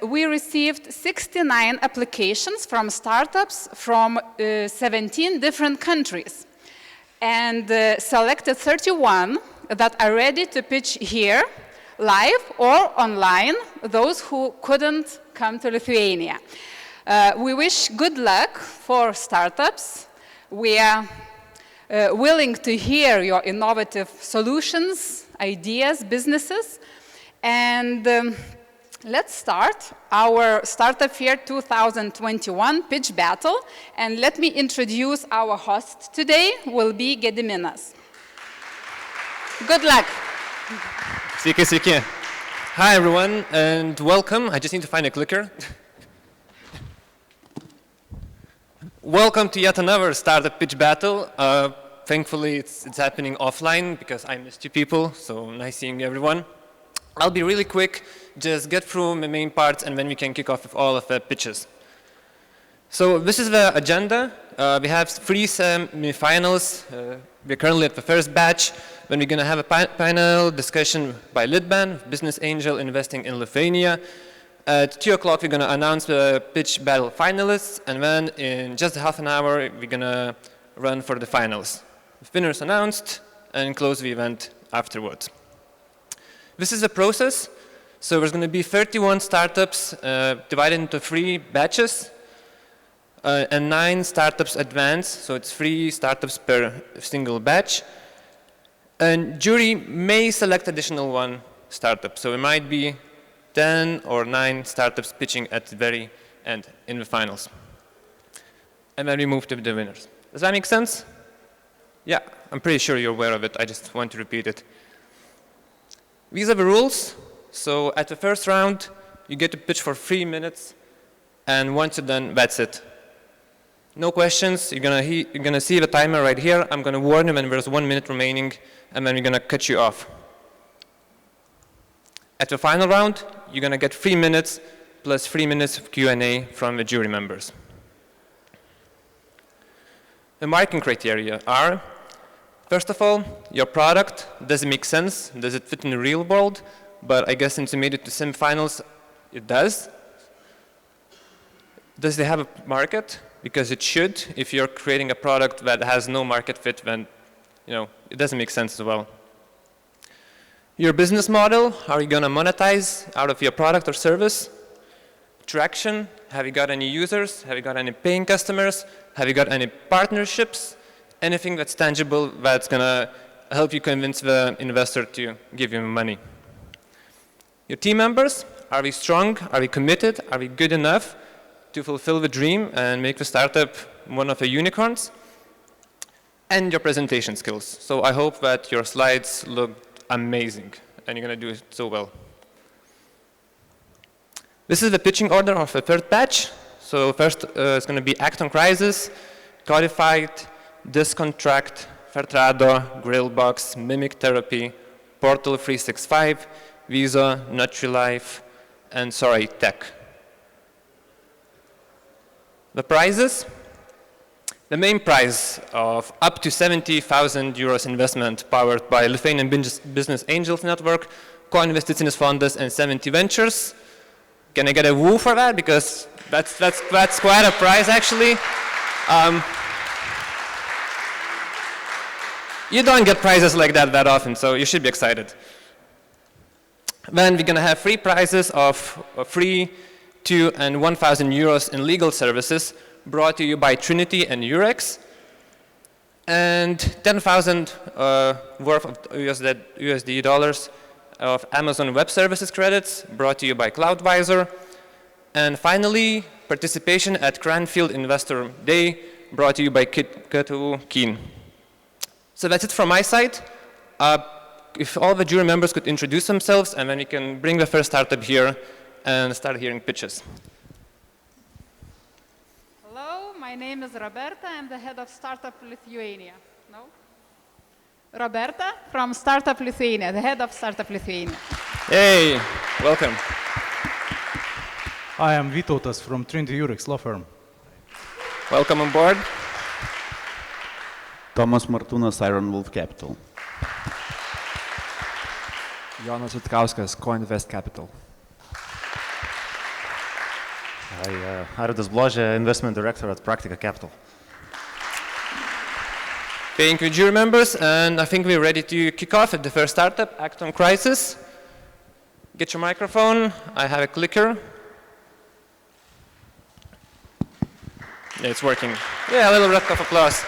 We received 69 applications from startups from 17 different countries and selected 31 that are ready to pitch here, live or online, those who couldn't come to Lithuania. We wish good luck for startups. We are willing to hear your innovative solutions, ideas, businesses, and let's start our Startup Fair 2021 pitch battle. And let me introduce our host today, will be Gediminas. Good luck. Sveiki, sveiki. Hi everyone and welcome. I just need to find a clicker. Welcome to yet another startup pitch battle. Thankfully it's happening offline because I missed you people, so nice seeing everyone. I'll be really quick, just get through the main parts and then we can kick off with all of the pitches. So this is the agenda. We have 3 semi-finals. We're currently at the first batch, when we're going to have a panel discussion by LitBAN, Business Angel Investing in Lithuania. At 2 o'clock we're going to announce the pitch battle finalists, and then in just half an hour we're going to run for the finals. The winners announced and close the event afterwards. This is the process. So there's going to be 31 startups divided into 3 batches and 9 startups advance. So it's 3 startups per single batch. And jury may select additional 1 startup. So it might be 10 or 9 startups pitching at the very end in the finals. And then we move to the winners. Does that make sense? Yeah, I'm pretty sure you're aware of it. I just want to repeat it. These are the rules. So at the first round, you get to pitch for 3 minutes, and once you're done, that's it. No questions. You're gonna see the timer right here. I'm gonna warn you when there's 1 minute remaining, and then we're gonna cut you off. At the final round, you're gonna get 3 minutes plus 3 minutes of Q&A from the jury members. The marking criteria are, first of all, your product, does it make sense? Does it fit in the real world? But I guess since you made it to semifinals, it does. Does it have a market? Because it should. If you're creating a product that has no market fit, then it doesn't make sense as well. Your business model, how are you going to monetize out of your product or service? Traction, have you got any users? Have you got any paying customers? Have you got any partnerships? Anything that's tangible that's going to help you convince the investor to give you money. Your team members, are we strong? Are we committed? Are we good enough to fulfill the dream and make the startup one of the unicorns? And your presentation skills. So I hope that your slides look amazing and you're going to do it so well. This is the pitching order of the third batch. So first it's going to be Act on Crisis, Codified, Discontract, Fertrado, Grillbox, Mimic Therapy, Portal 365, Visa, Nutri-Life, and Sorry Tech. The prizes, the main prize of up to 70,000 euros investment powered by Lithuanian Business Angels Network, Co-Investicinis Fondas, and 70 Ventures. Can I get a woo for that? Because that's quite a prize actually. You don't get prizes like that often, so you should be excited. Then we're going to have 3 prizes of 3, 2, and 1,000 euros in legal services brought to you by Trinity and Eurex, and 10,000 worth of USD dollars of Amazon Web Services credits brought to you by CloudVisor, and finally participation at Cranfield Investor Day brought to you by KTU Keen. So that's it from my side. If all the jury members could introduce themselves, and then we can bring the first startup here and start hearing pitches. Hello, my name is Roberta. I'm the head of Startup Lithuania. No? Roberta from Startup Lithuania, the head of Startup Lithuania. Hey, welcome. Hi, I'm Vytautas from Trinity Eurex law firm. Welcome on board. Tomas Martynas, Iron Wolf Capital. Jonas Vitkauskas, Co-Invest Capital. Arvydas Bložė, Investment Director at Praktika Capital. Thank you, jury members, and I think we're ready to kick off at the first startup, Act on Crisis. Get your microphone. I have a clicker. Yeah, it's working. Yeah, a little round of applause.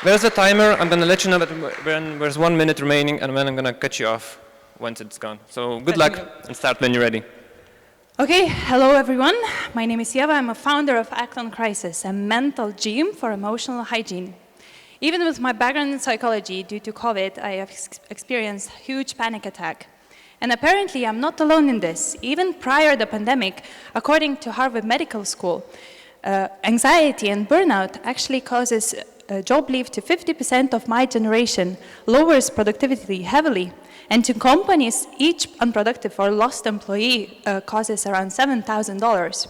There's a timer. I'm going to let you know that when there's 1 minute remaining, and then I'm going to cut you off once it's gone. So good luck, and start when you're ready. Okay, hello everyone. My name is Yeva. I'm a founder of Act on Crisis, a mental gym for emotional hygiene. Even with my background in psychology, due to COVID, I have experienced a huge panic attack. And apparently, I'm not alone in this. Even prior to the pandemic, according to Harvard Medical School, anxiety and burnout actually causes job leave to 50% of my generation, lowers productivity heavily, and to companies, each unproductive or lost employee causes around $7,000.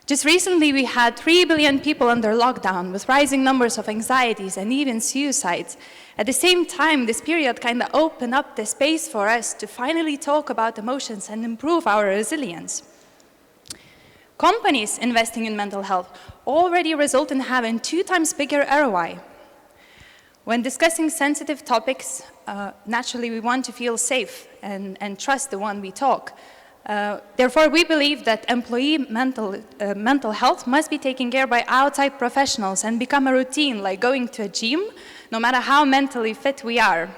Just recently, we had 3 billion people under lockdown with rising numbers of anxieties and even suicides. At the same time, this period kind of opened up the space for us to finally talk about emotions and improve our resilience. Companies investing in mental health already result in having 2 times bigger ROI. When discussing sensitive topics, naturally we want to feel safe and trust the one we talk. Therefore, we believe that employee mental health must be taken care by outside professionals and become a routine, like going to a gym, no matter how mentally fit we are.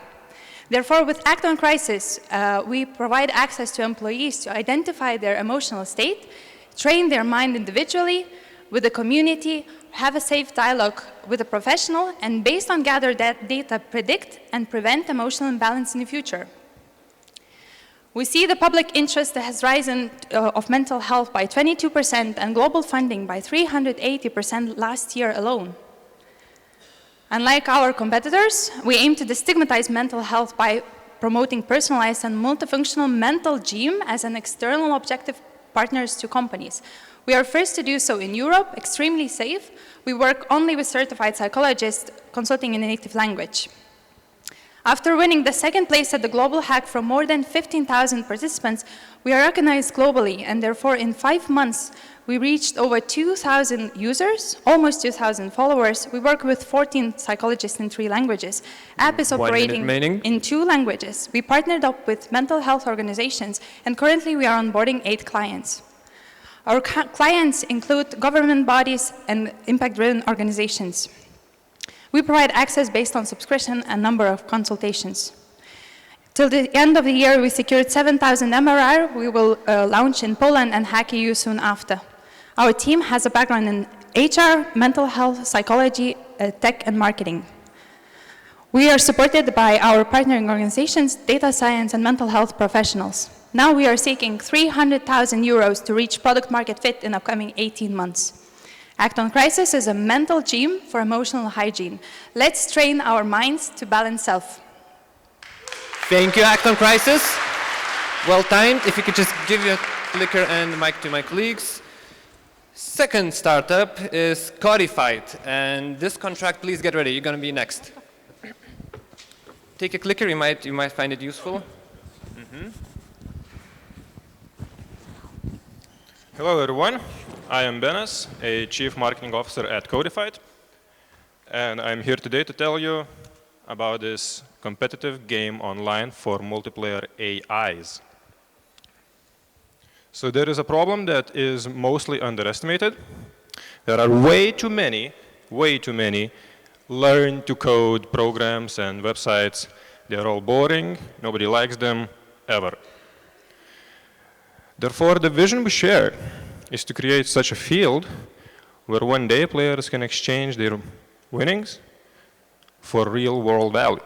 Therefore, with Act on Crisis, we provide access to employees to identify their emotional state, train their mind individually, with the community, have a safe dialogue with a professional, and based on gathered data, predict and prevent emotional imbalance in the future. We see the public interest that has risen of mental health by 22% and global funding by 380% last year alone. Unlike our competitors, we aim to destigmatize mental health by promoting personalized and multifunctional mental gym as an external objective partners to companies. We are first to do so in Europe, extremely safe. We work only with certified psychologists consulting in a native language. After winning the 2nd place at the Global Hack from more than 15,000 participants, we are recognized globally, and therefore in 5 months, we reached over 2,000 users, almost 2,000 followers. We work with 14 psychologists in 3 languages. App is operating in 2 languages. We partnered up with mental health organizations, and currently we are onboarding 8 clients. Our clients include government bodies and impact-driven organizations. We provide access based on subscription and number of consultations. Till the end of the year, we secured 7,000 MRR. We will launch in Poland and Hack EU soon after. Our team has a background in HR, mental health, psychology, tech, and marketing. We are supported by our partnering organizations, data science, and mental health professionals. Now we are seeking 300,000 euros to reach product market fit in upcoming 18 months. Act on Crisis is a mental gym for emotional hygiene. Let's train our minds to balance self. Thank you, Act on Crisis. Well timed. If you could just give your clicker and the mic to my colleagues. Second startup is Codified. And this contract, please get ready. You're going to be next. Take a clicker. You might find it useful. Hello, everyone. I am Benas, a Chief Marketing Officer at Codified, and I'm here today to tell you about this competitive game online for multiplayer AIs. So there is a problem that is mostly underestimated. There are way too many learn-to-code programs and websites. They're all boring, nobody likes them, ever. Therefore, the vision we share is to create such a field where one day players can exchange their winnings for real-world value.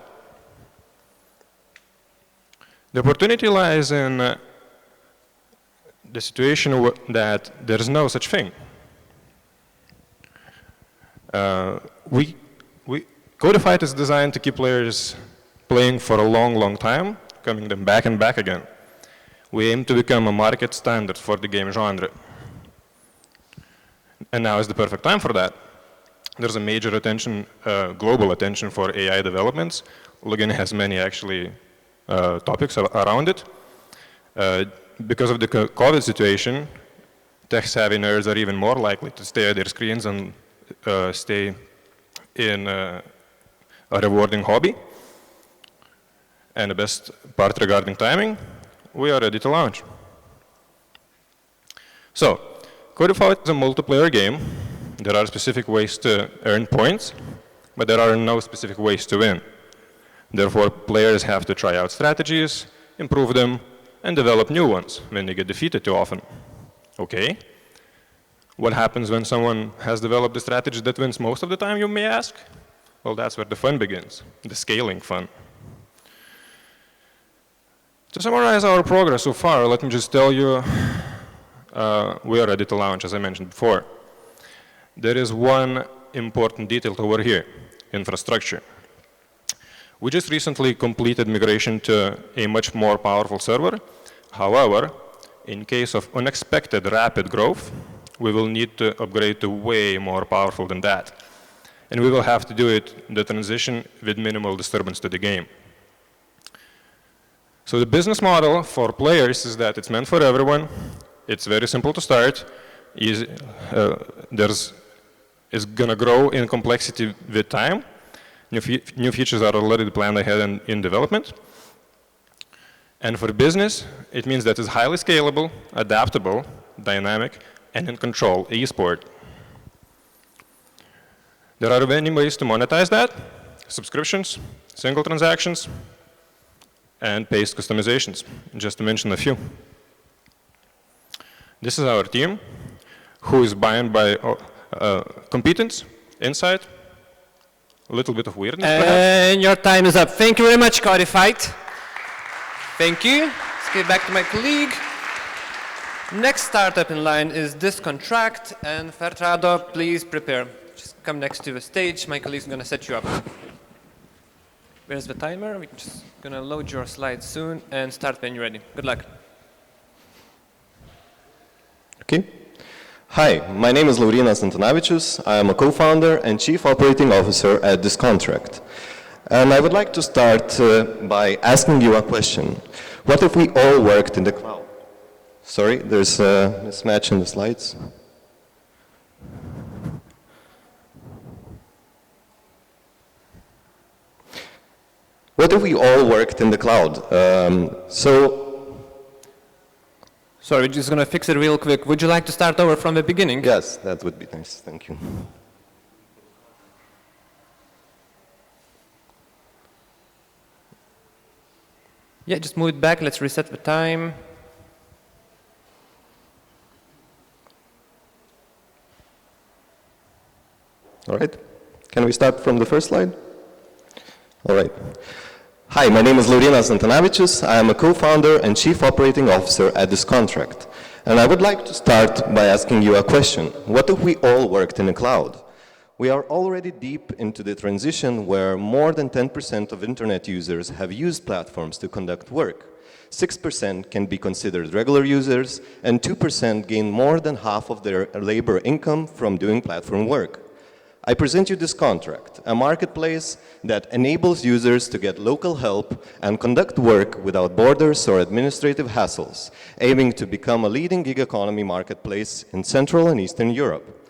The opportunity lies in the situation that there's no such thing. Codified is designed to keep players playing for a long time, coming them back and back again. We aim to become a market standard for the game genre. And now is the perfect time for that. There's a major attention, global attention for AI developments. Login has many actually topics around it. because of the COVID situation, tech-savvy nerds are even more likely to stay at their screens and stay in a rewarding hobby. And the best part regarding timing, we are ready to launch. So, Codified is a multiplayer game. There are specific ways to earn points, but there are no specific ways to win. Therefore, players have to try out strategies, improve them, and develop new ones when they get defeated too often. Okay. What happens when someone has developed a strategy that wins most of the time, you may ask? Well, that's where the fun begins, the scaling fun. To summarize our progress so far, let me just tell you, we are ready to launch, as I mentioned before. There is one important detail over here, infrastructure. We just recently completed migration to a much more powerful server. However, in case of unexpected rapid growth, we will need to upgrade to way more powerful than that. And we will have to do it, the transition, with minimal disturbance to the game. So the business model for players is that it's meant for everyone. It's very simple to start. It's going to grow in complexity with time. New features are already planned ahead in development. And for business, it means that it's highly scalable, adaptable, dynamic, and in control esport. There are many ways to monetize that: subscriptions, single transactions, and paid customizations, just to mention a few. This is our team, who is bound by competence, insight, a little bit of weirdness, and your time is up. Thank you very much, Codified. Thank you. Let's get back to my colleague. Next startup in line is Discontract, and Fertrado, please prepare. Just come next to the stage. My colleague's going to set you up. Where's the timer? We're just going to load your slides soon and start when you're ready. Good luck. Okay. Hi, my name is Martynas. I am a co-founder and chief operating officer at Discontract. And I would like to start by asking you a question. What if we all worked in the cloud? Sorry, there's a mismatch in the slides. What if we all worked in the cloud? Sorry, we're just going to fix it real quick. Would you like to start over from the beginning? Yes, that would be nice. Thank you. Yeah, just move it back. Let's reset the time. All right. Can we start from the first slide? All right. Hi, my name is Martynas. I am a co-founder and chief operating officer at Discontract. And I would like to start by asking you a question. What if we all worked in the cloud? We are already deep into the transition where more than 10% of internet users have used platforms to conduct work. 6% can be considered regular users, and 2% gain more than half of their labor income from doing platform work. I present you Discontract, a marketplace that enables users to get local help and conduct work without borders or administrative hassles, aiming to become a leading gig economy marketplace in Central and Eastern Europe.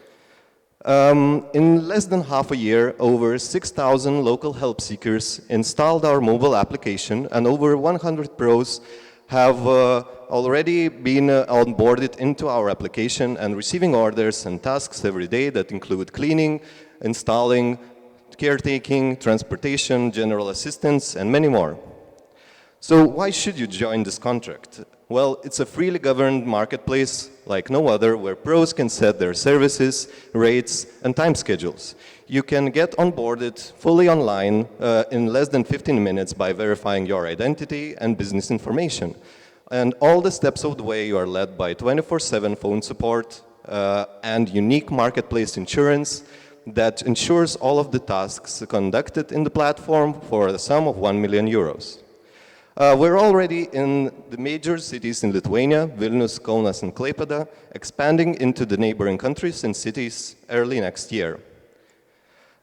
In less than half a year, over 6,000 local help seekers installed our mobile application, and over 100 pros have already been onboarded into our application and receiving orders and tasks every day that include cleaning, installing, caretaking, transportation, general assistance, and many more. So why should you join Discontract? Well, it's a freely governed marketplace like no other, where pros can set their services, rates, and time schedules. You can get onboarded fully online in less than 15 minutes by verifying your identity and business information. And all the steps of the way you are led by 24/7 phone support and unique marketplace insurance that ensures all of the tasks conducted in the platform for the sum of 1 million euros. We're already in the major cities in Lithuania, Vilnius, Kaunas, and Klaipėda, expanding into the neighboring countries and cities early next year.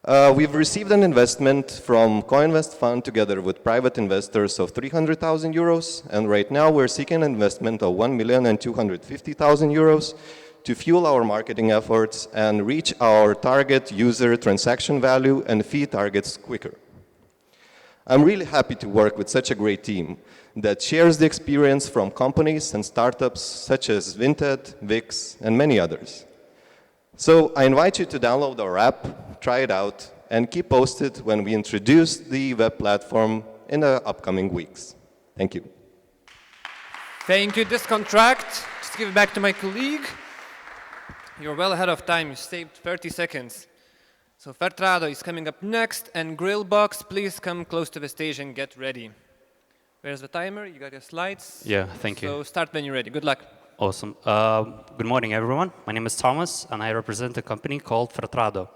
We've received an investment from Coinvest Fund together with private investors of 300,000 euros, and right now we're seeking an investment of 1,250,000 euros to fuel our marketing efforts and reach our target user transaction value and fee targets quicker. I'm really happy to work with such a great team that shares the experience from companies and startups such as Vinted, Wix, and many others. So I invite you to download our app, try it out, and keep posted when we introduce the web platform in the upcoming weeks. Thank you. Thank you. This contract, just give it back to my colleague. You're well ahead of time. You saved 30 seconds. So Vertrado is coming up next, and Grillbox, please come close to the stage and get ready. Where's the timer? You got your slides? Yeah, thank you. So start when you're ready. Good luck. Awesome. Good morning, everyone. My name is Thomas, and I represent a company called Vertrado.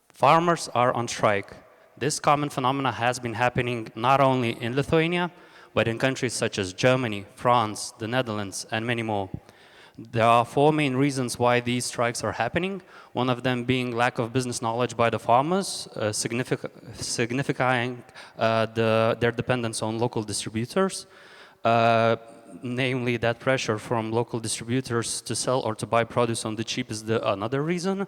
Farmers are on strike. This common phenomena has been happening not only in Lithuania, but in countries such as Germany, France, the Netherlands, and many more. There are four main reasons why these strikes are happening. One of them being lack of business knowledge by the farmers, signifying their dependence on local distributors. Namely, that pressure from local distributors to sell or to buy produce on the cheap is another reason.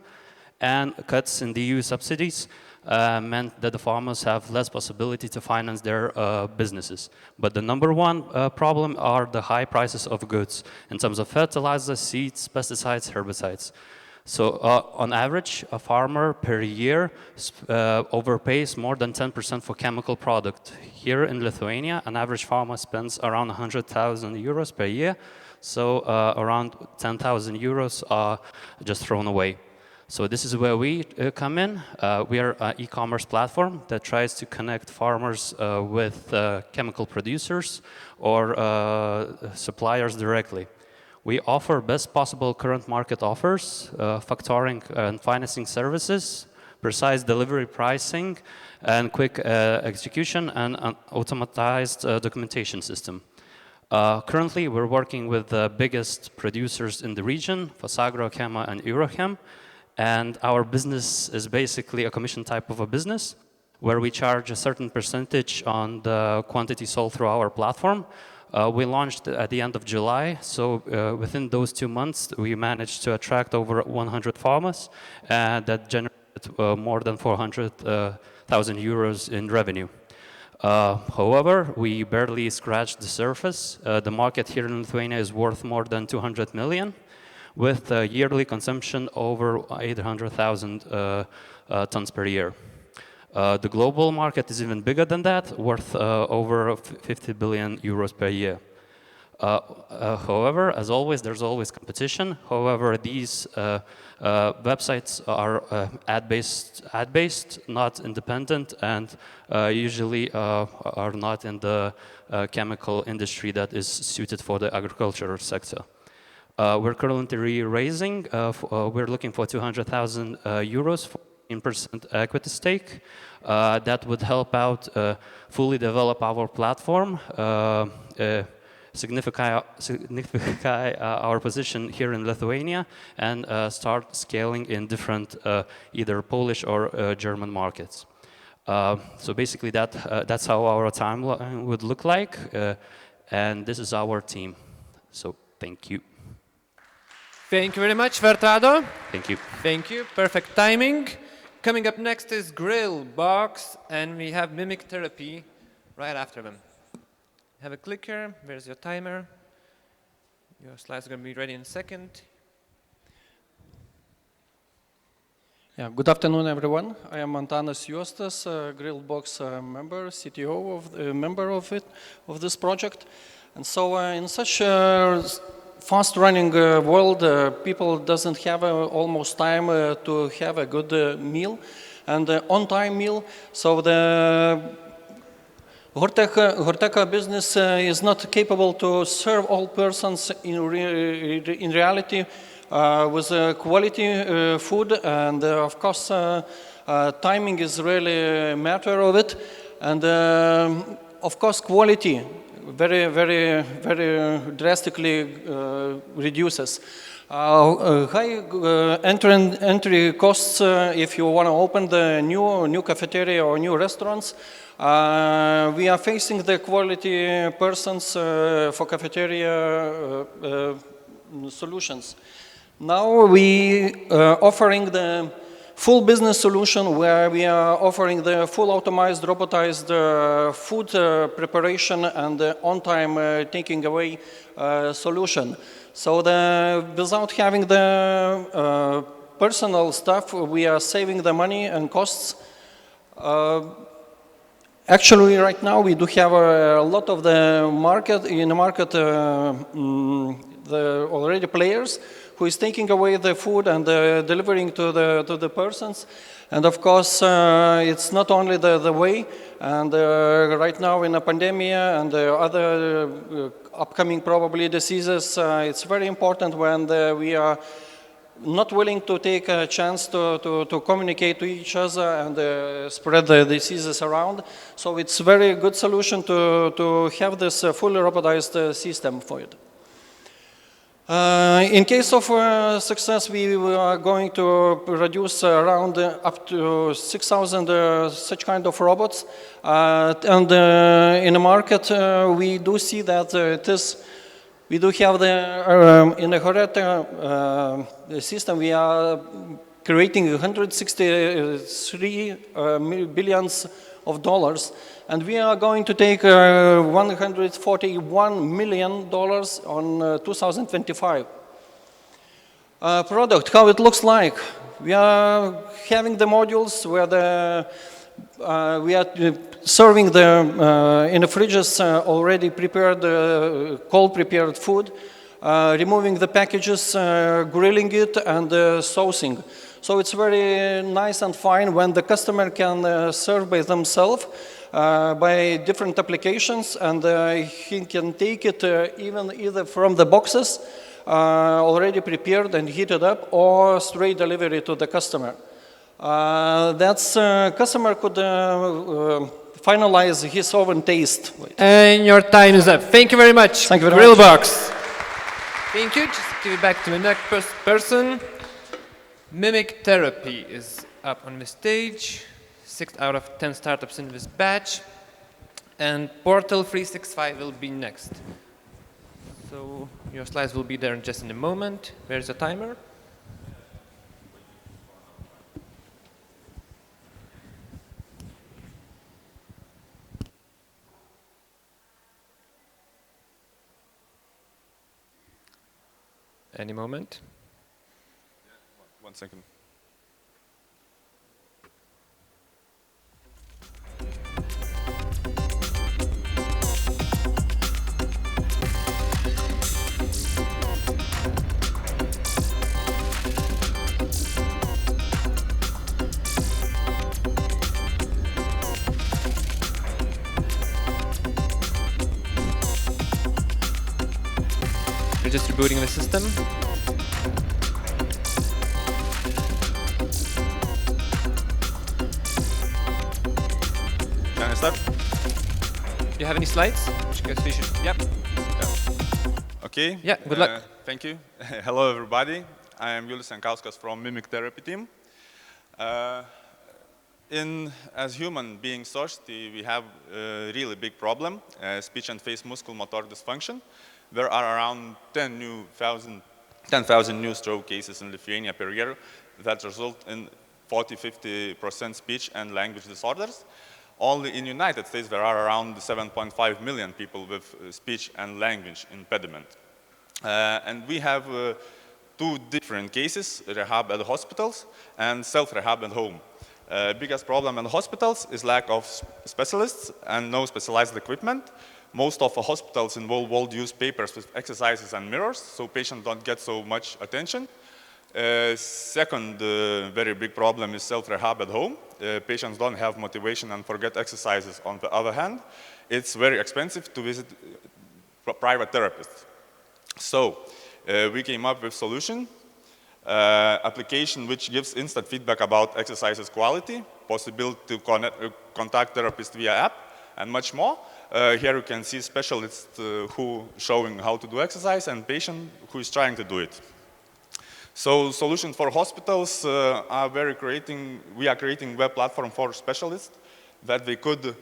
And cuts in the EU subsidies meant that the farmers have less possibility to finance their businesses. But the number one problem are the high prices of goods in terms of fertilizers, seeds, pesticides, herbicides. So on average, a farmer per year overpays more than 10% for chemical product. Here in Lithuania, an average farmer spends around 100,000 euros per year, so around 10,000 euros are just thrown away. So this is where we come in. We are an e-commerce platform that tries to connect farmers with chemical producers or suppliers directly. We offer best possible current market offers, factoring and financing services, precise delivery pricing, and quick execution and an automatized documentation system. Currently, we're working with the biggest producers in the region, Fosagro, Chema, and Eurochem. And our business is basically a commission type of a business where we charge a certain percentage on the quantity sold through our platform. We launched at the end of July, so within those 2 months, we managed to attract over 100 farmers that generated more than 400,000 euros in revenue. However, we barely scratched the surface. The market here in Lithuania is worth more than 200 million. With yearly consumption over 800,000 tons per year. The global market is even bigger than that, worth over 50 billion euros per year. However, as always, there's always competition. However, these websites are ad-based, not independent, and usually are not in the chemical industry that is suited for the agricultural sector. We're currently raising, we're looking for 200,000 euros for 10% equity stake. That would help out fully develop our platform, signify our position here in Lithuania, and start scaling in different either Polish or German markets. So basically that's how our timeline would look like, and this is our team. So thank you. Thank you very much, Vertrado. Thank you. Thank you. Perfect timing. Coming up next is Grillbox, and we have Mimic Therapy right after them. Have a clicker. Where's your timer? Your slides are going to be ready in a second. Yeah, good afternoon, everyone. I am Martynas, Grillbox member, CTO member of this project. And so in such fast-running world, people doesn't have almost time to have a good meal and on-time meal. So the Horteca business is not capable to serve all persons in reality with quality food, and of course timing is really a matter of it, and of course quality. very drastically reduces. High entry costs if you want to open the new cafeteria or new restaurants. We are facing the quality persons for cafeteria solutions. Now we offering the full business solution where we are offering the full automized, robotized food preparation and on-time taking away solution. So without having the personal stuff, we are saving the money and costs. Actually, right now we do have a lot of the market the already players who is taking away the food and delivering to the persons. And of course, it's not only the way, and right now in a pandemic and other upcoming probably diseases, it's very important when we are not willing to take a chance to communicate to each other and spread the diseases around. So it's a very good solution to have this fully robotized system for it. In case of success, we are going to produce around up to 6,000 such kind of robots. And in the market, we do see that we do have in the Horeta system, we are creating 163 billions of dollars. And we are going to take $141 million on 2025. Product, how it looks like. We are having the modules where we are serving in the fridges already prepared, cold prepared food, removing the packages, grilling it, and saucing. So it's very nice and fine when the customer can serve by themselves. By different applications, and he can take it either from the boxes already prepared and heated up, or straight delivery to the customer. Customer could finalize his own taste. And your time is up. Thank you very much. Thank you very much. Grillbox. Thank you. Just give it back to the next person. Mimic therapy is up on the stage. 6 out of 10 startups in this batch, and Portal 365 will be next. So your slides will be there in just in a moment. Where's the timer? Any moment? Yeah, 1 second. We're just rebooting the system. Can I start? Do you have any slides? Yep. Yeah. Okay. Yeah, good luck. Thank you. Hello, everybody. I am Julius Jankauskas from Mimic Therapy team. As human being thirsty, we have a really big problem, speech and face muscle motor dysfunction. There are around 10,000 new stroke cases in Lithuania per year that result in 40–50% speech and language disorders. Only in the United States, there are around 7.5 million people with speech and language impediment. And we have 2 different cases, rehab at hospitals and self-rehab at home. Biggest problem in hospitals is lack of specialists and no specialized equipment. Most of the hospitals in whole world use papers with exercises and mirrors, so patients don't get so much attention. Second very big problem is self-rehab at home. Patients don't have motivation and forget exercises. On the other hand, it's very expensive to visit private therapists. So we came up with a solution, application which gives instant feedback about exercises quality, possibility to contact therapists via app, and much more. Here you can see specialists who showing how to do exercise and patient who is trying to do it. So solutions for hospitals we are creating web platform for specialists that they could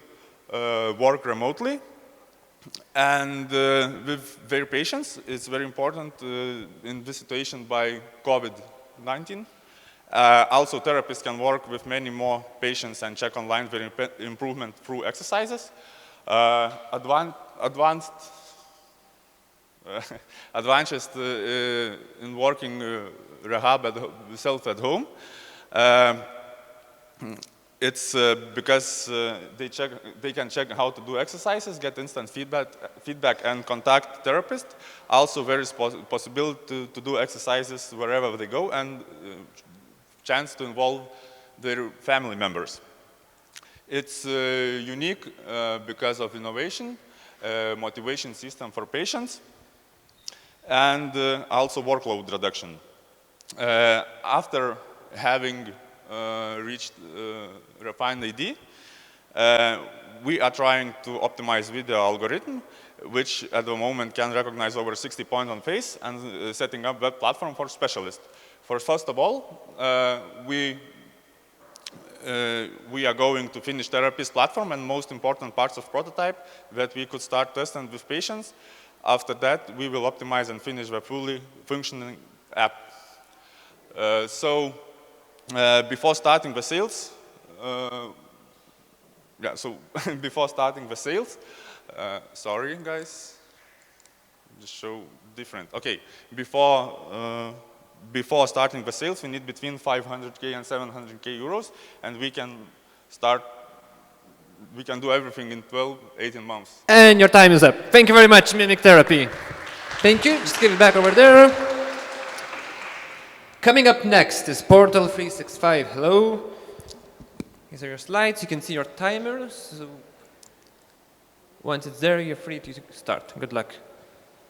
work remotely. And with their patients, it's very important in this situation by COVID-19. Also, therapists can work with many more patients and check online their improvement through exercises. Advantages in working rehab self at home. It's because they can check how to do exercises, get instant feedback and contact therapist. Also, there is possibility to do exercises wherever they go and chance to involve their family members. It's unique because of innovation, motivation system for patients, and also workload reduction. After having reached refined ID, we are trying to optimize video algorithm, which at the moment can recognize over 60 points on face, and setting up web platform for specialists. First of all, we are going to finish therapist platform and most important parts of prototype that we could start testing with patients. After that, we will optimize and finish the fully functioning app. Before starting the sales, before starting the sales, sorry guys, just show different. Okay, before starting the sales, we need between 500K and 700K euros, and we can do everything in 12, 18 months. And your time is up. Thank you very much, Mimic Therapy. Thank you. Just give it back over there. Coming up next is Portal 365. Hello. These are your slides. You can see your timer. So once it's there, you're free to start. Good luck.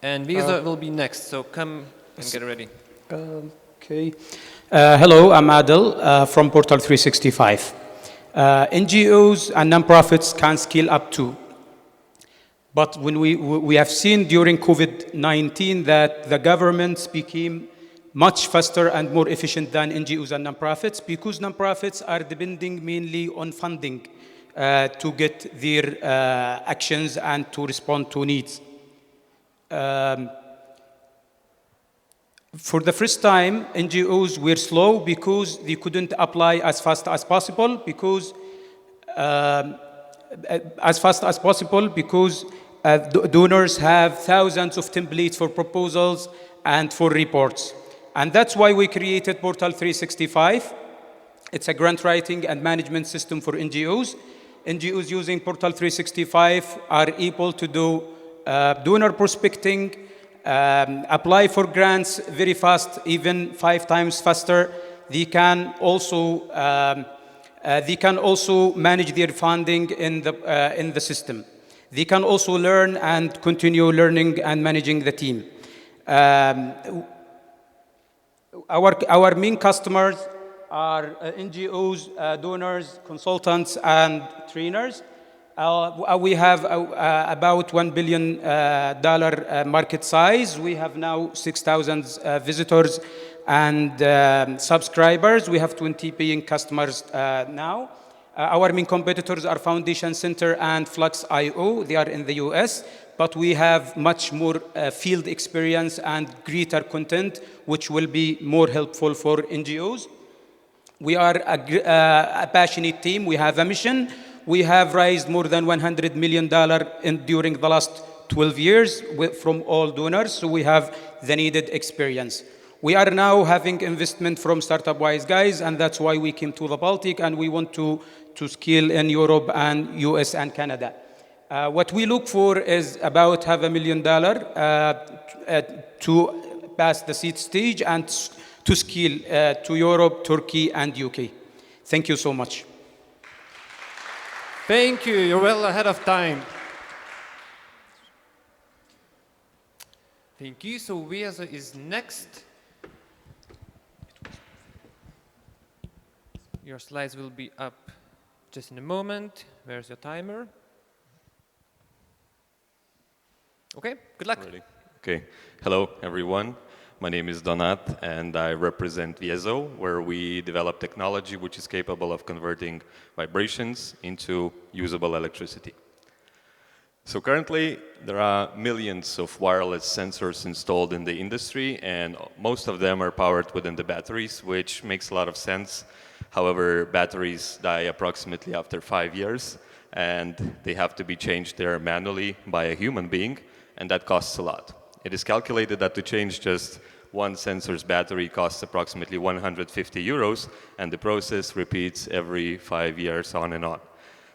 And Visa will be next, so come and get ready. Okay. Hello, I'm Adil from Portal 365. NGOs and nonprofits can scale up too. But when we have seen during COVID-19 that the governments became much faster and more efficient than NGOs and nonprofits because nonprofits are depending mainly on funding to get their actions and to respond to needs. For the first time, NGOs were slow because they couldn't apply as fast as possible because donors have thousands of templates for proposals and for reports. And that's why we created Portal 365. It's a grant writing and management system for NGOs. NGOs using Portal 365 are able to do donor prospecting, apply for grants very fast, even 5 times faster. They can also manage their funding in the system. They can also learn and continue learning and managing the team. Our main customers are NGOs, donors, consultants, and trainers. We have about $1 billion market size. We have now 6,000 visitors and subscribers. We have 20 paying customers now. Our main competitors are Foundation Center and Flux.io. They are in the US, but we have much more field experience and greater content, which will be more helpful for NGOs. We are a passionate team. We have a mission. We have raised more than $100 million during the last 12 years from all donors, so we have the needed experience. We are now having investment from Startup Wise guys, and that's why we came to the Baltic, and we want to scale in Europe and US and Canada. What we look for is about $500,000 to pass the seed stage and to scale to Europe, Turkey, and UK. Thank you so much. Thank you. You're well ahead of time. Thank you. So Vesa is next. Your slides will be up just in a moment. Where's your timer? Okay, good luck. Ready? Okay. Hello, everyone. My name is Donat, and I represent Viezo, where we develop technology which is capable of converting vibrations into usable electricity. So currently, there are millions of wireless sensors installed in the industry, and most of them are powered within the batteries, which makes a lot of sense. However, batteries die approximately after 5 years, and they have to be changed there manually by a human being, and that costs a lot. It is calculated that to change just one sensor's battery costs approximately 150 euros, and the process repeats every 5 years on and on.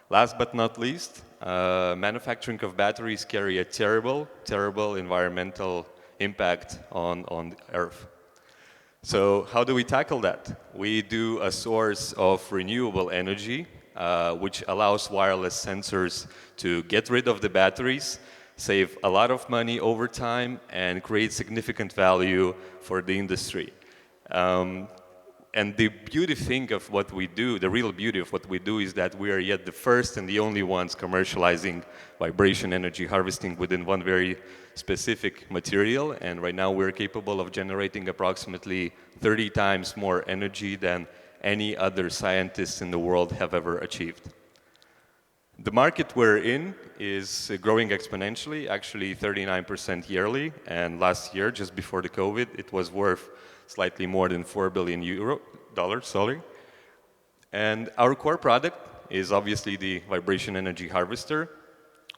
Last but not least, manufacturing of batteries carry a terrible environmental impact on Earth. So how do we tackle that? We do a source of renewable energy, which allows wireless sensors to get rid of the batteries, save a lot of money over time, and create significant value for the industry. And the beauty thing of what we do, the real beauty of what we do, is that we are yet the first and the only ones commercializing vibration energy harvesting within one very specific material. And right now we're capable of generating approximately 30 times more energy than any other scientists in the world have ever achieved. The market we're in is growing exponentially, actually 39% yearly. And last year, just before the COVID, it was worth slightly more than $4 billion. And our core product is obviously the vibration energy harvester,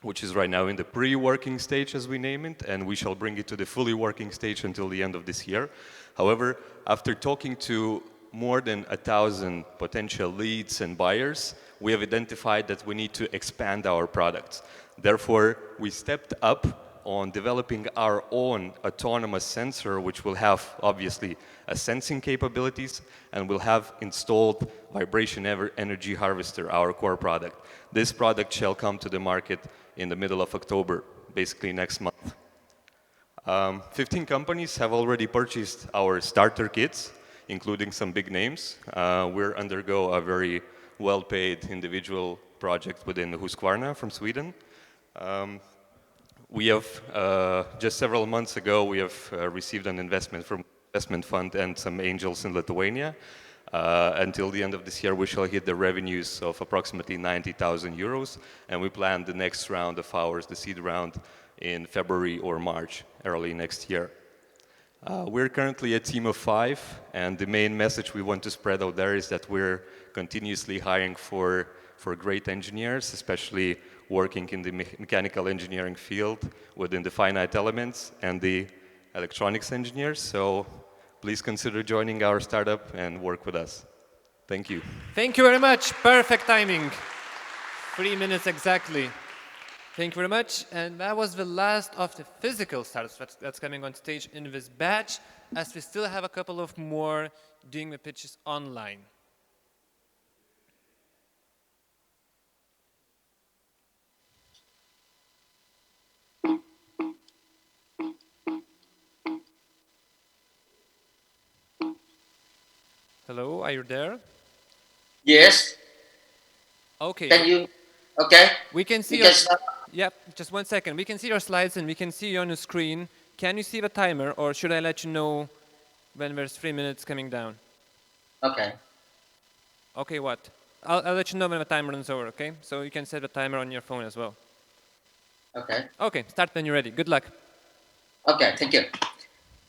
which is right now in the pre-working stage, as we name it, and we shall bring it to the fully working stage until the end of this year. However, after talking to more than 1,000 potential leads and buyers, we have identified that we need to expand our products. Therefore, we stepped up on developing our own autonomous sensor, which will have, obviously, a sensing capabilities, and will have installed vibration energy harvester, our core product. This product shall come to the market in the middle of October, basically next month. 15 companies have already purchased our starter kits, including some big names. We're undergo a very well-paid individual project within Husqvarna from Sweden. We have, just several months ago, we have received an investment from investment fund and some angels in Lithuania. Until the end of this year, we shall hit the revenues of approximately 90,000 euros, and we plan the next round of ours, the seed round, in February or March, early next year. We're currently a team of 5, and the main message we want to spread out there is that we're continuously hiring for great engineers, especially working in the mechanical engineering field within the finite elements and the electronics engineers. So please consider joining our startup and work with us. Thank you. Thank you very much. Perfect timing. 3 minutes exactly. Thank you very much. And that was the last of the physical startups that's coming on stage in this batch, as we still have a couple of more doing the pitches online. Hello, are you there? Yes. Okay. Can you? Okay. We can see. Yep. Just 1 second. We can see your slides and we can see you on the screen. Can you see the timer, or should I let you know when there's 3 minutes coming down? Okay. Okay. What? I'll let you know when the timer runs over. Okay. So you can set the timer on your phone as well. Okay. Okay. Start when you're ready. Good luck. Okay. Thank you.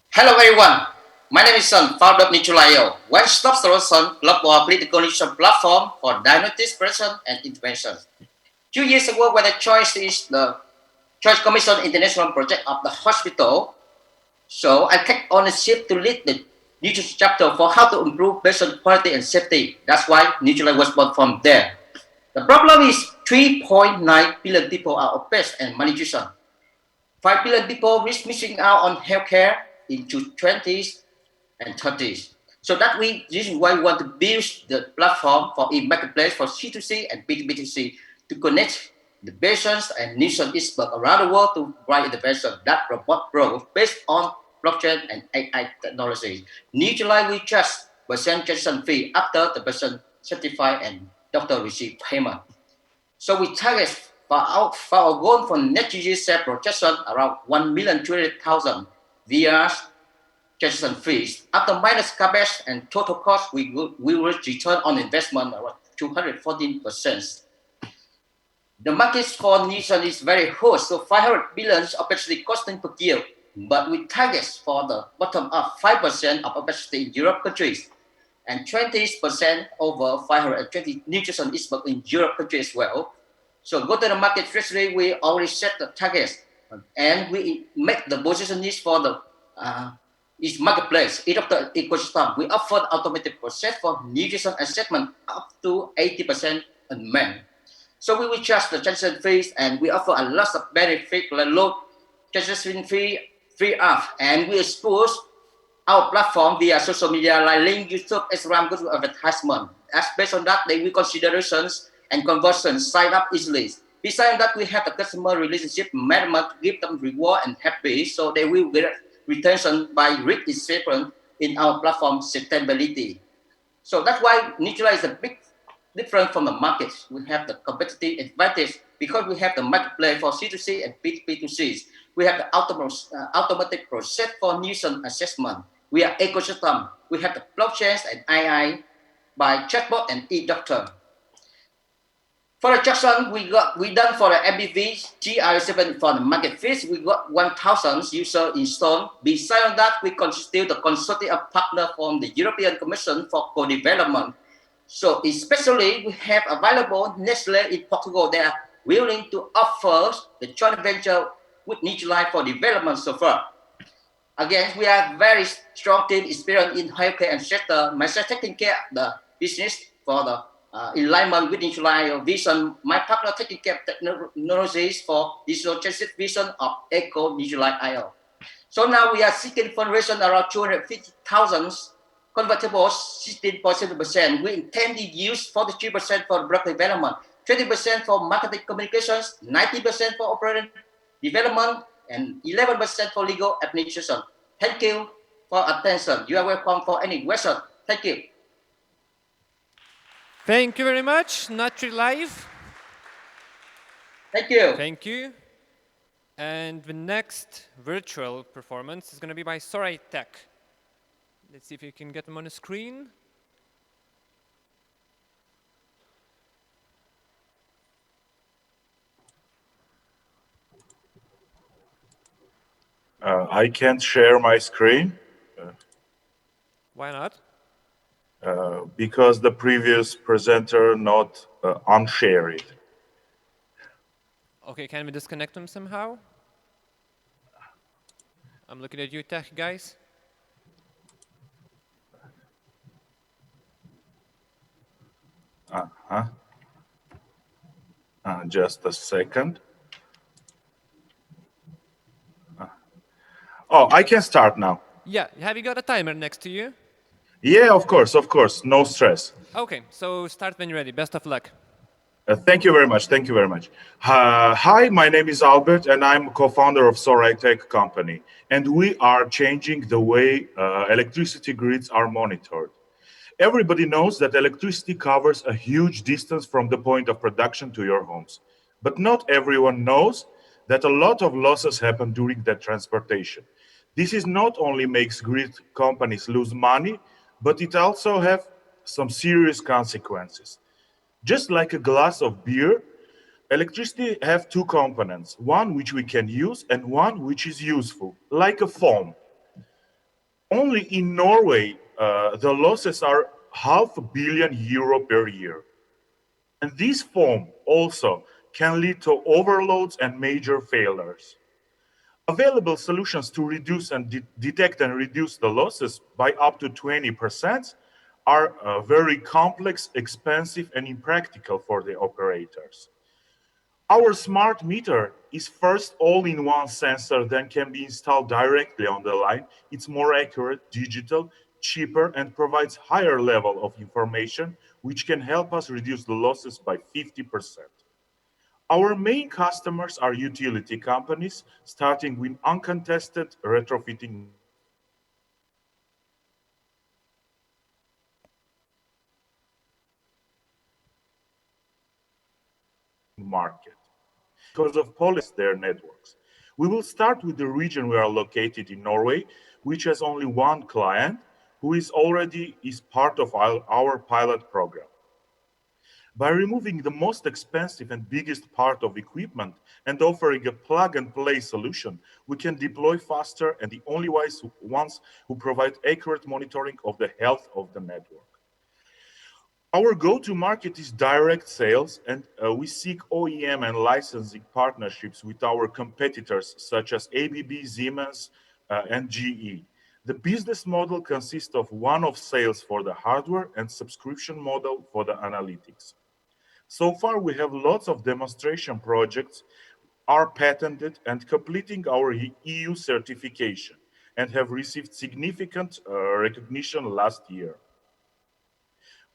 Hello, everyone. My name is Son, founder of Neutralio, one-stop solution global political connection platform for diagnosis, prevention, and intervention. 2 years ago, when I joined the Choice Commission International project of the hospital, so I take ownership to lead the Untitled Chapter for how to improve patient quality and safety. That's why Neutralio was born from there. The problem is 3.9 billion people are obese and malnutrition. 5 billion people risk missing out on healthcare into 20s and 30s. So this is why we want to build the platform for a marketplace for C2C and B2B2C to connect the patients and nation experts around the world to provide innovation that promote growth based on blockchain and AI technology. Neutralize we just percent transaction fee after the patient certified and doctor receive payment. So we target for our goal for net user share projection around 1,200,000 via transaction fees. After minus capex and total cost, we will return on investment around 214%. The market for Nissan is very hot, so 500 billion opacity costing per year, but we target for the bottom up 5% of opacity in Europe countries and 20% over 520 nutrition is in Europe countries as well. So go to the market strategy, we already set the targets and we make the position needs for the each marketplace, each of the ecosystem. We offer automated process for nutrition assessment up to 80% in men. So we will charge the transaction fees and we offer a lot of benefits like low transaction fee, free app, and we expose our platform via social media like link, YouTube, Instagram, Google advertisement. As based on that, they will considerations and conversions sign up easily. Besides that, we have the customer relationship management to give them reward and happy, so they will get retention by risk is different in our platform sustainability. So that's why Nutella is a big different from the market. We have the competitive advantage because we have the marketplace for C2C and B2B2C. We have the automatic process for nutrition assessment. We are ecosystem. We have the blockchain and AI by chatbot and e-doctor. For the Jackson, we done for the MBV GR7 for the market fees. We got 1,000 users installed. Besides that, we constitute the consulting partner from the European Commission for co-development. So especially we have available Nestle in Portugal. They are willing to offer the joint venture with Nutella for development so far. Again, we are very strong team experience in healthcare and sector. Myself taking care of the business for the alignment with Nutella vision. My partner taking care of technologies for digital transit vision of Eco Nutella IO. So now we are seeking fundraising around 250,000 convertibles, 16.7%. We intend to use 43% for product development, 20% for marketing communications, 90% for operating development, and 11% for legal administration. Thank you for attention. You are welcome for any question. Thank you. Thank you very much, Natri Live. Thank you. Thank you. And the next virtual performance is going to be by Sorai Tech. Let's see if you can get them on the screen. I can't share my screen. Why not? Because the previous presenter not unshare it. Okay, can we disconnect them somehow? I'm looking at you, tech guys. Just a second. Oh, I can start now. Yeah, have you got a timer next to you? Yeah, of course, no stress. Okay, so start when you're ready. Best of luck. Thank you very much. Hi, my name is Albert, and I'm co-founder of Sorai Tech company. And we are changing the way electricity grids are monitored. Everybody knows that electricity covers a huge distance from the point of production to your homes. But not everyone knows that a lot of losses happen during that transportation. This is not only makes grid companies lose money, but it also have some serious consequences. Just like a glass of beer, electricity have two components, one which we can use and one which is useful, like a foam. Only in Norway, the losses are €500 million per year. And this foam also can lead to overloads and major failures. Available solutions to reduce and detect and reduce the losses by up to 20% are very complex, expensive, and impractical for the operators. Our smart meter is first all-in-one sensor that can be installed directly on the line. It's more accurate, digital, cheaper, and provides higher level of information, which can help us reduce the losses by 50%. Our main customers are utility companies, starting with uncontested retrofitting market. because of policy their networks. We will start with the region we are located in Norway, which has only one client who is already part of our pilot program. By removing the most expensive and biggest part of equipment and offering a plug-and-play solution, we can deploy faster and the only ones who provide accurate monitoring of the health of the network. Our go-to-market is direct sales, and we seek OEM and licensing partnerships with our competitors such as ABB, Siemens, and GE. The business model consists of one-off sales for the hardware and subscription model for the analytics. So far, we have lots of demonstration projects, are patented and completing our EU certification, and have received significant recognition last year.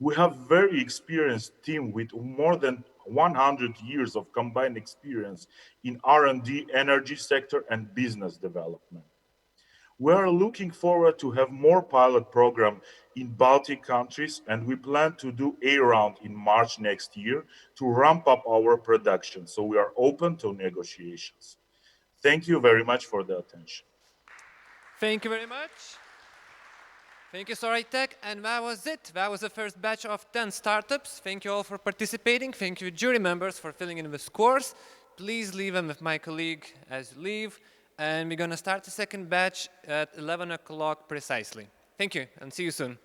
We have a very experienced team with more than 100 years of combined experience in R&D, energy sector, and business development. We are looking forward to have more pilot program in Baltic countries, and we plan to do a round in March next year to ramp up our production. So we are open to negotiations. Thank you very much for the attention. Thank you very much. Thank you, SoraTech. And that was it. That was the first batch of 10 startups. Thank you all for participating. Thank you, jury members, for filling in the scores. Please leave them with my colleague as you leave. And we're going to start the second batch at 11 o'clock precisely. Thank you, and see you soon.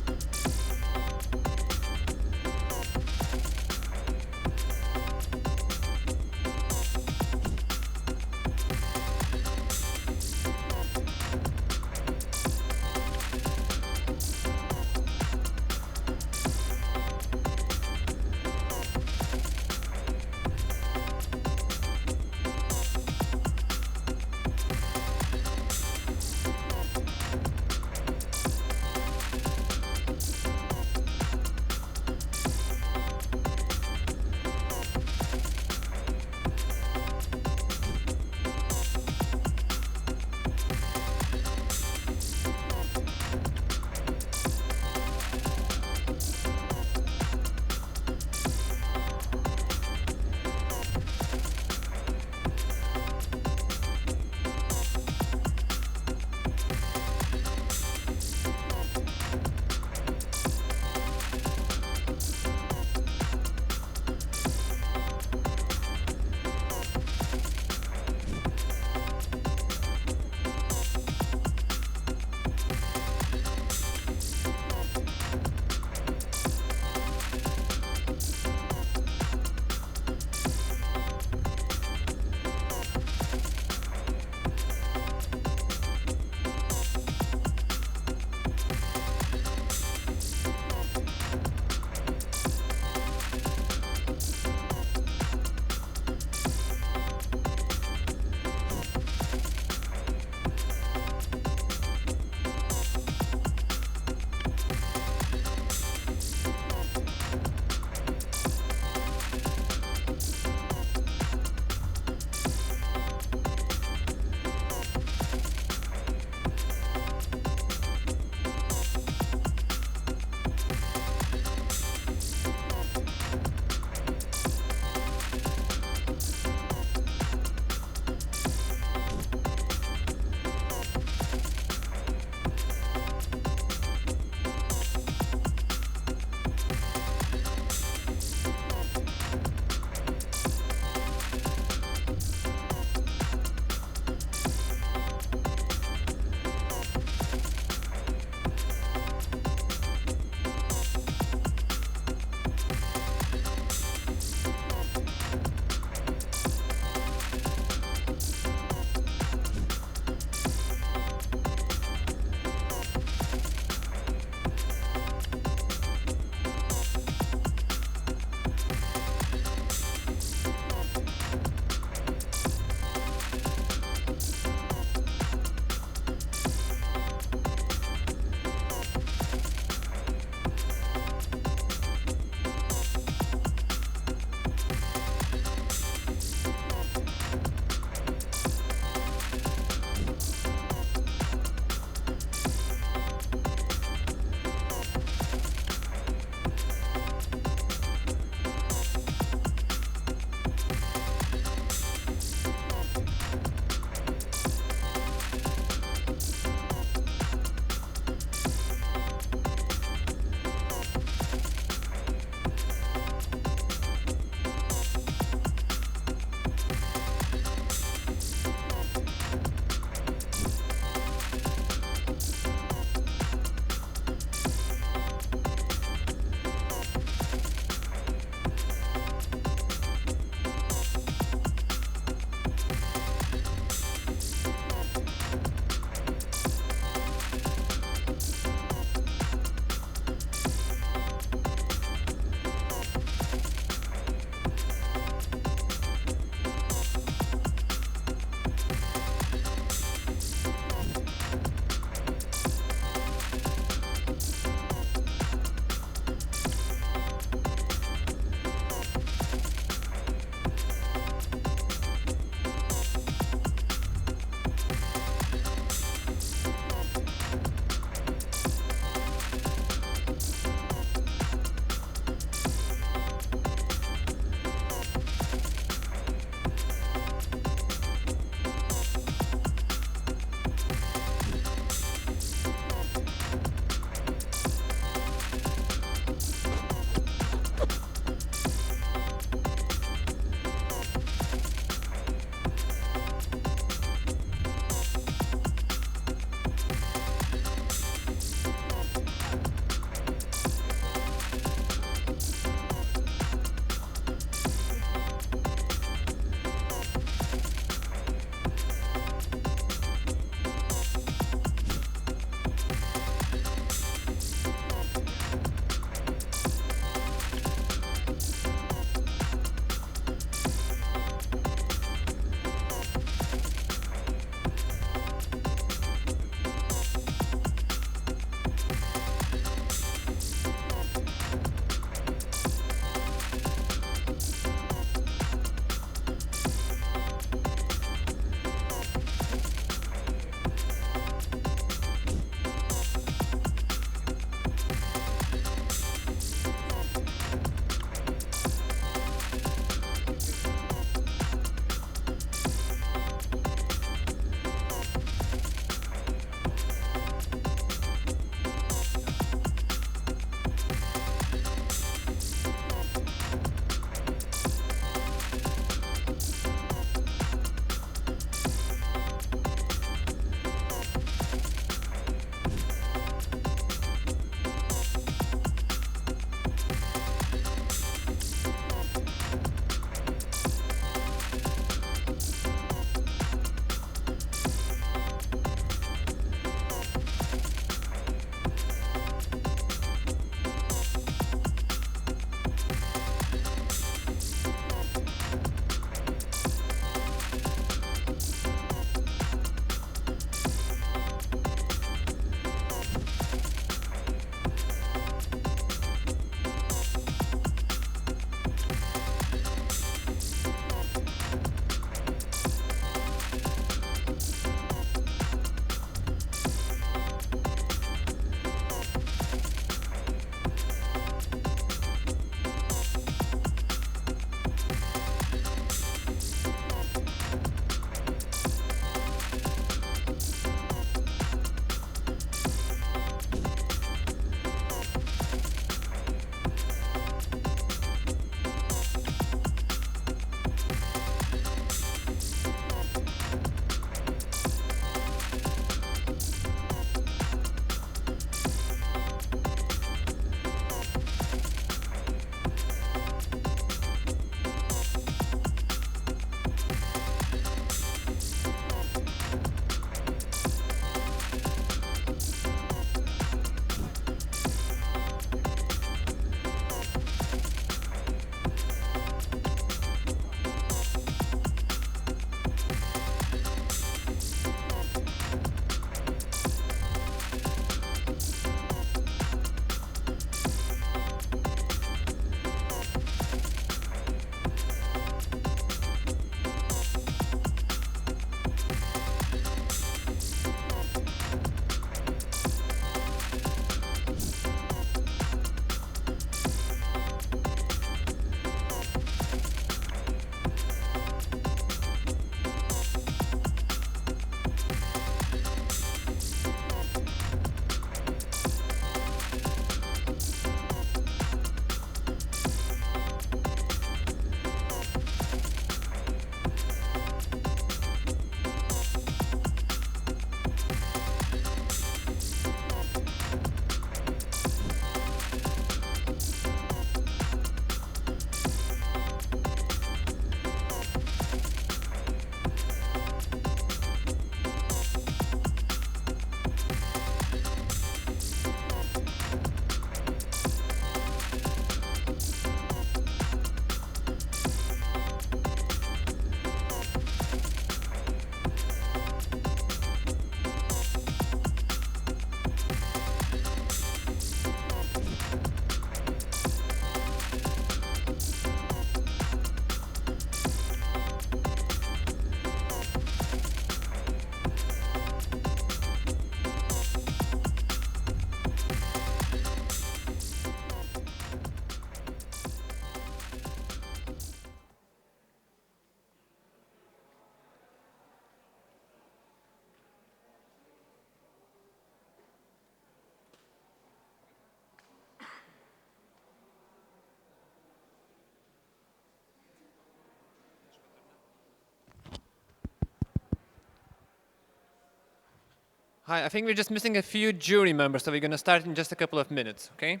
Hi, I think we're just missing a few jury members, so we're going to start in just a couple of minutes, okay?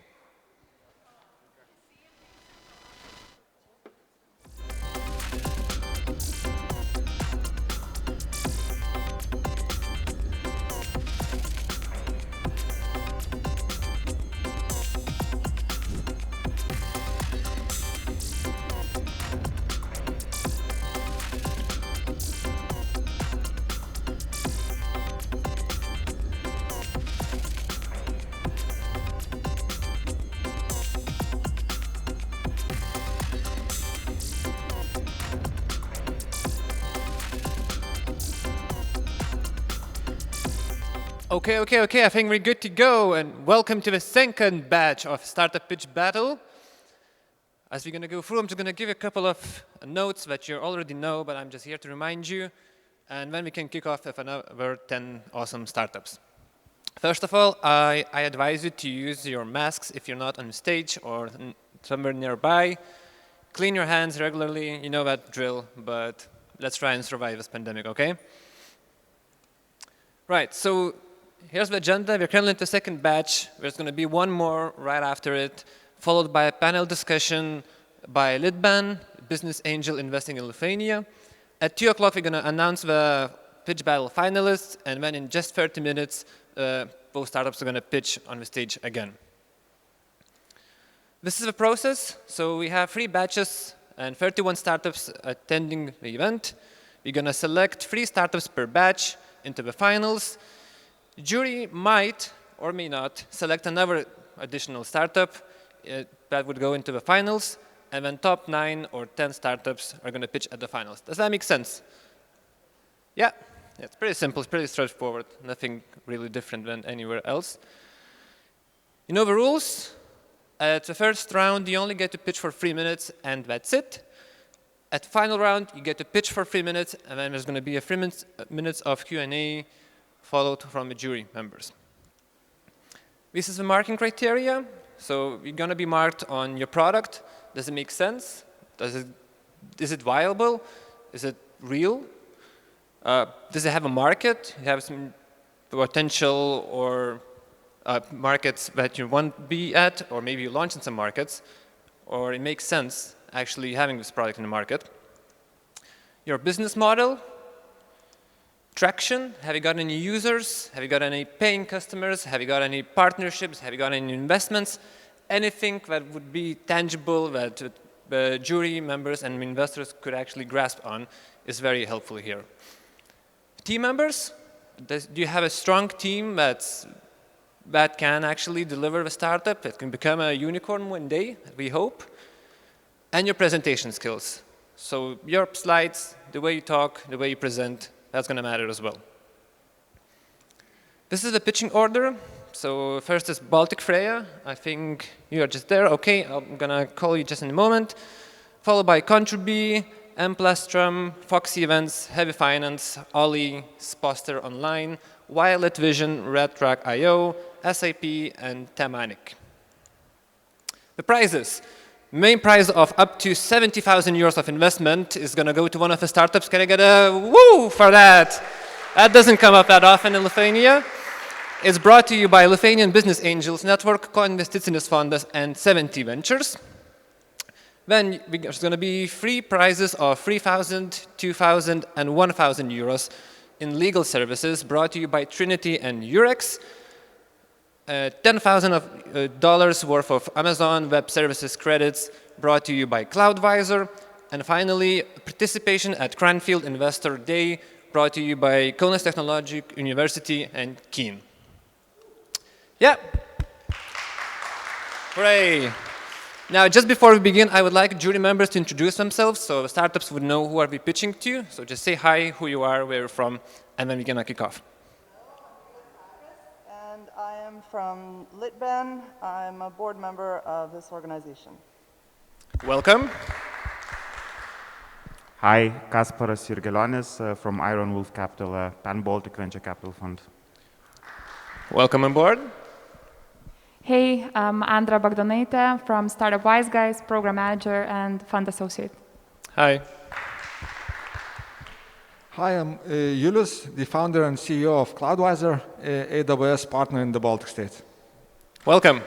Okay, I think we're good to go, and welcome to the second batch of Startup Pitch Battle. As we're going to go through, I'm just going to give you a couple of notes that you already know, but I'm just here to remind you, and then we can kick off with another 10 awesome startups. First of all, I advise you to use your masks if you're not on stage or somewhere nearby. Clean your hands regularly, you know that drill, but let's try and survive this pandemic, okay? Right, so here's the agenda. We're currently in the second batch. There's going to be one more right after it, followed by a panel discussion by LitBAN, Business Angel Investing in Lithuania. At 2 o'clock, we're going to announce the pitch battle finalists, and then in just 30 minutes, both startups are going to pitch on the stage again. This is the process. So we have 3 batches and 31 startups attending the event. We're going to select 3 startups per batch into the finals. Jury might or may not select another additional startup that would go into the finals, and then top 9 or 10 startups are going to pitch at the finals. Does that make sense? Yeah, it's pretty simple, it's pretty straightforward, nothing really different than anywhere else. You know the rules? At the first round, you only get to pitch for 3 minutes, and that's it. At the final round, you get to pitch for 3 minutes, and then there's going to be a 3 minutes of Q&A followed from the jury members. This is the marking criteria. So you're going to be marked on your product. Does it make sense? Is it viable? Is it real? Does it have a market? You have some potential or markets that you want to be at, or maybe you launch in some markets, or it makes sense actually having this product in the market. Your business model, traction, have you got any users? Have you got any paying customers? Have you got any partnerships? Have you got any investments? Anything that would be tangible that the jury members and investors could actually grasp on is very helpful here. Team members, do you have a strong team that can actually deliver the startup, that can become a unicorn one day, we hope? And your presentation skills. So your slides, the way you talk, the way you present, that's going to matter as well. This is the pitching order. So first is Baltic Freya. I think you are just there. Okay, I'm going to call you just in a moment. Followed by Contribee, M+Strum, Foxy Events, Heavy Finance, Ollie, Sposter Online, Violet Vision, Red Track IO, SAP, and Temanik. The prizes. Main prize of up to 70,000 euros of investment is going to go to one of the startups. Can I get a woo for that? That doesn't come up that often in Lithuania. It's brought to you by Lithuanian Business Angels Network, Co-Investicinis Fondas, and 70 Ventures. Then there's going to be 3 prizes of 3,000, 2,000, and 1,000 euros in legal services brought to you by Trinity and Eurex. $10,000 worth of Amazon Web Services credits brought to you by CloudVisor. And finally, participation at Cranfield Investor Day brought to you by Kaunas Technological University and Keen. Yeah. Hooray. Now, just before we begin, I would like jury members to introduce themselves so the startups would know who are we pitching to. So just say hi, who you are, where you're from, and then we're going to kick off. And I am from LitBAN. I'm a board member of this organization. Welcome. Hi, Kasparas Jurgelionis from Iron Wolf Capital, Pan-Baltic Venture Capital Fund. Welcome on board. Hey, I'm Andra Bogdanaitė from Startup Wise Guys, Program Manager and Fund Associate. Hi. Hi, I'm Julius, the founder and CEO of Cloudwiser, AWS partner in the Baltic States. Welcome.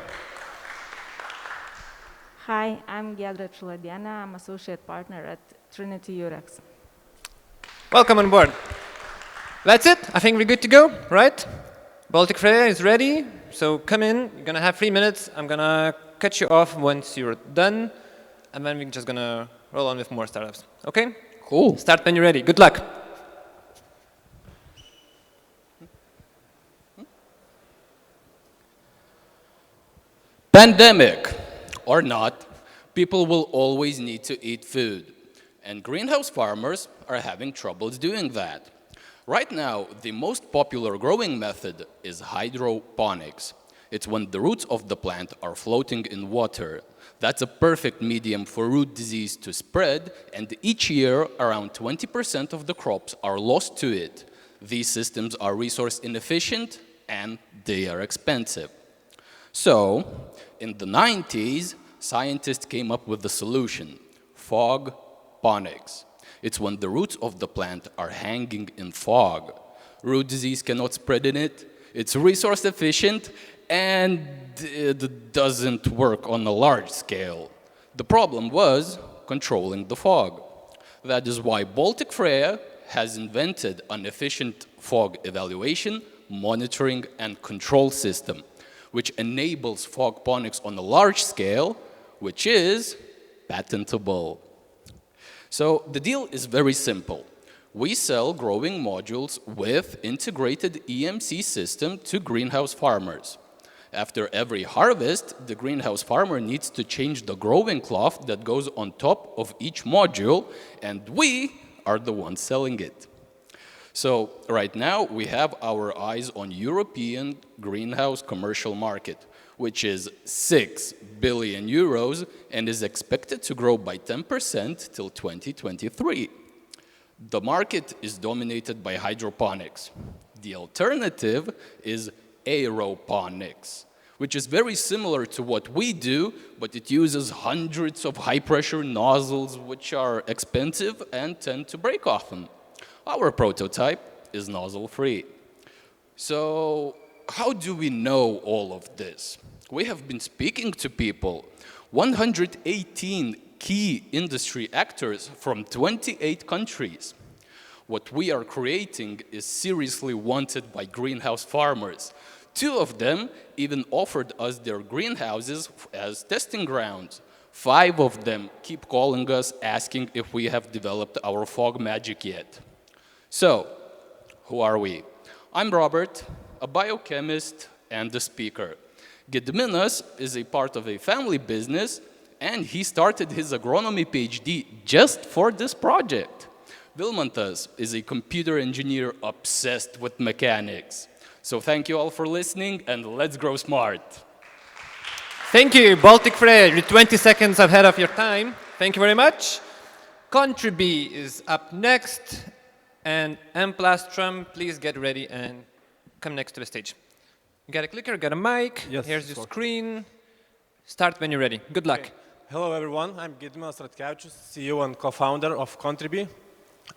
Hi, I'm Giedra Chuladiana. I'm associate partner at Trinity UX. Welcome on board. That's it. I think we're good to go, right? Baltic Freya is ready, so come in. You're gonna have 3 minutes. I'm gonna cut you off once you're done, and then we're just gonna roll on with more startups. Okay? Cool. Start when you're ready. Good luck. Pandemic or not, people will always need to eat food. And greenhouse farmers are having troubles doing that. Right now, the most popular growing method is hydroponics. It's when the roots of the plant are floating in water. That's a perfect medium for root disease to spread, and each year, around 20% of the crops are lost to it. These systems are resource inefficient, and they are expensive. So, in the 90s, scientists came up with the solution, fogponics. It's when the roots of the plant are hanging in fog. Root disease cannot spread in it, it's resource efficient, and it doesn't work on a large scale. The problem was controlling the fog. That is why Baltic Freya has invented an efficient fog evaluation, monitoring, and control system, which enables fogponics on a large scale, which is patentable. So the deal is very simple. We sell growing modules with integrated EMC system to greenhouse farmers. After every harvest, the greenhouse farmer needs to change the growing cloth that goes on top of each module, and we are the ones selling it. So right now, we have our eyes on European greenhouse commercial market, which is 6 billion euros and is expected to grow by 10% till 2023. The market is dominated by hydroponics. The alternative is aeroponics, which is very similar to what we do, but it uses hundreds of high-pressure nozzles, which are expensive and tend to break often. Our prototype is nozzle-free. So how do we know all of this? We have been speaking to people, 118 key industry actors from 28 countries. What we are creating is seriously wanted by greenhouse farmers. 2 of them even offered us their greenhouses as testing grounds. 5 of them keep calling us asking if we have developed our fog magic yet. So, who are we? I'm Robert, a biochemist and a speaker. Gediminas is a part of a family business, and he started his agronomy PhD just for this project. Venantas is a computer engineer obsessed with mechanics. So thank you all for listening, and let's grow smart. Thank you, Baltic Freya. You're 20 seconds ahead of your time. Thank you very much. Contribee is up next, and Emplastrum, please get ready and come next to the stage. You got a clicker, got a mic, yes, here's your screen. Start when you're ready. Good luck. Okay. Hello everyone, I'm Gediminas Ratkevičius, CEO and co-founder of Contribee.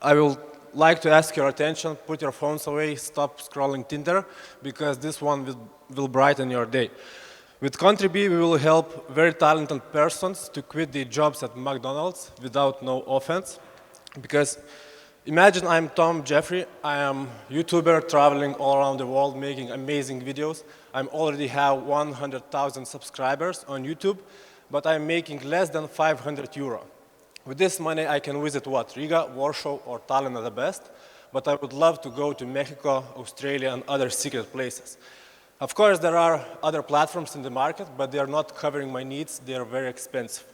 I will like to ask your attention, put your phones away, stop scrolling Tinder, because this one will brighten your day. With Contribee, we will help very talented persons to quit their jobs at McDonald's without no offense. Because imagine I'm Tom Jeffrey, I am a YouTuber traveling all around the world making amazing videos. I already have 100,000 subscribers on YouTube, but I'm making less than 500 euro. With this money, I can visit what? Riga, Warsaw, or Tallinn at the best, but I would love to go to Mexico, Australia, and other secret places. Of course, there are other platforms in the market, but they are not covering my needs. They are very expensive.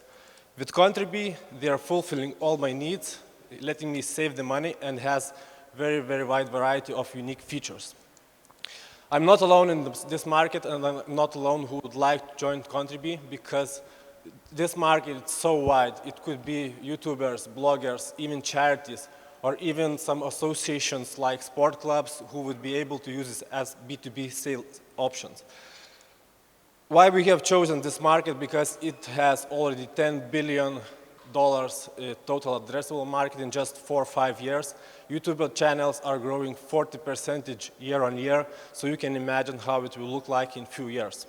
With Contribee, they are fulfilling all my needs, letting me save the money, and has very, very wide variety of unique features. I'm not alone in this market, and I'm not alone who would like to join Contribee, because this market is so wide. It could be YouTubers, bloggers, even charities, or even some associations like sport clubs who would be able to use this as B2B sales options. Why we have chosen this market? Because it has already 10 billion total addressable market in just 4 or 5 years. YouTube channels are growing 40% year on year, so you can imagine how it will look like in a few years.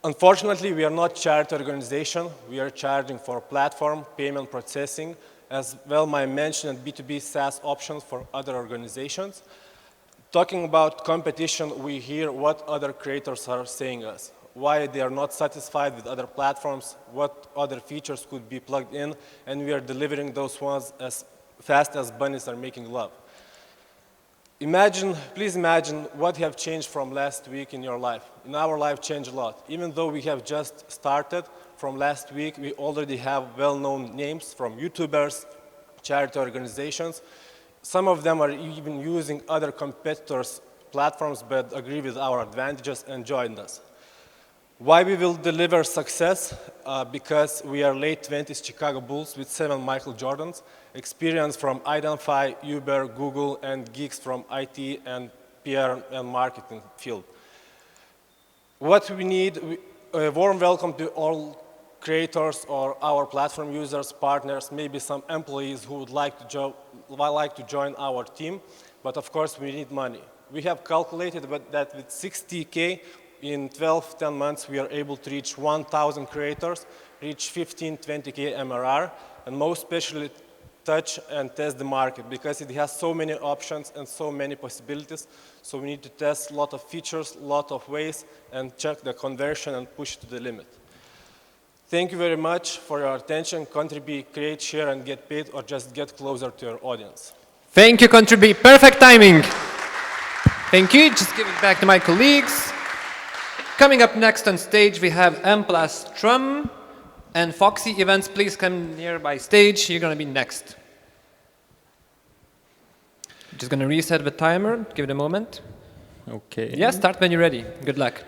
Unfortunately, we are not a charity organization. We are charging for platform, payment processing, as well my mentioned B2B SaaS options for other organizations. Talking about competition, we hear what other creators are saying us, why they are not satisfied with other platforms, what other features could be plugged in, and we are delivering those ones as fast as bunnies are making love. Please imagine what have changed from last week in your life. In our life changed a lot. Even though we have just started, from last week we already have well-known names from YouTubers, charity organizations. Some of them are even using other competitors' platforms but agree with our advantages and joined us. Why we will deliver success? Because we are late 20s Chicago Bulls with 7 Michael Jordans, experience from Identify, Uber, Google, and geeks from IT and PR and marketing field. What we need, a warm welcome to all creators or our platform users, partners, maybe some employees who would like to join our team, but of course we need money. We have calculated that with 60K, in 10 months we are able to reach 1,000 creators, reach 15-20K MRR, and most especially touch and test the market because it has so many options and so many possibilities. So we need to test a lot of features, a lot of ways, and check the conversion and push it to the limit. Thank you very much for your attention. Contribute, create, share, and get paid, or just get closer to your audience. Thank you, Contribute. Perfect timing. Thank you. Just give it back to my colleagues. Coming up next on stage, we have M+Trum and Foxy Events. Please come nearby stage. You're going to be next. Just going to reset the timer. Give it a moment. Okay. Yeah, start when you're ready. Good luck.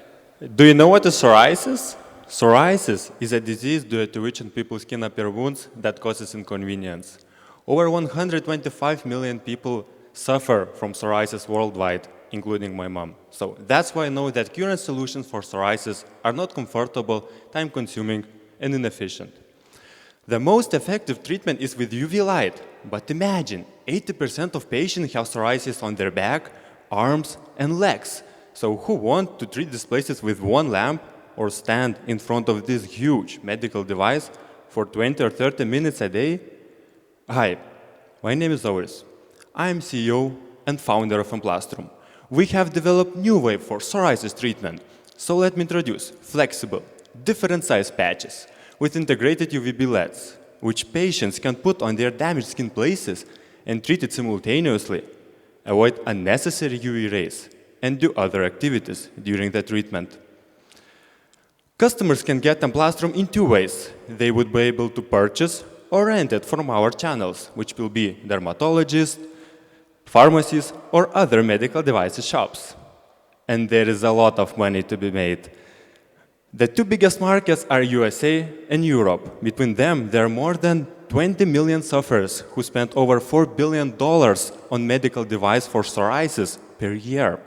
Do you know what is psoriasis? Psoriasis is a disease due to which people's skin appear wounds that causes inconvenience. Over 125 million people suffer from psoriasis worldwide, including my mom. So that's why I know that current solutions for psoriasis are not comfortable, time-consuming, and inefficient. The most effective treatment is with UV light, but imagine 80% of patients have psoriasis on their back, arms, and legs. So who want to treat these places with one lamp or stand in front of this huge medical device for 20 or 30 minutes a day? Hi, my name is Auris. I am CEO and founder of M+Trum. We have developed new way for psoriasis treatment. So let me introduce flexible, different size patches with integrated UVB LEDs, which patients can put on their damaged skin places and treat it simultaneously, avoid unnecessary UV rays, and do other activities during the treatment. Customers can get M+Trum in 2 ways. They would be able to purchase or rent it from our channels, which will be dermatologists, pharmacies, or other medical devices shops. And there is a lot of money to be made. The 2 biggest markets are USA and Europe. Between them, there are more than 20 million sufferers who spend over $4 billion on medical device for psoriasis per year.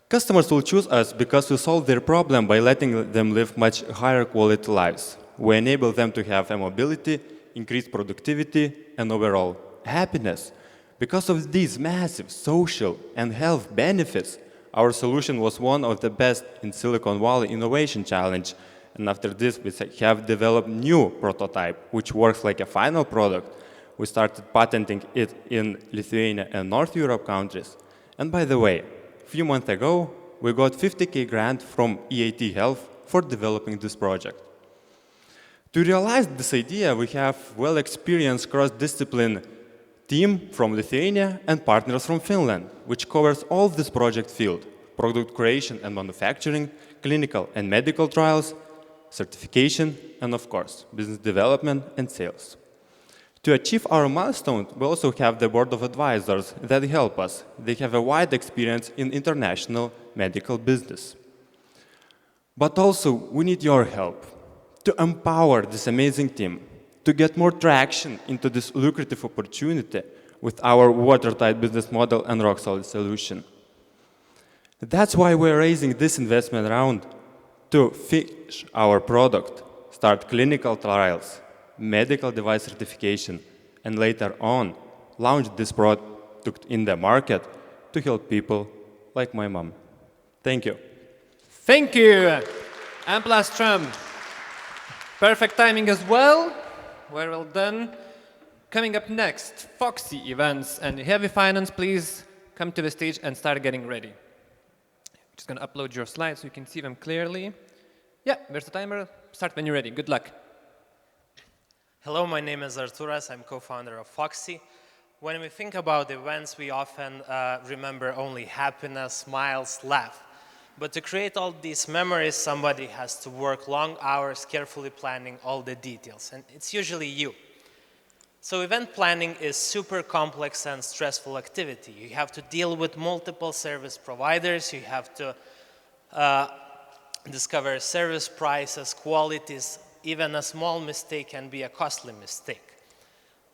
Customers will choose us because we solve their problem by letting them live much higher quality lives. We enable them to have mobility, increased productivity, and overall happiness. Because of these massive social and health benefits, our solution was one of the best in Silicon Valley Innovation Challenge. And after this, we have developed new prototype, which works like a final product. We started patenting it in Lithuania and North Europe countries. And by the way, a few months ago, we got 50K grant from EAT Health for developing this project. To realize this idea, we have well-experienced cross-discipline team from Lithuania and partners from Finland, which covers all this project field: product creation and manufacturing, clinical and medical trials, certification, and of course, business development and sales. To achieve our milestone, we also have the board of advisors that help us. They have a wide experience in international medical business. But also, we need your help to empower this amazing team, to get more traction into this lucrative opportunity with our watertight business model and rock-solid solution. That's why we're raising this investment round to finish our product, start clinical trials, medical device certification, and later on launch this product in the market to help people like my mom. Thank you. Thank you, Amplastrom. Perfect timing as well. Very well done. Coming up next, Foxy Events and Heavy Finance, please come to the stage and start getting ready. Just gonna upload your slides so you can see them clearly. Yeah, there's the timer. Start when you're ready. Good luck. Hello, my name is Arturas. I'm co-founder of Foxy. When we think about events, we often remember only happiness, smiles, laugh. But to create all these memories, somebody has to work long hours carefully planning all the details, and it's usually you. So event planning is super complex and stressful activity. You have to deal with multiple service providers, you have to discover service prices, qualities. Even a small mistake can be a costly mistake.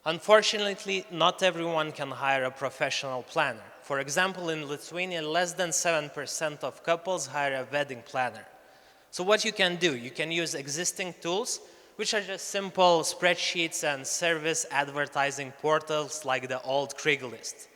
Unfortunately, not everyone can hire a professional planner. For example, in Lithuania, less than 7% of couples hire a wedding planner. So what you can do, you can use existing tools, which are just simple spreadsheets and service advertising portals like the old Craigslist.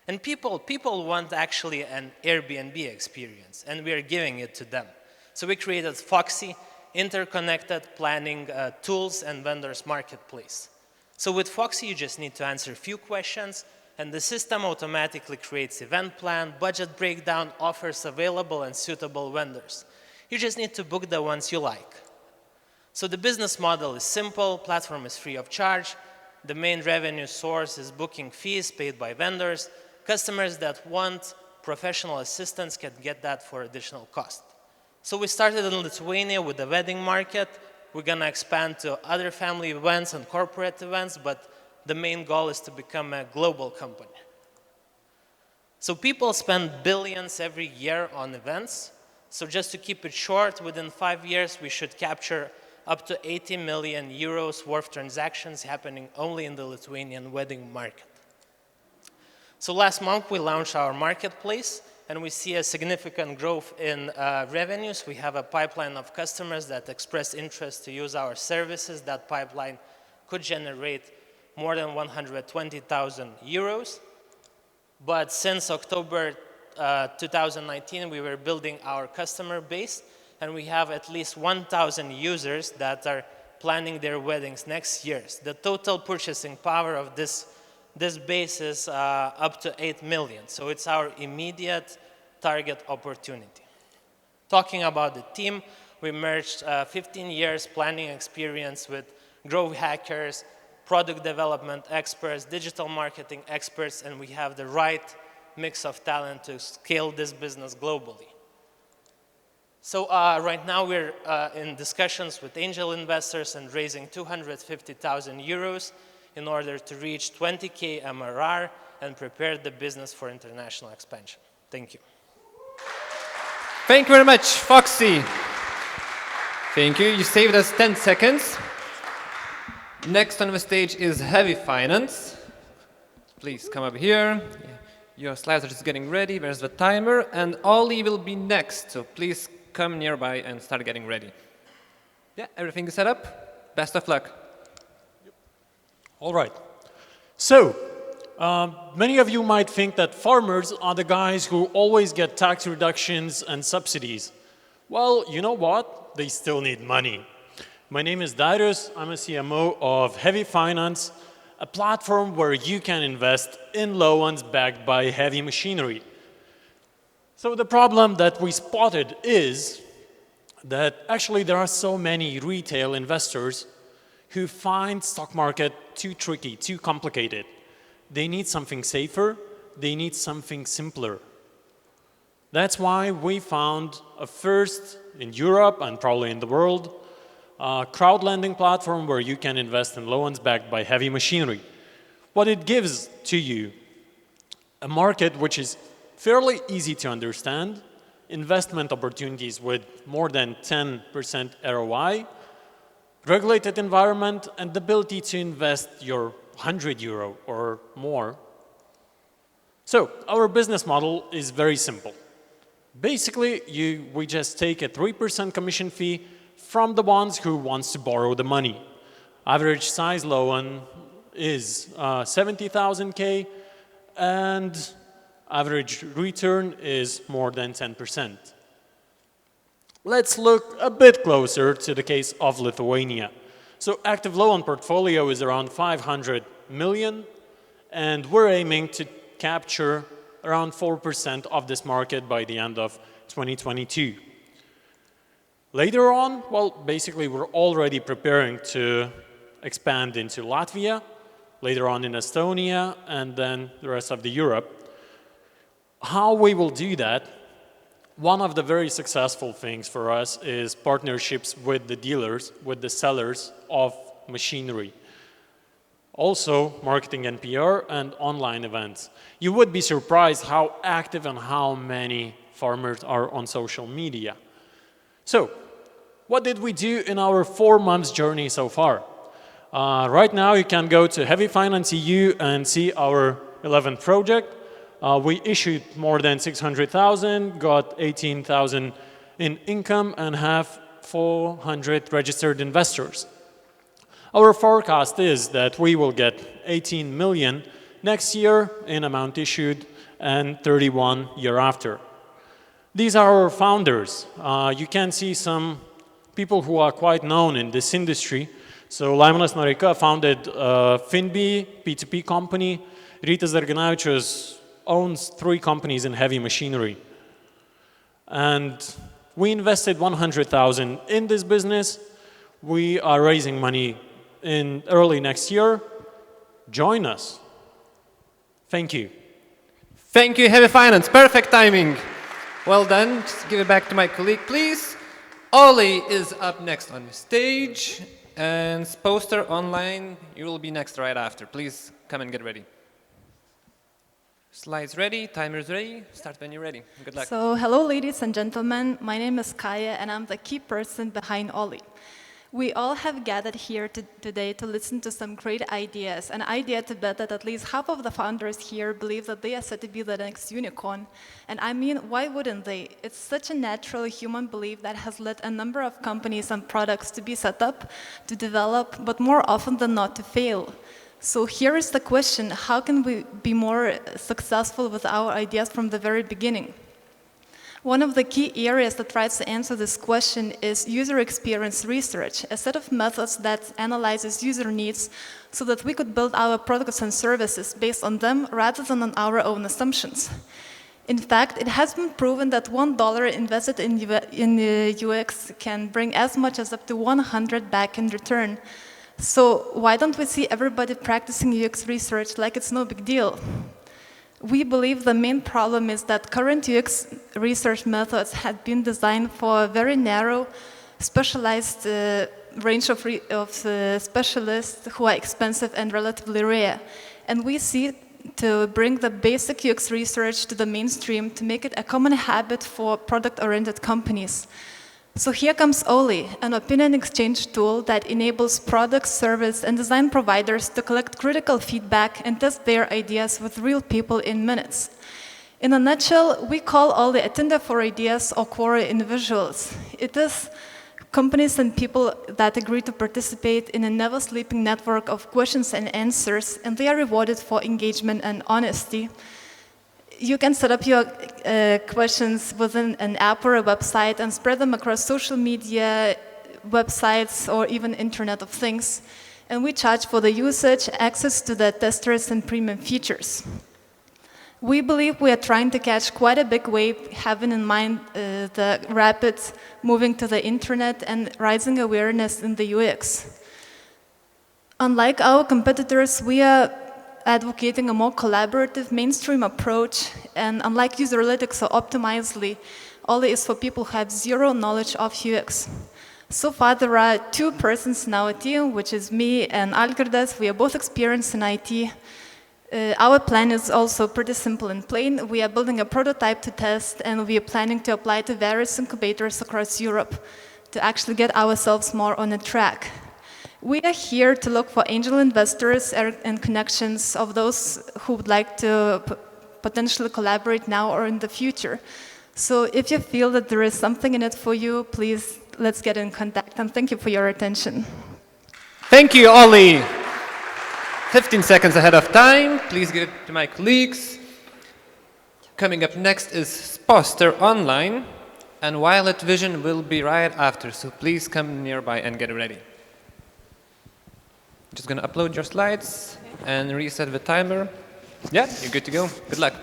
And people want actually an Airbnb experience, and we are giving it to them. So we created Foxy, interconnected planning tools and vendors marketplace. So with Foxy, you just need to answer a few questions, and the system automatically creates event plan, budget breakdown, offers available and suitable vendors. You just need to book the ones you like. So the business model is simple, platform is free of charge, the main revenue source is booking fees paid by vendors. Customers that want professional assistance can get that for additional cost. So we started in Lithuania with the wedding market. We're gonna expand to other family events and corporate events, but the main goal is to become a global company. So people spend billions every year on events. So just to keep it short, within 5 years, we should capture up to 80 million euros worth transactions happening only in the Lithuanian wedding market. So last month, we launched our marketplace, and we see a significant growth in revenues. We have a pipeline of customers that express interest to use our services. That pipeline could generate more than 120,000 euros. But since October 2019, we were building our customer base, and we have at least 1,000 users that are planning their weddings next year. The total purchasing power of this base is up to 8 million. So it's our immediate target opportunity. Talking about the team, we merged 15 years planning experience with growth hackers, product development experts, digital marketing experts, and we have the right mix of talent to scale this business globally. So right now we're in discussions with angel investors and raising 250,000 euros in order to reach 20K MRR and prepare the business for international expansion. Thank you. Thank you very much, Foxy. Thank you. You saved us 10 seconds. Next on the stage is Heavy Finance. Please come up here. Your slides are just getting ready. There's the timer. And Ollie will be next. So please come nearby and start getting ready. Yeah, everything is set up. Best of luck. All right. So, many of you might think that farmers are the guys who always get tax reductions and subsidies. Well, you know what? They still need money. My name is Darius. I'm a CMO of Heavy Finance, a platform where you can invest in loans backed by heavy machinery. So the problem that we spotted is that actually there are so many retail investors who find stock market too tricky, too complicated. They need something safer, they need something simpler. That's why we found a first in Europe and probably in the world, crowd lending platform where you can invest in loans backed by heavy machinery. What it gives to you, a market which is fairly easy to understand, investment opportunities with more than 10% ROI, regulated environment, and the ability to invest your 100 euro or more. So our business model is very simple. Basically, we just take a 3% commission fee from the ones who wants to borrow the money. Average size loan is 70,000 K, and average return is more than 10%. Let's look a bit closer to the case of Lithuania. So active loan portfolio is around 500 million, and we're aiming to capture around 4% of this market by the end of 2022. Later on, well, basically we're already preparing to expand into Latvia, later on in Estonia, and then the rest of the Europe. How we will do that? One of the very successful things for us is partnerships with the dealers, with the sellers of machinery. Also, marketing and PR and online events. You would be surprised how active and how many farmers are on social media. So, what did we do in our 4 months journey so far? Right now, you can go to Heavy Finance EU and see our 11th project. We issued more than 600,000, got 18,000 in income, and have 400 registered investors. Our forecast is that we will get 18 million next year in amount issued and 31 year after. These are our founders. You can see some people who are quite known in this industry. So Laimonas Noreika founded Finbi, P2P company. Rita Sakus owns 3 companies in heavy machinery. And we invested 100,000 in this business. We are raising money in early next year. Join us. Thank you. Thank you, Heavy Finance. Perfect timing. Well done. Just give it back to my colleague, please. Ollie is up next on the stage. And Poster Online, you will be next right after. Please come and get ready. Slides ready, timer's ready. Start when you're ready. Good luck. So, hello ladies and gentlemen. My name is Kaya and I'm the key person behind Ollie. We all have gathered here today to listen to some great ideas. An idea to bet that at least half of the founders here believe that they are set to be the next unicorn. And I mean, why wouldn't they? It's such a natural human belief that has led a number of companies and products to be set up, to develop, but more often than not to fail. So here is the question: how can we be more successful with our ideas from the very beginning? One of the key areas that tries to answer this question is user experience research, a set of methods that analyzes user needs so that we could build our products and services based on them rather than on our own assumptions. In fact, it has been proven that $1 invested in UX can bring as much as up to 100 back in return. So why don't we see everybody practicing UX research like it's no big deal? We believe the main problem is that current UX research methods have been designed for a very narrow, specialized range of specialists who are expensive and relatively rare. And we see to bring the basic UX research to the mainstream to make it a common habit for product-oriented companies. So here comes Oli, an opinion exchange tool that enables product, service, and design providers to collect critical feedback and test their ideas with real people in minutes. In a nutshell, we call Oli a Tinder for ideas or Quora individuals. It is companies and people that agree to participate in a never-sleeping network of questions and answers, and they are rewarded for engagement and honesty. You can set up your questions within an app or a website and spread them across social media, websites, or even Internet of Things. And we charge for the usage, access to the testers, and premium features. We believe we are trying to catch quite a big wave, having in mind the rapid moving to the Internet and rising awareness in the UX. Unlike our competitors, we are advocating a more collaborative mainstream approach, and unlike Userlytics or Optimizely, Oli is for people who have zero knowledge of UX. So far there are 2 persons in our team, which is me and Algirdas. We are both experienced in IT. Our plan is also pretty simple and plain. We are building a prototype to test, and we are planning to apply to various incubators across Europe to actually get ourselves more on a track. We are here to look for angel investors and connections of those who would like to potentially collaborate now or in the future. So if you feel that there is something in it for you, please let's get in contact, and thank you for your attention. Thank you, Ollie. 15 seconds ahead of time. Please give it to my colleagues. Coming up next is Poster Online, and Violet Vision will be right after, so please come nearby and get ready. Just gonna upload your slides and reset the timer. Yeah, you're good to go. Good luck.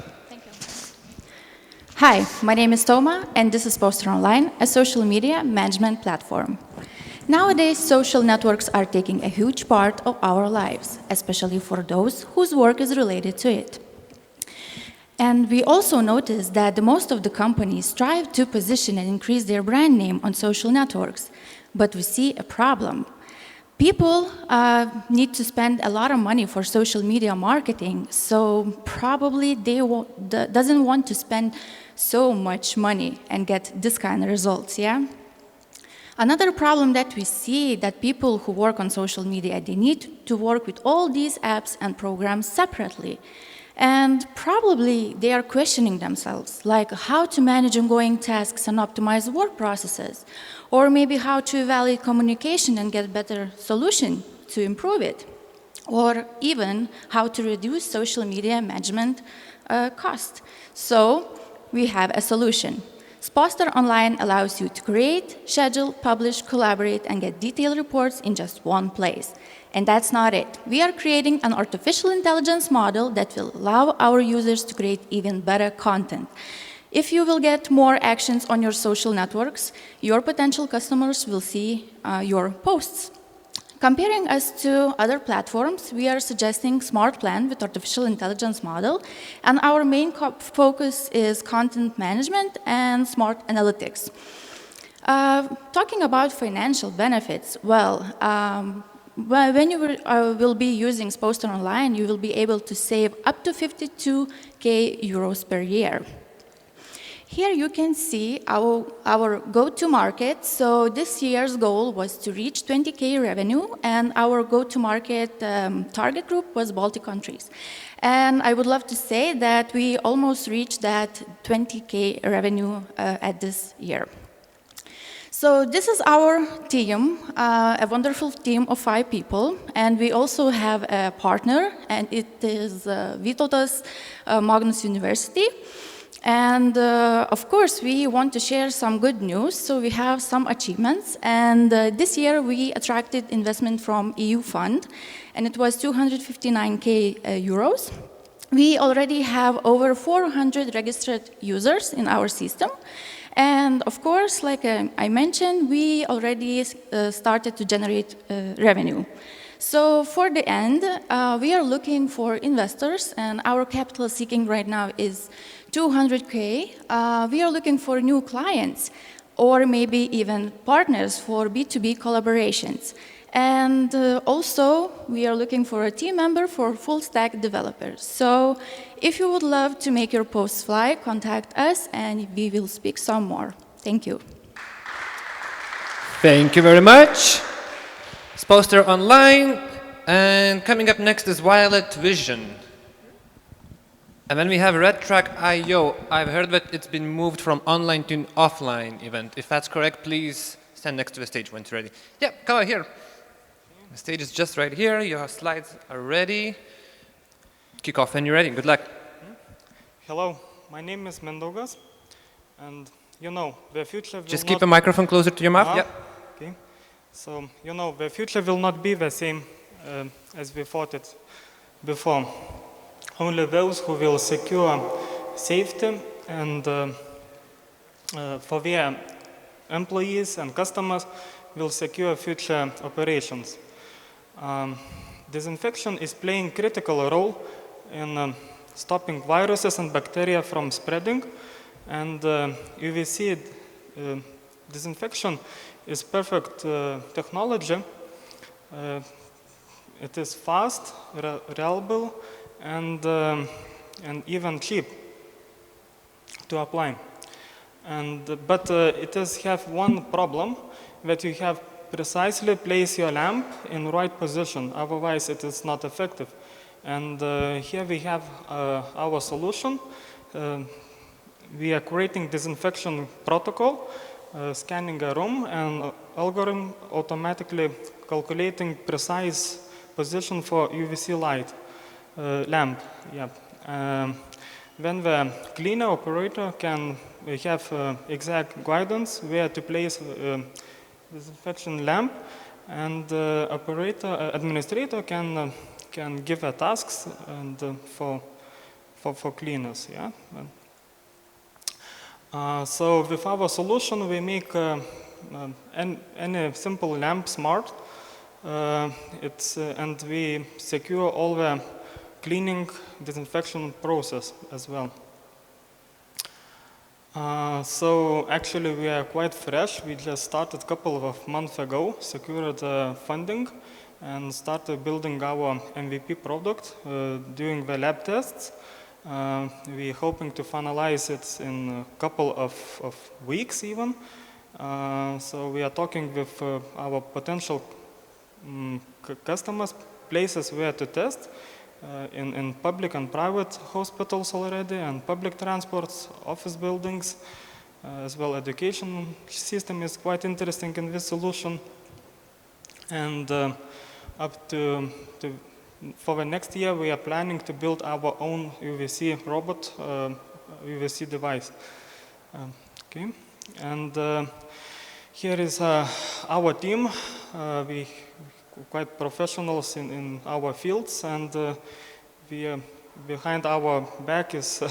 Hi, my name is Toma, and this is Poster Online, a social media management platform. Nowadays, social networks are taking a huge part of our lives, especially for those whose work is related to it. And we also notice that most of the companies strive to position and increase their brand name on social networks, but we see a problem. People need to spend a lot of money for social media marketing, so probably they doesn't want to spend so much money and get this kind of results, yeah? Another problem that we see that people who work on social media, they need to work with all these apps and programs separately. And probably they are questioning themselves, like how to manage ongoing tasks and optimize work processes, or maybe how to evaluate communication and get better solution to improve it, or even how to reduce social media management cost. So we have a solution. Poster Online allows you to create, schedule, publish, collaborate, and get detailed reports in just one place. And that's not it. We are creating an artificial intelligence model that will allow our users to create even better content. If you will get more actions on your social networks, your potential customers will see your posts. Comparing us to other platforms, we are suggesting Smart Plan with artificial intelligence model, and our main focus is content management and smart analytics. Talking about financial benefits, well, when you will be using Poster Online, you will be able to save up to 52,000 euros per year. Here you can see our go-to-market. So this year's goal was to reach 20,000 revenue, and our go-to-market target group was Baltic countries. And I would love to say that we almost reached that 20,000 revenue at this year. So this is our team, a wonderful team of 5 people, and we also have a partner, and it is Vytautas Magnus University. And of course, we want to share some good news, so we have some achievements. And this year, we attracted investment from EU fund, and it was 259,000 euros. We already have over 400 registered users in our system. And of course, like I mentioned, we already started to generate revenue. So for the end, we are looking for investors, and our capital seeking right now is 200,000. We are looking for new clients, or maybe even partners for B2B collaborations. And also, we are looking for a team member for full-stack developers. So if you would love to make your posts fly, contact us, and we will speak some more. Thank you. Thank you very much. Poster Online, and coming up next is Violet Vision. And then we have RedTrack.io. I've heard that it's been moved from online to an offline event. If that's correct, please stand next to the stage when it's ready. Yeah, come on here. The stage is just right here. Your slides are ready. Kick off when you're ready. Good luck. Hello, my name is Mindaugas, and you know, the future will just keep the microphone closer to your mouth. Yeah. Okay. So, you know, the future will not be the same as we thought it before. Only those who will secure safety and for their employees and customers will secure future operations. Disinfection is playing a critical role in stopping viruses and bacteria from spreading, and you will see disinfection is perfect technology. It is fast, reliable, and even cheap to apply. But it does have one problem, that you have precisely place your lamp in the right position, otherwise it is not effective. And here we have our solution. We are creating disinfection protocol, scanning a room, and algorithm automatically calculating precise position for UVC light lamp. Yeah. When the cleaner operator can have exact guidance where to place disinfection lamp, and administrator can give tasks and for cleaners. Yeah. So with our solution, we make any simple lamp smart. And we secure all the cleaning disinfection process as well. So actually we are quite fresh. We just started a couple of months ago, secured funding, and started building our MVP product, doing the lab tests. We're hoping to finalize it in a couple of weeks even. So we are talking with our potential customers, places where to test, in public and private hospitals already, and public transports, office buildings, as well education system is quite interesting in this solution. And up to for the next year, we are planning to build our own UVC robot, UVC device. Okay, and here is our team. We quite professionals in our fields, and behind our back is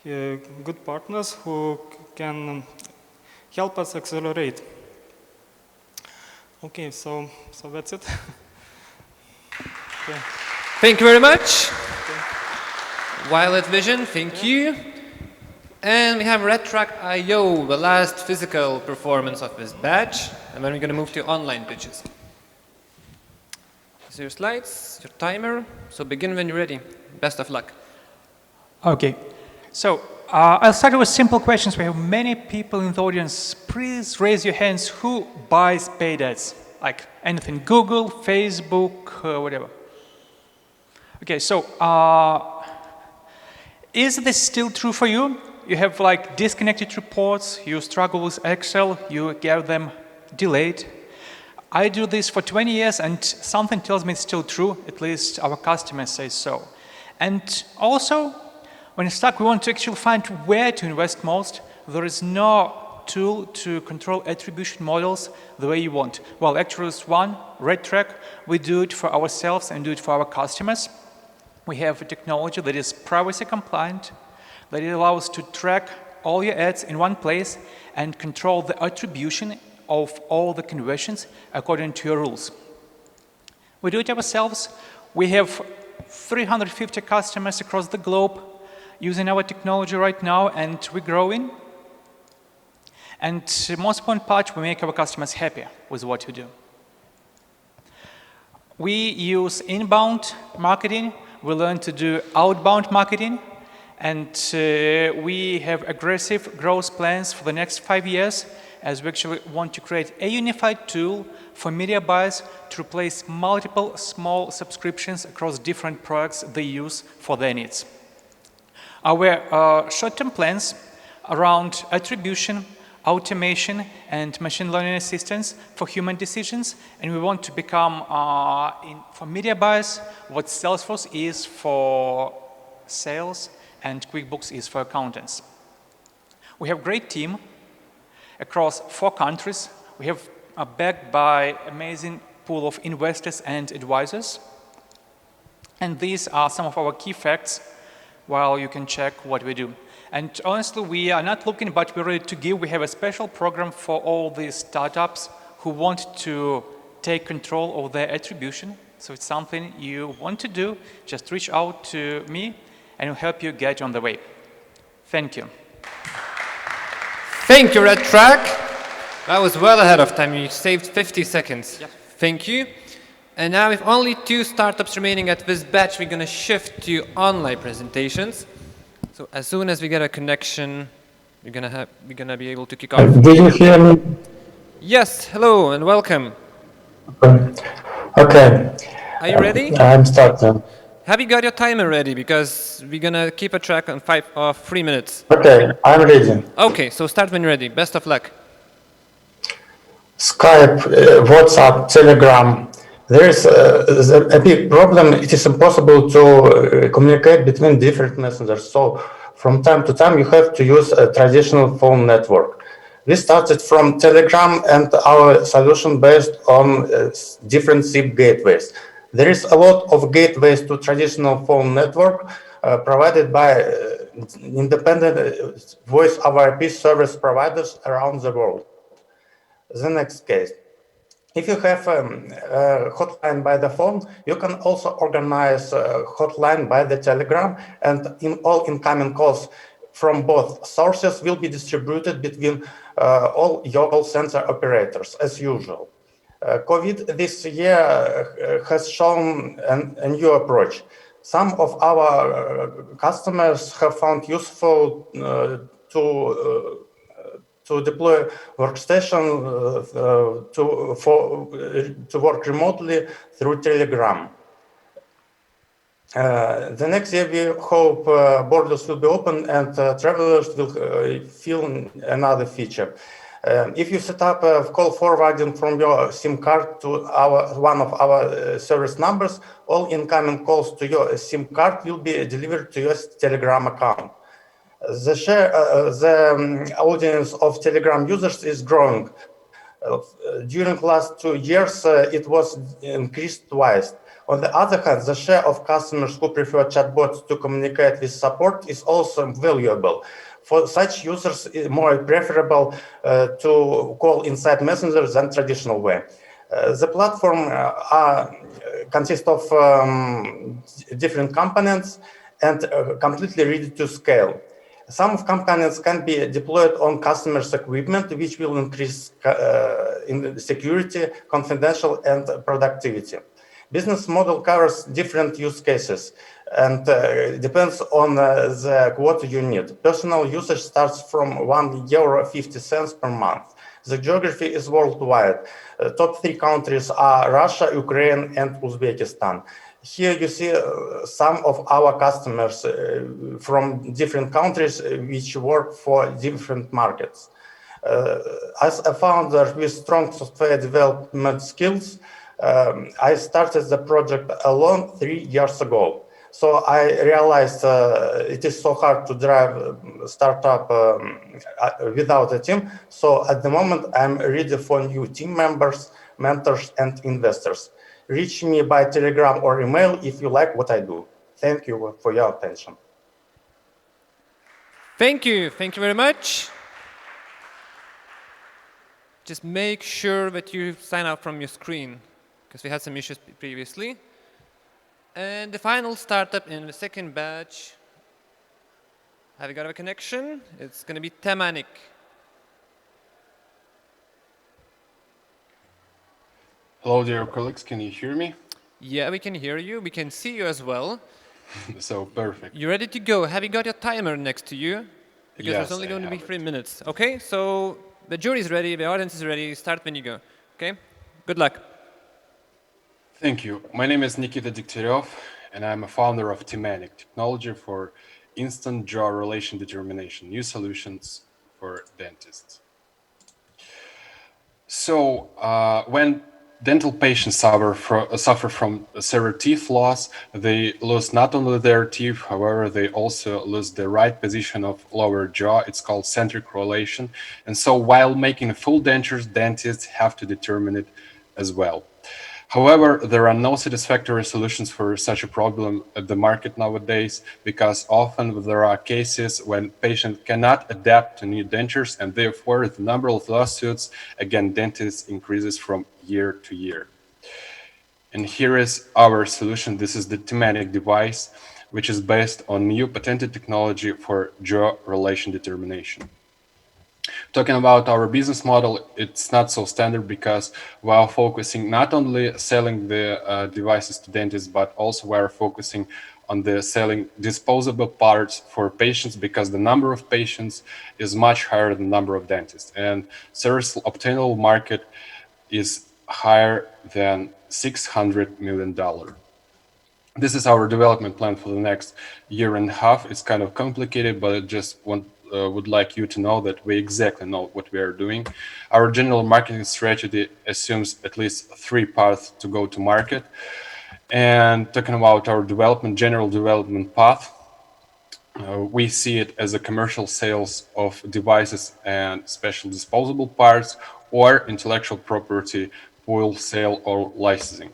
good partners who can help us accelerate. Okay, so that's it. Okay. Thank you very much. Violet Vision, thank you. And we have RedTrack.io, the last physical performance of this batch, and then we're going to move to online pitches. So your slides, your timer, so begin when you're ready. Best of luck. Okay, so I'll start with simple questions. We have many people in the audience. Please raise your hands who buys paid ads, like anything, Google, Facebook, whatever. Okay, so is this still true for you? You have like disconnected reports, you struggle with Excel, you get them delayed. I do this for 20 years and something tells me it's still true, at least our customers say so. And also, when it's stuck, we want to actually find where to invest most. There is no tool to control attribution models the way you want. Well, actually it's one, RedTrack. We do it for ourselves and do it for our customers. We have a technology that is privacy compliant, that it allows to track all your ads in one place and control the attribution of all the conversions according to your rules. We do it ourselves. We have 350 customers across the globe using our technology right now, and we're growing. And the most important part, we make our customers happy with what we do. We use inbound marketing. We learn to do outbound marketing. And we have aggressive growth plans for the next 5 years, as we actually want to create a unified tool for media buyers to replace multiple small subscriptions across different products they use for their needs. Our short-term plans around attribution, automation, and machine learning assistance for human decisions, and we want to become, for media buyers, what Salesforce is for sales and QuickBooks is for accountants. We have a great team across 4 countries. We have backed by amazing pool of investors and advisors. And these are some of our key facts while you can check what we do. And honestly, we are not looking, but we're ready to give. We have a special program for all these startups who want to take control of their attribution. So it's something you want to do, just reach out to me and we'll help you get on the way. Thank you. Thank you, RedTrack. That was well ahead of time. You saved 50 seconds. Yep. Thank you. And now with only 2 startups remaining at this batch, we're going to shift to online presentations. So as soon as we get a connection, we're going to be able to kick off. Did you hear me? Yes, hello and welcome. Okay. Are you ready? I'm starting. Have you got your timer ready? Because we're going to keep a track on 3 minutes. Okay, I'm ready. Okay, so start when you're ready. Best of luck. Skype, WhatsApp, Telegram. There is a big problem. It is impossible to communicate between different messengers. So from time to time, you have to use a traditional phone network. We started from Telegram and our solution based on different SIP gateways. There is a lot of gateways to traditional phone network provided by independent voice over IP service providers around the world. The next case. If you have a hotline by the phone, you can also organize a hotline by the Telegram, and all incoming calls from both sources will be distributed between all your call center operators as usual. COVID this year has shown a new approach. Some of our customers have found useful to deploy workstation to work remotely through Telegram. The next year we hope borders will be open and travelers will feel another feature. If you set up a call forwarding from your SIM card to one of our service numbers, all incoming calls to your SIM card will be delivered to your Telegram account. The audience of Telegram users is growing. During last 2 years, it was increased twice. On the other hand, the share of customers who prefer chatbots to communicate with support is also valuable. For such users, it's more preferable to call inside Messenger than traditional way. The platform consists of different components and completely ready to scale. Some of components can be deployed on customers' equipment, which will increase in security, confidential, and productivity. Business model covers different use cases and depends on what you need. Personal usage starts from €1.50 per month. The geography is worldwide. Top 3 countries are Russia, Ukraine, and Uzbekistan. Here you see some of our customers from different countries which work for different markets. As a founder with strong software development skills, I started the project alone 3 years ago. So I realized it is so hard to drive a startup without a team. So at the moment, I'm ready for new team members, mentors, and investors. Reach me by Telegram or email if you like what I do. Thank you for your attention. Thank you. Thank you very much. Just make sure that you sign out from your screen, because we had some issues previously. And the final startup in the second batch. Have you got a connection? It's going to be Temanik. Hello, dear colleagues. Can you hear me? Yeah, we can hear you. We can see you as well. So perfect. You ready to go? Have you got your timer next to you? Because Yes, there's only going to be 3 minutes. Okay, so the jury is ready, the audience is ready. Start when you go. Okay, good luck. Thank you. My name is Nikita Degtyaryov, and I'm a founder of Temanik, technology for instant jaw relation determination, new solutions for dentists. So when dental patients suffer from severe teeth loss, they lose not only their teeth, however, they also lose the right position of lower jaw. It's called centric relation. And so while making full dentures, dentists have to determine it as well. However, there are no satisfactory solutions for such a problem at the market nowadays, because often there are cases when patients cannot adapt to new dentures, and therefore the number of lawsuits against dentists increases from year to year. And here is our solution. This is the Temanik device, which is based on new patented technology for jaw relation determination. Talking about our business model, it's not so standard, because while focusing not only selling the devices to dentists, but also we're focusing on the selling disposable parts for patients, because the number of patients is much higher than the number of dentists. And service obtainable market is higher than $600 million. This is our development plan for the next year and a half. It's kind of complicated, but I just want would like you to know that we exactly know what we are doing. Our general marketing strategy assumes at least 3 paths to go to market. And talking about our general development path, we see it as a commercial sales of devices and special disposable parts, or intellectual property pool sale or licensing.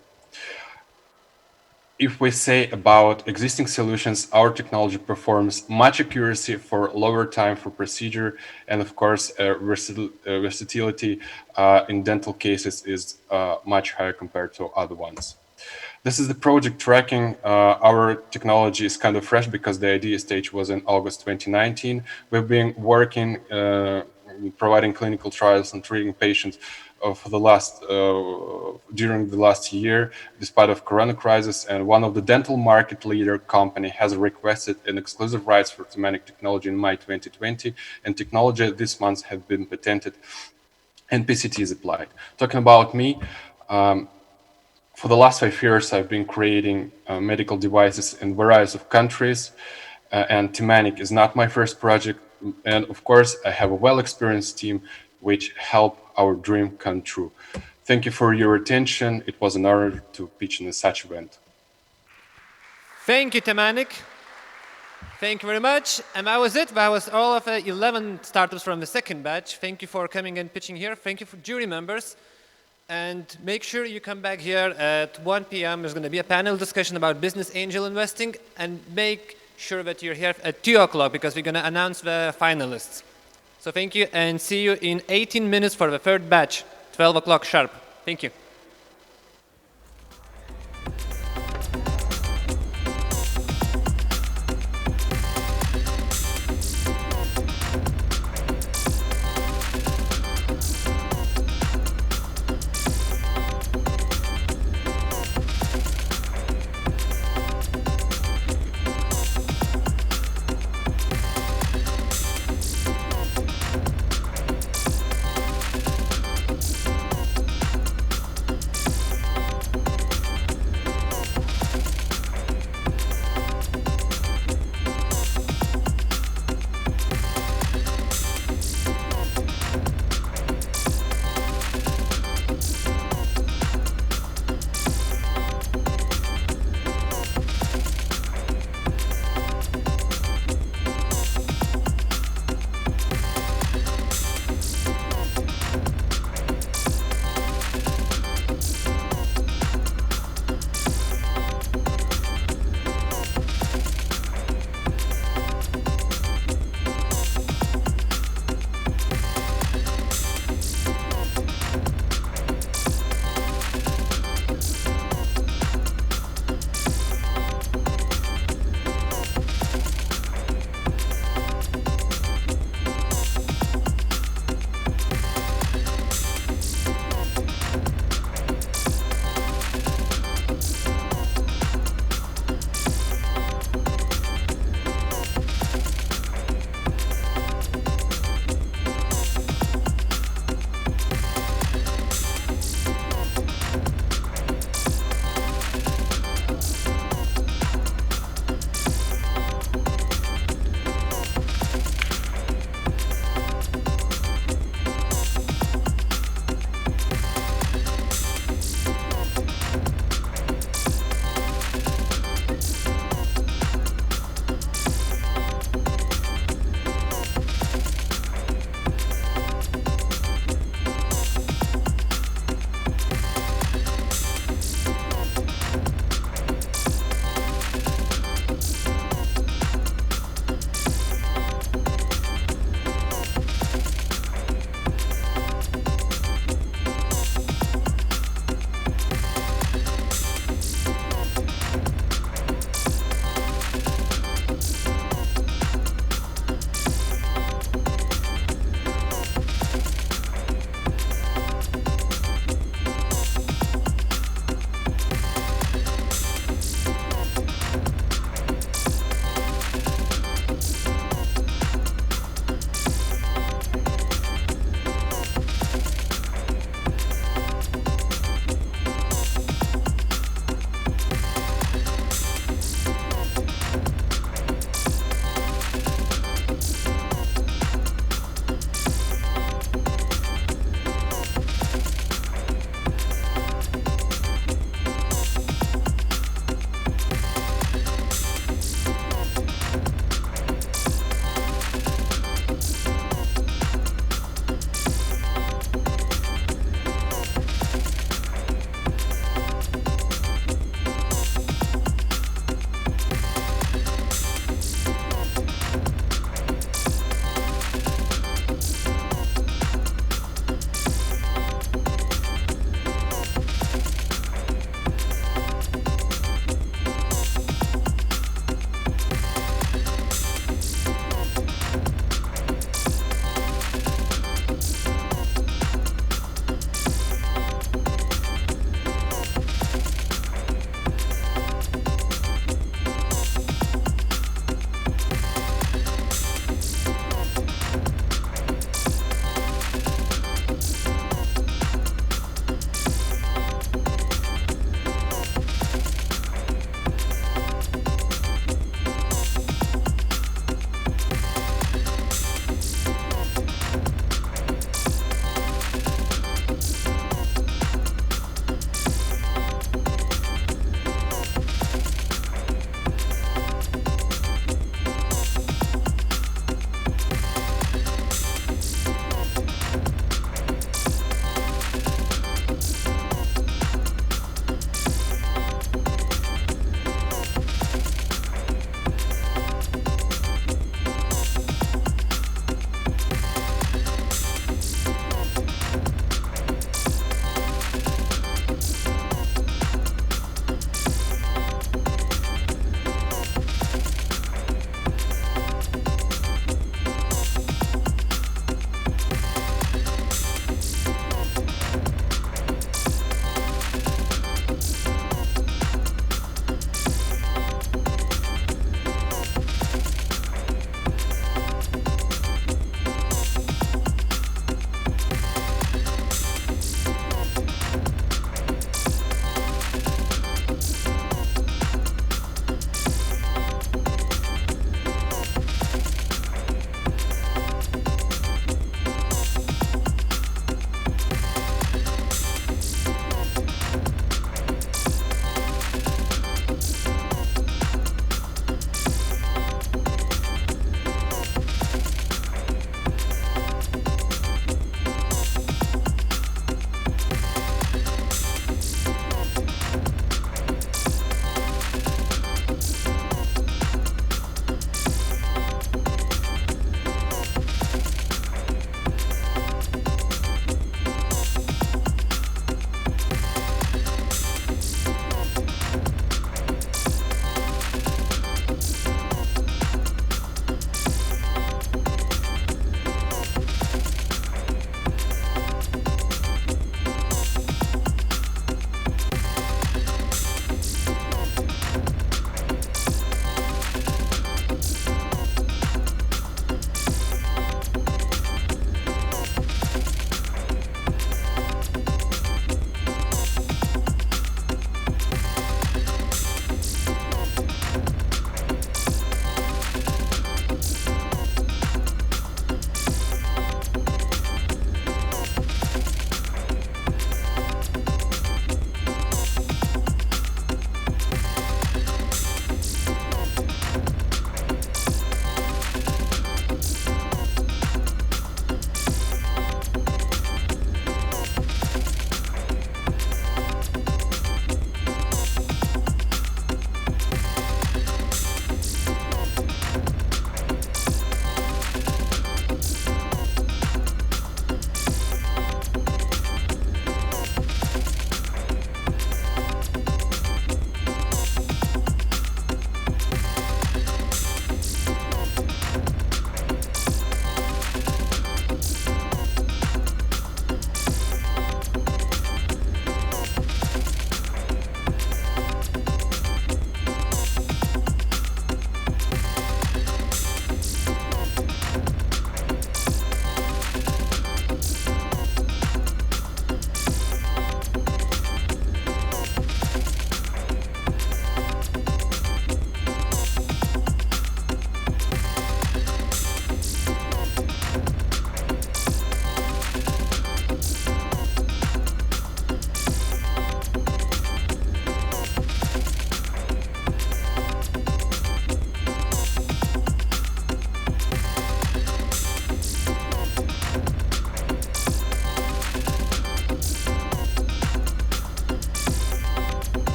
If we say about existing solutions, our technology performs much accuracy for lower time for procedure, and of course, versatility in dental cases is much higher compared to other ones. This is the project tracking. Our technology is kind of fresh because the idea stage was in August 2019. We've been working, providing clinical trials and treating patients during the last year, despite of Corona crisis. And one of the dental market leader company has requested an exclusive rights for Timanic technology in May 2020, and technology this month has been patented and PCT is applied. Talking about me. For the last 5 years, I've been creating medical devices in various of countries, and Timanic is not my first project. And of course, I have a well-experienced team which help our dream come true. Thank you for your attention. It was an honor to pitch in such event. Thank you, Timanic. Thank you very much. And that was it. That was all of 11 startups from the second batch. Thank you for coming and pitching here. Thank you for jury members. And make sure you come back here at 1 p.m. There's going to be a panel discussion about business angel investing. And make sure that you're here at 2 o'clock because we're going to announce the finalists. So thank you and see you in 18 minutes for the third batch, 12 o'clock sharp. Thank you.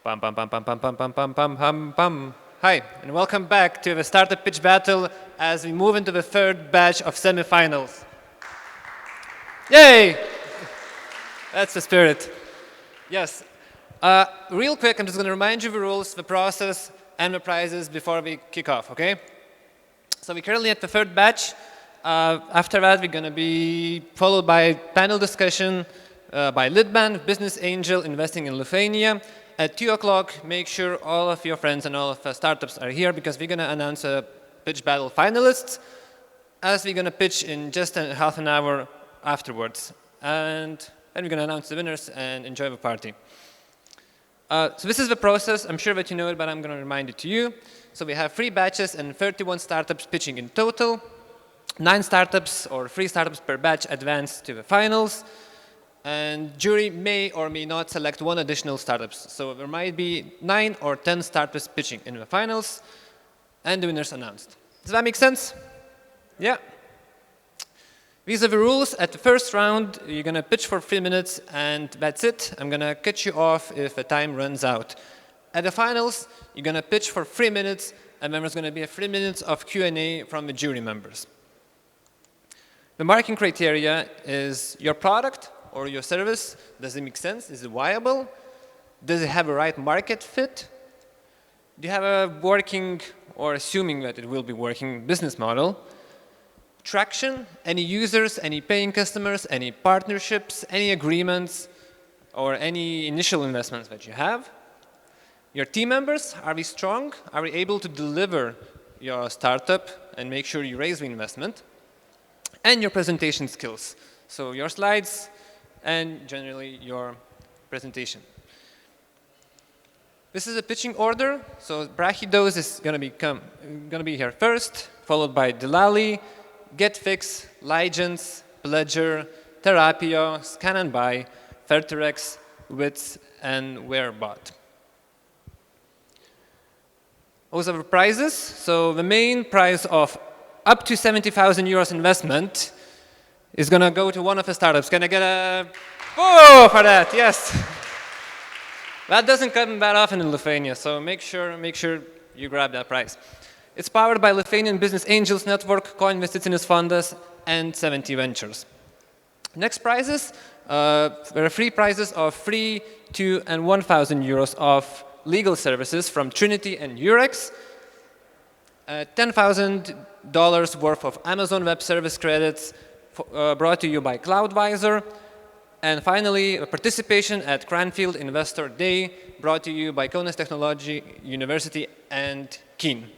Pam, pam, pam, pam, pam, pam, pam, pam, pam, pam, pam. Hi, and welcome back to the Startup Pitch Battle as we move into the third batch of semifinals. Yay! That's the spirit. Yes. Real quick, I'm just going to remind you of the rules, the process, and the prizes before we kick off, okay? So we're currently at the third batch. After that, we're going to be followed by panel discussion by LitBAN, Business Angel Investing in Lithuania. At 2 o'clock, make sure all of your friends and all of the startups are here because we're going to announce a pitch battle finalists as we're going to pitch in just half an hour afterwards. And then we're going to announce the winners and enjoy the party. So this is the process. I'm sure that you know it, but I'm going to remind it to you. So we have 3 batches and 31 startups pitching in total. 9 startups or 3 startups per batch advance to the finals. And jury may or may not select 1 additional startups. So there might be 9 or 10 startups pitching in the finals and the winners announced. Does that make sense? Yeah. These are the rules. At the first round, you're going to pitch for 3 minutes and that's it. I'm going to cut you off if the time runs out. At the finals, you're going to pitch for 3 minutes and then there's going to be 3 minutes of Q&A from the jury members. The marking criteria is your product or your service. Does it make sense? Is it viable? Does it have a right market fit? Do you have a working, or assuming that it will be working, business model? Traction, any users, any paying customers, any partnerships, any agreements, or any initial investments that you have? Your team members, are we strong? Are we able to deliver your startup and make sure you raise the investment? And your presentation skills. So your slides, and generally your presentation. This is a pitching order. So Brachydose is going to be here first, followed by Delali, GetFix, Ligence, Pledger, Therapio, Scan and Buy, Fertirex, Wits, and Wearbot. Those are the prizes. So the main prize of up to 70,000 euros investment is going to go to one of the startups. Can I get a whoa for that? Yes. That doesn't come that often in Lithuania, so make sure you grab that prize. It's powered by Lithuanian Business Angels Network, Co-Investicinis Fondas, and 70 Ventures. Next prizes, there are 3 prizes of 3, 2, and 1,000 euros of legal services from Trinity and Eurex. $10,000 worth of Amazon Web Service credits brought to you by CloudVisor. And finally, a participation at Cranfield Investor Day brought to you by Kaunas Technology University and Keen.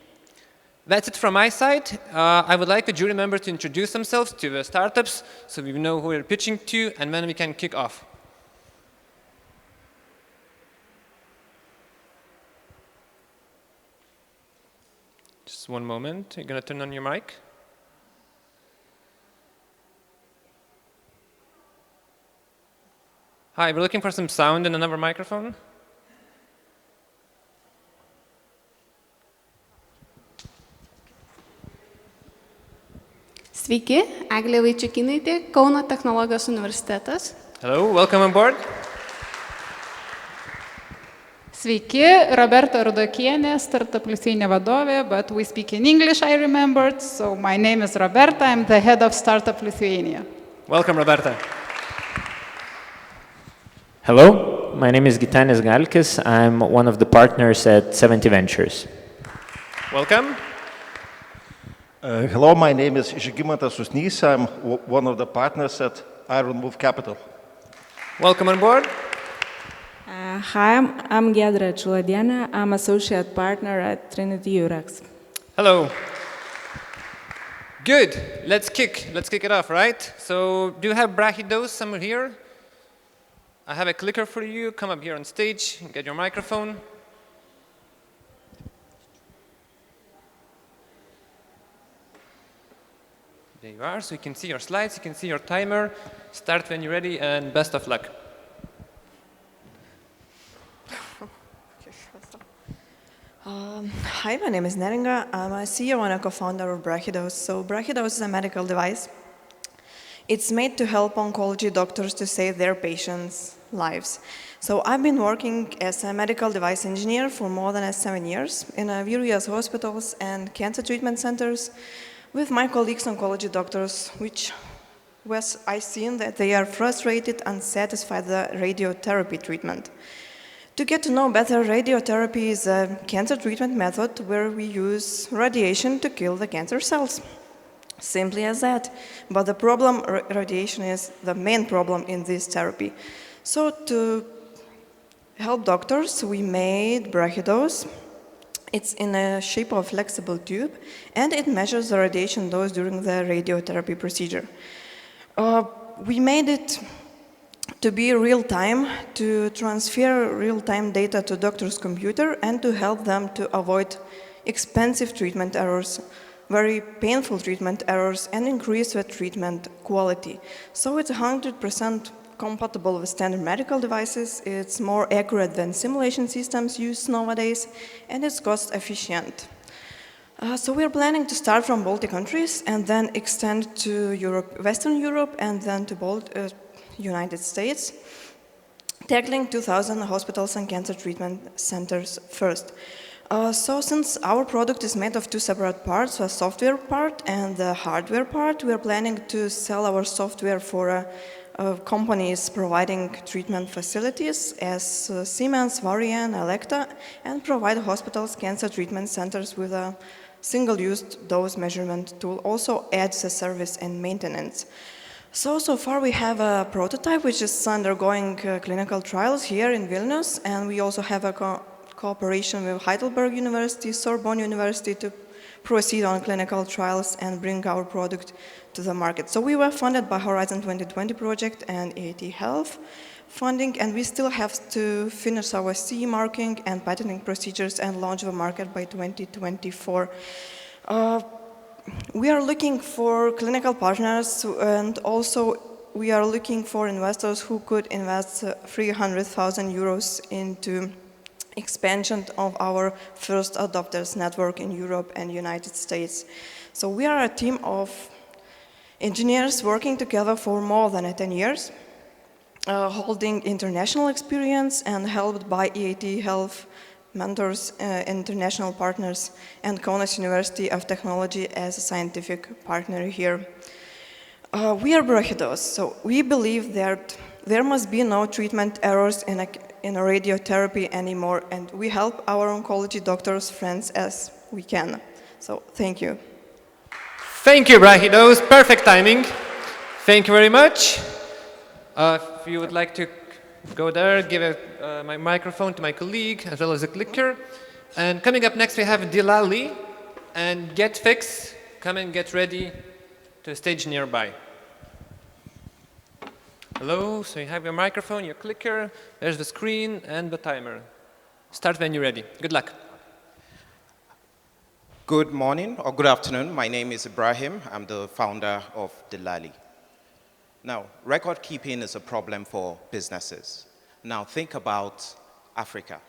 That's it from my side. I would like the jury members to introduce themselves to the startups so we know who we're pitching to, and then we can kick off. Just one moment. You're going to turn on your mic. Hi, we're looking for some sound in another microphone. Sveiki, Eglė Vaičiukinaitė, Kauno technologijos universitetas. Hello, welcome on board. Sveiki, Roberta Rudokienė, Startup Lithuania vadovė, but we speak in English, I remembered. So my name is Roberta, I'm the head of Startup Lithuania. Welcome, Roberta. Hello, my name is Gitanis Galkis. I'm one of the partners at 70 Ventures. Welcome. Hello, my name is Žygimantas Usnys. I'm one of the partners at Iron Wolf Capital. Welcome on board. Hi, I'm Giedrė Čuladienė. I'm associate partner at Trinity Eurex. Hello. Good. Let's kick it off, right? So, do you have Brachydose somewhere here? I have a clicker for you. Come up here on stage, get your microphone. There you are, so you can see your slides, you can see your timer. Start when you're ready, and best of luck. Hi, my name is Neringa. I'm a CEO and a co-founder of Brachydose. So Brachydose is a medical device. It's made to help oncology doctors to save their patients lives. So I've been working as a medical device engineer for more than 7 years in various hospitals and cancer treatment centers with my colleagues oncology doctors, which was I seen that they are frustrated and unsatisfied with the radiotherapy treatment. To get to know better, radiotherapy is a cancer treatment method where we use radiation to kill the cancer cells. Simply as that. But the problem, radiation is the main problem in this therapy. So to help doctors, we made brachydose. It's in a shape of flexible tube, and it measures the radiation dose during the radiotherapy procedure. We made it to be real-time, to transfer real-time data to doctor's computer and to help them to avoid expensive treatment errors, very painful treatment errors, and increase the treatment quality. So it's 100% compatible with standard medical devices, it's more accurate than simulation systems used nowadays, and it's cost efficient. So we're planning to start from Baltic countries and then extend to Europe, Western Europe, and then to United States, tackling 2,000 hospitals and cancer treatment centers first. So since our product is made of two separate parts, a software part and the hardware part, we are planning to sell our software for companies providing treatment facilities as Siemens, Varian, Elekta, and provide hospitals, cancer treatment centers with a single-use dose measurement tool, also adds the service and maintenance. So far we have a prototype which is undergoing clinical trials here in Vilnius, and we also have a cooperation with Heidelberg University, Sorbonne University to proceed on clinical trials and bring our product to the market. So we were funded by Horizon 2020 project and EIT Health funding, and we still have to finish our CE marking and patenting procedures and launch the market by 2024. We are looking for clinical partners, and also we are looking for investors who could invest 300,000 euros into expansion of our first adopters network in Europe and United States. So we are a team of engineers working together for more than 10 years, holding international experience and helped by EIT Health mentors, international partners, and Kaunas University of Technology as a scientific partner here. We are brachydose, so we believe that there must be no treatment errors in a radiotherapy anymore, and we help our oncology doctors, friends, as we can. So, thank you. Thank you, brachydose. Perfect timing. Thank you very much. If you would like to go there, give my microphone to my colleague, as well as a clicker. And coming up next, we have Dilali and GetFix. Come and get ready to a stage nearby. Hello, so you have your microphone, your clicker, there's the screen and the timer. Start when you're ready. Good luck. Good morning or good afternoon. My name is Ibrahim. I'm the founder of Dilali. Now, record keeping is a problem for businesses. Now, think about Africa.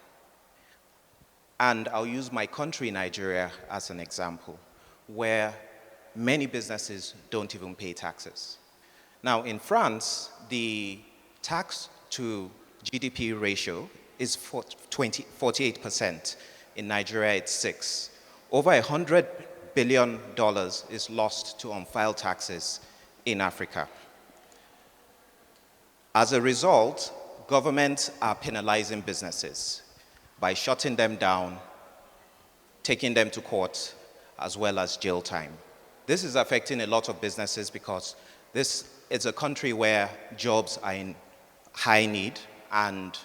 And I'll use my country, Nigeria, as an example, where many businesses don't even pay taxes. Now, in France, the tax to GDP ratio is 48%. In Nigeria, it's 6%. Over $100 billion is lost to unfiled taxes in Africa. As a result, governments are penalizing businesses by shutting them down, taking them to court, as well as jail time. This is affecting a lot of businesses because this is a country where jobs are in high need, and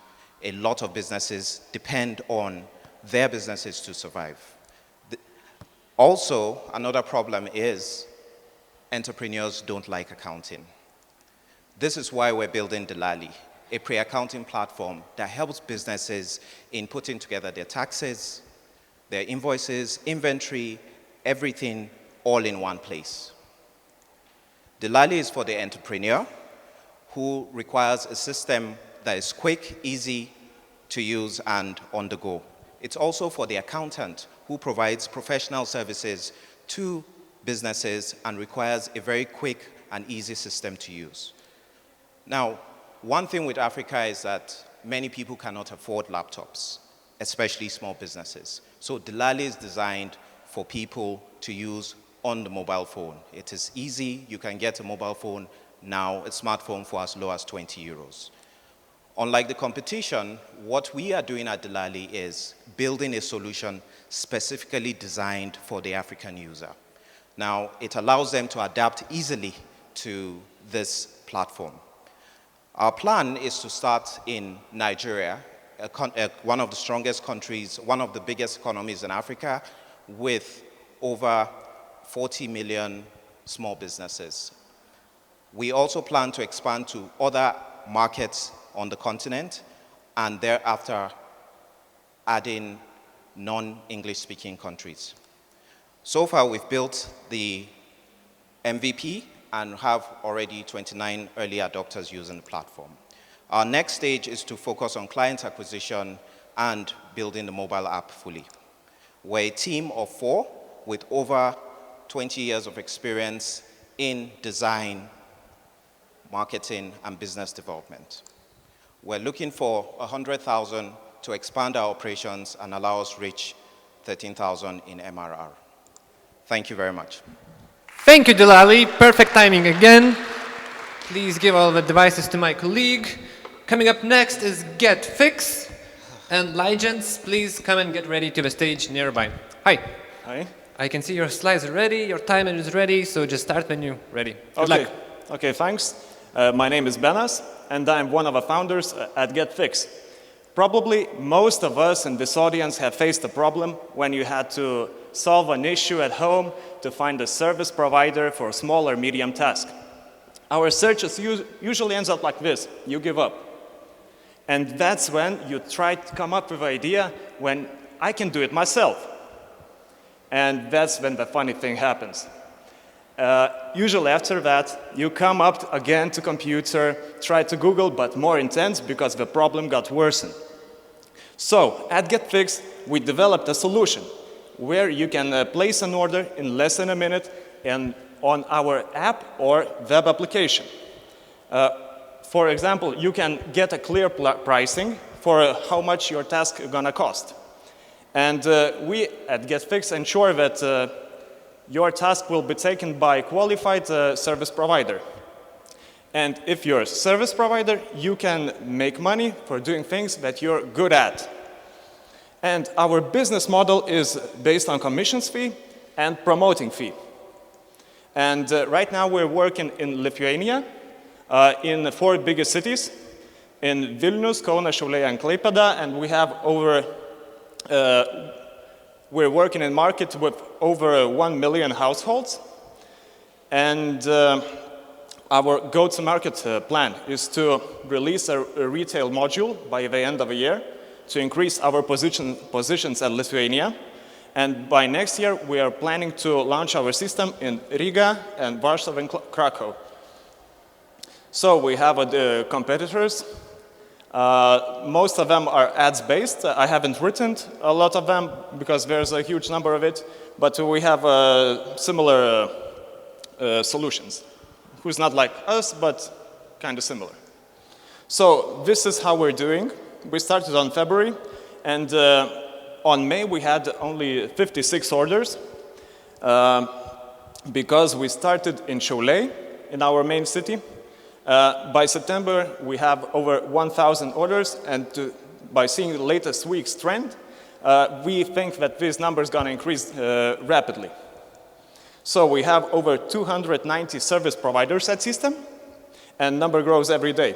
a lot of businesses depend on their businesses to survive. Also, another problem is entrepreneurs don't like accounting. This is why we're building Dilali, a pre-accounting platform that helps businesses in putting together their taxes, their invoices, inventory, everything all in one place. Dilali is for the entrepreneur who requires a system that is quick, easy to use, and on the go. It's also for the accountant who provides professional services to businesses and requires a very quick and easy system to use. Now, one thing with Africa is that many people cannot afford laptops, especially small businesses. So Delali is designed for people to use on the mobile phone. It is easy. You can get a mobile phone now, a smartphone, for as low as 20 euros. Unlike the competition, what we are doing at Delali is building a solution specifically designed for the African user. Now, it allows them to adapt easily to this platform. Our plan is to start in Nigeria, one of the strongest countries, one of the biggest economies in Africa, with over 40 million small businesses. We also plan to expand to other markets on the continent, and thereafter adding non-English speaking countries. So far, we've built the MVP and have already 29 early adopters using the platform. Our next stage is to focus on client acquisition and building the mobile app fully. We're a team of 4 with over 20 years of experience in design, marketing, and business development. We're looking for 100,000 to expand our operations and allow us reach 13,000 in MRR. Thank you very much. Thank you, Delali. Perfect timing again. Please give all the devices to my colleague. Coming up next is GetFix. And Legends, please come and get ready to the stage nearby. Hi. Hi. I can see your slides are ready, your timer is ready, so just start when you're ready. Good luck. Okay, thanks. My name is Benas, and I'm one of the founders at GetFix. Probably most of us in this audience have faced a problem when you had to solve an issue at home to find a service provider for a small or medium task. Our searches usually ends up like this: you give up. And that's when you try to come up with an idea when I can do it myself. And that's when the funny thing happens. Usually after that, you come up again to computer, try to Google, but more intense because the problem got worsened. So at GetFix, we developed a solution where you can place an order in less than a minute and on our app or web application. For example, you can get a clear pricing for how much your task is gonna cost. And we at GetFix ensure that your task will be taken by a qualified service provider. And if you're a service provider, you can make money for doing things that you're good at. And our business model is based on commissions fee and promoting fee. And right now we're working in Lithuania, in the 4 biggest cities, in Vilnius, Kaunas, Šiauliai, and Klaipėda, and we have over we're working in market with over 1 million households. And our go-to-market plan is to release a retail module by the end of the year to increase our positions at Lithuania. And by next year, we are planning to launch our system in Riga and Warsaw and Krakow. So we have the competitors. Most of them are ads-based. I haven't written a lot of them because there's a huge number of it, but we have similar solutions. Who's not like us, but kind of similar. So this is how we're doing. We started on February, and on May we had only 56 orders because we started in Šiauliai, in our main city. By September, we have over 1,000 orders, and by seeing the latest week's trend, we think that this number is going to increase rapidly. So we have over 290 service providers at system, and number grows every day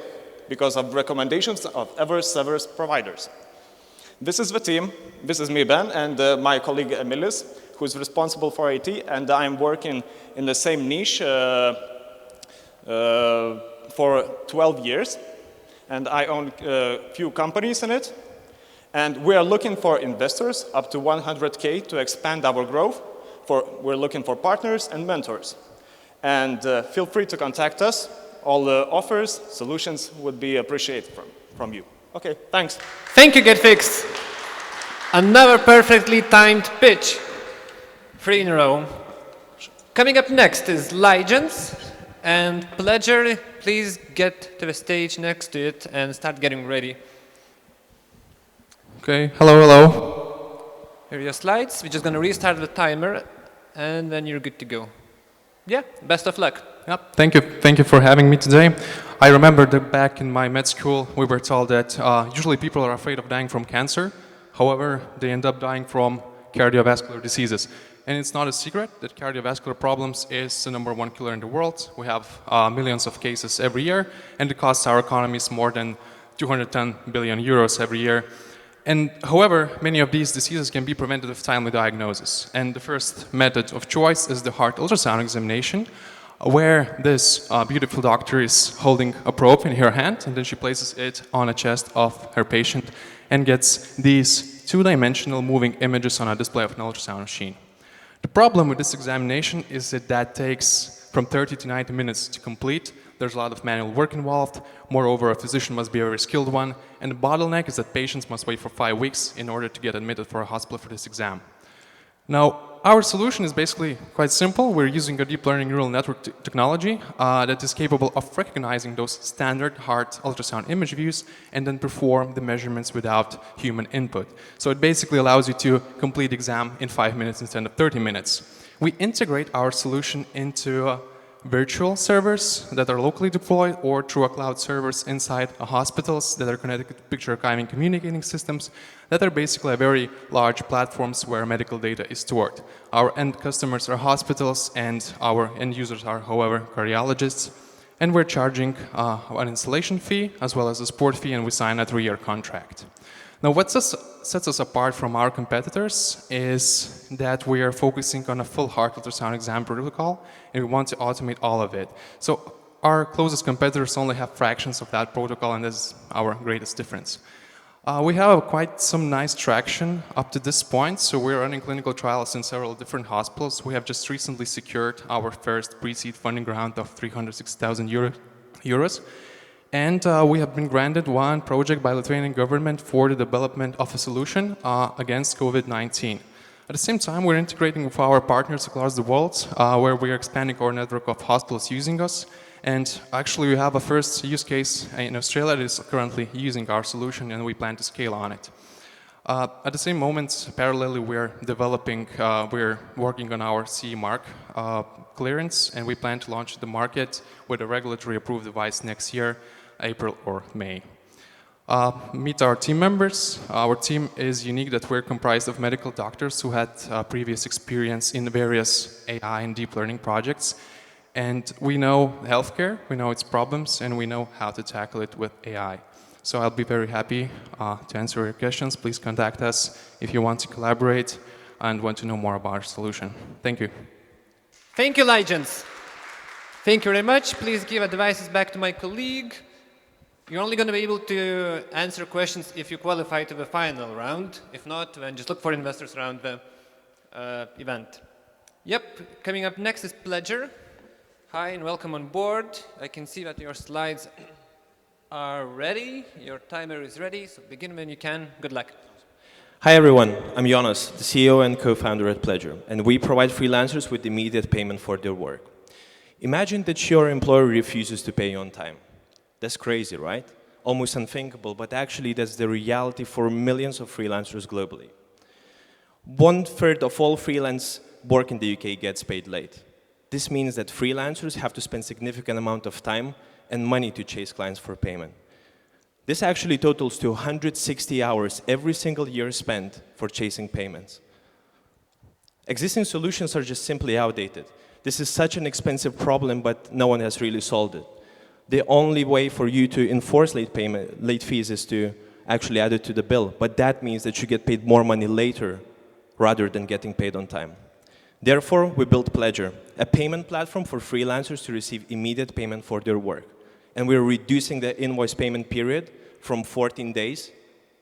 because of recommendations of other service providers. This is the team. This is me, Ben, and my colleague Emilis, who is responsible for IT, and I'm working in the same niche for 12 years, and I own a few companies in it. And we are looking for investors up to 100K to expand our growth. We're looking for partners and mentors. And feel free to contact us. All the offers, solutions would be appreciated from you. Okay, thanks. Thank you, GetFix. Another perfectly timed pitch. 3 in a row. Coming up next is Legends. And Pledger, please get to the stage next to it and start getting ready. Okay, hello. Here are your slides. We're just going to restart the timer, and then you're good to go. Yeah, best of luck. Yep, thank you for having me today. I remember that back in my med school, we were told that usually people are afraid of dying from cancer. However, they end up dying from cardiovascular diseases. And it's not a secret that cardiovascular problems is the #1 killer in the world. We have millions of cases every year, and it costs our economies more than 210 billion euros every year. And however, many of these diseases can be prevented with timely diagnosis. And the first method of choice is the heart ultrasound examination, where this beautiful doctor is holding a probe in her hand, and then she places it on the chest of her patient and gets these two-dimensional moving images on a display of an ultrasound machine. The problem with this examination is that takes from 30 to 90 minutes to complete. There's a lot of manual work involved. Moreover, a physician must be a very skilled one. And the bottleneck is that patients must wait for 5 weeks in order to get admitted for a hospital for this exam. Now, our solution is basically quite simple. We're using a deep learning neural network technology that is capable of recognizing those standard heart ultrasound image views and then perform the measurements without human input. So it basically allows you to complete the exam in 5 minutes instead of 30 minutes. We integrate our solution into virtual servers that are locally deployed or through a cloud servers inside hospitals that are connected to picture archiving communicating systems that are basically very large platforms where medical data is stored. Our end customers are hospitals and our end users are, however, cardiologists. And we're charging an installation fee as well as a support fee, and we sign a 3-year contract. Now, what sets us apart from our competitors is that we are focusing on a full heart ultrasound exam protocol, and we want to automate all of it. So our closest competitors only have fractions of that protocol, and this is our greatest difference. We have quite some nice traction up to this point, so we're running clinical trials in several different hospitals. We have just recently secured our first pre-seed funding round of 360,000 euros. And we have been granted one project by Lithuanian government for the development of a solution against COVID-19. At the same time, we're integrating with our partners across the world, where we are expanding our network of hospitals using us. And actually, we have a first use case in Australia that is currently using our solution, and we plan to scale on it. At the same moment, parallelly, we're working on our CE mark clearance, and we plan to launch the market with a regulatory approved device next year, April or May. Meet our team members. Our team is unique that we're comprised of medical doctors who had previous experience in various AI and deep learning projects. And we know healthcare, we know its problems, and we know how to tackle it with AI. So I'll be very happy to answer your questions. Please contact us if you want to collaborate and want to know more about our solution. Thank you. Thank you, Legends. Thank you very much. Please give the devices back to my colleague. You're only going to be able to answer questions if you qualify to the final round. If not, then just look for investors around the event. Yep, coming up next is Pledger. Hi and welcome on board. I can see that your slides are ready. Your timer is ready, so begin when you can. Good luck. Hi everyone, I'm Jonas, the CEO and co-founder at Pledger, and we provide freelancers with immediate payment for their work. Imagine that your employer refuses to pay you on time. That's crazy, right? Almost unthinkable, but actually that's the reality for millions of freelancers globally. 1/3 of all freelance work in the UK gets paid late. This means that freelancers have to spend significant amount of time and money to chase clients for payment. This actually totals to 160 hours every single year spent for chasing payments. Existing solutions are just simply outdated. This is such an expensive problem, but no one has really solved it. The only way for you to enforce late fees is to actually add it to the bill, but that means that you get paid more money later rather than getting paid on time. Therefore, we built Pledger, a payment platform for freelancers to receive immediate payment for their work. And we're reducing the invoice payment period from 14 days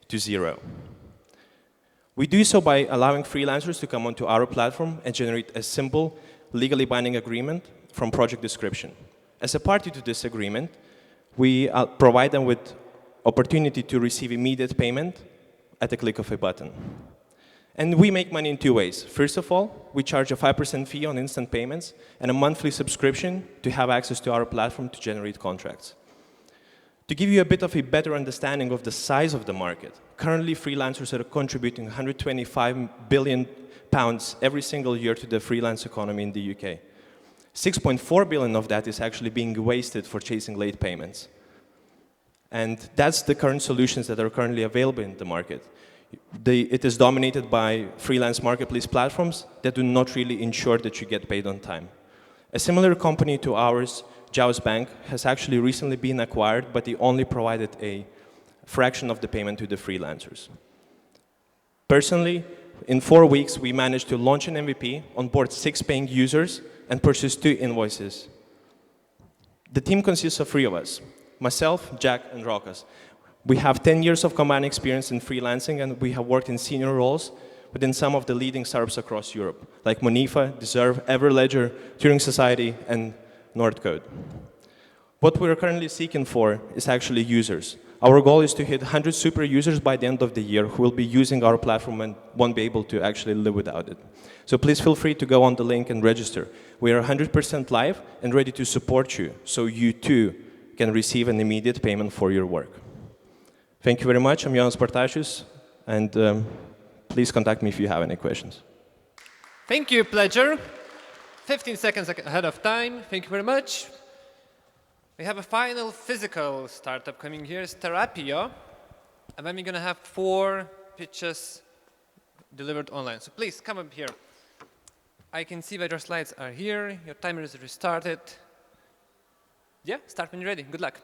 to 0. We do so by allowing freelancers to come onto our platform and generate a simple, legally binding agreement from project description. As a party to this agreement, we provide them with opportunity to receive immediate payment at the click of a button. And we make money in two ways. First of all, we charge a 5% fee on instant payments and a monthly subscription to have access to our platform to generate contracts. To give you a bit of a better understanding of the size of the market, currently freelancers are contributing 125 billion pounds every single year to the freelance economy in the UK. 6.4 billion of that is actually being wasted for chasing late payments. And that's the current solutions that are currently available in the market. It is dominated by freelance marketplace platforms that do not really ensure that you get paid on time. A similar company to ours, Jaws Bank, has actually recently been acquired, but they only provided a fraction of the payment to the freelancers. Personally, in 4 weeks, we managed to launch an MVP, onboard 6 paying users, and purchase 2 invoices. The team consists of 3 of us, myself, Jack, and Rokas. We have 10 years of combined experience in freelancing, and we have worked in senior roles within some of the leading startups across Europe, like Monifa, Deserve, Everledger, Turing Society, and Nordcode. What we're currently seeking for is actually users. Our goal is to hit 100 super users by the end of the year who will be using our platform and won't be able to actually live without it. So please feel free to go on the link and register. We are 100% live and ready to support you, so you too can receive an immediate payment for your work. Thank you very much. I'm Jonas Bartasius, and please contact me if you have any questions. Thank you, Pledger. 15 seconds ahead of time. Thank you very much. We have a final physical startup coming here, Starapio, and then we're going to have 4 pitches delivered online. So please come up here. I can see that your slides are here. Your timer is restarted. Yeah, start when you're ready. Good luck.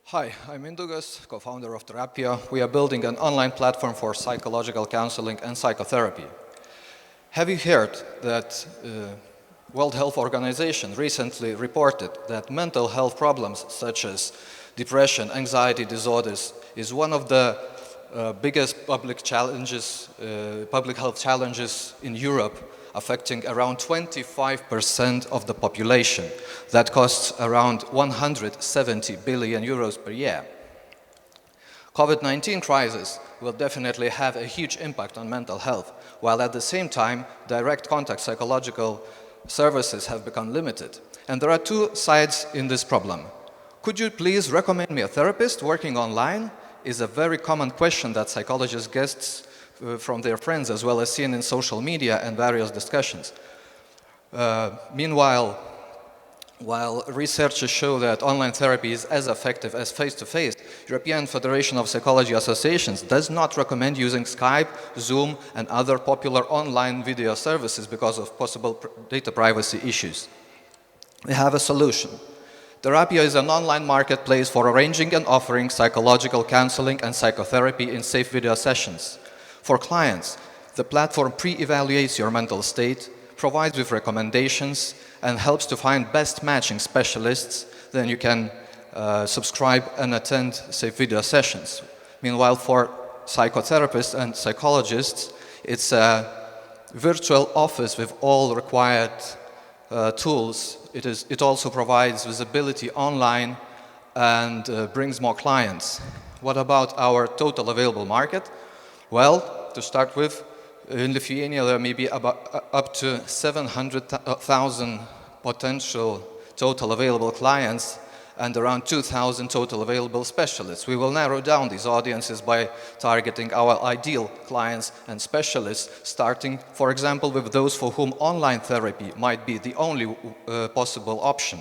Hi, I'm Indugas, co-founder of Terapia. We are building an online platform for psychological counseling and psychotherapy. Have you heard that World Health Organization recently reported that mental health problems such as depression, anxiety disorders is one of the biggest public health challenges in Europe, affecting around 25% of the population. That costs around 170 billion euros per year. COVID-19 crisis will definitely have a huge impact on mental health, while at the same time, direct contact psychological services have become limited. And there are 2 sides in this problem. Could you please recommend me a therapist working online? Is a very common question that psychologists get from their friends, as well as seen in social media and various discussions. Meanwhile, while researchers show that online therapy is as effective as face-to-face, European Federation of Psychology Associations does not recommend using Skype, Zoom, and other popular online video services because of possible data privacy issues. We have a solution. Terapia is an online marketplace for arranging and offering psychological counseling and psychotherapy in safe video sessions. For clients, the platform pre-evaluates your mental state, provides with recommendations, and helps to find best matching specialists. Then you can subscribe and attend safe video sessions. Meanwhile, for psychotherapists and psychologists, it's a virtual office with all required tools. It also provides visibility online and brings more clients. What about our total available market? Well, to start with, in Lithuania there may be up to 700,000 potential total available clients and around 2,000 total available specialists. We will narrow down these audiences by targeting our ideal clients and specialists, starting, for example, with those for whom online therapy might be the only possible option.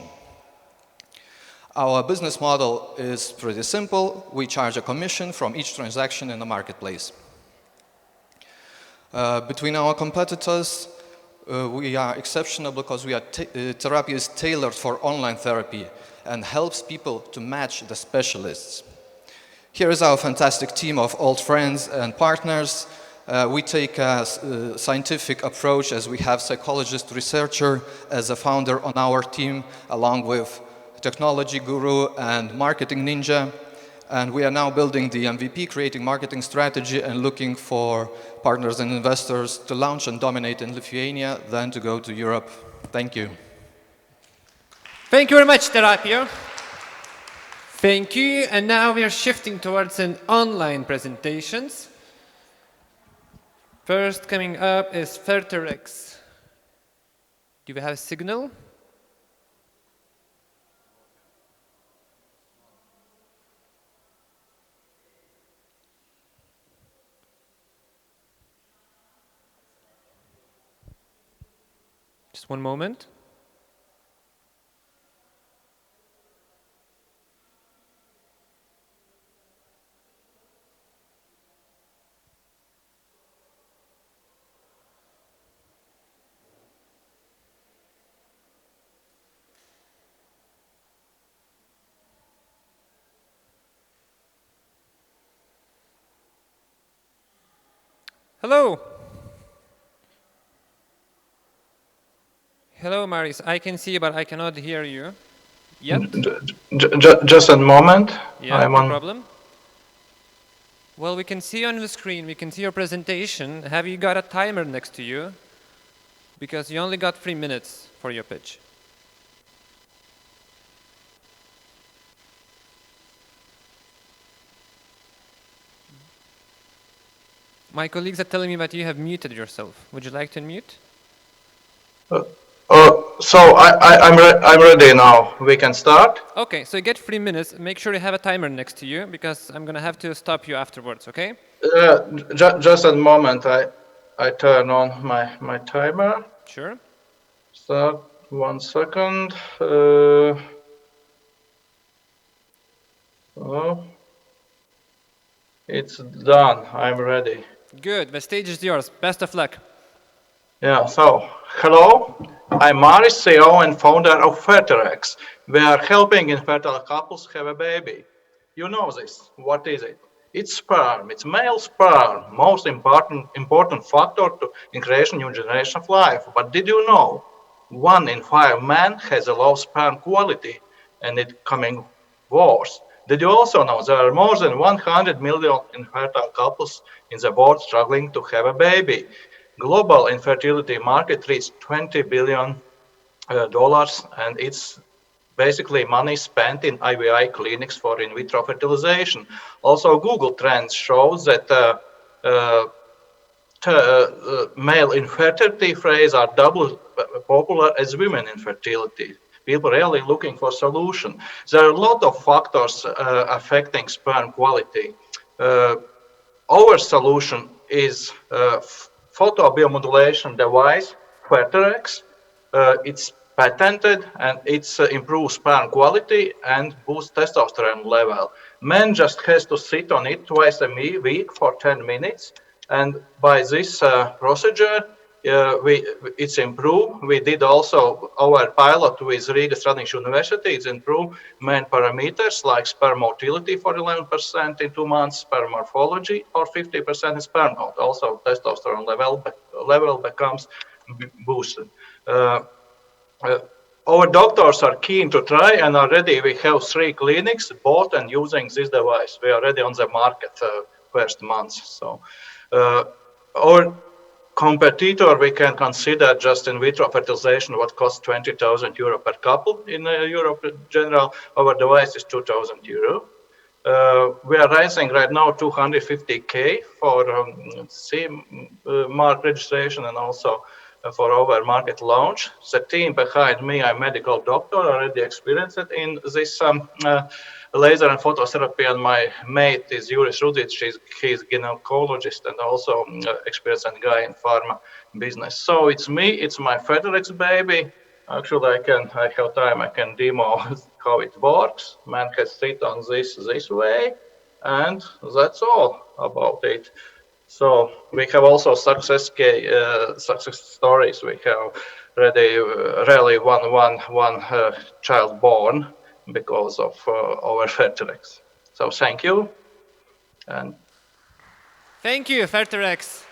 Our business model is pretty simple. We charge a commission from each transaction in the marketplace. Between our competitors, we are exceptional because therapy is tailored for online therapy and helps people to match the specialists. Here is our fantastic team of old friends and partners. We take a scientific approach, as we have psychologist researcher as a founder on our team, along with technology guru and marketing ninja. And we are now building the MVP, creating marketing strategy and looking for partners and investors to launch and dominate in Lithuania, then to go to Europe. Thank you. Thank you very much, Terapia. Thank you. And now we are shifting towards an online presentations. First coming up is Ferterex. Do we have a signal? Just one moment. Hello. Hello, Maris. I can see you, but I cannot hear you yet. Just a moment. Yeah, no problem. Well, we can see you on the screen. We can see your presentation. Have you got a timer next to you? Because you only got 3 minutes for your pitch. My colleagues are telling me that you have muted yourself. Would you like to unmute? So I'm ready now. We can start. Okay, so you get 3 minutes. Make sure you have a timer next to you because I'm going to have to stop you afterwards, okay? Just a moment. I turn on my timer. Sure. Start 1 second. Oh, it's done. I'm ready. Good. The stage is yours. Best of luck. Yeah, so hello, I'm Maris, CEO and founder of Ferterex. We are helping infertile couples have a baby. You know this. What is it? It's sperm. It's male sperm, most important factor to in creation new generation of life. But did you know 1 in 5 men has a low sperm quality and it coming worse? Did you also know there are more than 100 million infertile couples in the world struggling to have a baby? Global infertility market reached $20 billion, and it's basically money spent in IVI clinics for in vitro fertilization. Also, Google Trends shows that male infertility phrase are double popular as women infertility. People really looking for solution. There are a lot of factors affecting sperm quality. Our solution is photobiomodulation device, Ferterex. It's patented and it's improves sperm quality and boosts testosterone level. Men just has to sit on it twice a week for 10 minutes. And by this procedure, it's improved. We did also our pilot with Riga Stradiņš University. It's improved main parameters like sperm motility for 11% in 2 months, sperm morphology for 50% in sperm count. Also, testosterone level becomes boosted. Our doctors are keen to try and already we have 3 clinics bought and using this device. We are already on the market first month. So our competitor we can consider just in vitro fertilization what costs 20,000 euro per couple in Europe in general. Our device is 2,000 euro. We are raising right now 250K for CE mark registration and also for our market launch. The team behind me, I'm a medical doctor, already experienced in this laser and phototherapy, and my mate is Juris Rudic. He's gynecologist and also experienced guy in pharma business. So it's me, it's my Ferterex baby. Actually, I have time, I can demo how it works. Man can sit on this way, and that's all about it. So we have also success stories. We have really one child born because of our Ferterex. So thank you. And thank you, Ferterex.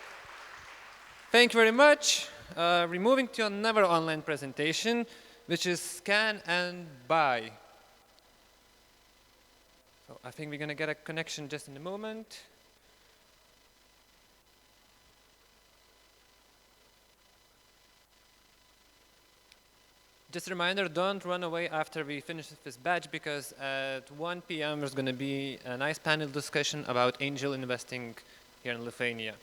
Thank you very much. We're moving to another online presentation, which is scan and buy. So I think we're going to get a connection just in a moment. Just a reminder, don't run away after we finish this batch, because at 1 p.m. there's going to be a nice panel discussion about angel investing here in Lithuania.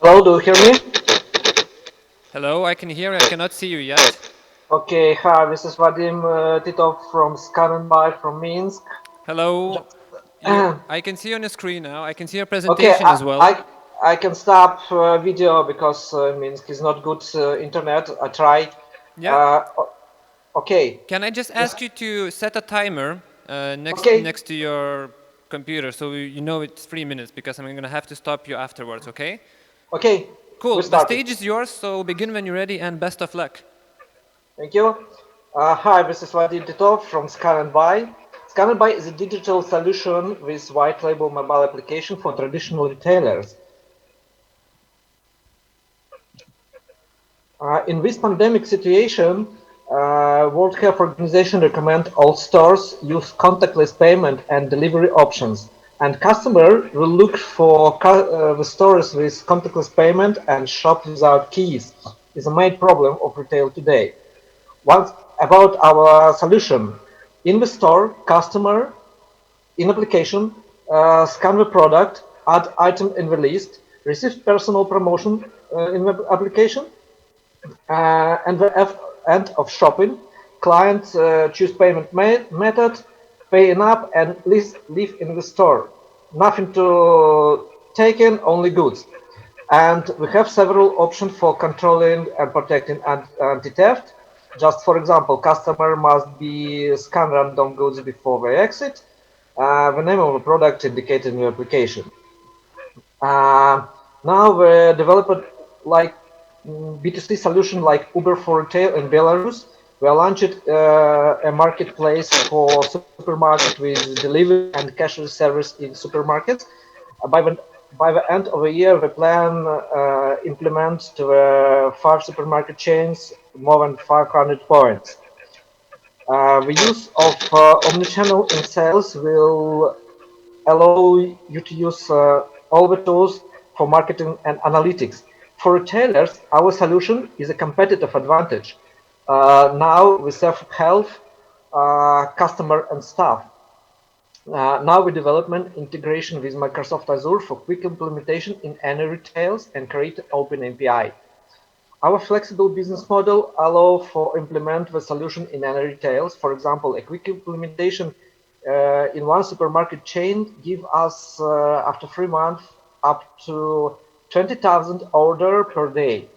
Hello, do you hear me? Hello, I can hear you. I cannot see you yet. Okay, hi, this is Vadim Titov from Scan and Buy from Minsk. Hello. I can see you on the screen now. I can see your presentation Okay, as well. I can stop video because Minsk is not good internet. I try. Yeah. Okay. Can I just ask you to set a timer next to your computer, so you know it's 3 minutes, because I'm going to have to stop you afterwards, okay? Okay. Cool. The stage is yours, so begin when you're ready, and best of luck. Thank you. Hi, this is Vadim Titov from Scan and Buy. Scan and Buy is a digital solution with white label mobile application for traditional retailers. In this pandemic situation, World Health Organization recommend all stores use contactless payment and delivery options, and customer will look for the stores with contactless payment and shop without keys. Is a main problem of retail today. What about our solution? In the store, customer in application scan the product, add item in the list, receive personal promotion in the application, and the end of shopping, client choose payment method, pay in app, and leave in the store. Nothing to take in, only goods. And we have several options for controlling and protecting anti-theft. Just for example, customer must be scan random goods before they exit. The name of the product indicated in the application. Now the developer like B2C solution like Uber for retail in Belarus. We launched a marketplace for supermarket with delivery and cashier service in supermarkets. By the end of the year, we plan implement to 5 supermarket chains, more than 500 points. The use of omnichannel in sales will allow you to use all the tools for marketing and analytics. For retailers, our solution is a competitive advantage. Now we serve health, customer and staff. Now we development integration with Microsoft Azure for quick implementation in any retails and create open API. Our flexible business model allows for implement the solution in any retails. For example, a quick implementation in one supermarket chain give us after 3 months up to 20,000 order per day.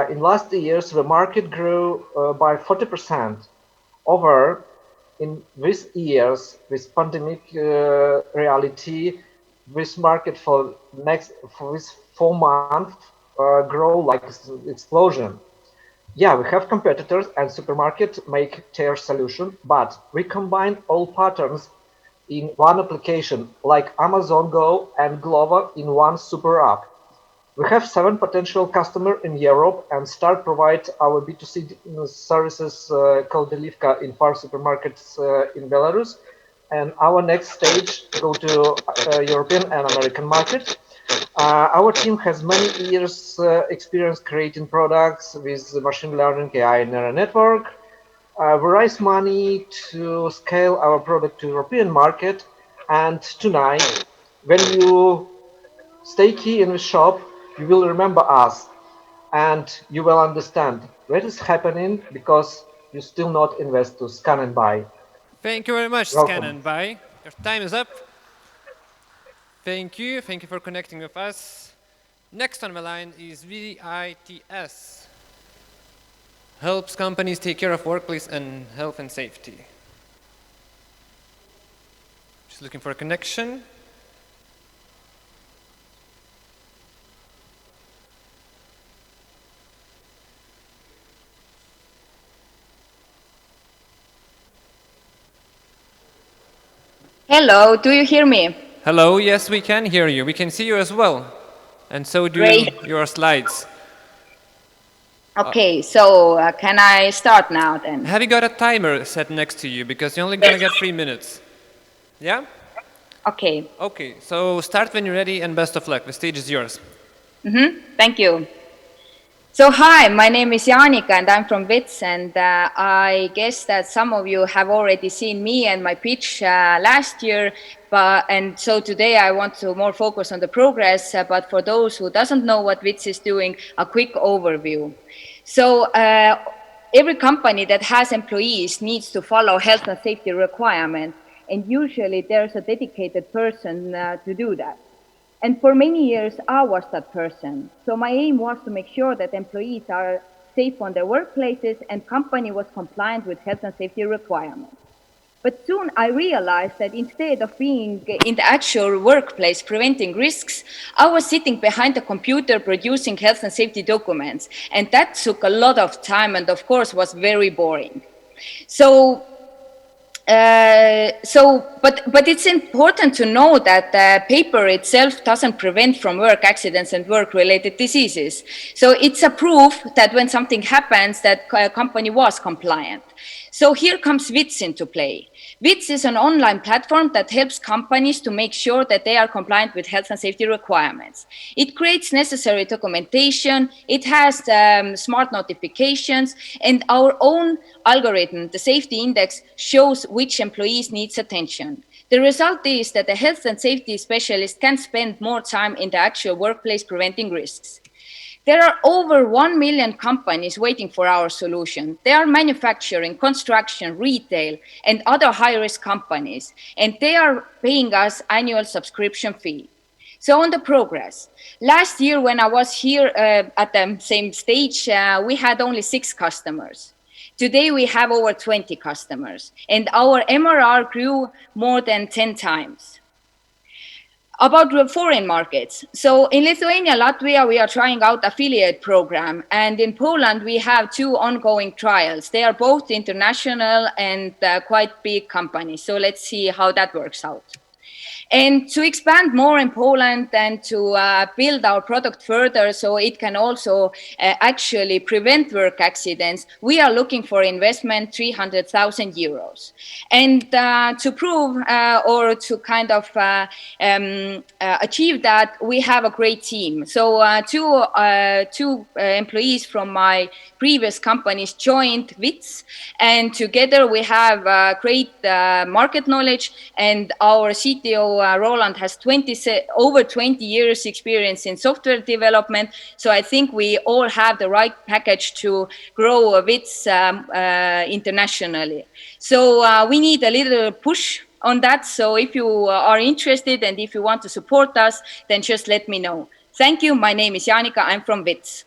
In last years, the market grew by 40%. Over in these years, with pandemic reality, this market for this 4 months grow like explosion. Yeah, we have competitors and supermarket make their solution, but we combine all patterns in one application, like Amazon Go and Glovo in one super app. We have 7 potential customers in Europe and start provide our B2C services called Delivka in 5 supermarkets in Belarus. And our next stage go to European and American market. Our team has many years experience creating products with machine learning, AI, and neural network. We raise money to scale our product to European market. And tonight, when you stay key in the shop, you will remember us, and you will understand what is happening because you still not invest to scan and buy. Thank you very much, Welcome. Scan and Buy. Your time is up. Thank you for connecting with us. Next on the line is VITS. Helps companies take care of workplace and health and safety. Just looking for a connection. Hello, do you hear me? Hello, yes, we can hear you. We can see you as well. And so do your slides. Okay, so can I start now then? Have you got a timer set next to you? Because you're only going to get 3 minutes. Yeah? Okay. Okay, so start when you're ready and best of luck. The stage is yours. Thank you. So hi, my name is Jaanika and I'm from WITS, and I guess that some of you have already seen me and my pitch last year, and so today I want to more focus on the progress, but for those who doesn't know what WITS is doing, a quick overview. So every company that has employees needs to follow health and safety requirements, and usually there's a dedicated person to do that. And for many years, I was that person. So my aim was to make sure that employees are safe on their workplaces and company was compliant with health and safety requirements. But soon I realized that instead of being in the actual workplace preventing risks, I was sitting behind the computer producing health and safety documents. And that took a lot of time and of course was very boring. But it's important to know that the paper itself doesn't prevent from work accidents and work-related diseases. So it's a proof that when something happens, that a company was compliant. So here comes WITS into play. WITS is an online platform that helps companies to make sure that they are compliant with health and safety requirements. It creates necessary documentation, it has smart notifications, and our own algorithm, the safety index, shows which employees needs attention. The result is that a health and safety specialist can spend more time in the actual workplace preventing risks. There are over 1 million companies waiting for our solution. They are manufacturing, construction, retail, and other high-risk companies, and they are paying us annual subscription fee. So on the progress, last year when I was here at the same stage, we had only 6 customers. Today we have over 20 customers, and our MRR grew more than 10 times. About the foreign markets. So in Lithuania, Latvia, we are trying out affiliate program. And in Poland, we have 2 ongoing trials. They are both international and quite big companies. So let's see how that works out. And to expand more in Poland and to build our product further so it can also actually prevent work accidents, we are looking for investment 300,000 euros. And to prove or to kind of achieve that, we have a great team. So two employees from my previous companies joined WITS, and together we have great market knowledge, and our CTO Roland has over 20 years experience in software development. So I think we all have the right package to grow WITS internationally. So we need a little push on that. So if you are interested and if you want to support us, then just let me know. Thank you. My name is Jaanika. I'm from WITS.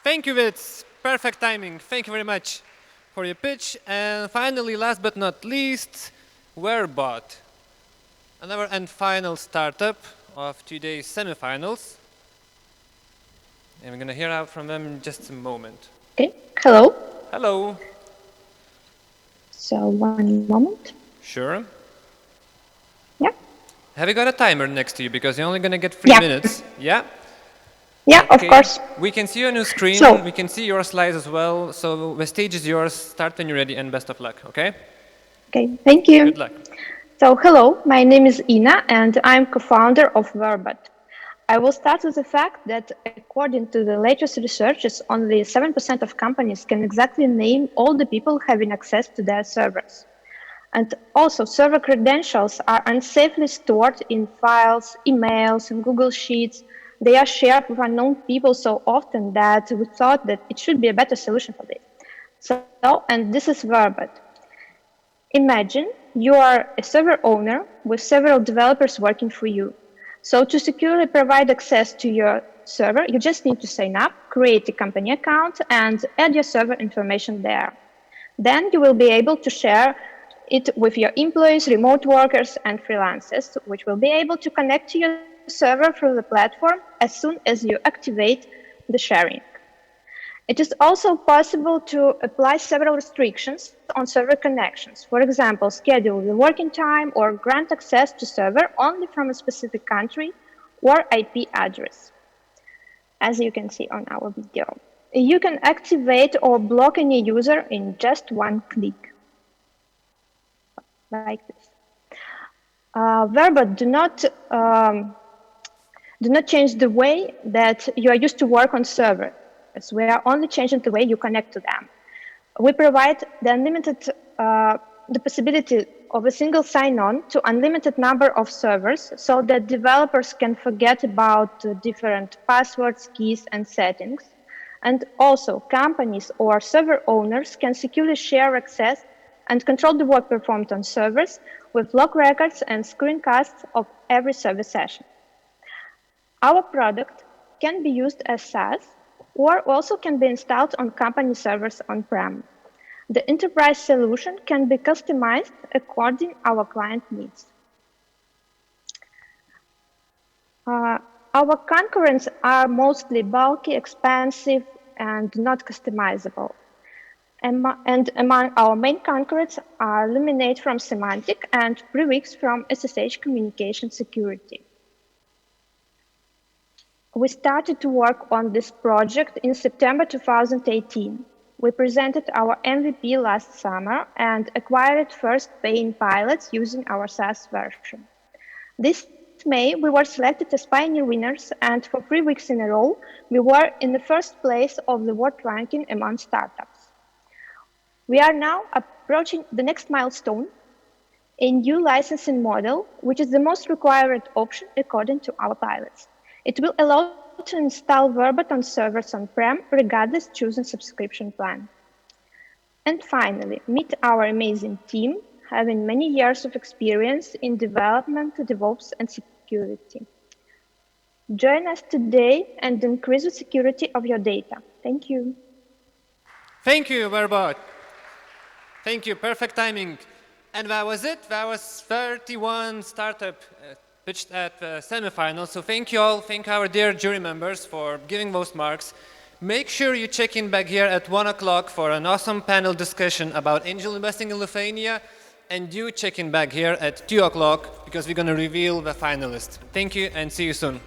Thank you, WITS. Perfect timing. Thank you very much for your pitch. And finally, last but not least, Wearbot. Another and final startup of today's semifinals. And we're going to hear out from them in just a moment. Okay, hello. Hello. So, one moment. Sure. Yeah. Have you got a timer next to you? Because you're only going to get 3 minutes. Yeah? Yeah, okay. Of course. We can see you on your screen. So, we can see your slides as well. So the stage is yours. Start when you're ready and best of luck, okay? Okay, thank you. Good luck. So, hello, my name is Ina and I'm co-founder of Wearbot. I will start with the fact that according to the latest researches, only 7% of companies can exactly name all the people having access to their servers. And also, server credentials are unsafely stored in files, emails, and Google Sheets. They are shared with unknown people so often that we thought that it should be a better solution for this. So, and this is Wearbot. Imagine you are a server owner with several developers working for you. So to securely provide access to your server, you just need to sign up, create a company account, and add your server information there. Then you will be able to share it with your employees, remote workers, and freelancers, which will be able to connect to your server through the platform as soon as you activate the sharing. It is also possible to apply several restrictions on server connections. For example, schedule the working time or grant access to server only from a specific country or IP address, as you can see on our video. You can activate or block any user in just one click, like this. Verbot do not change the way that you are used to work on servers. We are only changing the way you connect to them. We provide the possibility of a single sign-on to unlimited number of servers so that developers can forget about different passwords, keys, and settings. And also, companies or server owners can securely share access and control the work performed on servers with log records and screencasts of every service session. Our product can be used as SaaS or also can be installed on company servers on-prem. The enterprise solution can be customized according to our client needs. Our concurrents are mostly bulky, expensive, and not customizable. And among our main concurrents are Luminate from Semantic and Prewix from SSH Communication Security. We started to work on this project in September 2018. We presented our MVP last summer and acquired first paying pilots using our SaaS version. This May, we were selected as pioneer winners, and for 3 weeks in a row, we were in the first place of the world ranking among startups. We are now approaching the next milestone, a new licensing model, which is the most required option according to our pilots. It will allow to install Verbot on servers on-prem, regardless choosing subscription plan. And finally, meet our amazing team, having many years of experience in development, DevOps, and security. Join us today and increase the security of your data. Thank you. Thank you, Verbot. Thank you, perfect timing. And that was it. That was 31 startup pitched at the semifinals. So thank you all. Thank our dear jury members for giving those marks. Make sure you check in back here at 1 o'clock for an awesome panel discussion about angel investing in Lithuania. And do check in back here at 2 o'clock because we're going to reveal the finalists. Thank you and see you soon.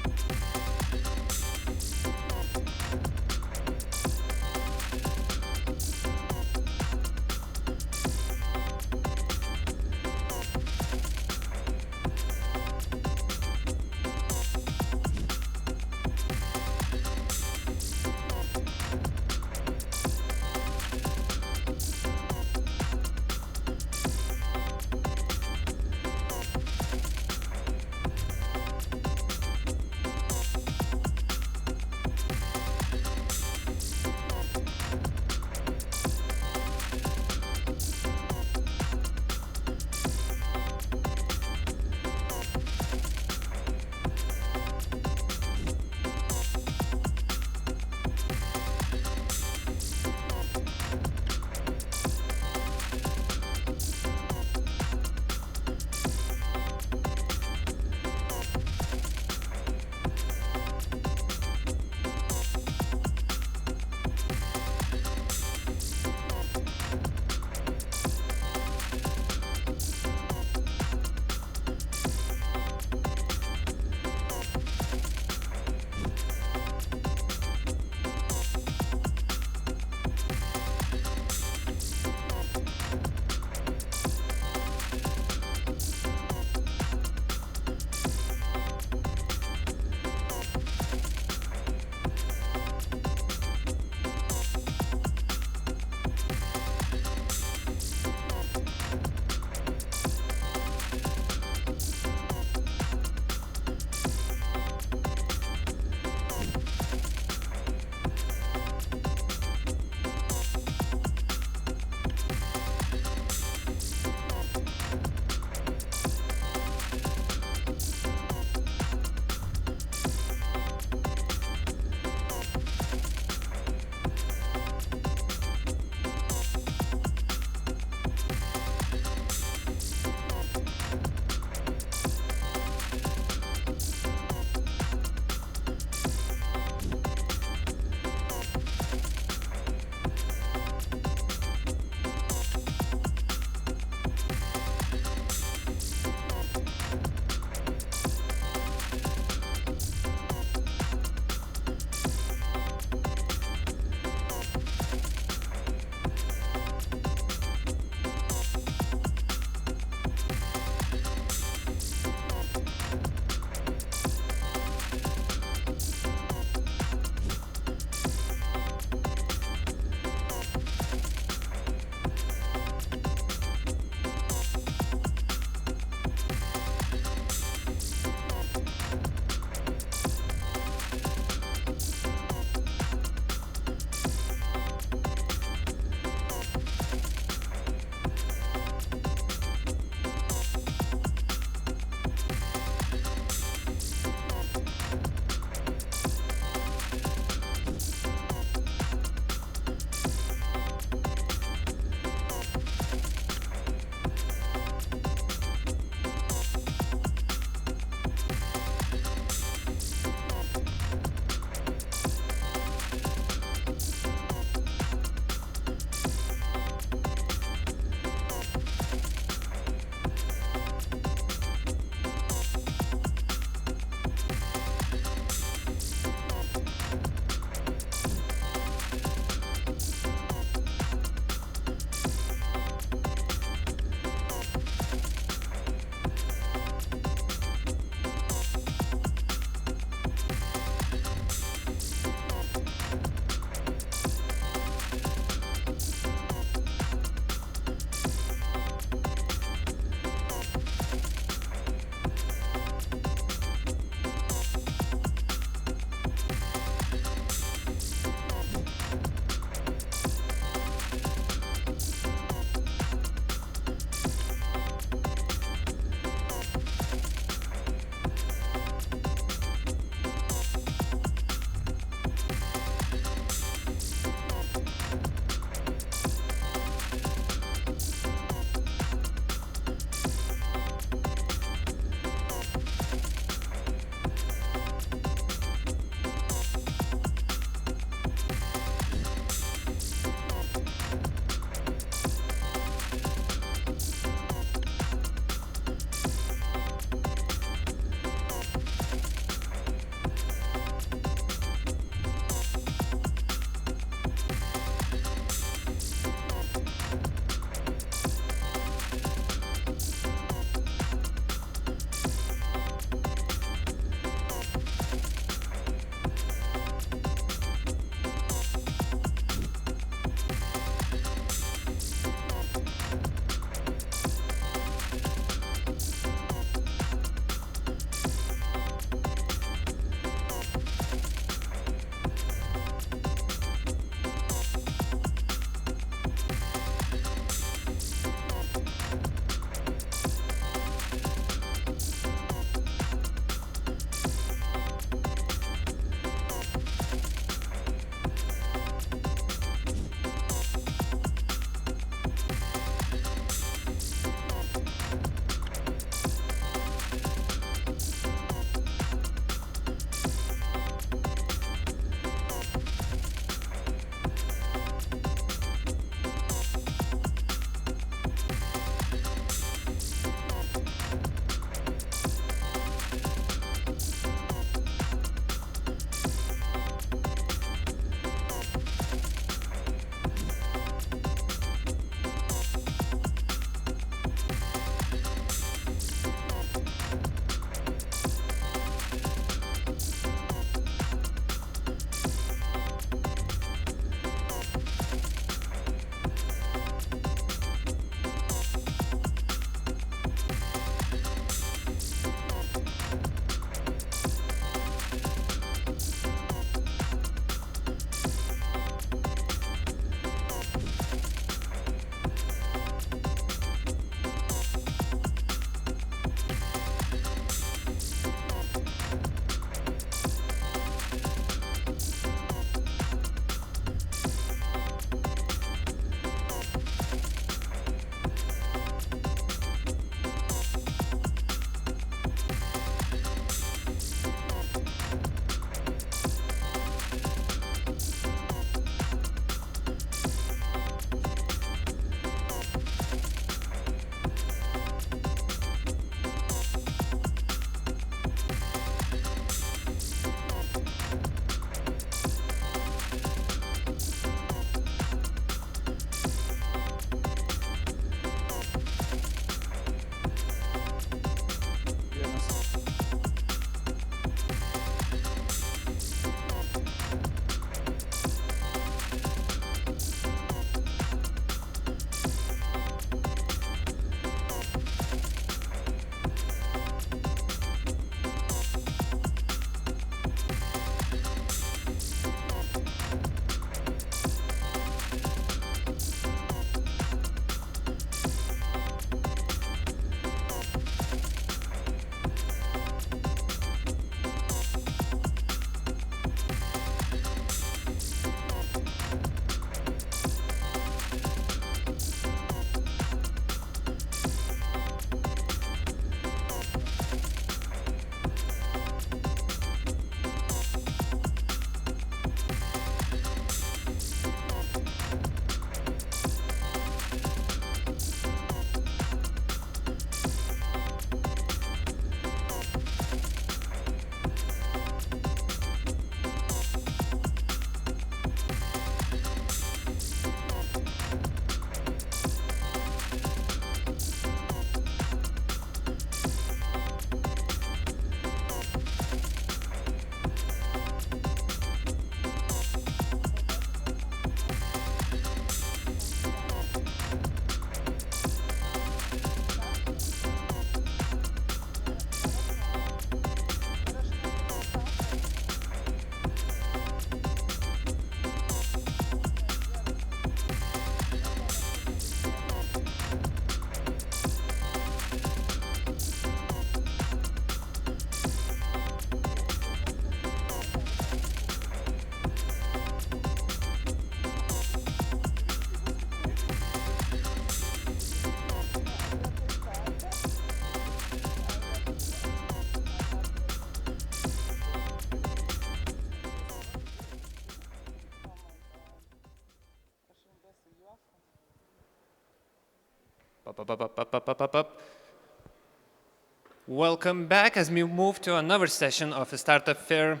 Welcome back as we move to another session of a Startup Fair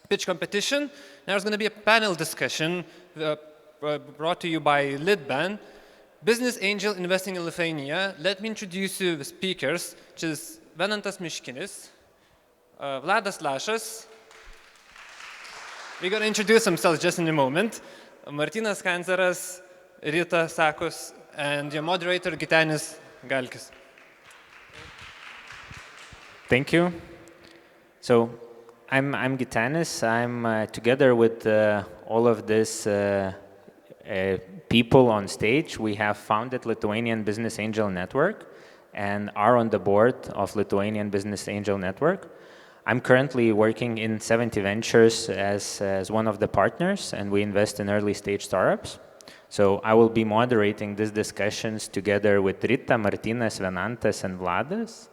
pitch competition. There's going to be a panel discussion brought to you by LitBAN, Business Angel Investing in Lithuania. Let me introduce you the speakers, which is Venantas Miškinis, Vladas Lašas. We're going to introduce themselves just in a moment. Martynas, Kandzeras, Rita Sakus, and your moderator, Vytenis Galkis. Thank you. So I'm Vytenis. I'm together with all of this people on stage. We have founded Lithuanian Business Angel Network and are on the board of Lithuanian Business Angel Network. I'm currently working in 70 Ventures as one of the partners, and we invest in early stage startups. So I will be moderating these discussions together with Rita, Martynas, Venantas, and Vladas,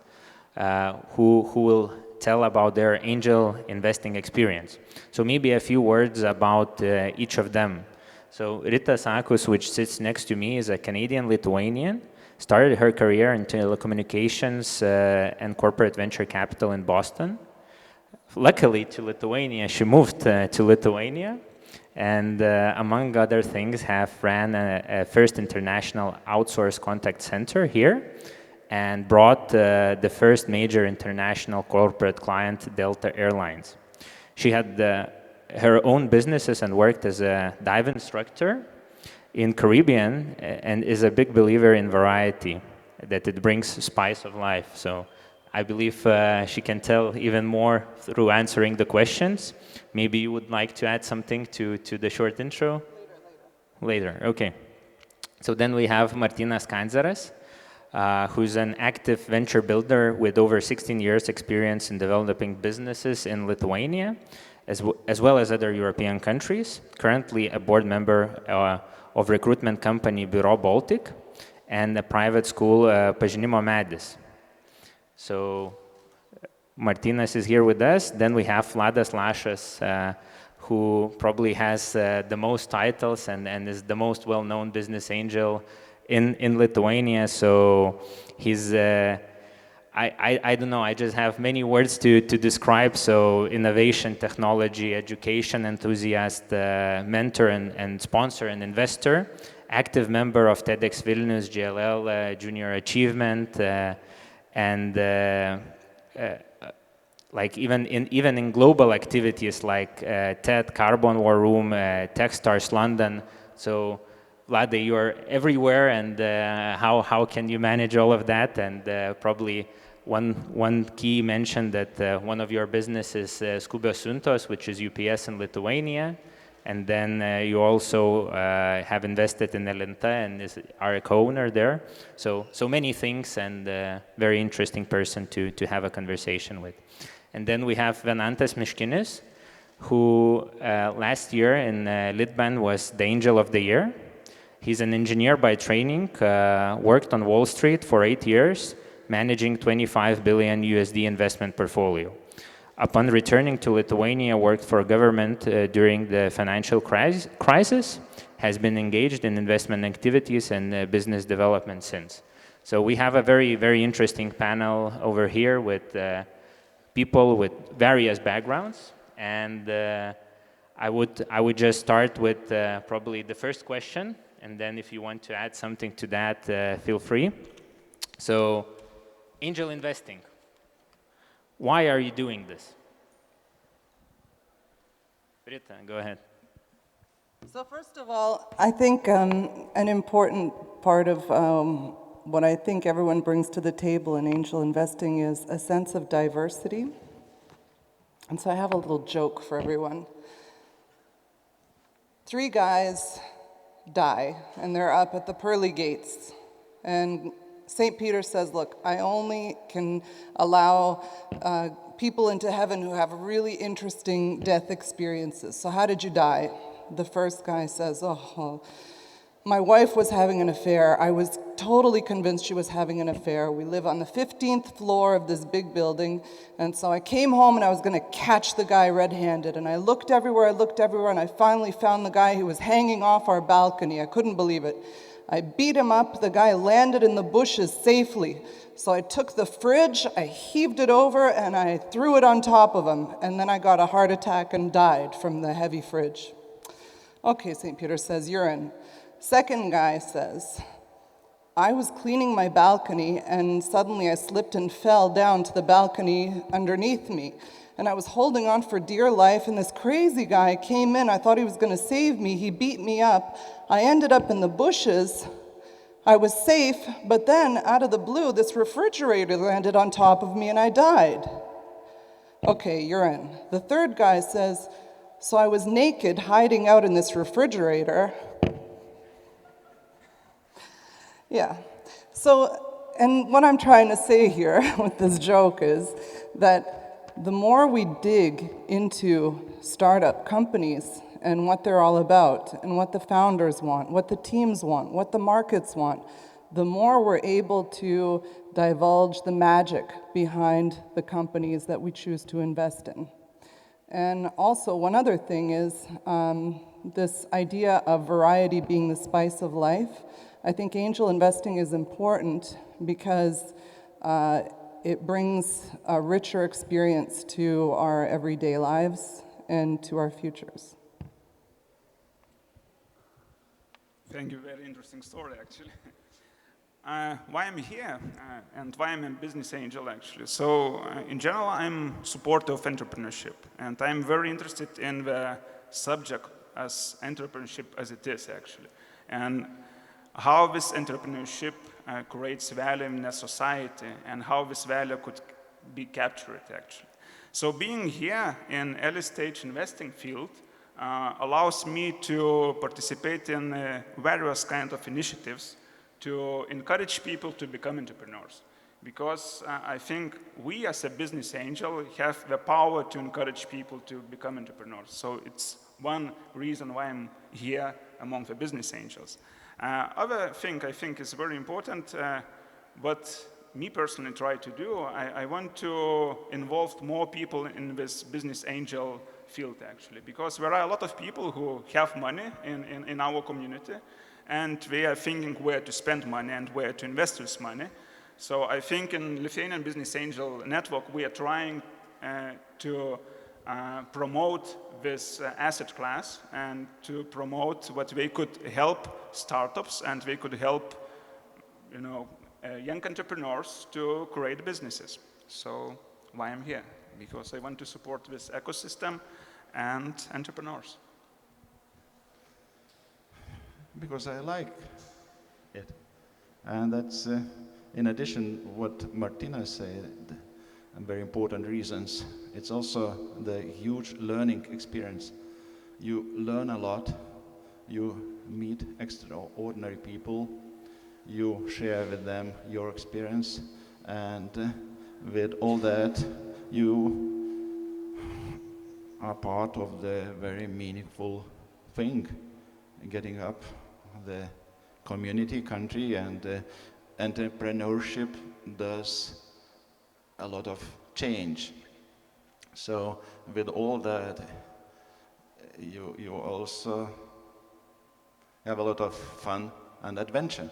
who will tell about their angel investing experience. So maybe a few words about each of them. So Rita Sakus, which sits next to me, is a Canadian-Lithuanian, started her career in telecommunications and corporate venture capital in Boston. Luckily to Lithuania, she moved to Lithuania and among other things have ran a first international outsourced contact center here and brought the first major international corporate client, Delta Airlines. She had her own businesses and worked as a dive instructor in Caribbean and is a big believer in variety, that it brings spice of life. So I believe she can tell even more through answering the questions. Maybe you would like to add something to the short intro? Later, okay. So then we have Martynas Kandzeras, who's an active venture builder with over 16 years experience in developing businesses in Lithuania, as well as other European countries. Currently a board member of recruitment company Bureau Baltic and a private school, Pažinimo Medis. So Martynas is here with us. Then we have Vladas Lašas, who probably has the most titles and is the most well-known business angel in Lithuania. So he's, I don't know, I just have many words to describe. So innovation, technology, education enthusiast, mentor and sponsor and investor, active member of TEDx Vilnius, GLL, Junior Achievement, and like even in global activities like TED, Carbon War Room, Techstars London. So Vlada, you're everywhere, and how can you manage all of that? And probably one key mention that one of your businesses is Skubios Siuntos, which is UPS in Lithuania. And then you also have invested in Elinta and are a co-owner there. So many things, and very interesting person to have a conversation with. And then we have Venantas Miškinis, who last year in LitBAN was the Angel of the Year. He's an engineer by training, worked on Wall Street for 8 years, managing 25 billion USD investment portfolio. Upon returning to Lithuania, worked for government during the financial crisis, has been engaged in investment activities and business development since. So we have a very, very interesting panel over here with people with various backgrounds. And I would just start with probably the first question. And then if you want to add something to that, feel free. So angel investing. Why are you doing this? Rita, go ahead. So first of all, I think an important part of what I think everyone brings to the table in angel investing is a sense of diversity. And so I have a little joke for everyone. 3 guys die, and they're up at the pearly gates. And St. Peter says, look, I only can allow people into heaven who have really interesting death experiences. So how did you die? The first guy says, oh, my wife was having an affair. I was totally convinced she was having an affair. We live on the 15th floor of this big building. And so I came home and I was going to catch the guy red-handed. And I looked everywhere, and I finally found the guy who was hanging off our balcony. I couldn't believe it. I beat him up. The guy landed in the bushes safely. So I took the fridge, I heaved it over, and I threw it on top of him. And then I got a heart attack and died from the heavy fridge. Okay, St. Peter says, you're in. Second guy says, I was cleaning my balcony and suddenly I slipped and fell down to the balcony underneath me. And I was holding on for dear life and this crazy guy came in. I thought he was going to save me. He beat me up. I ended up in the bushes. I was safe, but then out of the blue, this refrigerator landed on top of me and I died. Okay, you're in. The third guy says, so I was naked hiding out in this refrigerator. Yeah. So, and what I'm trying to say here with this joke is that the more we dig into startup companies and what they're all about and what the founders want, what the teams want, what the markets want, the more we're able to divulge the magic behind the companies that we choose to invest in. And also, one other thing is this idea of variety being the spice of life. I think angel investing is important because it brings a richer experience to our everyday lives and to our futures. Thank you, very interesting story actually. Why I'm here and why I'm a business angel actually. So in general, I'm supporter of entrepreneurship and I'm very interested in the subject as entrepreneurship as it is actually. And how this entrepreneurship creates value in a society and how this value could be captured actually. So being here in early stage investing field allows me to participate in various kind of initiatives to encourage people to become entrepreneurs. Because I think we as a business angel have the power to encourage people to become entrepreneurs. So it's one reason why I'm here among the business angels. Other thing I think is very important, what me personally try to do, I want to involve more people in this business angel field actually, because there are a lot of people who have money in our community and they are thinking where to spend money and where to invest this money. So I think in Lithuanian Business Angel Network we are trying to promote this asset class and to promote what they could help startups and they could help, young entrepreneurs to create businesses. So why I'm here? Because I want to support this ecosystem and entrepreneurs. Because I like it. And that's, in addition, what Martynas said, very important reasons. It's also the huge learning experience. You learn a lot, you meet extraordinary people, you share with them your experience, and with all that, you are part of the very meaningful thing, getting up the community, country, and entrepreneurship does a lot of change. So with all that, you also have a lot of fun and adventure.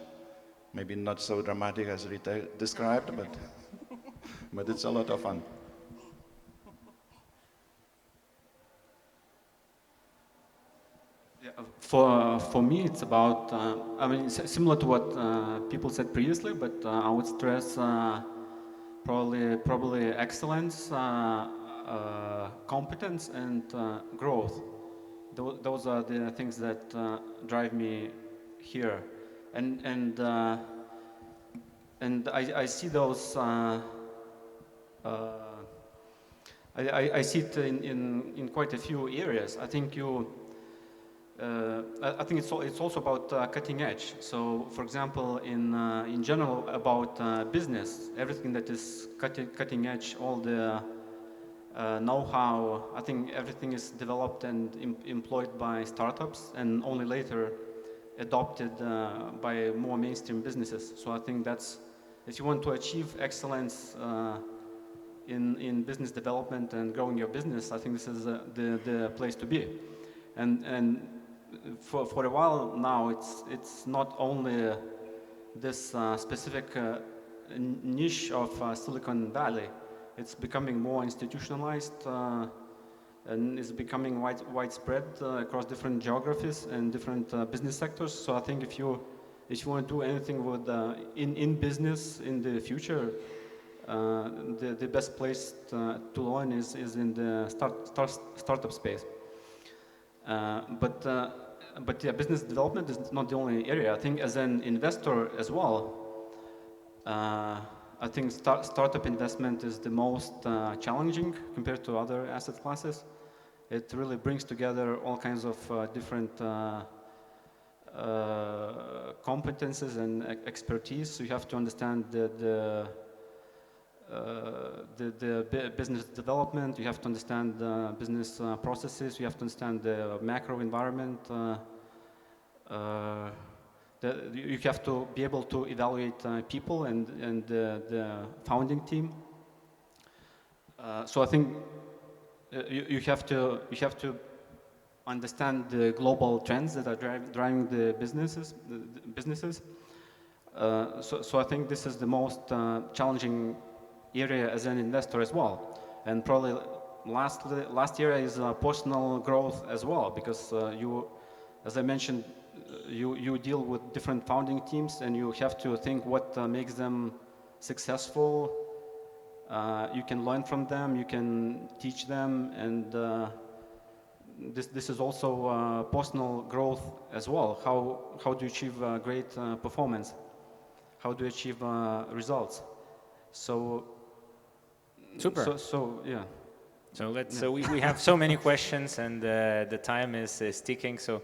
Maybe not so dramatic as Rita described, but it's a lot of fun. Yeah, for me, it's about, similar to what people said previously, but I would stress probably excellence, competence, and growth. Those are the things that drive me here, and I see those. I see it in quite a few areas. I think I think it's also about cutting edge. So, for example, in general about business, everything that is cutting edge, all the know-how, I think everything is developed and employed by startups and only later adopted by more mainstream businesses. So I think that's, if you want to achieve excellence in business development and growing your business, I think this is the place to be. And for a while now, it's not only this specific niche of Silicon Valley. It's becoming more institutionalized and is becoming widespread across different geographies and different business sectors. So I think if you want to do anything with in business in the future, the best place to learn is in the startup space. But yeah, business development is not the only area. I think as an investor as well, I think startup investment is the most challenging compared to other asset classes. It really brings together all kinds of different competences and expertise. So you have to understand the business development, you have to understand the business processes, you have to understand the macro environment, you have to be able to evaluate people and the founding team. So I think you have to understand the global trends that are driving the businesses. So I think this is the most challenging area as an investor as well. And probably last year is personal growth as well, because you, as I mentioned, you deal with different founding teams and you have to think what makes them successful. You can learn from them, you can teach them, and this is also personal growth as well. How do you achieve great performance? How do you achieve results? So super. So yeah. So we have so many questions and the time is ticking. So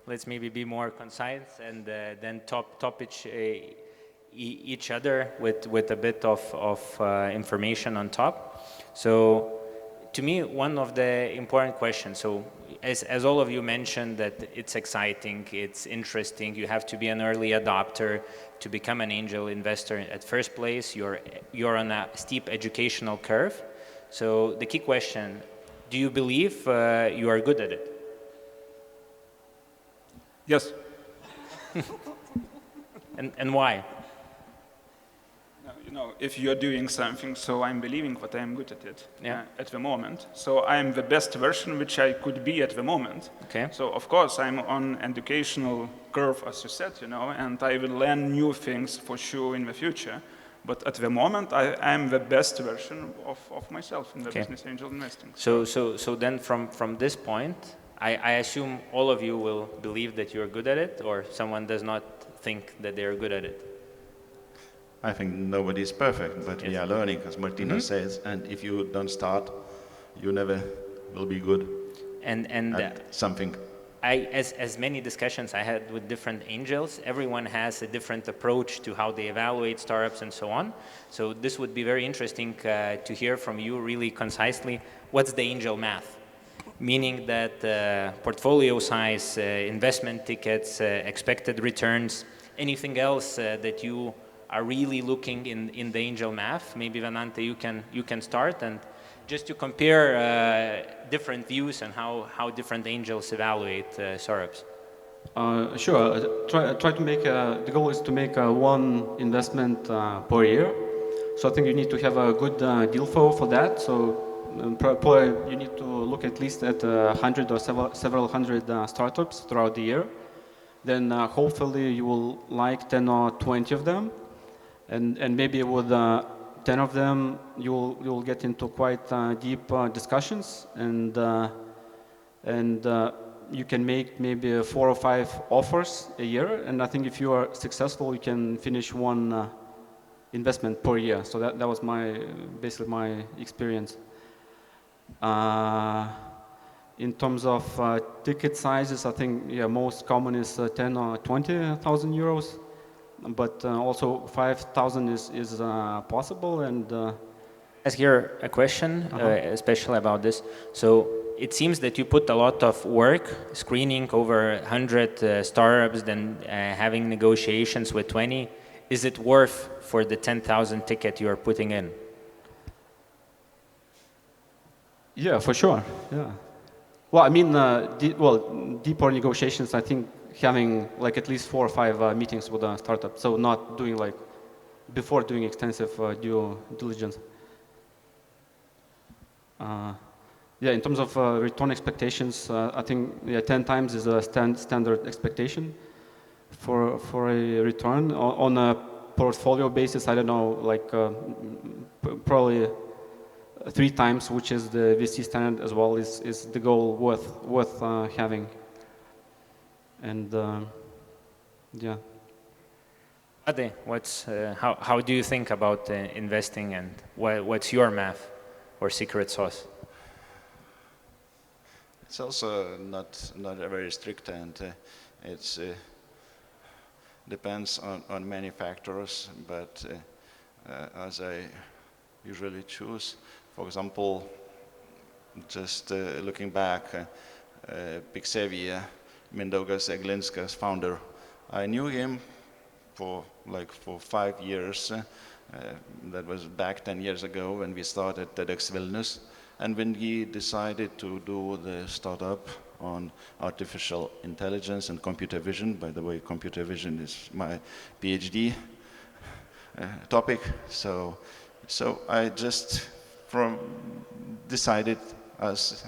let's maybe be more concise and then top each other with a bit of information on top. So to me, one of the important questions, so as all of you mentioned, that it's exciting, it's interesting, you have to be an early adopter to become an angel investor. At first place, you're on a steep educational curve. So the key question, do you believe you are good at it? Yes. And why? You know, if you're doing something, so I'm believing that I'm good at it at the moment. So I'm the best version which I could be at the moment. Okay. So of course I'm on educational curve, as you said, you know, and I will learn new things for sure in the future. But at the moment, I'm the best version of myself in the business angel investing. So then from this point, I assume all of you will believe that you're good at it, or someone does not think that they're good at it? I think nobody is perfect, but we are learning, as Martynas says, and if you don't start, you never will be good at something. As many discussions I had with different angels, everyone has a different approach to how they evaluate startups and so on. So this would be very interesting to hear from you really concisely, what's the angel math? Meaning that portfolio size, investment tickets, expected returns, anything else that you are really looking in the angel math. Maybe Venanta, you can start, and just to compare different views and how different angels evaluate startups. Sure. Try to make the goal is to make one investment per year. So I think you need to have a good deal flow for that. So probably you need to look at least at 100 or several hundred startups throughout the year. Then hopefully you will like 10 or 20 of them, and maybe with 10 of them you'll get into quite deep discussions, and you can make maybe 4 or 5 offers a year. And I think if you are successful, you can finish one investment per year. So that was basically my experience. In terms of ticket sizes, I think most common is 10 or 20,000 euros, but also 5,000 is possible. And ask here a question, especially about this. So it seems that you put a lot of work screening over 100 startups, then having negotiations with 20. Is it worth for the 10,000 ticket you are putting in? Yeah, for sure. Yeah. Well, I mean, deeper negotiations, I think having like at least 4 or 5 meetings with a startup. So not doing like, before doing extensive due diligence. Yeah, in terms of return expectations, I think 10 times is a standard expectation for a return. On a portfolio basis, I don't know, like probably 3 times, which is the VC standard as well, is the goal worth having. And yeah. Ade, how do you think about investing, and what's your math or secret sauce? It's also not very strict, and it's depends on many factors. But as I usually choose, for example, just looking back, Pixevia, Mindaugas Eglinskas, founder, I knew him for 5 years. That was back 10 years ago when we started TEDx Vilnius. And when he decided to do the startup on artificial intelligence and computer vision, by the way, computer vision is my PhD topic. So I just decided as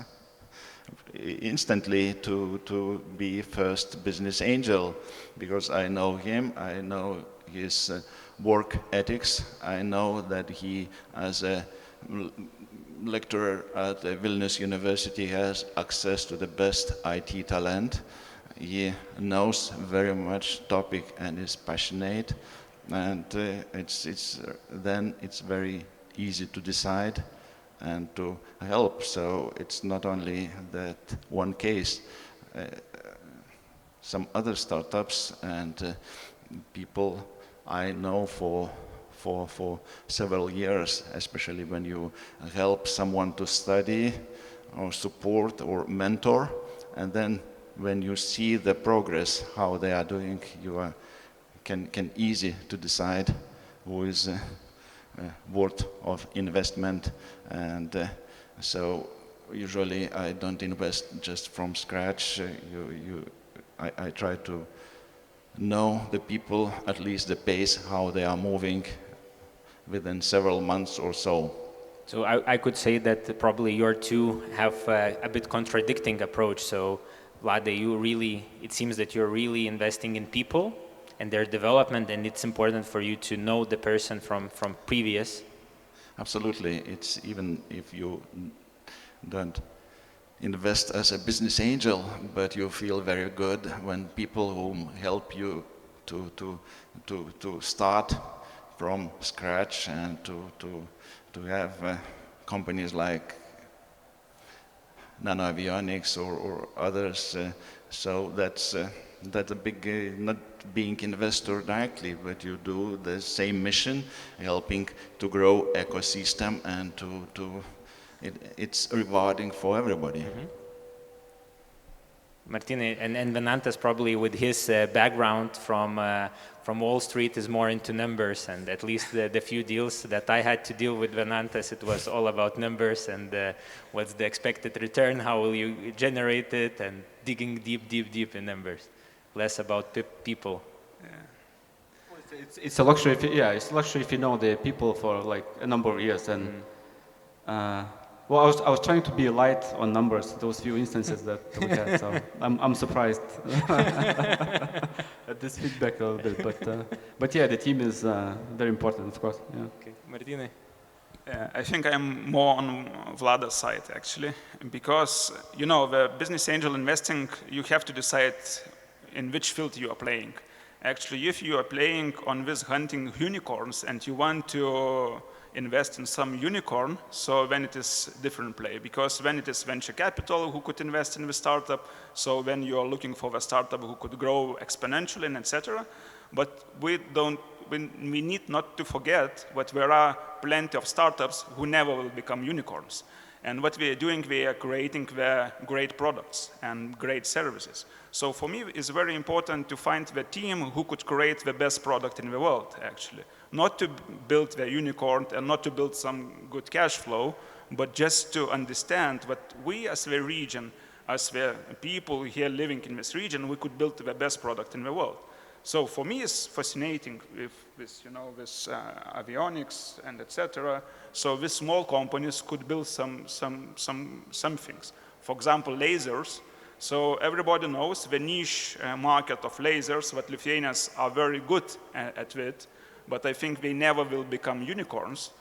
instantly to be first business angel, because I know him, I know his work ethics, I know that he, as a lecturer at the Vilnius University, has access to the best IT talent. He knows very much topic and is passionate, and then it's very easy to decide and to help. So it's not only that one case. Some other startups and people I know for several years, especially when you help someone to study or support or mentor, and then when you see the progress, how they are doing, you can easy to decide who is worth of investment. And so usually I don't invest just from scratch. I try to know the people, at least the pace, how they are moving within several months or so. So I could say that probably your two have a bit contradicting approach. So Vlade, it seems that you're really investing in people and their development, and it's important for you to know the person from previous. Absolutely. It's even if you don't invest as a business angel, but you feel very good when people who help you to start from scratch and to have companies like nanoavionics or others. So that's a big, not being investor directly, but you do the same mission, helping to grow ecosystem, and it's rewarding for everybody. Mm-hmm. Martynas and Venantas, probably with his background from Wall Street, is more into numbers, and at least the few deals that I had to deal with Venantas, it was all about numbers and what's the expected return, how will you generate it, and digging deep in numbers, less about people. Yeah. Well, it's a luxury. It's a luxury if you know the people for like a number of years. And well, I was trying to be light on numbers, those few instances that we had. So I'm surprised at this feedback a little bit. But yeah, the team is very important, of course. Yeah. Okay, Martynas. I think I'm more on Vlada's side, actually, because, the business angel investing, you have to decide in which field you are playing. Actually, if you are playing on this hunting unicorns and you want to invest in some unicorn, so then it is different play, because when it is venture capital who could invest in the startup, so when you are looking for a startup who could grow exponentially and etc. But we need not to forget that there are plenty of startups who never will become unicorns. And what we are doing, we are creating the great products and great services. So for me, it's very important to find the team who could create the best product in the world, actually. Not to build the unicorn and not to build some good cash flow, but just to understand that we as the region as the people here living in this region, we could build the best product in the world. So for me, it's fascinating with this, this avionics and etc. So these small companies could build some things. For example, lasers. So everybody knows the niche market of lasers, that Lithuanians are very good at it, but I think they never will become unicorns,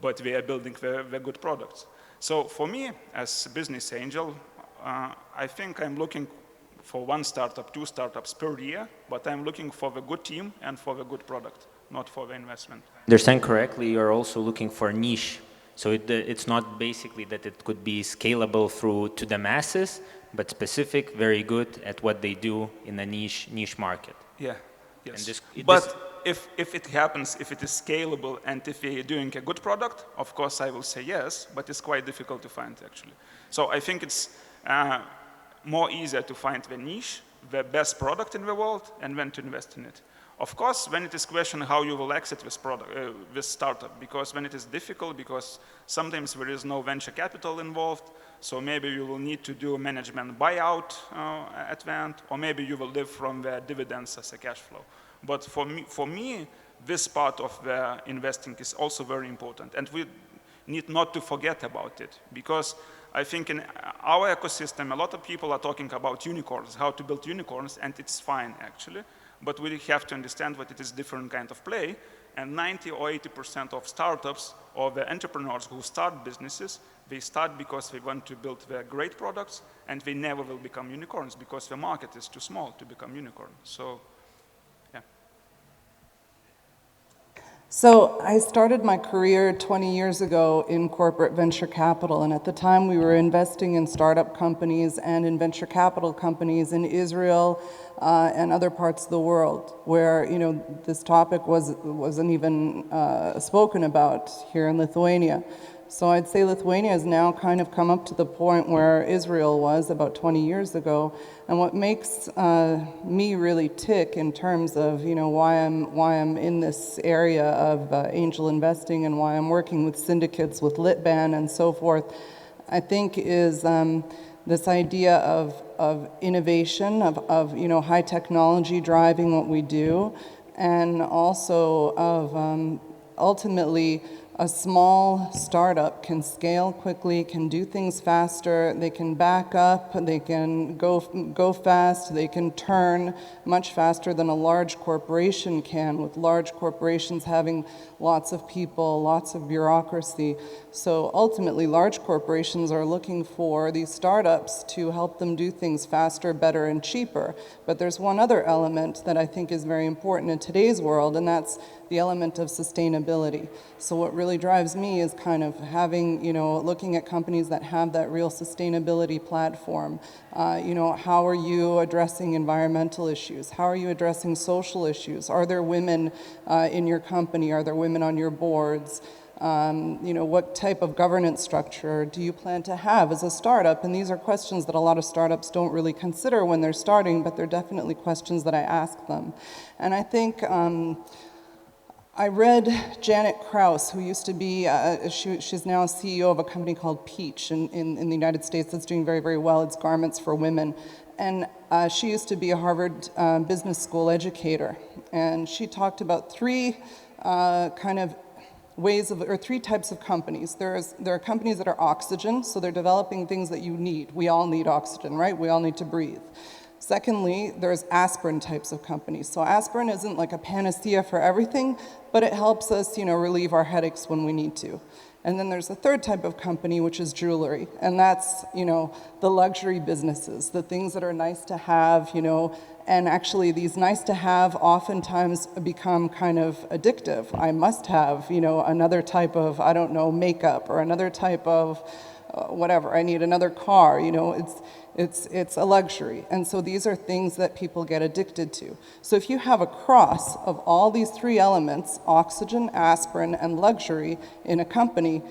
but they are building the good products. So for me, as a business angel, I think I'm looking for 1 startup, 2 startups per year, but I'm looking for the good team and for the good product, not for the investment. Understand correctly, you're also looking for niche. So it's not basically that it could be scalable to the masses, but specific, very good at what they do in a niche market. Yeah, yes. And but if it happens, if it is scalable, and if we are doing a good product, of course I will say yes, but it's quite difficult to find actually. So I think it's more easier to find the niche, the best product in the world, and then to invest in it. Of course, when it is question how you will exit this product, this startup, because when it is difficult, because sometimes there is no venture capital involved, so maybe you will need to do a management buyout at the end, or maybe you will live from the dividends as a cash flow. But for me, this part of the investing is also very important, and we need not to forget about it, because I think in our ecosystem, a lot of people are talking about unicorns, how to build unicorns, and it's fine actually. But we have to understand that it is different kind of play, and 90 or 80% of startups or the entrepreneurs who start businesses, they start because they want to build their great products, and they never will become unicorns because the market is too small to become unicorn. So, yeah. So I started my career 20 years ago in corporate venture capital, and at the time we were investing in startup companies and in venture capital companies in Israel and other parts of the world where this topic wasn't even spoken about here in Lithuania. So I'd say Lithuania has now kind of come up to the point where Israel was about 20 years ago. And what makes me really tick in terms of why I'm in this area of angel investing and why I'm working with syndicates, with LitBAN and so forth, I think is this idea of innovation, of high technology driving what we do, and also of ultimately a small startup can scale quickly, can do things faster, they can back up, they can go fast, they can turn much faster than a large corporation can, with large corporations having lots of people, lots of bureaucracy. So ultimately, large corporations are looking for these startups to help them do things faster, better, and cheaper. But there's one other element that I think is very important in today's world, and that's the element of sustainability. So what really drives me is kind of having, looking at companies that have that real sustainability platform. How are you addressing environmental issues? How are you addressing social issues? Are there women in your company? Are there women on your boards? What type of governance structure do you plan to have as a startup? And these are questions that a lot of startups don't really consider when they're starting, but they're definitely questions that I ask them. And I think I read Janet Krause, who used to be, she's now a CEO of a company called Peach in the United States that's doing very, very well. It's garments for women. And she used to be a Harvard Business School educator. And she talked about three three types of companies. There are companies that are oxygen, so they're developing things that you need. We all need oxygen, right? We all need to breathe. Secondly, there's aspirin types of companies. So aspirin isn't like a panacea for everything, but it helps us, relieve our headaches when we need to. And then there's a third type of company, which is jewelry. And that's, the luxury businesses, the things that are nice to have, and actually these nice to have oftentimes become kind of addictive. I must have, another type of, makeup, or another type of whatever. I need another car, it's a luxury. And so these are things that people get addicted to. So if you have a cross of all these three elements, oxygen, aspirin, and luxury in a company,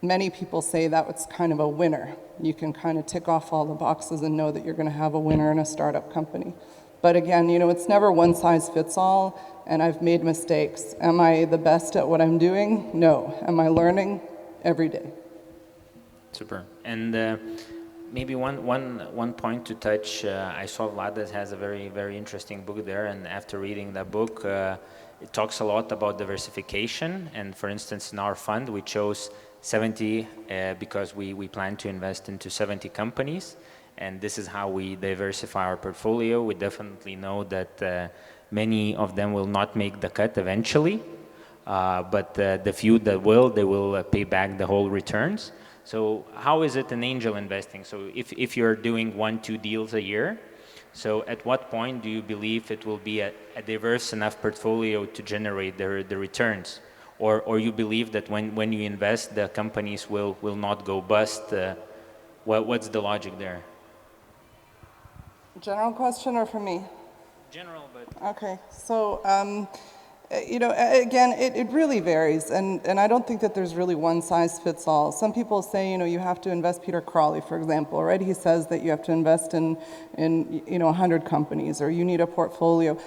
many people say that it's kind of a winner. You can kind of tick off all the boxes and know that you're going to have a winner in a startup company. But again, it's never one size fits all, and I've made mistakes. Am I the best at what I'm doing? No. Am I learning? Every day. Super. And Maybe one point to touch. I saw Vladas has a very interesting book there, and after reading that book, it talks a lot about diversification. And for instance, in our fund, we chose 70 because we plan to invest into 70 companies, and this is how we diversify our portfolio. We definitely know that many of them will not make the cut eventually, but the few that will, they will pay back the whole returns. So how is it in angel investing? So if you're doing 1-2 deals a year, so at what point do you believe it will be a diverse enough portfolio to generate the returns? Or you believe that when you invest, the companies will not go bust? What's the logic there? General question or for me? General, but... Okay, so, you know, again, it really varies, and I don't think that there's really one size fits all. Some people say, you know, you have to invest, Peter Crawley, for example, right? He says that you have to invest in you know, 100 companies, or you need a portfolio.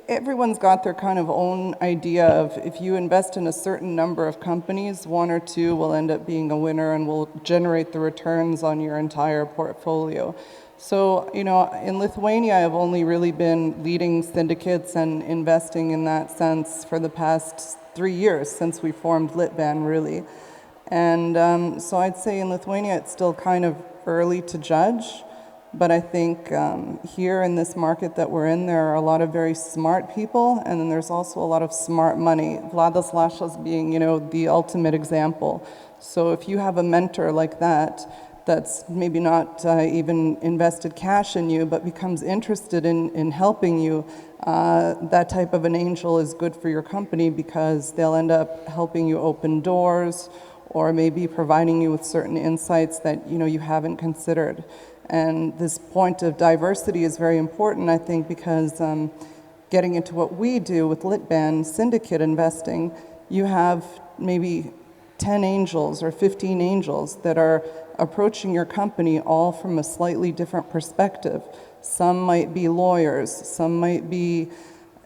Everyone's got their kind of own idea of if you invest in a certain number of companies, 1 or 2 will end up being a winner and will generate the returns on your entire portfolio. So, you know, in Lithuania, I've only really been leading syndicates and investing in that sense for the past 3 years since we formed LitBAN, really. And so I'd say in Lithuania, it's still kind of early to judge. But I think here in this market that we're in, there are a lot of very smart people, and then there's also a lot of smart money. Vladas Lašas being, you know, the ultimate example. So if you have a mentor like that, that's maybe not even invested cash in you, but becomes interested in helping you, that type of an angel is good for your company because they'll end up helping you open doors or maybe providing you with certain insights that, you know, you haven't considered. And this point of diversity is very important, I think, because getting into what we do with LitBAN, syndicate investing, you have maybe 10 angels or 15 angels that are approaching your company all from a slightly different perspective. Some might be lawyers, some might be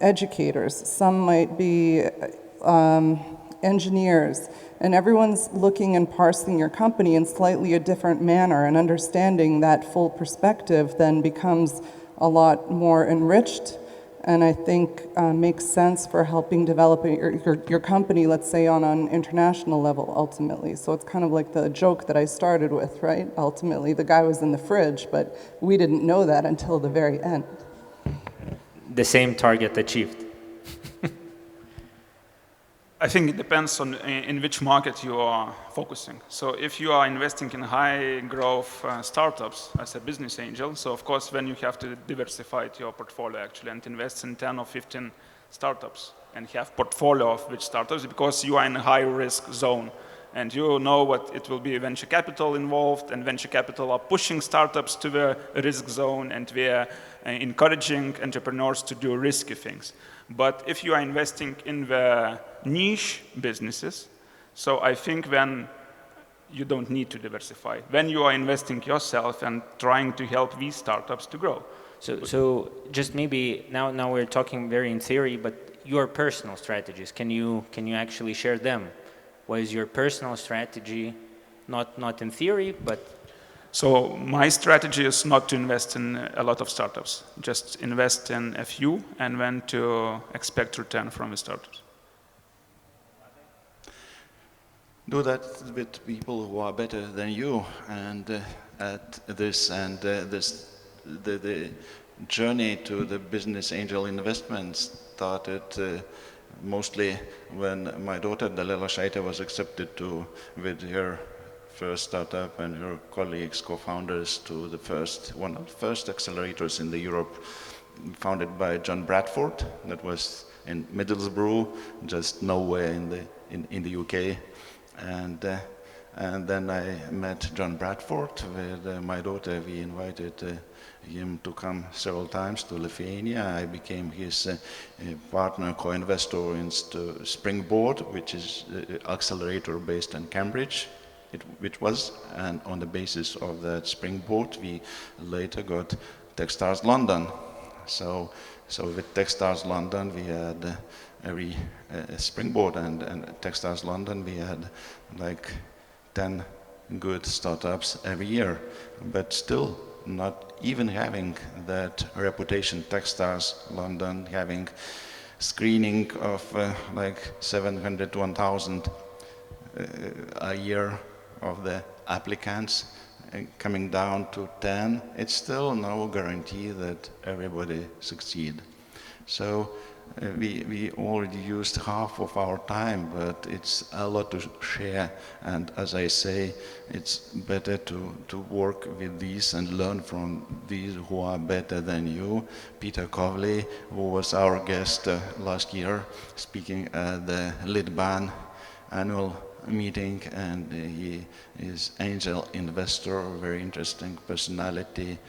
educators, some might be engineers, and everyone's looking and parsing your company in slightly a different manner, and understanding that full perspective then becomes a lot more enriched, and I think makes sense for helping develop your company, let's say, on an international level, ultimately. So it's kind of like the joke that I started with, right? Ultimately, the guy was in the fridge, but we didn't know that until the very end. The same target achieved. I think it depends on in which market you are focusing. So if you are investing in high growth startups as a business angel, so of course then you have to diversify your portfolio actually and invest in 10 or 15 startups and have portfolio of which startups because you are in a high risk zone and you know what it will be venture capital involved, and venture capital are pushing startups to the risk zone and we are encouraging entrepreneurs to do risky things. But if you are investing in the niche businesses, so I think then you don't need to diversify. When you are investing yourself and trying to help these startups to grow. So just maybe now we're talking very in theory, but your personal strategies, can you actually share them? What is your personal strategy, not in theory, but... So my strategy is not to invest in a lot of startups, just invest in a few and then to expect return from the startups. Do that with people who are better than you and at this, and the journey to the business angel investment started mostly when my daughter Dalia Shaita was accepted with her first startup and her colleagues, co-founders, to one of the first accelerators in the Europe, founded by John Bradford. That was in Middlesbrough, just nowhere in the UK. And then I met John Bradford with my daughter. We invited him to come several times to Lithuania. I became his partner, co-investor in Springboard, which is an accelerator based in Cambridge. And on the basis of that Springboard, we later got Techstars London. So with Techstars London, we had every Springboard and Techstars London, we had like 10 good startups every year, but still not even having that reputation. Techstars London having screening of like 700 to 1,000 a year of the applicants, coming down to 10. It's still no guarantee that everybody succeed. So we already used half of our time, but it's a lot to share. And as I say, it's better to work with these and learn from these who are better than you. Peter Kovley, who was our guest last year, speaking at the LitBAN annual meeting, and he is angel investor, a very interesting personality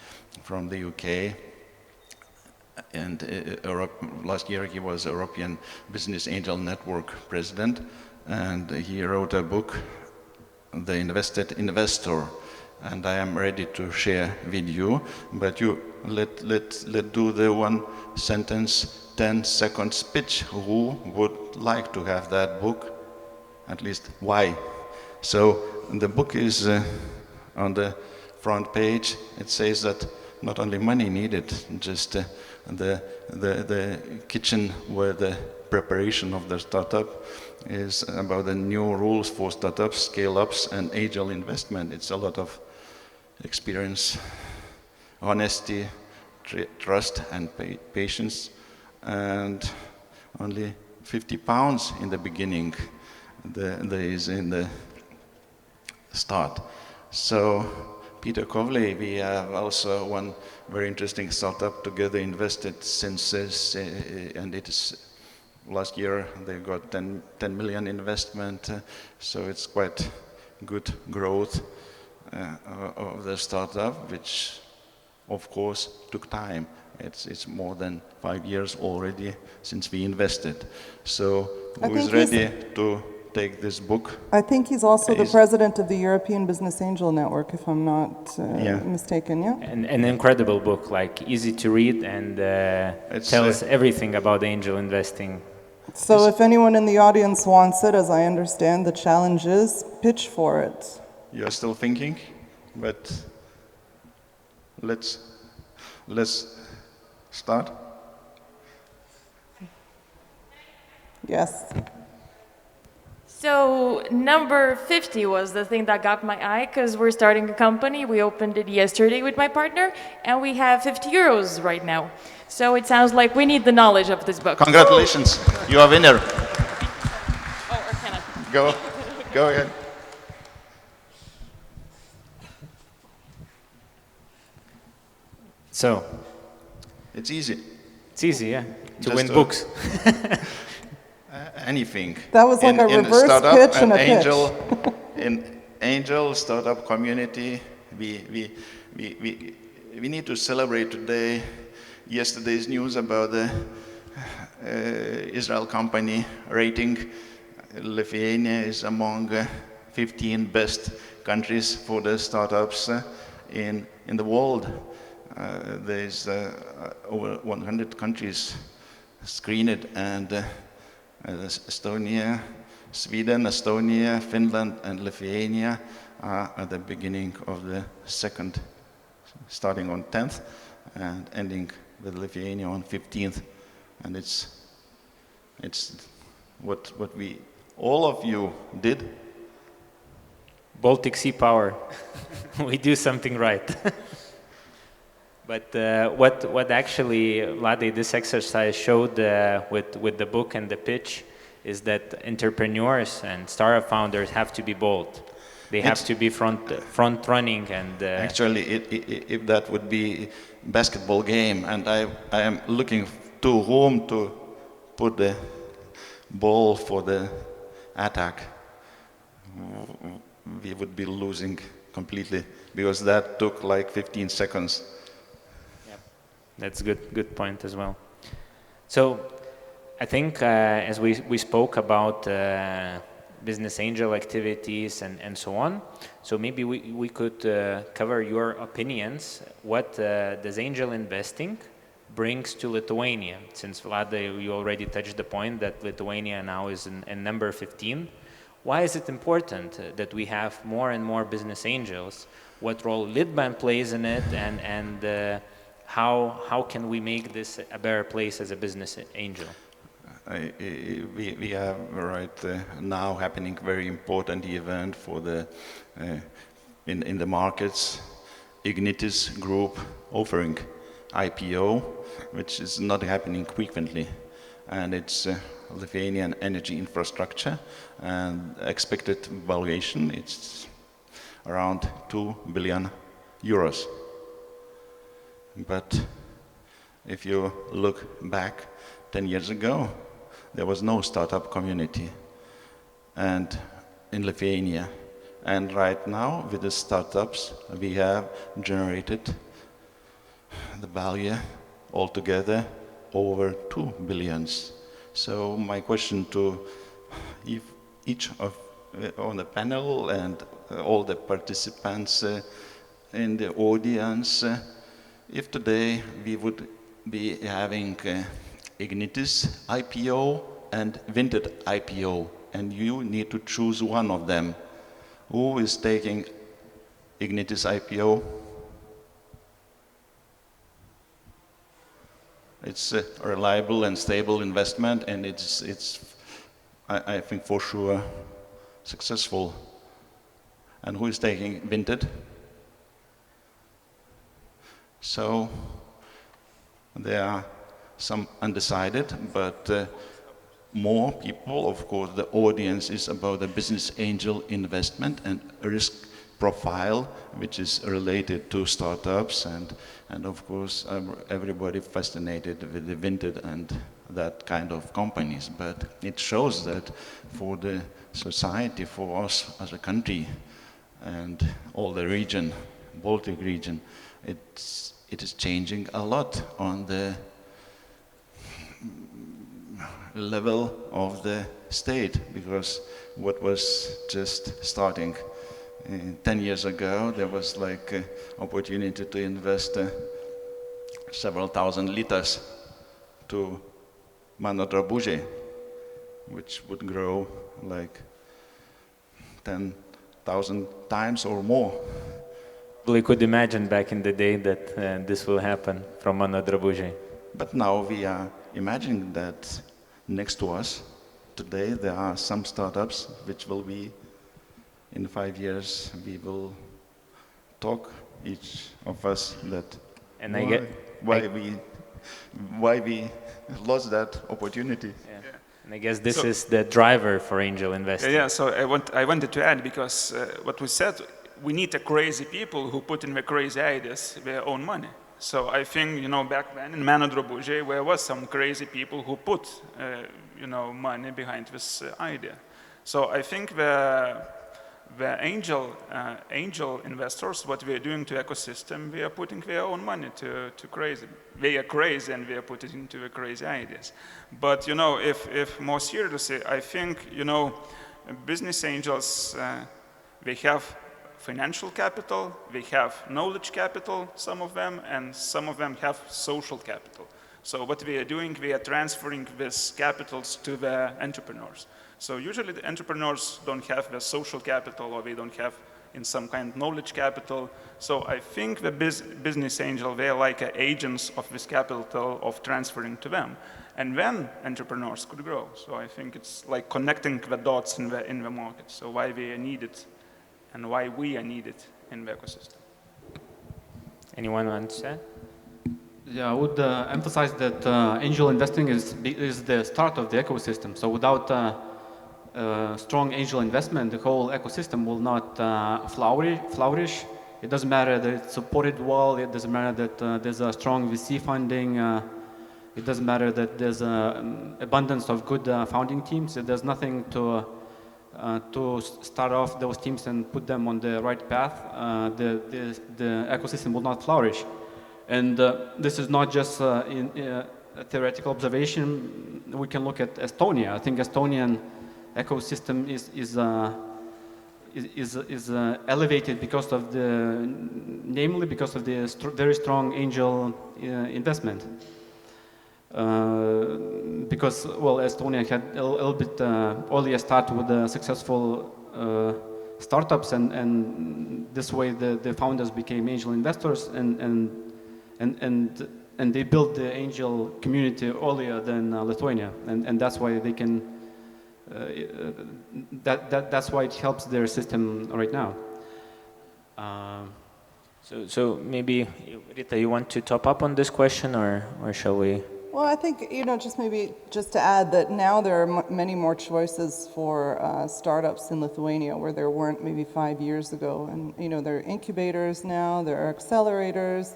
from the UK. And last year he was European Business Angel Network president, and he wrote a book, The Invested Investor, and I am ready to share with you, but you let do the 1 sentence, 10 seconds pitch. Who would like to have that book? At least why? So the book is on the front page. It says that not only money needed, just the kitchen where the preparation of the startup is about the new rules for startups, scale-ups, and angel investment. It's a lot of experience, honesty, trust, and patience, and only £50 in the beginning. There is in the start. So Peter Kovley, we have also one very interesting startup together invested since, and it is last year they got 10 million investment, so it's quite good growth of the startup, which of course took time. It's more than 5 years already since we invested. So who is ready to take this book? I think he's also the president of the European Business Angel Network, if I'm not mistaken, yeah? An incredible book, like easy to read, and tells everything about angel investing. So if anyone in the audience wants it, as I understand, the challenge is pitch for it. You're still thinking, but let's start. Yes. So number 50 was the thing that got my eye, because we're starting a company. We opened it yesterday with my partner, and we have 50 euros right now. So it sounds like we need the knowledge of this book. Congratulations, you are winner. Oh, or can I? Go ahead. So it's easy. It's easy, yeah, to Just win books. Anything. That was like a reverse startup pitch and a angel, pitch. in angel startup community, we need to celebrate today yesterday's news about the Israel company rating. Lithuania is among 15 best countries for the startups in the world. There's over 100 countries screened, and Estonia, Sweden, Estonia, Finland, and Lithuania are at the beginning of the second, starting on 10th and ending with Lithuania on 15th. And it's what we, all of you, did. Baltic Sea Power. We do something right. But what actually, Vlade, this exercise showed with the book and the pitch is that entrepreneurs and startup founders have to be bold. They have to be front running, and actually, if that would be basketball game, and I am looking to whom to put the ball for the attack, we would be losing completely, because that took like 15 seconds. That's a good point as well. So I think as we spoke about business angel activities and so on, so maybe we could cover your opinions. What does angel investing brings to Lithuania? Since Vlada, you already touched the point that Lithuania now is in number 15. Why is it important that we have more and more business angels? What role LitBAN plays in it, and how can we make this a better place as a business angel? We have right now happening very important event for the in the markets. Ignitis Group offering IPO, which is not happening frequently, and it's Lithuanian energy infrastructure, and expected valuation it's around 2 billion euros. But if you look back 10 years ago, there was no startup community and in Lithuania. And right now, with the startups, we have generated the value altogether over 2 billions. So my question to if each of on the panel and all the participants in the audience, if today we would be having Ignitis IPO and Vinted IPO, and you need to choose one of them, who is taking Ignitis IPO? It's a reliable and stable investment, and it's I think for sure successful. And who is taking Vinted? So there are some undecided, but more people, of course, the audience is about the business angel investment and risk profile, which is related to startups, and of course everybody fascinated with the Vinted and that kind of companies. But it shows that for the society, for us as a country and all the region, Baltic region, it is changing a lot on the level of the state, because what was just starting 10 years ago, there was like opportunity to invest several thousand liters to Mano Drabužiai, which would grow like 10,000 times or more. We could imagine back in the day that this will happen from Mano Drabužiai. But now we are imagining that next to us, today there are some startups which will be, in 5 years, we will talk, each of us, that and why we lost that opportunity. Yeah. And I guess this is the driver for angel investing. Yeah, so I wanted to add, because what we said, we need a crazy people who put in the crazy ideas their own money. So I think, back then in Mano Drabužiai, there was some crazy people who put, money behind this idea. So I think the angel investors, what we are doing to ecosystem, we are putting their own money to crazy. They are crazy and we are putting into the crazy ideas. But, if more seriously, I think, business angels, they have financial capital, they have knowledge capital, some of them, and some of them have social capital. So what we are doing, we are transferring these capitals to the entrepreneurs. So usually the entrepreneurs don't have the social capital, or they don't have in some kind of knowledge capital. So I think the business angel, they are like agents of this capital of transferring to them. And then entrepreneurs could grow. So I think it's like connecting the dots in the market. So why they are needed and why we are needed in the ecosystem. Anyone want to say? Yeah, I would emphasize that angel investing is the start of the ecosystem. So without strong angel investment, the whole ecosystem will not flourish. It doesn't matter that it's supported well. It doesn't matter that there's a strong VC funding. It doesn't matter that there's an abundance of good founding teams. There's nothing to start off those teams and put them on the right path. The ecosystem will not flourish. And this is not just a theoretical observation. We can look at Estonia. I think Estonian ecosystem is elevated because of namely because of the very strong angel investment. Because, well, Estonia had a little bit earlier start with the successful startups, and this way the founders became angel investors, and they built the angel community earlier than Lithuania, and that's why they can. That's why it helps their system right now. So maybe Rita, you want to top up on this question, or shall we? Well, I think, just to add that now there are many more choices for startups in Lithuania where there weren't maybe 5 years ago. And, there are incubators now, there are accelerators,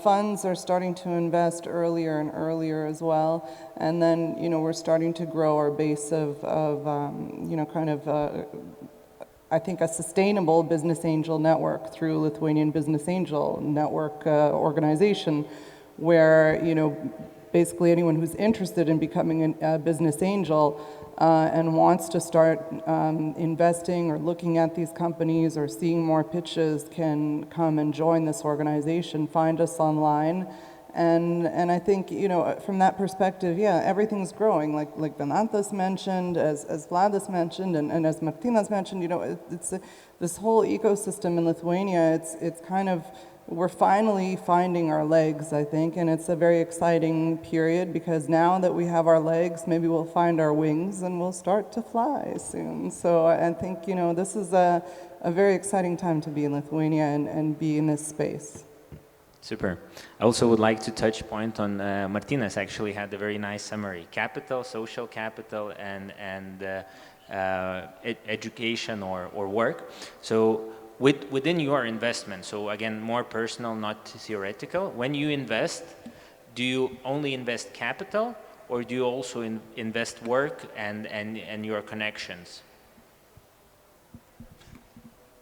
funds are starting to invest earlier and earlier as well. And then, we're starting to grow our base of I think a sustainable business angel network through Lithuanian Business Angel Network organization, where, basically anyone who's interested in becoming a business angel and wants to start investing or looking at these companies or seeing more pitches can come and join this organization, find us online. And I think, from that perspective, yeah, everything's growing. Like Venantas mentioned, as Vladas mentioned, and as Martynas mentioned, it's this whole ecosystem in Lithuania, it's kind of, we're finally finding our legs, I think, and it's a very exciting period because now that we have our legs, maybe we'll find our wings and we'll start to fly soon. So I think, this is a very exciting time to be in Lithuania and be in this space. Super. I also would like to touch point on Martynas actually had a very nice summary: capital, social capital, and education or work. So within your investment, so again, more personal, not theoretical, when you invest, do you only invest capital, or do you also invest work and your connections?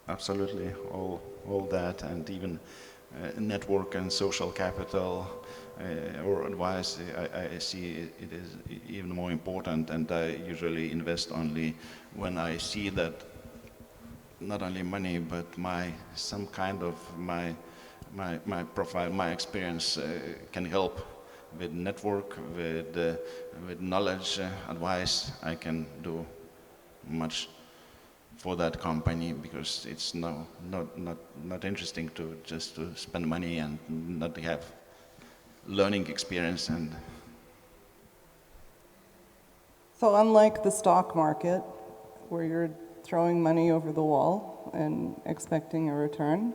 Absolutely, all that, and even network and social capital or advice, I see it is even more important, and I usually invest only when I see that not only money, but some kind of my profile, my experience can help with network, with knowledge, advice. I can do much for that company, because it's not interesting to just to spend money and not have learning experience. And so unlike the stock market, where you're throwing money over the wall and expecting a return,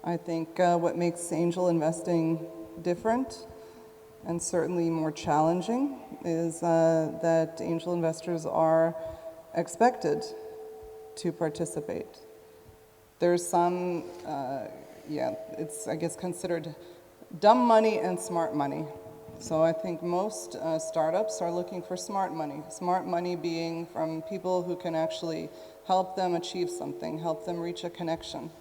I think what makes angel investing different and certainly more challenging is that angel investors are expected to participate. There's some, it's I guess considered dumb money and smart money. So I think most startups are looking for smart money being from people who can actually help them achieve something, help them reach a connection.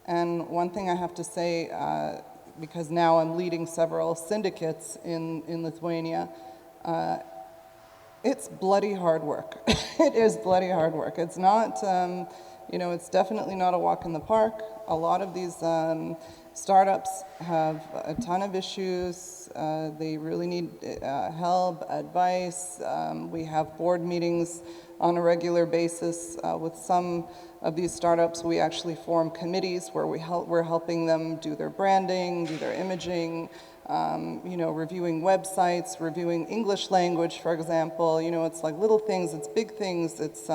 And one thing I have to say, because now I'm leading several syndicates in Lithuania, it's bloody hard work. It is bloody hard work. It's not, it's definitely not a walk in the park. A lot of these startups have a ton of issues. They really need help, advice. We have board meetings on a regular basis. With some of these startups, we actually form committees where we're helping them do their branding, do their imaging, reviewing websites, reviewing English language, for example. It's like little things, it's big things, it's,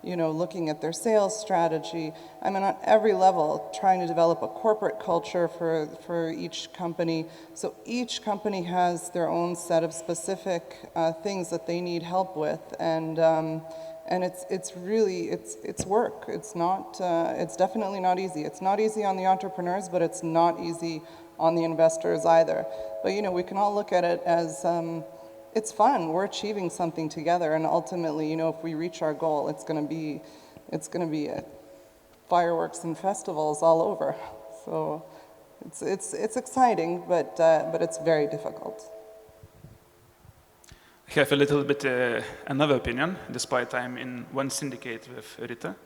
looking at their sales strategy. I mean, on every level, trying to develop a corporate culture for each company. So each company has their own set of specific things that they need help with. And it's really, it's work. It's not, it's definitely not easy. It's not easy on the entrepreneurs, but it's not easy on the investors either. But we can all look at it as it's fun. We're achieving something together, and ultimately, if we reach our goal, it's going to be fireworks and festivals all over. So it's exciting, but it's very difficult. I have a little bit another opinion, despite I'm in one syndicate with Rita.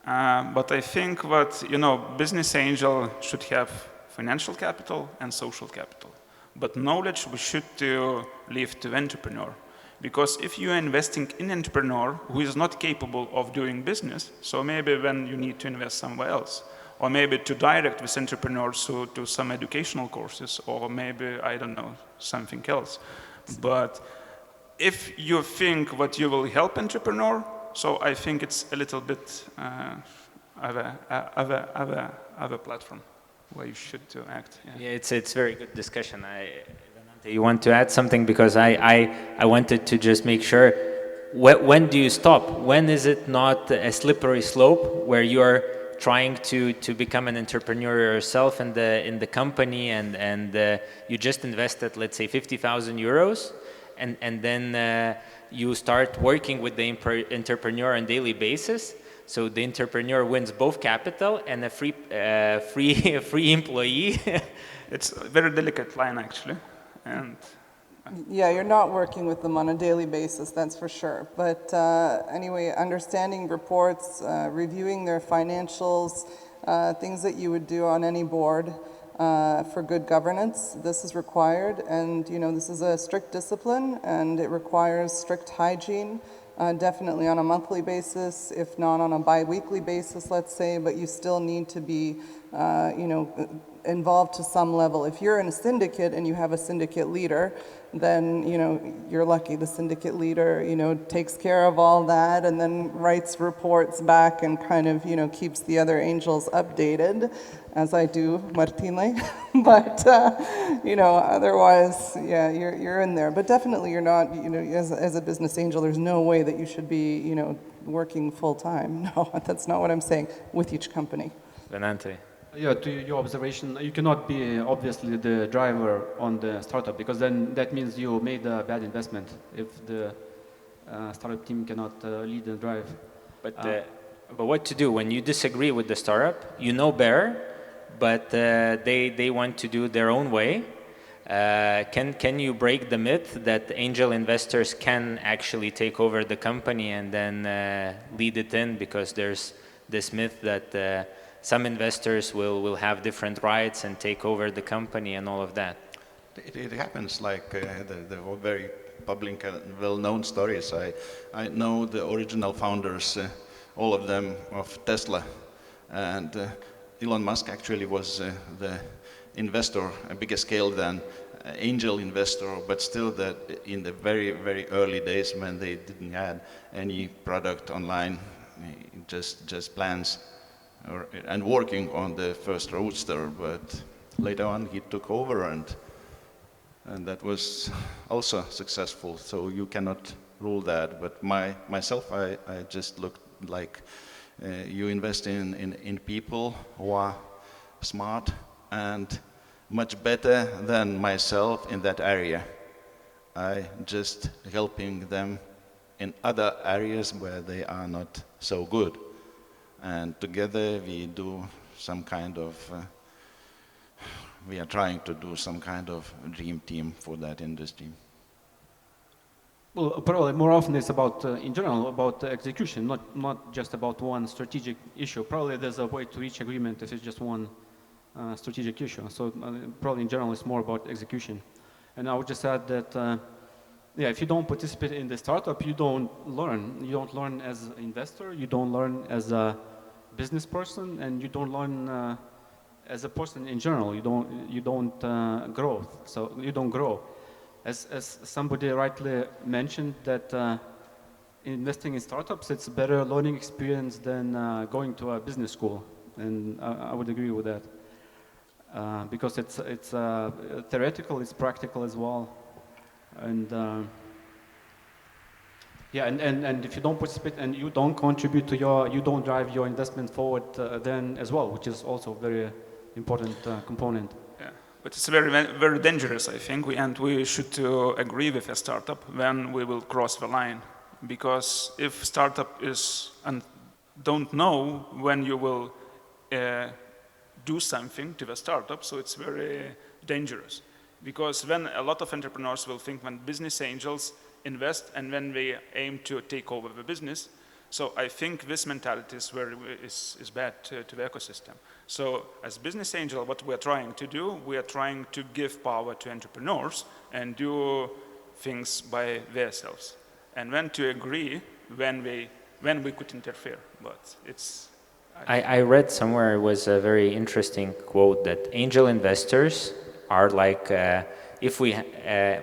But I think that business angel should have financial capital and social capital. but knowledge we should leave to entrepreneur. Because if you are investing in entrepreneur who is not capable of doing business, so maybe then you need to invest somewhere else, or maybe to direct with entrepreneurs to some educational courses, or maybe, I don't know, something else. But if you think that you will help entrepreneur, so I think it's a little bit of a platform where you should act. Yeah, it's very good discussion. You want to add something, because I wanted to just make sure, when do you stop? When is it not a slippery slope where you're trying to become an entrepreneur yourself in the company, and you just invested, let's say, 50,000 euros, and then you start working with the entrepreneur on daily basis. So the entrepreneur wins both capital and a free employee. It's a very delicate line, actually. And yeah, you're not working with them on a daily basis, that's for sure. But anyway, understanding reports, reviewing their financials, things that you would do on any board for good governance, this is required. And this is a strict discipline, and it requires strict hygiene, definitely on a monthly basis, if not on a bi-weekly basis, let's say, but you still need to be involved to some level. If you're in a syndicate and you have a syndicate leader, then you're lucky. The syndicate leader takes care of all that and then writes reports back and kind of keeps the other angels updated, as I do, Martynas. But otherwise, yeah, you're in there. But definitely, you're not. As a business angel, there's no way that you should be working full time. No, that's not what I'm saying. With each company. Venantas. Yeah, to your observation, you cannot be obviously the driver on the startup, because then that means you made a bad investment if the startup team cannot lead and drive. But what to do when you disagree with the startup? You know better, but they want to do their own way. Can you break the myth that angel investors can actually take over the company and then lead it in, because there's this myth that some investors will have different rights and take over the company and all of that? It happens, like the very public and well-known stories. I know the original founders, all of them, of Tesla, and Elon Musk actually was the investor, a bigger scale than angel investor, but still that in the very, very early days when they didn't have any product online, just plans. And working on the first Roadster, but later on he took over, and that was also successful. So you cannot rule that. But myself, I just looked like you invest in people who are smart and much better than myself in that area. I just helping them in other areas where they are not so good. And together we do some kind of, we are trying to do some kind of dream team for that industry. Well, probably more often it's about, in general, about execution, not just about one strategic issue. Probably there's a way to reach agreement if it's just one strategic issue. So probably in general it's more about execution. And I would just add that, yeah, if you don't participate in the startup, you don't learn. You don't learn as an investor, you don't learn as a business person, and you don't learn as a person in general. You don't grow. So you don't grow. As somebody rightly mentioned, that investing in startups, it's a better learning experience than going to a business school, and I would agree with that, because it's theoretical, it's practical as well. And yeah, and if you don't participate and you don't contribute to you don't drive your investment forward then as well, which is also a very important component. Yeah, but it's very, very dangerous, I think, and we should agree with a startup when we will cross the line, because if startup is and don't know when you will do something to the startup, so it's very dangerous. Because when a lot of entrepreneurs will think when business angels invest and when they aim to take over the business, So I think this mentality is bad to the ecosystem. So as business angel, what we're trying to do, we are trying to give power to entrepreneurs and do things by themselves. And when to agree when we could interfere. But it's... I read somewhere, it was a very interesting quote, that angel investors are like, if we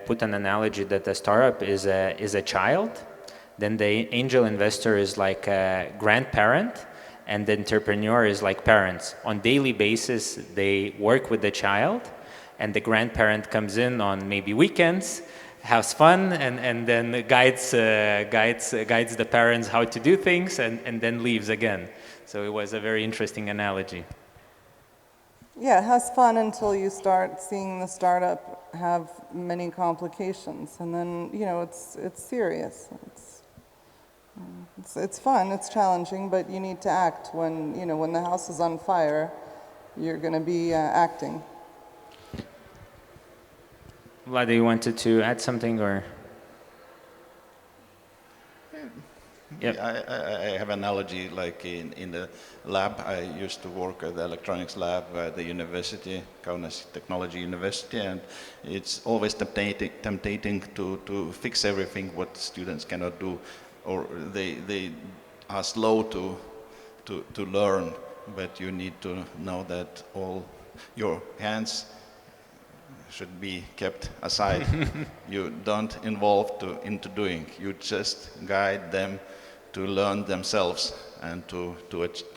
put an analogy that a startup is a child, then the angel investor is like a grandparent, and the entrepreneur is like parents. On daily basis, they work with the child, and the grandparent comes in on maybe weekends, has fun, and then guides the parents how to do things, and then leaves again. So it was a very interesting analogy. Yeah, it has fun until you start seeing the startup have many complications, and then it's serious. It's fun, it's challenging, but you need to act when when the house is on fire. You're going to be acting. Vlada, you wanted to add something, or? Yep. I have an analogy, like in the lab. I used to work at the electronics lab at the university, Kaunas Technology University, and it's always tempting to fix everything what students cannot do, or they are slow to learn, but you need to know that all your hands should be kept aside. You don't involve into doing, you just guide them to learn themselves and to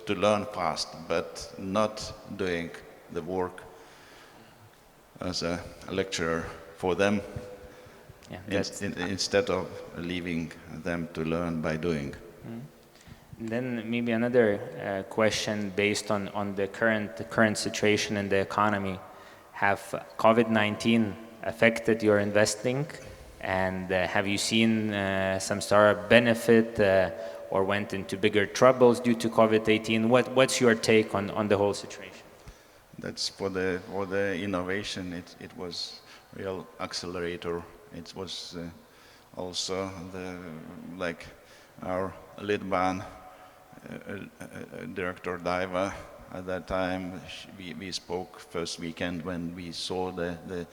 learn fast, but not doing the work as a lecturer for them, instead of leaving them to learn by doing. Then maybe another question based on the current situation in the economy. Have COVID-19 affected your investing? And have you seen some startup benefit or went into bigger troubles due to COVID-19? What's your take on the whole situation? That's for the innovation. It was real accelerator. It was also like our LitBAN director Daiva. At that time, we spoke first weekend when we saw the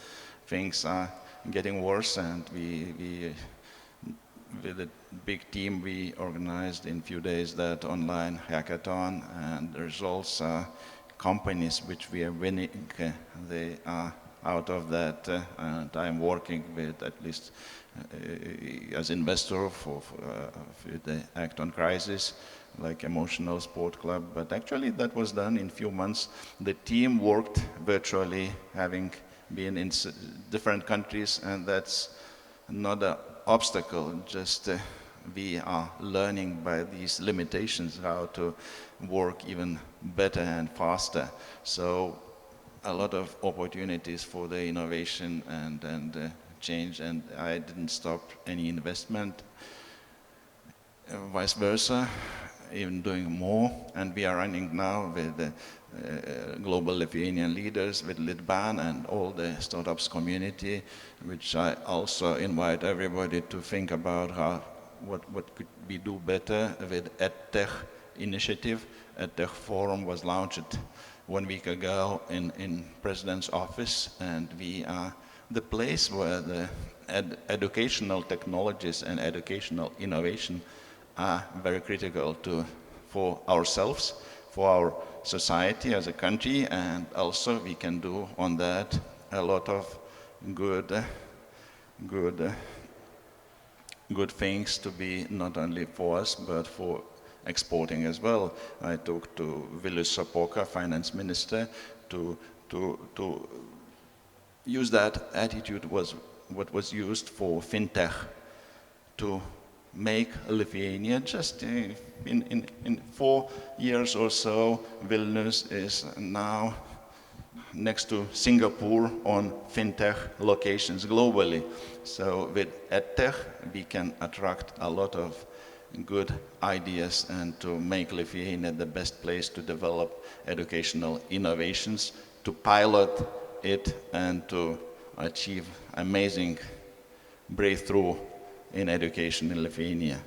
things are getting worse, and we with a big team we organized in few days that online hackathon, and the results are companies which we are winning, they are out of that, and I'm working with at least as investor for the Act on Crisis, like emotional sport club, but actually that was done in few months. The team worked virtually, having been in different countries, and that's not an obstacle, just we are learning by these limitations how to work even better and faster. So a lot of opportunities for the innovation and change, and I didn't stop any investment, vice versa, even doing more, and we are running now with the global Lithuanian leaders, with LitBAN and all the startups community, which I also invite everybody to think about what could we do better with EdTech initiative. EdTech forum was launched 1 week ago in President's office, and we are the place where the educational technologies and educational innovation are very critical for ourselves, for our society as a country, and also we can do on that a lot of good things to be not only for us but for exporting as well. I talked to Vilius Sopoka, finance minister, to use that attitude was what was used for fintech, to make Lithuania just in 4 years or so. Vilnius is now next to Singapore on fintech locations globally. So with EdTech we can attract a lot of good ideas and to make Lithuania the best place to develop educational innovations, to pilot it and to achieve amazing breakthrough in education in Lithuania.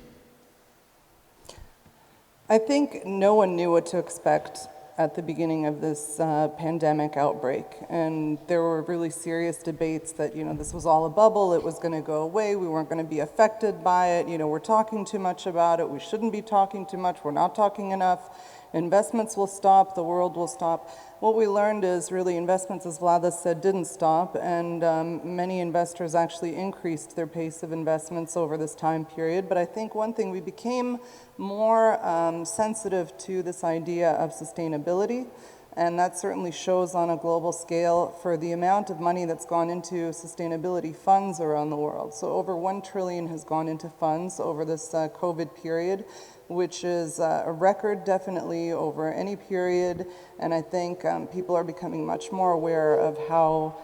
I think no one knew what to expect at the beginning of this pandemic outbreak. And there were really serious debates that, this was all a bubble, it was going to go away, we weren't going to be affected by it, we're talking too much about it, we shouldn't be talking too much, we're not talking enough, investments will stop, the world will stop. What we learned is really investments, as Vladas said, didn't stop, and many investors actually increased their pace of investments over this time period. But I think one thing, we became more sensitive to this idea of sustainability, and that certainly shows on a global scale for the amount of money that's gone into sustainability funds around the world. So over 1 trillion has gone into funds over this COVID period, which is a record definitely over any period, and I think people are becoming much more aware of how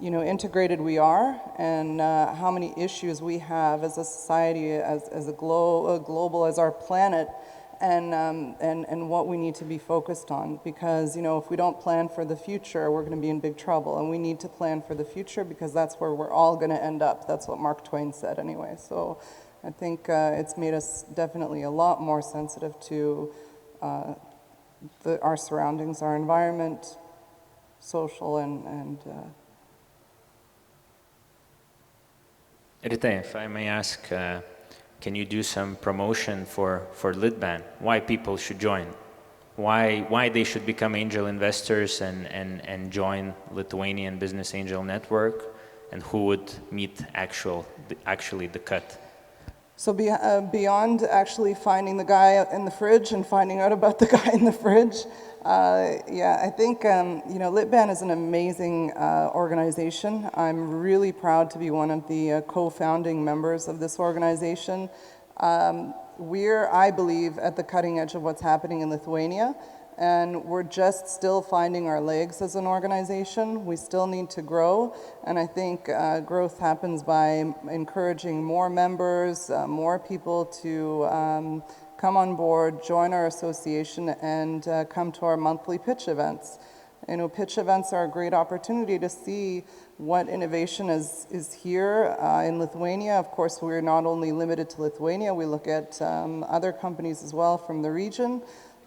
integrated we are, and how many issues we have as a society, as a global, as our planet, and what we need to be focused on. Because if we don't plan for the future, we're going to be in big trouble, and we need to plan for the future because that's where we're all going to end up. That's what Mark Twain said anyway. So I think it's made us definitely a lot more sensitive to our surroundings, our environment, social and Rita, if I may ask, can you do some promotion for LitBAN? Why people should join? Why they should become angel investors and join Lithuanian Business Angel Network, and who would meet actually the cut? So beyond actually finding the guy in the fridge and finding out about the guy in the fridge, I think LitBAN is an amazing organization. I'm really proud to be one of the co-founding members of this organization. We're, I believe, at the cutting edge of what's happening in Lithuania, and we're just still finding our legs as an organization. We still need to grow, and I think growth happens by encouraging more members, more people to come on board, join our association, and come to our monthly pitch events. Pitch events are a great opportunity to see what innovation is here in Lithuania. Of course, we're not only limited to Lithuania, we look at other companies as well from the region.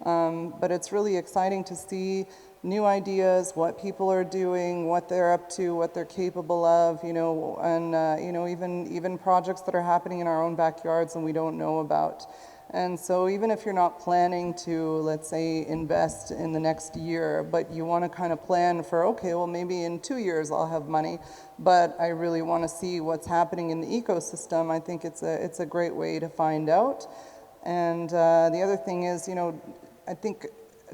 But it's really exciting to see new ideas, what people are doing, what they're up to, what they're capable of, and even projects that are happening in our own backyards and we don't know about. And so even if you're not planning to, let's say, invest in the next year, but you want to kind of plan for, okay, well, maybe in 2 years I'll have money, but I really want to see what's happening in the ecosystem, I think it's a great way to find out. And the other thing is, I think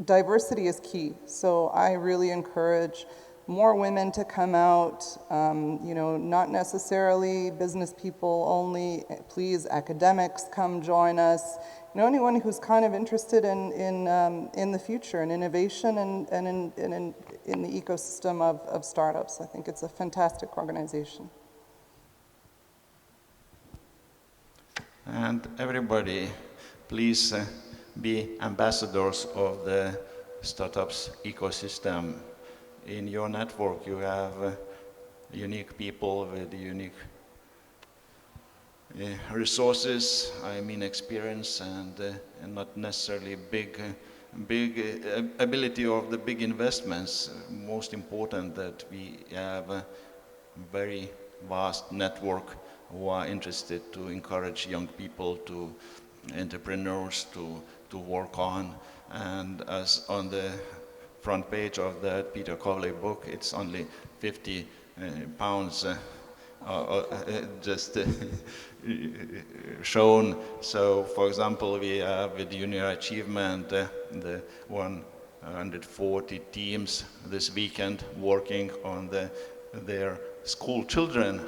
diversity is key. So I really encourage more women to come out, not necessarily business people only. Please, academics, come join us. Anyone who's kind of interested in the future and innovation and in the ecosystem of startups. I think it's a fantastic organization. And everybody, please be ambassadors of the startups ecosystem. In your network, you have unique people with unique resources, experience, and not necessarily big ability of the big investments. Most important that we have a very vast network who are interested to encourage young people, to entrepreneurs to work on. And as on the front page of that Peter Cowley book, it's only 50 pounds just shown. So, for example, we have with Junior Achievement the 140 teams this weekend working on their school children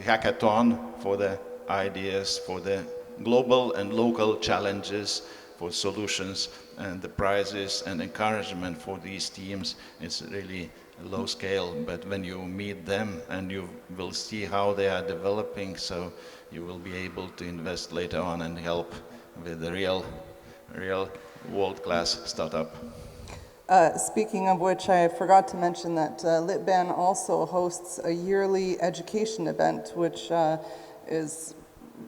hackathon for the ideas, for the global and local challenges, for solutions, and the prizes and encouragement for these teams. It's really low scale, but when you meet them and you will see how they are developing, so you will be able to invest later on and help with the real world-class startup. Speaking of which, I forgot to mention that LitBAN also hosts a yearly education event, which is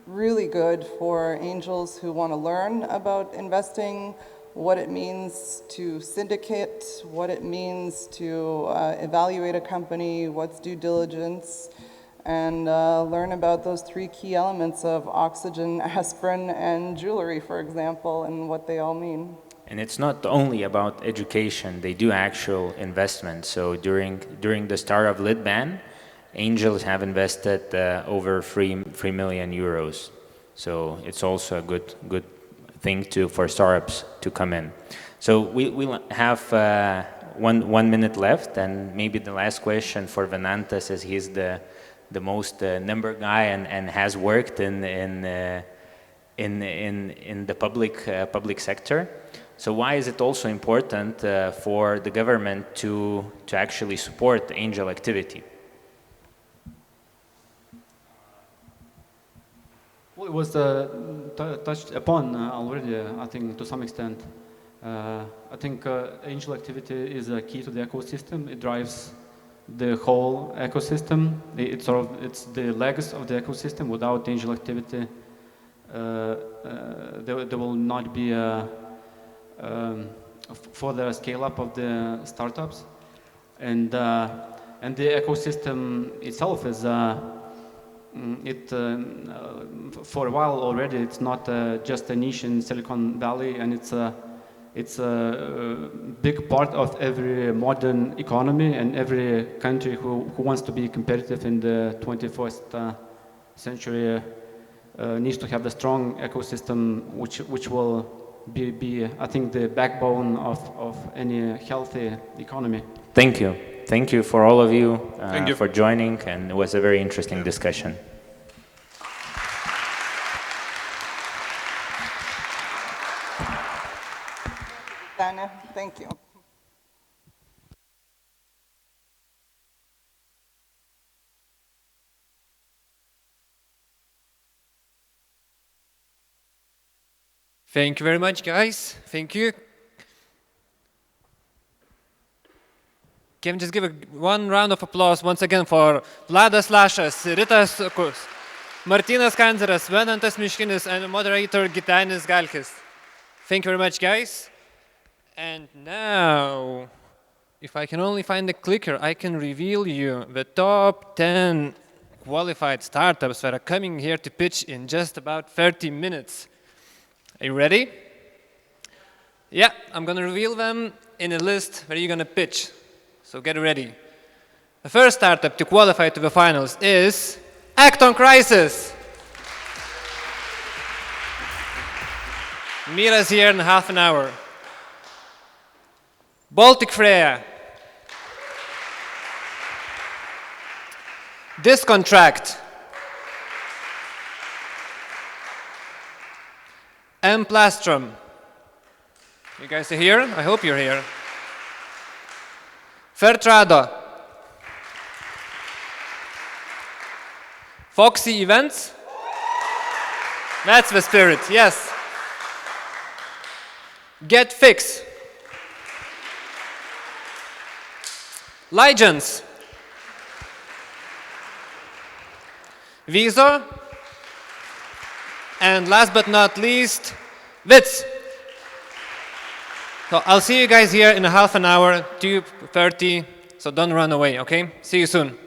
really good for angels who want to learn about investing, what it means to syndicate, what it means to evaluate a company, what's due diligence, and learn about those three key elements of oxygen, aspirin, and jewelry, for example, and what they all mean. And it's not only about education, they do actual investment. So during the start of LitBAN, angels have invested over 3 million euros. So it's also a good thing for startups to come in. So we'll have 1 minute left, and maybe the last question for Venantas, as he's the most number guy and has worked in the public sector. So why is it also important for the government to actually support angel activity? Well, it was touched upon already, I think, to some extent. I think angel activity is a key to the ecosystem. It drives the whole ecosystem. It's the legs of the ecosystem. Without angel activity, there will not be a further scale up of the startups, and the ecosystem itself is for a while already. It's not just a niche in Silicon Valley, and it's a big part of every modern economy, and every country who wants to be competitive in the 21st century needs to have the strong ecosystem, which will be, I think, the backbone of any healthy economy. Thank you. Thank you for all of you, you for joining, and it was a very interesting discussion. Dana, thank you. Thank you very much, guys. Thank you. Can we just give one round of applause once again for Vladas Lašas, Rita Sakus, Martynas, Kandzeras, Venantas, Miškinis, and moderator Gitanis Galkis. Thank you very much, guys. And now, if I can only find the clicker, I can reveal you the top 10 qualified startups that are coming here to pitch in just about 30 minutes. Are you ready? Yeah, I'm going to reveal them in a list where you're going to pitch. So get ready. The first startup to qualify to the finals is Act on Crisis. Mira's here in half an hour. Baltic Freya. Discontract. Plastrum. You guys are here? I hope you're here. Fertrado. Foxy Events. That's the spirit, yes. Get Fix. Legends. Visa. And last but not least, Wits. So I'll see you guys here in a half an hour, 2:30, so don't run away, okay? See you soon.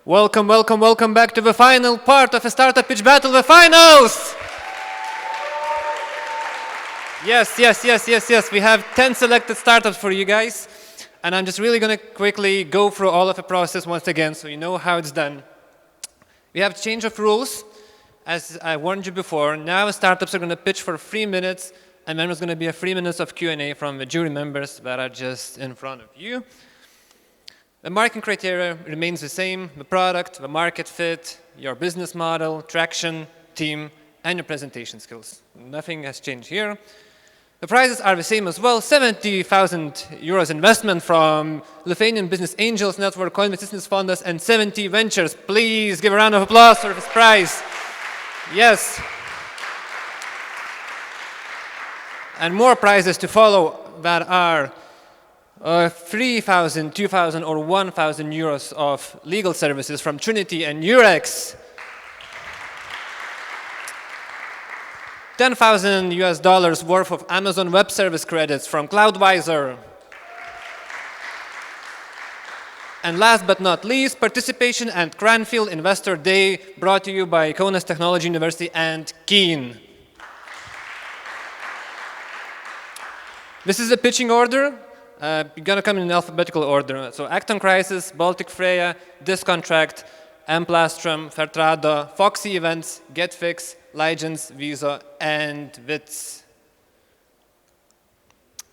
Welcome, welcome, welcome back to the final part of a Startup Pitch Battle, the finals! Yes, yes, yes, yes, yes. We have 10 selected startups for you guys. And I'm just really going to quickly go through all of the process once again so you know how it's done. We have change of rules. As I warned you before, now startups are going to pitch for 3 minutes, and then there's going to be a 3 minutes of Q&A from the jury members that are just in front of you. The marketing criteria remains the same: the product, the market fit, your business model, traction, team, and your presentation skills. Nothing has changed here. The prizes are the same as well: 70,000 euros investment from Lithuanian Business Angels Network, Investicinis Fondas, and 70 Ventures. Please give a round of applause for this prize. Yes. And more prizes to follow that are 3,000, 2,000, or 1,000 euros of legal services from Trinity and Eurex. 10,000 US dollars worth of Amazon Web Service credits from Cloudvisor. And last but not least, participation at Cranfield Investor Day, brought to you by Kaunas Technology University and Keen. This is the pitching order. You're going to come in alphabetical order. So Acton Crisis, Baltic Freya, Discontract, Emplastrum, Fertrado, Foxy Events, GetFix, Legends, Visa, and Wits.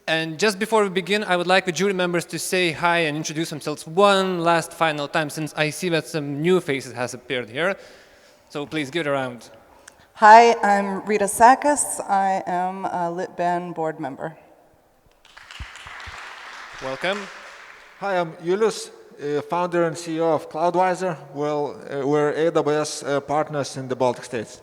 And just before we begin, I would like the jury members to say hi and introduce themselves one last final time, since I see that some new faces has appeared here. So please give it a round. Hi, I'm Rita Sakus. I am a LitBAN board member. Welcome. Hi, I'm Julius, founder and CEO of Cloudvisor. Well, we're AWS partners in the Baltic States.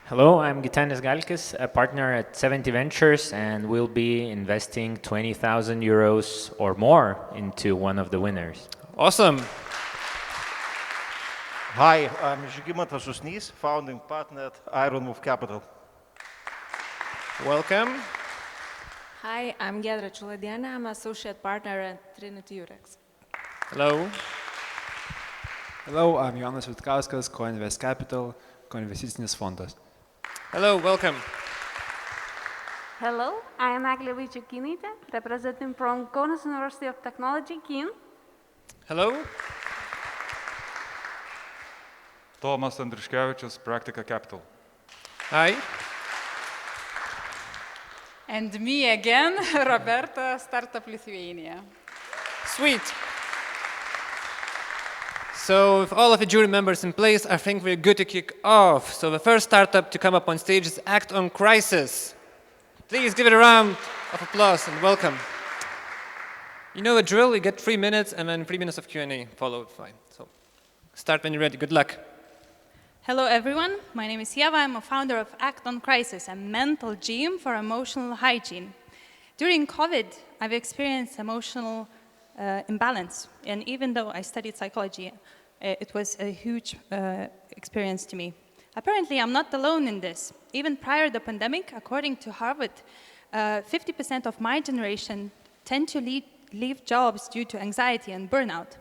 Hello, I'm Gitanis Galkis, a partner at 70 Ventures, and we'll be investing 20,000 euros or more into one of the winners. Awesome. Hi, I'm Žygimantas Usnys, founding partner at Iron Move Capital. Welcome. Hi, I'm Giedra Chuladiana. I'm associate partner at Trinity Eurex. Hello. Hello, I'm Jonas Vitkauskas, Co-Invest Capital, Co-Investicinis Fondas. Hello, welcome. Hello, I am Eglė Vaičiukynaitė, representing from Kaunas University of Technology, Keen. Hello. Tomas Andriškevičius, Practica Capital. Hi. And me again, Roberta, Startup Lithuania. Sweet. So with all of the jury members in place, I think we're good to kick off. So the first startup to come up on stage is Act on Crisis. Please give it a round of applause and welcome. You know the drill, you get 3 minutes and then 3 minutes of Q&A followed. Fine. So start when you're ready. Good luck. Hello everyone, my name is Yeva. I'm a founder of Act on Crisis, a mental gym for emotional hygiene. During COVID, I've experienced emotional imbalance, and even though I studied psychology, it was a huge experience to me. Apparently, I'm not alone in this. Even prior to the pandemic, according to Harvard, 50% of my generation tend to leave jobs due to anxiety and burnout.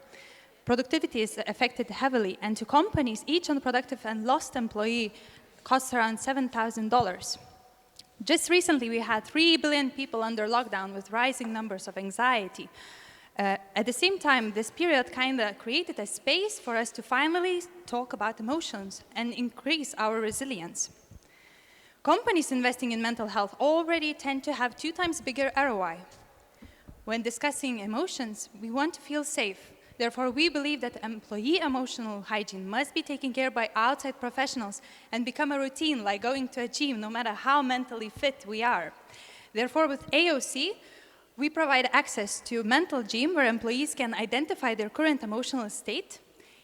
Productivity is affected heavily, and to companies, each unproductive and lost employee costs around $7,000. Just recently, we had 3 billion people under lockdown with rising numbers of anxiety. At the same time, this period kind of created a space for us to finally talk about emotions and increase our resilience. Companies investing in mental health already tend to have 2 times bigger ROI. When discussing emotions, we want to feel safe. Therefore, we believe that employee emotional hygiene must be taken care of by outside professionals and become a routine, like going to a gym, no matter how mentally fit we are. Therefore, with AOC, we provide access to a mental gym where employees can identify their current emotional state,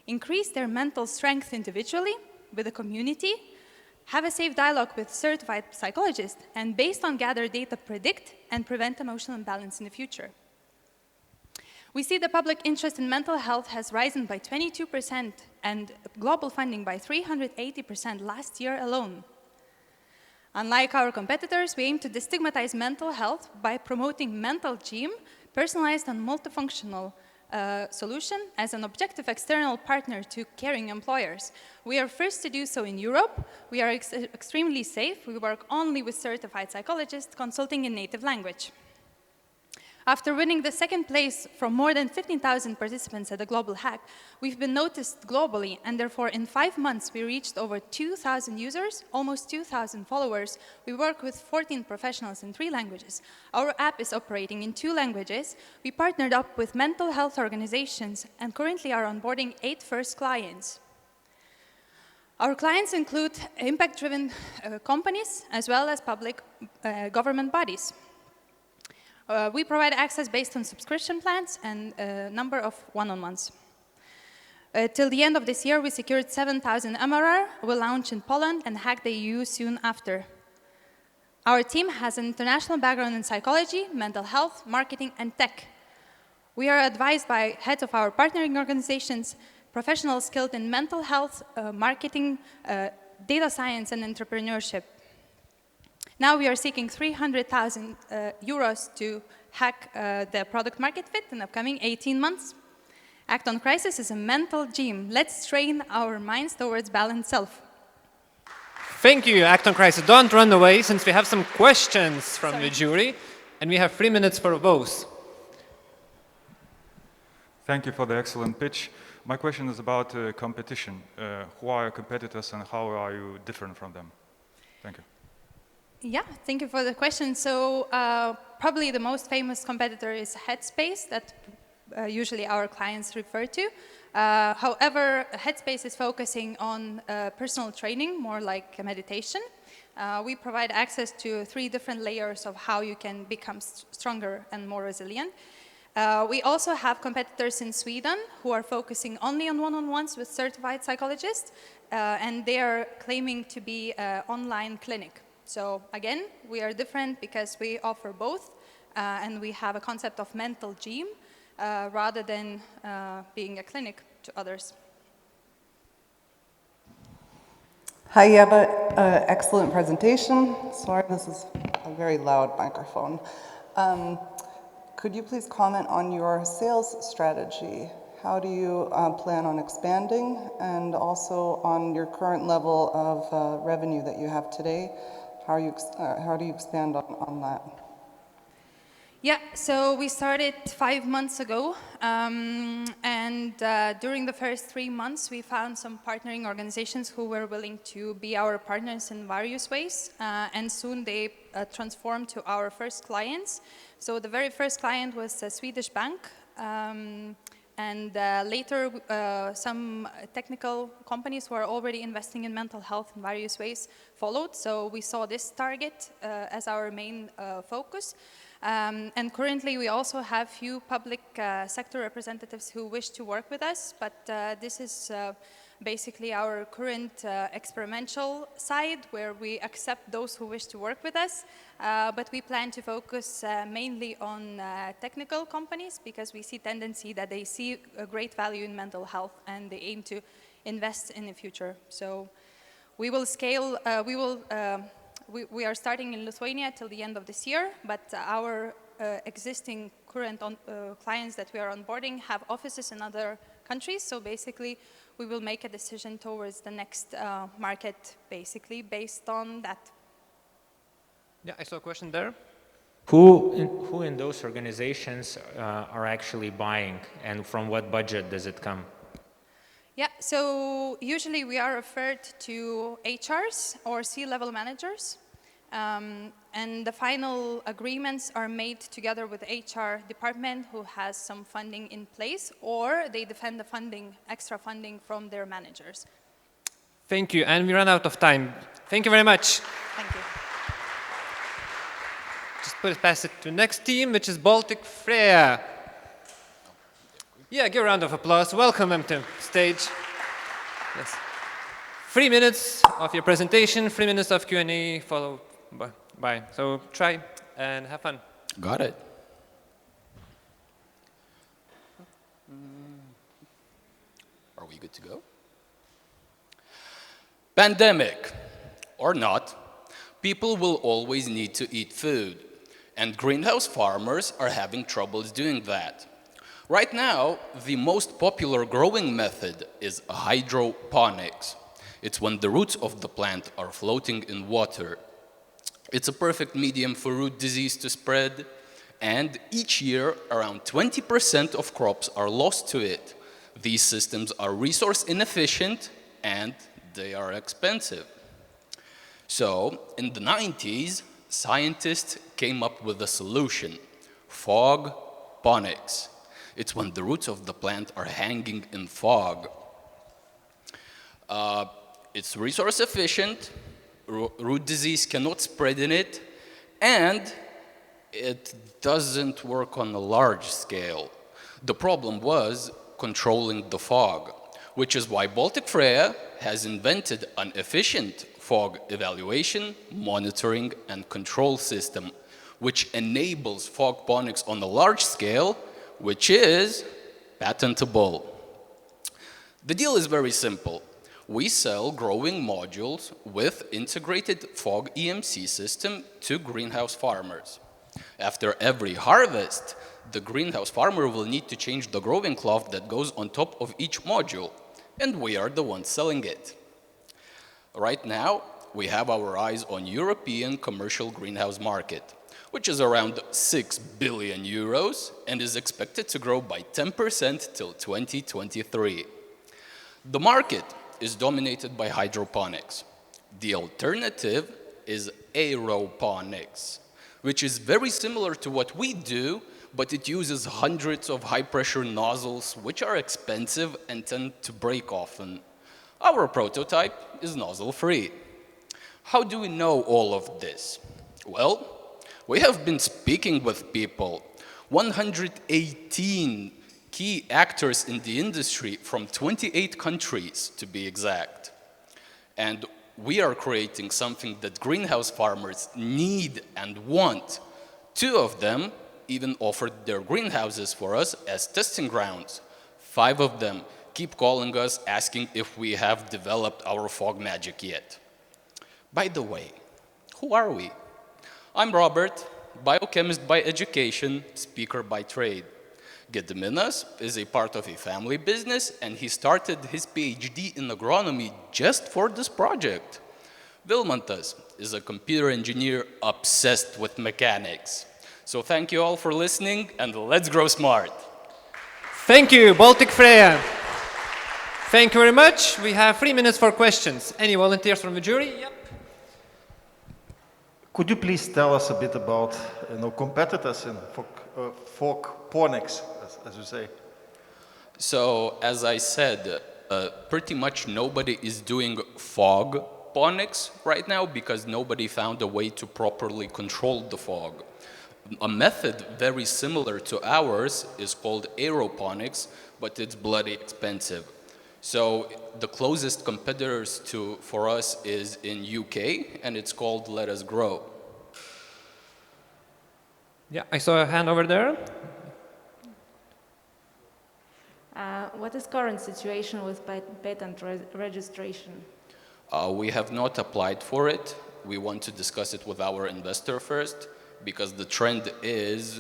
increase their mental strength individually with the community, have a safe dialogue with certified psychologists, and based on gathered data, predict and prevent emotional imbalance in the future. We see the public interest in mental health has risen by 22% and global funding by 380% last year alone. Unlike our competitors, we aim to destigmatize mental health by promoting mental gym, personalized and multifunctional solution as an objective external partner to caring employers. We are first to do so in Europe. We are extremely safe. We work only with certified psychologists consulting in native language. After winning the second place from more than 15,000 participants at the Global Hack, we've been noticed globally, and therefore in 5 months we reached over 2,000 users, almost 2,000 followers. We work with 14 professionals in 3 languages. Our app is operating in 2 languages. We partnered up with mental health organizations and currently are onboarding 8 first clients. Our clients include impact-driven companies as well as public government bodies. We provide access based on subscription plans and a number of one-on-ones. Till the end of this year, we secured 7,000 MRR. We'll launch in Poland and hack the EU soon after. Our team has an international background in psychology, mental health, marketing, and tech. We are advised by heads of our partnering organizations, professionals skilled in mental health, marketing, data science, and entrepreneurship. Now we are seeking 300,000 euros to hack the product market fit in the upcoming 18 months. Act on Crisis is a mental gym. Let's train our minds towards balanced self. Thank you, Act on Crisis. Don't run away, since we have some questions from the jury, and we have 3 minutes for both. Thank you for the excellent pitch. My question is about competition. Who are your competitors and how are you different from them? Thank you. Yeah, thank you for the question. So probably the most famous competitor is Headspace that usually our clients refer to. However, Headspace is focusing on personal training, more like meditation. We provide access to 3 different layers of how you can become stronger and more resilient. We also have competitors in Sweden who are focusing only on one-on-ones with certified psychologists, and they are claiming to be an online clinic. So again, we are different because we offer both, and we have a concept of mental gym rather than being a clinic to others. Hi, Eva. Excellent presentation. Sorry, this is a very loud microphone. Could you please comment on your sales strategy? How do you plan on expanding, and also on your current level of revenue that you have today? How do you expand on that? Yeah, so we started 5 months ago, and during the first 3 months, we found some partnering organizations who were willing to be our partners in various ways, and soon they transformed to our first clients. So the very first client was a Swedish bank, and later some technical companies who are already investing in mental health in various ways followed. So we saw this target as our main focus. And currently we also have few public sector representatives who wish to work with us, but this is basically our current experimental side where we accept those who wish to work with us, but we plan to focus mainly on technical companies because we see tendency that they see a great value in mental health and they aim to invest in the future. So we will scale, we are starting in Lithuania till the end of this year, but our existing current clients that we are onboarding have offices in other countries, so basically we will make a decision towards the next market, basically based on that. Yeah, I saw a question there. Who in those organizations are actually buying, and from what budget does it come? Yeah, so usually we are referred to HRs or C-level managers, and the final agreements are made together with the HR department who has some funding in place, or they defend the funding, extra funding from their managers. Thank you, and we run out of time. Thank you very much. Thank you. Just pass it to the next team, which is Baltic Freya. Yeah, give a round of applause. Welcome them to stage. Yes. 3 minutes of your presentation, 3 minutes of Q&A followed by. So try and have fun. Got it. Are we good to go? Pandemic or not, people will always need to eat food, and greenhouse farmers are having troubles doing that. Right now, the most popular growing method is hydroponics. It's when the roots of the plant are floating in water. It's a perfect medium for root disease to spread, and each year around 20% of crops are lost to it. These systems are resource inefficient and they are expensive. So, in the 90s, scientists came up with a solution: fog ponics. It's when the roots of the plant are hanging in fog. It's resource efficient, root disease cannot spread in it, and it doesn't work on a large scale. The problem was controlling the fog, which is why Baltic Freya has invented an efficient fog evaluation, monitoring, and control system, which enables fog ponics on a large scale, which is patentable. The deal is very simple. We sell growing modules with integrated fog EMC system to greenhouse farmers. After every harvest, the greenhouse farmer will need to change the growing cloth that goes on top of each module, and we are the ones selling it. Right now, we have our eyes on European commercial greenhouse market, which is around 6 billion euros and is expected to grow by 10% till 2023. The market is dominated by hydroponics. The alternative is aeroponics, which is very similar to what we do, but it uses hundreds of high-pressure nozzles, which are expensive and tend to break often. Our prototype is nozzle-free. How do we know all of this? Well, we have been speaking with people, 118 key actors in the industry from 28 countries, to be exact. And we are creating something that greenhouse farmers need and want. 2 of them even offered their greenhouses for us as testing grounds. 5 of them keep calling us asking if we have developed our fog magic yet. By the way, who are we? I'm Robert, biochemist by education, speaker by trade. Gediminas is a part of a family business, and he started his PhD in agronomy just for this project. Vilmantas is a computer engineer obsessed with mechanics. So thank you all for listening, and let's grow smart. Thank you, Baltic Freya. Thank you very much. We have 3 minutes for questions. Any volunteers from the jury? Yep. Could you please tell us a bit about competitors in fog ponics, as you say? So, as I said, pretty much nobody is doing fog ponics right now because nobody found a way to properly control the fog. A method very similar to ours is called aeroponics, but it's bloody expensive. So the closest competitors for us is in UK, and it's called Let Us Grow. Yeah, I saw a hand over there. What is current situation with patent registration? We have not applied for it. We want to discuss it with our investor first, because the trend is,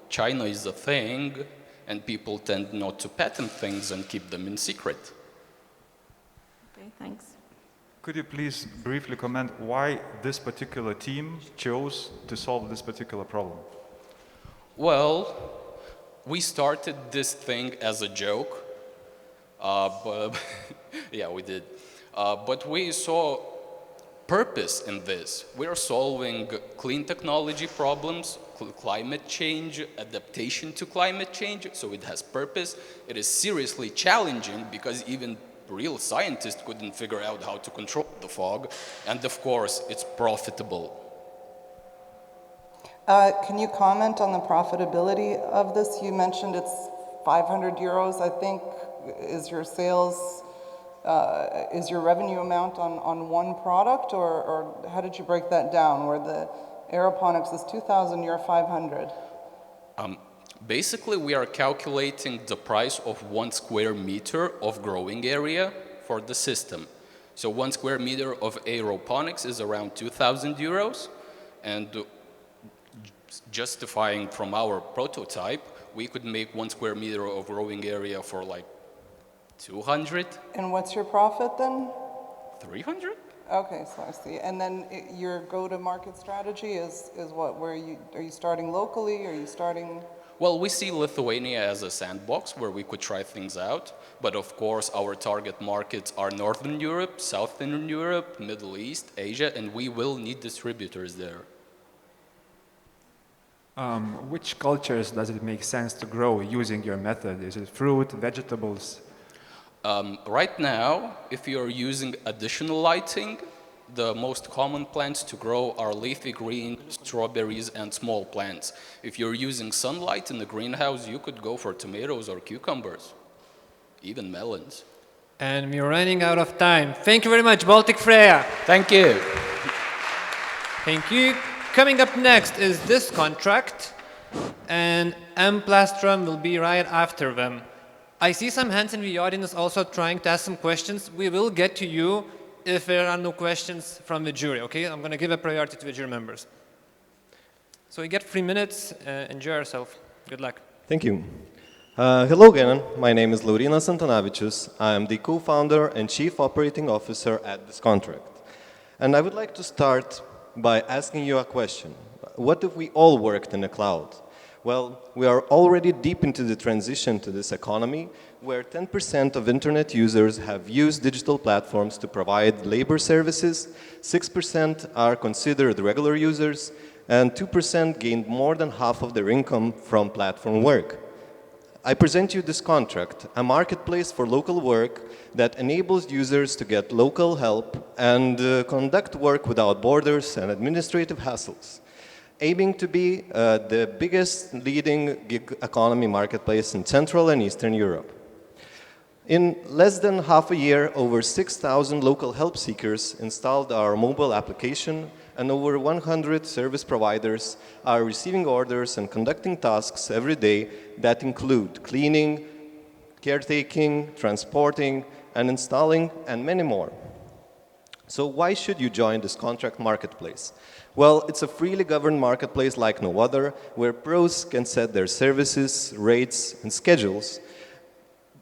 China is a thing, and people tend not to patent things and keep them in secret. Okay, thanks. Could you please briefly comment why this particular team chose to solve this particular problem? Well, we started this thing as a joke. But yeah, we did. But we saw purpose in this. We are solving clean technology problems, climate change, adaptation to climate change, so it has purpose. It is seriously challenging because even real scientists couldn't figure out how to control the fog, and of course, it's profitable. Can you comment on the profitability of this? You mentioned it's 500 euros, I think, is your sales, is your revenue amount on one product, or how did you break that down, where the aeroponics is 2,000, you're 500? Basically, we are calculating the price of 1 square meter of growing area for the system. So 1 square meter of aeroponics is around 2,000 euros, and justifying from our prototype, we could make 1 square meter of growing area for like 200, And what's your profit then? 300. Okay, so I see. And then your go-to-market strategy is what? Are you starting locally? Are you starting? Well, we see Lithuania as a sandbox where we could try things out. But of course, our target markets are Northern Europe, Southern Europe, Middle East, Asia, and we will need distributors there. Which cultures does it make sense to grow using your method? Is it fruit, vegetables? Right now, if you're using additional lighting, the most common plants to grow are leafy green, strawberries, and small plants. If you're using sunlight in the greenhouse, you could go for tomatoes or cucumbers, even melons. And we're running out of time. Thank you very much, Baltic Freya. Thank you. Thank you. Coming up next is this contract, and M. Plastrom will be right after them. I see some hands in the audience also trying to ask some questions. We will get to you if there are no questions from the jury, okay? I'm going to give a priority to the jury members. So you get 3 minutes. Enjoy yourself. Good luck. Thank you. Hello again. My name is Laurinas Antonavičius. I am the co-founder and chief operating officer at this contract. And I would like to start by asking you a question. What if we all worked in the cloud? Well, we are already deep into the transition to this economy where 10% of internet users have used digital platforms to provide labor services, 6% are considered regular users, and 2% gained more than half of their income from platform work. I present you this contract, a marketplace for local work that enables users to get local help and conduct work without borders and administrative hassles, aiming to be the biggest leading gig economy marketplace in Central and Eastern Europe. In less than half a year, over 6,000 local help seekers installed our mobile application, and over 100 service providers are receiving orders and conducting tasks every day that include cleaning, caretaking, transporting, and installing, and many more. So why should you join this contract marketplace? Well, it's a freely governed marketplace like no other, where pros can set their services, rates, and schedules.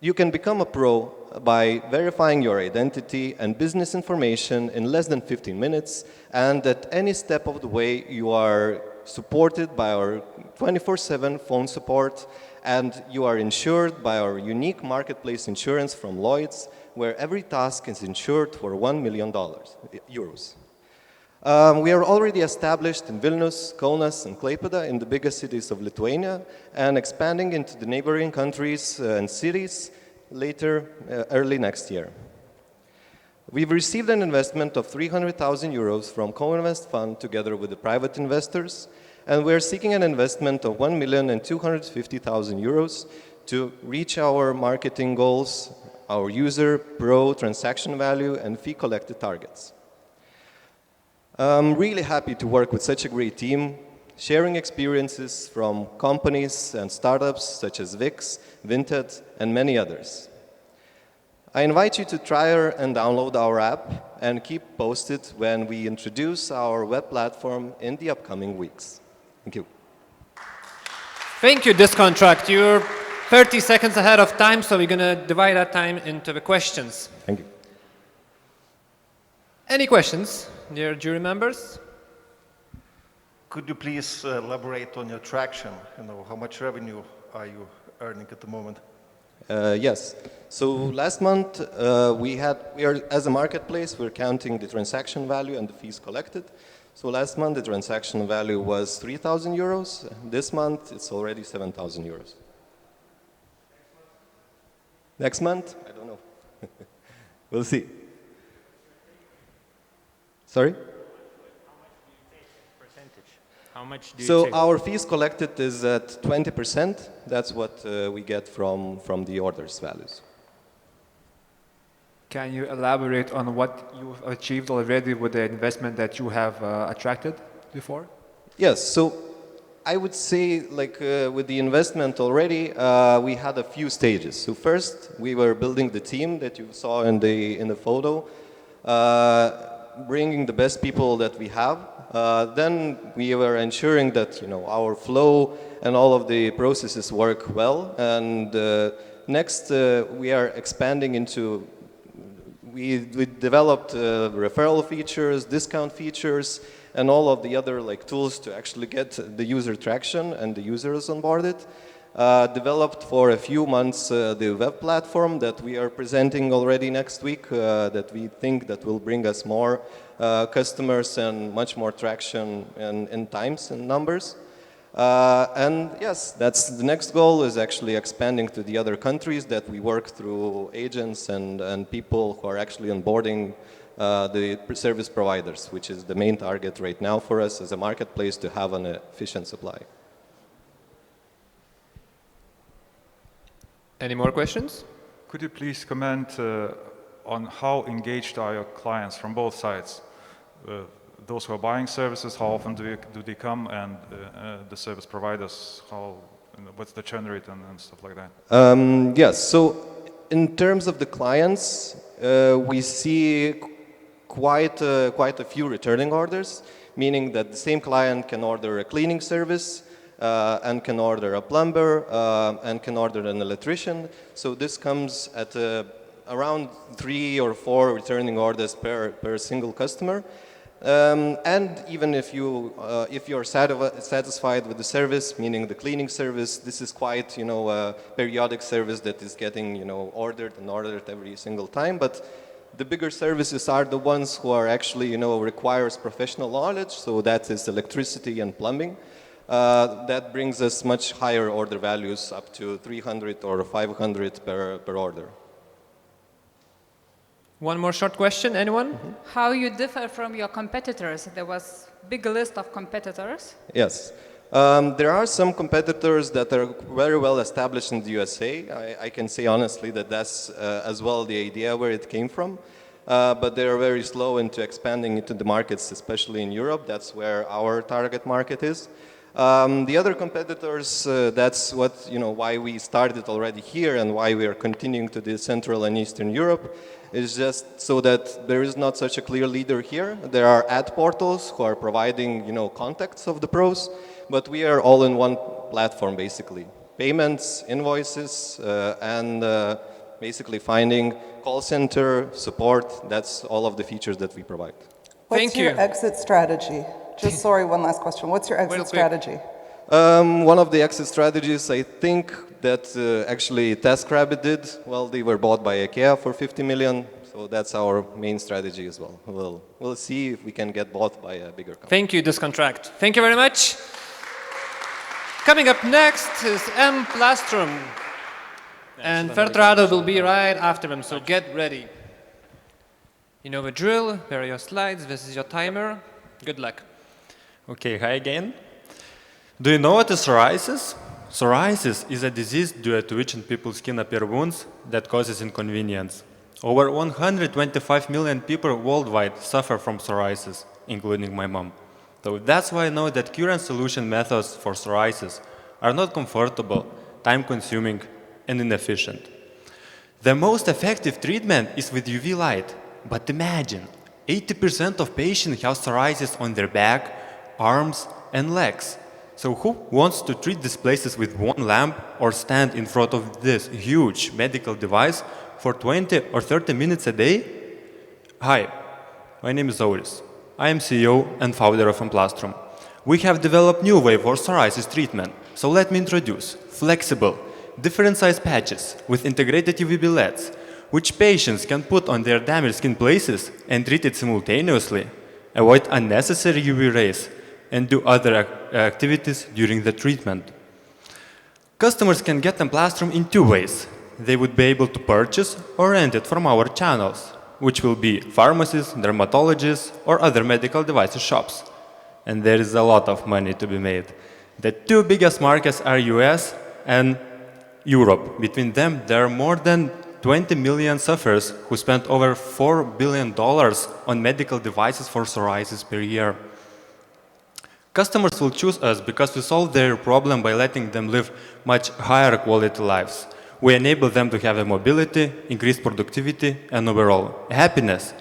You can become a pro by verifying your identity and business information in less than 15 minutes, and at any step of the way you are supported by our 24/7 phone support, and you are insured by our unique marketplace insurance from Lloyd's, where every task is insured for €1 million. We are already established in Vilnius, Kaunas, and Klaipėda, in the biggest cities of Lithuania, and expanding into the neighboring countries and cities later, early next year. We've received an investment of €300,000 from Co-Invest Fund together with the private investors, and we're seeking an investment of €1,250,000 to reach our marketing goals, our user, pro, transaction value, and fee collected targets. I'm really happy to work with such a great team, sharing experiences from companies and startups such as Wix, Vinted, and many others. I invite you to try and download our app and keep posted when we introduce our web platform in the upcoming weeks. Thank you. Thank you, this contract. You're 30 seconds ahead of time, so we're going to divide that time into the questions. Thank you. Any questions, dear jury members? Could you please elaborate on your traction? How much revenue are you earning at the moment? Yes. So last month, as a marketplace, we're counting the transaction value and the fees collected. So last month, the transaction value was €3,000. This month, it's already €7,000. Next month? I don't know. We'll see. Sorry? How much do you So take? our fees collected is at 20%. That's what we get from the orders values. Can you elaborate on what you've achieved already with the investment that you have attracted before? Yes, so I would say with the investment already, we had a few stages. So first, we were building the team that you saw in the photo, bringing the best people that we have. Then we were ensuring that our flow and all of the processes work well. And next, we are expanding into. We developed referral features, discount features, and all of the other tools to actually get the user traction and the users onboarded. Developed for a few months the web platform that we are presenting already next week, that we think that will bring us more customers and much more traction in times and numbers. And yes, that's the next goal, is actually expanding to the other countries that we work through agents and people who are actually onboarding the service providers, which is the main target right now for us as a marketplace to have an efficient supply. Any more questions? Could you please comment on how engaged are your clients from both sides? Those who are buying services, how often do they come, and the service providers, what's the churn rate and stuff like that? Yes, so in terms of the clients, we see quite a few returning orders, meaning that the same client can order a cleaning service and can order a plumber and can order an electrician. So this comes at around 3 or 4 returning orders per single customer. And even if you're satisfied with the service, meaning the cleaning service, this is quite a periodic service that is getting ordered every single time. But the bigger services are the ones who are actually requires professional knowledge. So that is electricity and plumbing. That brings us much higher order values, up to 300 or 500 per order. One more short question, anyone? How you differ from your competitors? There was a big list of competitors. Yes. There are some competitors that are very well established in the USA. I can say honestly that that's as well the idea where it came from. But they are very slow into expanding into the markets, especially in Europe. That's where our target market is. The other competitors, that's why we started already here and why we are continuing to do Central and Eastern Europe, is just so that there is not such a clear leader here. There are ad portals who are providing, contacts of the pros, but we are all in one platform, basically. Payments, invoices, and basically finding call center, support. That's all of the features that we provide. What's your exit strategy? Just sorry, one last question. What's your exit strategy? One of the exit strategies, I think, that actually TaskRabbit did. Well, they were bought by IKEA for 50 million, so that's our main strategy as well. We'll see if we can get bought by a bigger company. Thank you, this contract. Thank you very much. Coming up next is M. Plastrum, and Fertrado will be right after him, so get ready. You know the drill, here are your slides, this is your timer. Good luck. Okay, hi again. Do you know what is psoriasis? Psoriasis is a disease due to which in people's skin appear wounds that causes inconvenience. Over 125 million people worldwide suffer from psoriasis, including my mom. So that's why I know that current solution methods for psoriasis are not comfortable, time-consuming, and inefficient. The most effective treatment is with UV light, but imagine, 80% of patients have psoriasis on their back, arms, and legs. So who wants to treat these places with one lamp or stand in front of this huge medical device for 20 or 30 minutes a day? Hi, my name is Auris. I am CEO and founder of Emplastrum. We have developed new way for psoriasis treatment. So let me introduce flexible, different size patches with integrated UVB LEDs, which patients can put on their damaged skin places and treat it simultaneously, avoid unnecessary UV rays, and do other activities during the treatment. Customers can get Emplastrum in two ways. They would be able to purchase or rent it from our channels, which will be pharmacies, dermatologists, or other medical devices shops. And there is a lot of money to be made. The two biggest markets are US and Europe. Between them, there are more than 20 million sufferers who spend over $4 billion on medical devices for psoriasis per year. Customers will choose us because we solve their problem by letting them live much higher quality lives. We enable them to have a mobility, increased productivity, and overall happiness.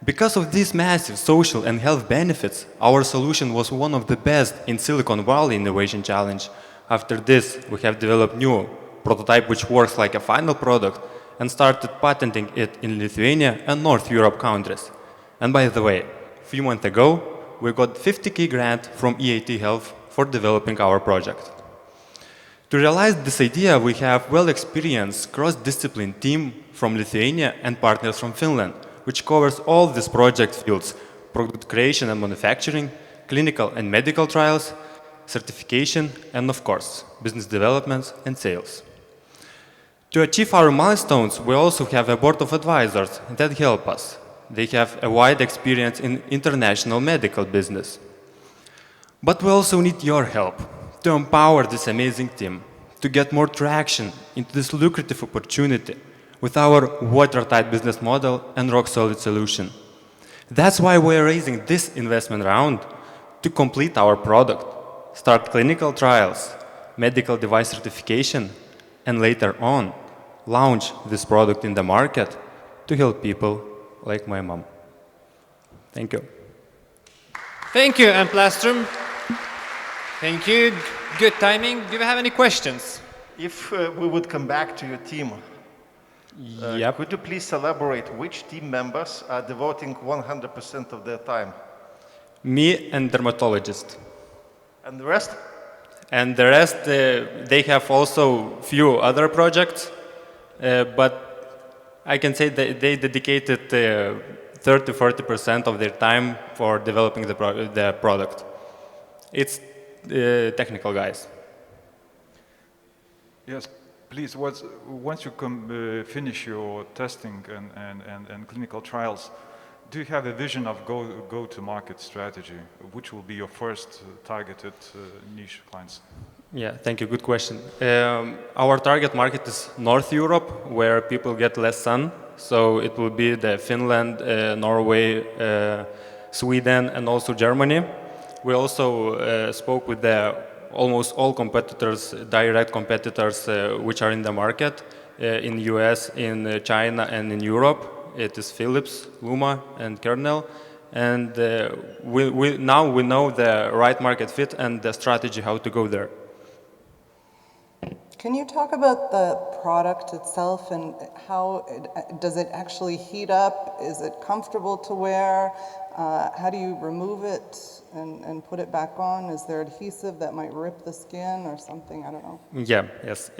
Because of these massive social and health benefits, our solution was one of the best in Silicon Valley Innovation Challenge. After this, we have developed new prototype which works like a final product and started patenting it in Lithuania and North Europe countries. And by the way, a few months ago, we got 50K grant from EIT Health for developing our project. To realize this idea, we have well-experienced cross-discipline team from Lithuania and partners from Finland, which covers all these project fields: product creation and manufacturing, clinical and medical trials, certification, and of course, business development and sales. To achieve our milestones, we also have a board of advisors that help us. They have a wide experience in international medical business. But we also need your help to empower this amazing team, to get more traction into this lucrative opportunity with our watertight business model and rock-solid solution. That's why we're raising this investment round to complete our product, start clinical trials, medical device certification, and later on, launch this product in the market to help people like my mom. Thank you. Thank you, Amplastrum. Thank you. Good timing. Do you have any questions? If we would come back to your team, could you please elaborate which team members are devoting 100% of their time? Me and dermatologist. And the rest? And the rest, they have also few other projects, but I can say that they dedicated 30–40% of their time for developing the product. It's technical guys. Yes, please, once you finish your testing and clinical trials, do you have a vision of go-to-market strategy? Which will be your first targeted niche clients? Yeah, thank you. Good question. Our target market is North Europe, where people get less sun. So it will be the Finland, Norway, Sweden, and also Germany. We also spoke with almost all competitors, direct competitors, which are in the market, in US, in China, and in Europe. It is Philips, Luma, and Kernel. And now we know the right market fit and the strategy how to go there. Can you talk about the product itself and how does it actually heat up? Is it comfortable to wear? How do you remove it and put it back on? Is there adhesive that might rip the skin or something? I don't know. Yeah, yes.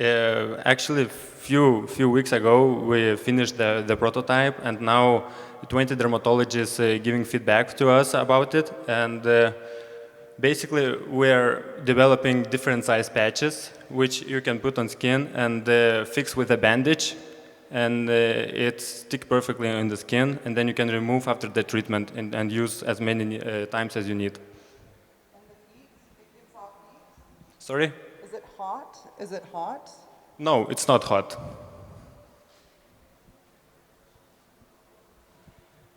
Actually, a few weeks ago, we finished the prototype, and now 20 dermatologists giving feedback to us about it. And basically, we're developing different size patches, which you can put on skin and fix with a bandage. And it sticks perfectly in the skin, and then you can remove after the treatment and use as many times as you need. And the heat, it gives off heat? Sorry? Is it hot? Is it hot? No, it's not hot.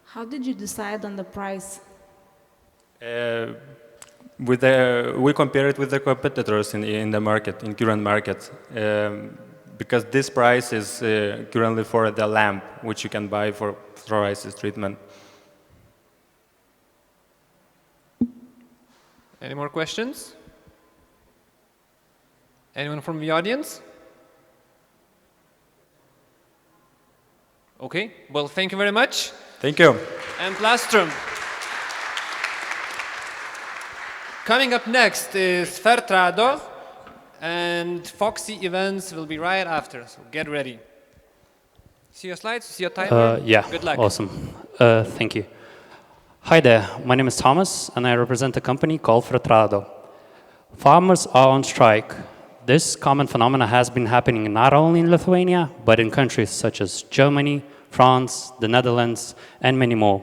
How did you decide on the price? We compare it with the competitors in the market, in current market. Because this price is currently for the lamp, which you can buy for psoriasis treatment. Any more questions? Anyone from the audience? Okay, well, thank you very much. Thank you. And Plastrum. Coming up next is Fertrado. And Foxy Events will be right after, so get ready. See your slides? See your timer? Yeah, Good luck. Awesome. Thank you. Hi there, my name is Thomas, and I represent a company called Fertrado. Farmers are on strike. This common phenomenon has been happening not only in Lithuania, but in countries such as Germany, France, the Netherlands, and many more.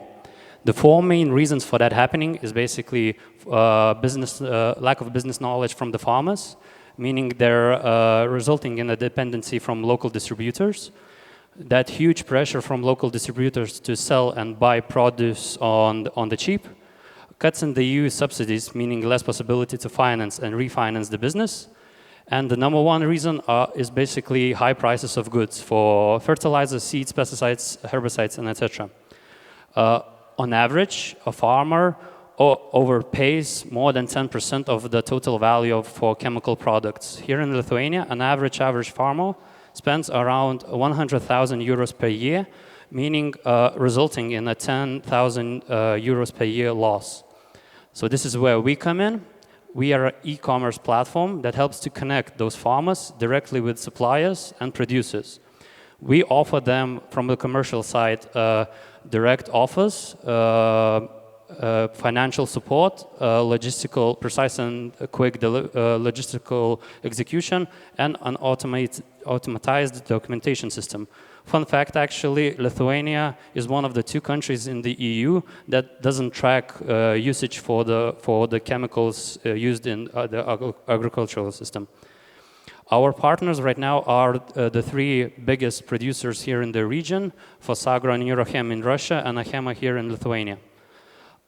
The four main reasons for that happening is basically lack of business knowledge from the farmers, meaning they're resulting in a dependency from local distributors. That huge pressure from local distributors to sell and buy produce on the cheap. Cuts in the EU subsidies, meaning less possibility to finance and refinance the business. And the number one reason is basically high prices of goods for fertilizers, seeds, pesticides, herbicides, and etc. On average, a farmer overpays more than 10% of the total value for chemical products. Here in Lithuania, an average farmer spends around 100,000 euros per year, meaning resulting in a 10,000 euros per year loss. So this is where we come in. We are an e-commerce platform that helps to connect those farmers directly with suppliers and producers. We offer them, from the commercial side, direct offers, financial support, logistical, precise and quick logistical execution, and an automatized documentation system. Fun fact, actually, Lithuania is one of the 2 countries in the EU that doesn't track usage for the chemicals used in the agricultural system. Our partners right now are the 3 biggest producers here in the region, Fosagra and Eurochem in Russia, and Achema here in Lithuania.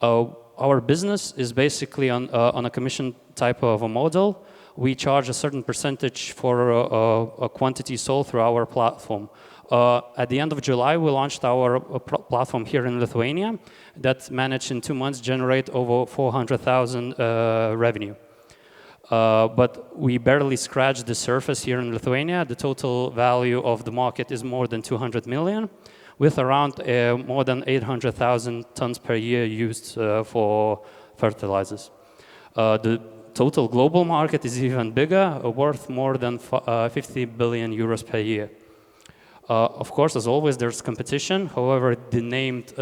Our business is basically on a commission type of a model. We charge a certain percentage for a quantity sold through our platform. At the end of July, we launched our platform here in Lithuania that managed in 2 months generate over 400,000 revenue. But we barely scratched the surface here in Lithuania. The total value of the market is more than 200 million, with around more than 800,000 tons per year used for fertilizers. The total global market is even bigger, worth more than 50 billion euros per year. Of course, as always, there's competition. However, the named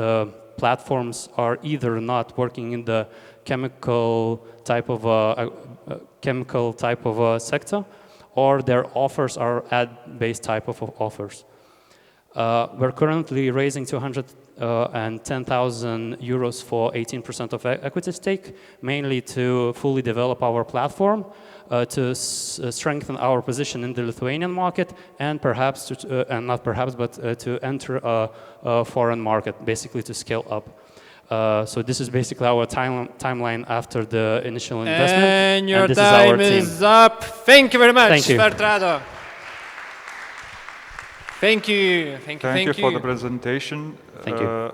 platforms are either not working in the chemical type of sector, or their offers are ad-based type of offers. We're currently raising 210,000 euros for 18% of equity stake, mainly to fully develop our platform, to strengthen our position in the Lithuanian market, and perhaps, to enter a foreign market, basically to scale up. So this is basically our timeline after the initial investment. And your this time is, our is up. Thank you very much, Thank you. Fertrado. Thank you. Thank you for the presentation. Thank you.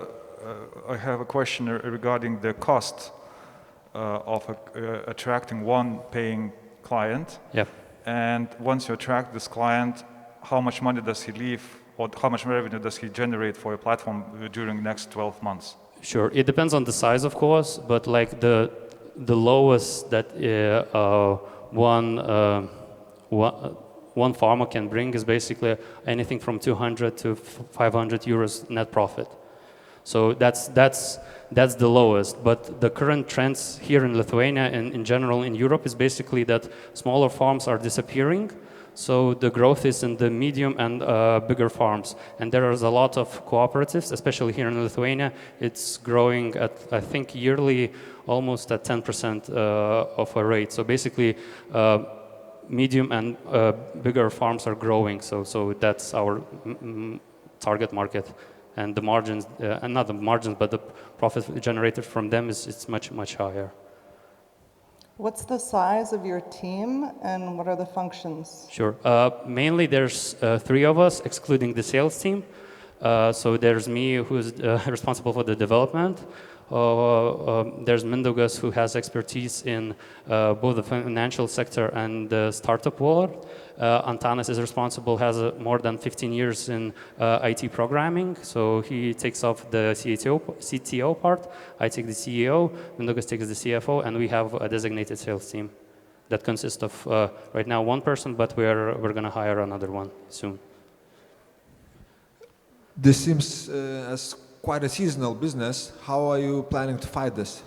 I have a question regarding the cost of attracting one paying client. Yeah. And once you attract this client, how much money does he leave, or how much revenue does he generate for your platform during the next 12 months? Sure, it depends on the size, of course, but like the lowest that one farmer can bring is basically anything from 200 to 500 euros net profit. So that's the lowest. But the current trends here in Lithuania and in general in Europe is basically that smaller farms are disappearing. So the growth is in the medium and bigger farms. And there is a lot of cooperatives, especially here in Lithuania. It's growing at, I think, yearly almost at 10% of a rate. So basically, medium and bigger farms are growing. So that's our target market. And the margins, and not the margins, but the profit generated from them it's much, much higher. What's the size of your team and what are the functions? Sure. Mainly there's 3 of us, excluding the sales team. So there's me, who's responsible for the development. There's Mindaugas, who has expertise in both the financial sector and the startup world. Antanas is responsible, has more than 15 years in IT programming, so he takes off the CTO part. I take the CEO, Mindaugas takes the CFO, and we have a designated sales team that consists of right now 1 person, but we're going to hire another one soon. This seems as quite a seasonal business. How are you planning to fight this?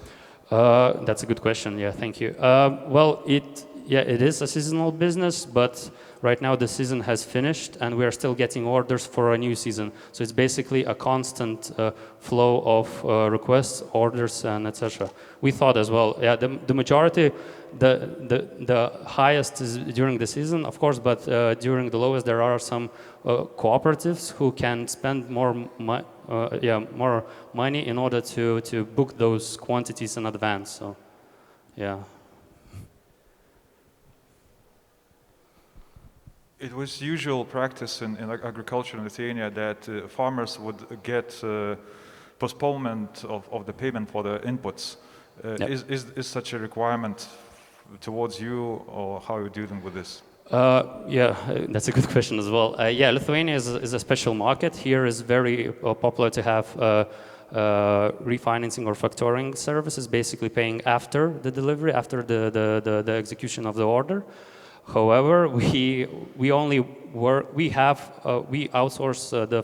That's a good question. Yeah, thank you. Well, it is a seasonal business, but right now the season has finished and we are still getting orders for a new season. So it's basically a constant flow of requests, orders, and etc. We thought as well, yeah, the majority, the highest is during the season, of course, but during the lowest there are some cooperatives who can spend more money in order to book those quantities in advance. So, yeah. It was usual practice in agriculture in Lithuania that farmers would get postponement of the payment for the inputs. Is such a requirement towards you, or how are you dealing with this? Yeah, that's a good question as well. Yeah, Lithuania is a special market. Here is very popular to have refinancing or factoring services, basically paying after the delivery, after the execution of the order. However, we outsource the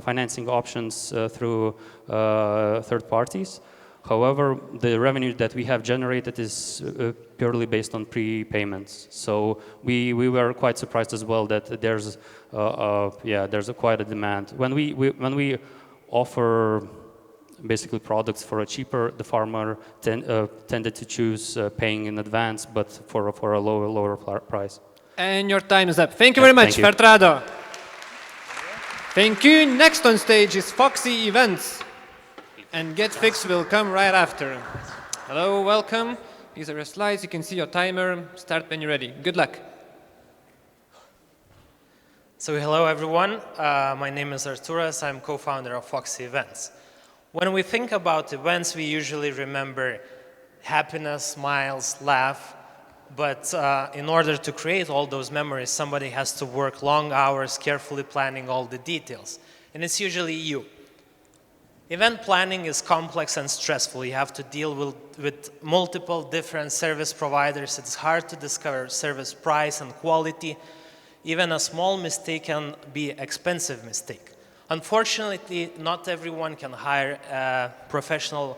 financing options through third parties. However, the revenue that we have generated is purely based on prepayments. So we were quite surprised as well that there's quite a demand. When we offer basically products for a cheaper, the farmer tended to choose paying in advance, but for a lower price. And your time is up. Thank you very much, Fertrado. Thank you. Next on stage is Foxy Events. And Get Fixed will come right after. Hello, welcome. These are your slides. You can see your timer. Start when you're ready. Good luck. So hello, everyone. My name is Arturas. I'm co-founder of Foxy Events. When we think about events, we usually remember happiness, smiles, laugh. But in order to create all those memories, somebody has to work long hours carefully planning all the details. And it's usually you. Event planning is complex and stressful. You have to deal with multiple different service providers. It's hard to discover service price and quality. Even a small mistake can be an expensive mistake. Unfortunately, not everyone can hire a professional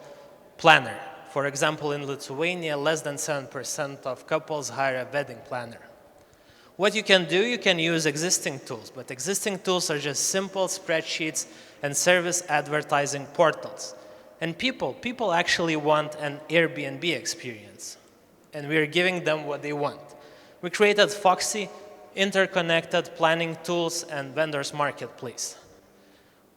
planner. For example, in Lithuania, less than 7% of couples hire a wedding planner. What you can do, you can use existing tools, but existing tools are just simple spreadsheets and service advertising portals. And people actually want an Airbnb experience, and we're giving them what they want. We created Foxy, interconnected planning tools and vendors marketplace.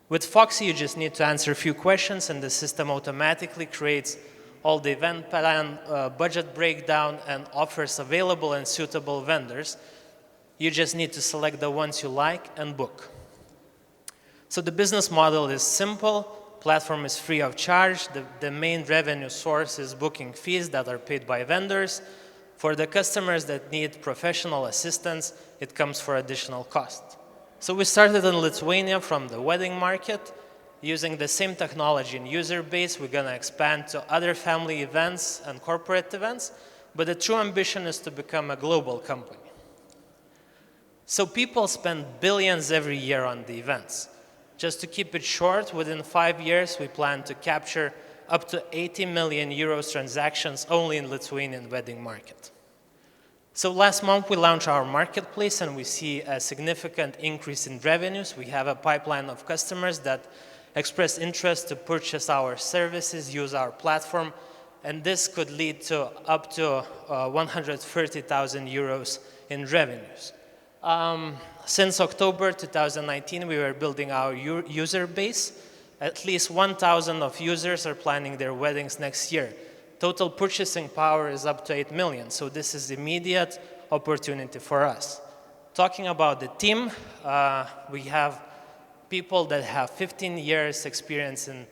With Foxy, you just need to answer a few questions, and the system automatically creates all the event plan, budget breakdown, and offers available and suitable vendors. You just need to select the ones you like and book. So the business model is simple. Platform is free of charge. The main revenue source is booking fees that are paid by vendors. For the customers that need professional assistance, it comes for additional cost. So we started in Lithuania from the wedding market. Using the same technology and user base, we're going to expand to other family events and corporate events. But the true ambition is to become a global company. So people spend billions every year on the events. Just to keep it short, within 5 years, we plan to capture up to 80 million euros transactions only in Lithuanian wedding market. So last month, we launched our marketplace, and we see a significant increase in revenues. We have a pipeline of customers that express interest to purchase our services, use our platform, and this could lead to up to 130,000 euros in revenues. Since October 2019, we were building our user base. At least 1,000 of users are planning their weddings next year. Total purchasing power is up to 8 million, so this is immediate opportunity for us. Talking about the team, we have people that have 15 years experience in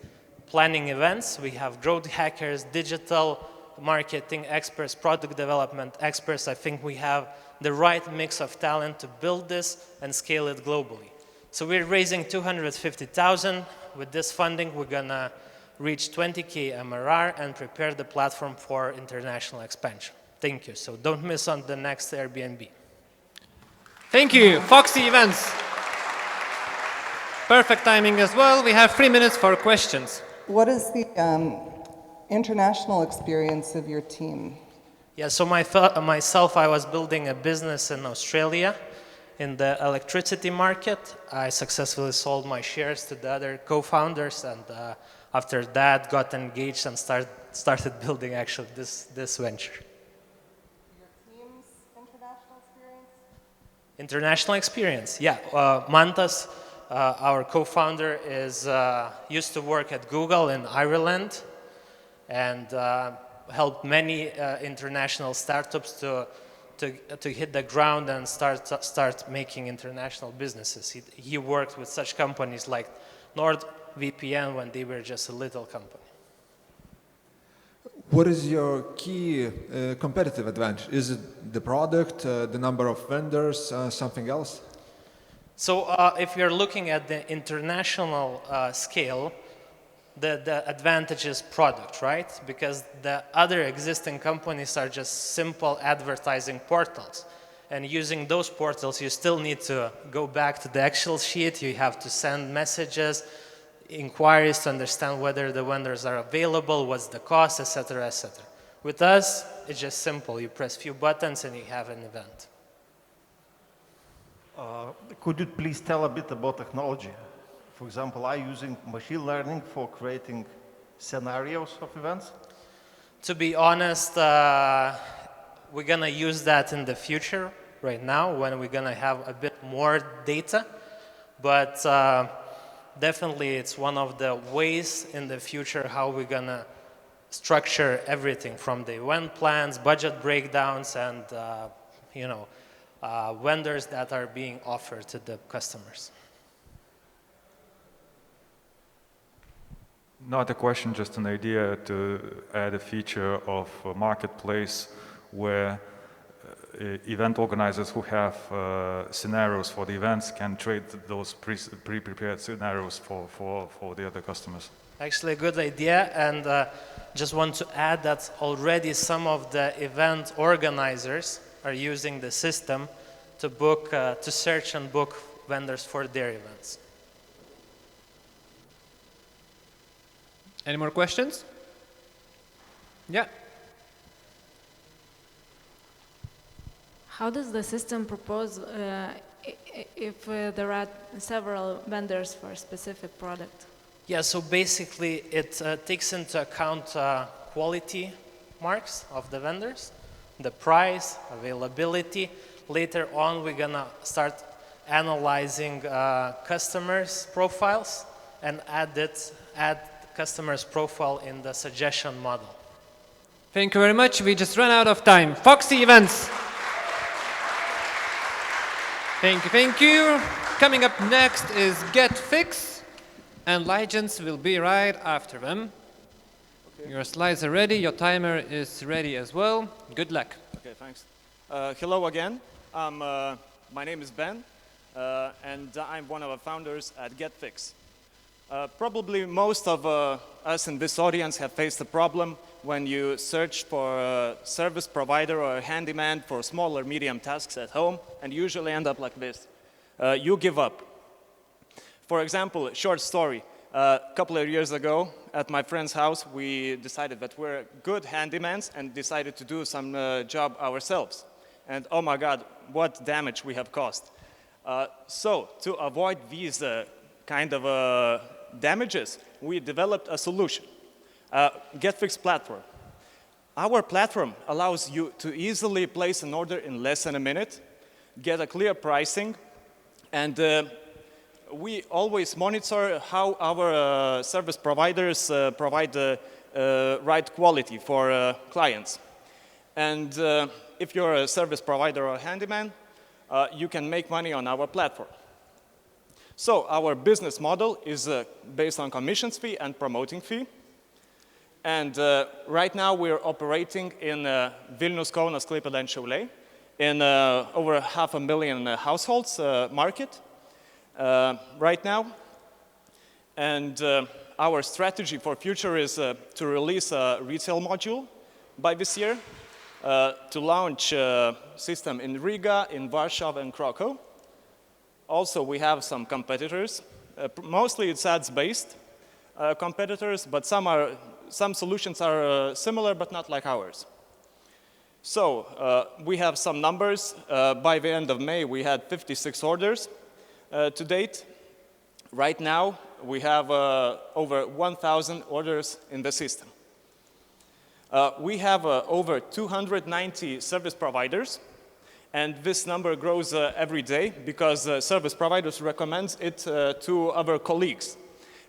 planning events. We have growth hackers, digital marketing experts, product development experts. I think we have the right mix of talent to build this and scale it globally. So we're raising 250,000. With this funding, we're gonna reach 20K MRR and prepare the platform for international expansion. Thank you. So don't miss on the next Airbnb. Thank you, Foxy Events. Perfect timing as well. We have 3 minutes for questions. What is the international experience of your team? Yeah, so myself, I was building a business in Australia in the electricity market. I successfully sold my shares to the other co-founders, and after that got engaged and started building actually this venture. Your team's international experience? International experience, yeah. Martynas, our co-founder, used to work at Google in Ireland and helped many international startups to hit the ground and start making international businesses. He worked with such companies like VPN when they were just a little company. What is your key competitive advantage? Is it the product, the number of vendors, something else? So if you're looking at the international scale, the advantage is product, right? Because the other existing companies are just simple advertising portals. And using those portals, you still need to go back to the Excel sheet. You have to send messages, inquiries to understand whether the vendors are available, what's the cost, etc., etc. With us, it's just simple. You press few buttons and you have an event. Could you please tell a bit about technology? For example, are you using machine learning for creating scenarios of events? To be honest, we're going to use that in the future right now when we're going to have a bit more data. But definitely it's one of the ways in the future how we're going to structure everything from the event plans, budget breakdowns, and vendors that are being offered to the customers. Not a question, just an idea to add a feature of a marketplace where event organizers who have scenarios for the events can trade those pre-prepared scenarios for the other customers. Actually, a good idea, and just want to add that already some of the event organizers are using the system to book, to search and book vendors for their events. Any more questions? Yeah. How does the system propose if there are several vendors for a specific product? Yeah, so basically it takes into account quality marks of the vendors, the price, availability. Later on, we're gonna start analyzing customers' profiles and add customers' profile in the suggestion model. Thank you very much. We just ran out of time. Foxy Events. Thank you, thank you. Coming up next is GetFix, and Legends will be right after them. Okay. Your slides are ready, your timer is ready as well. Good luck. Okay, thanks. Hello again. My name is Ben, and I'm one of the founders at GetFix. Probably most of us in this audience have faced the problem when you search for a service provider or a handyman for small or medium tasks at home and usually end up like this. You give up. For example, short story. A couple of years ago at my friend's house, we decided that we're good handymans and decided to do some job ourselves. And oh my God, what damage we have caused. So to avoid these kind of damages, we developed a solution, GetFix platform. Our platform allows you to easily place an order in less than a minute, get a clear pricing, and we always monitor how our service providers provide the right quality for clients. And if you're a service provider or a handyman, you can make money on our platform. So our business model is based on commissions fee and promoting fee. And right now we're operating in Vilnius, Kaunas, Klaipėda, and Šiauliai in over 500,000 households market right now. And our strategy for future is to release a retail module by this year, to launch a system in Riga, in Warsaw, and Krakow. Also, we have some competitors. Mostly it's ads-based competitors, but some solutions are similar, but not like ours. So we have some numbers. By the end of May, we had 56 orders to date. Right now, we have over 1,000 orders in the system. We have over 290 service providers. And this number grows every day because service providers recommend it to other colleagues.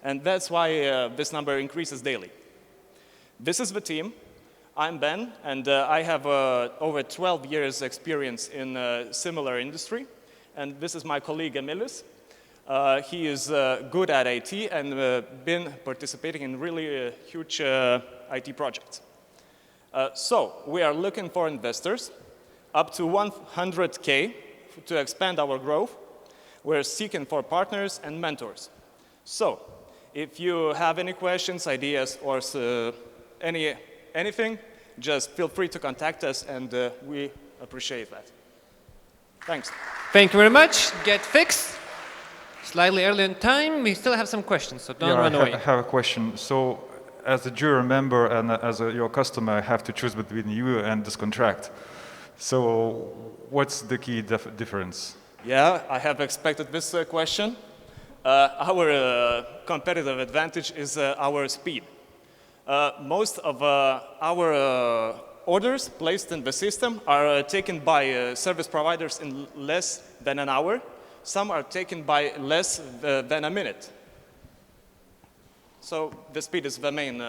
And that's why this number increases daily. This is the team. I'm Ben, and I have over 12 years experience in a similar industry. And this is my colleague, Emilis. He is good at IT and been participating in really huge IT projects. So we are looking for investors up to 100K to expand our growth. We're seeking for partners and mentors. So if you have any questions, ideas, or anything, just feel free to contact us, and we appreciate that. Thanks. Thank you very much. Get fixed. Slightly early in time. We still have some questions, so don't run away. I have a question. So, as a jury member and as your customer, I have to choose between you and this contract. So, what's the key difference? Yeah, I have expected this question. Our competitive advantage is our speed. Most of our orders placed in the system are taken by service providers in less than an hour. Some are taken by less than a minute. So the speed is the main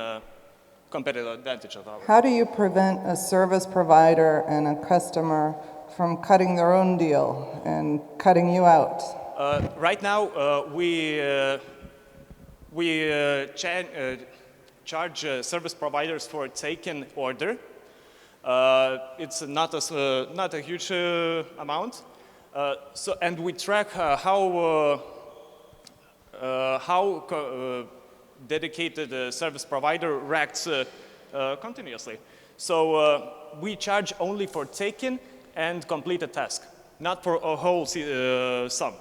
competitive advantage of ours. How do you prevent a service provider and a customer from cutting their own deal and cutting you out? Right now, we charge service providers for taken order. It's not a huge amount. And we track how dedicated service provider reacts continuously. So we charge only for taken and completed task, not for a whole sum.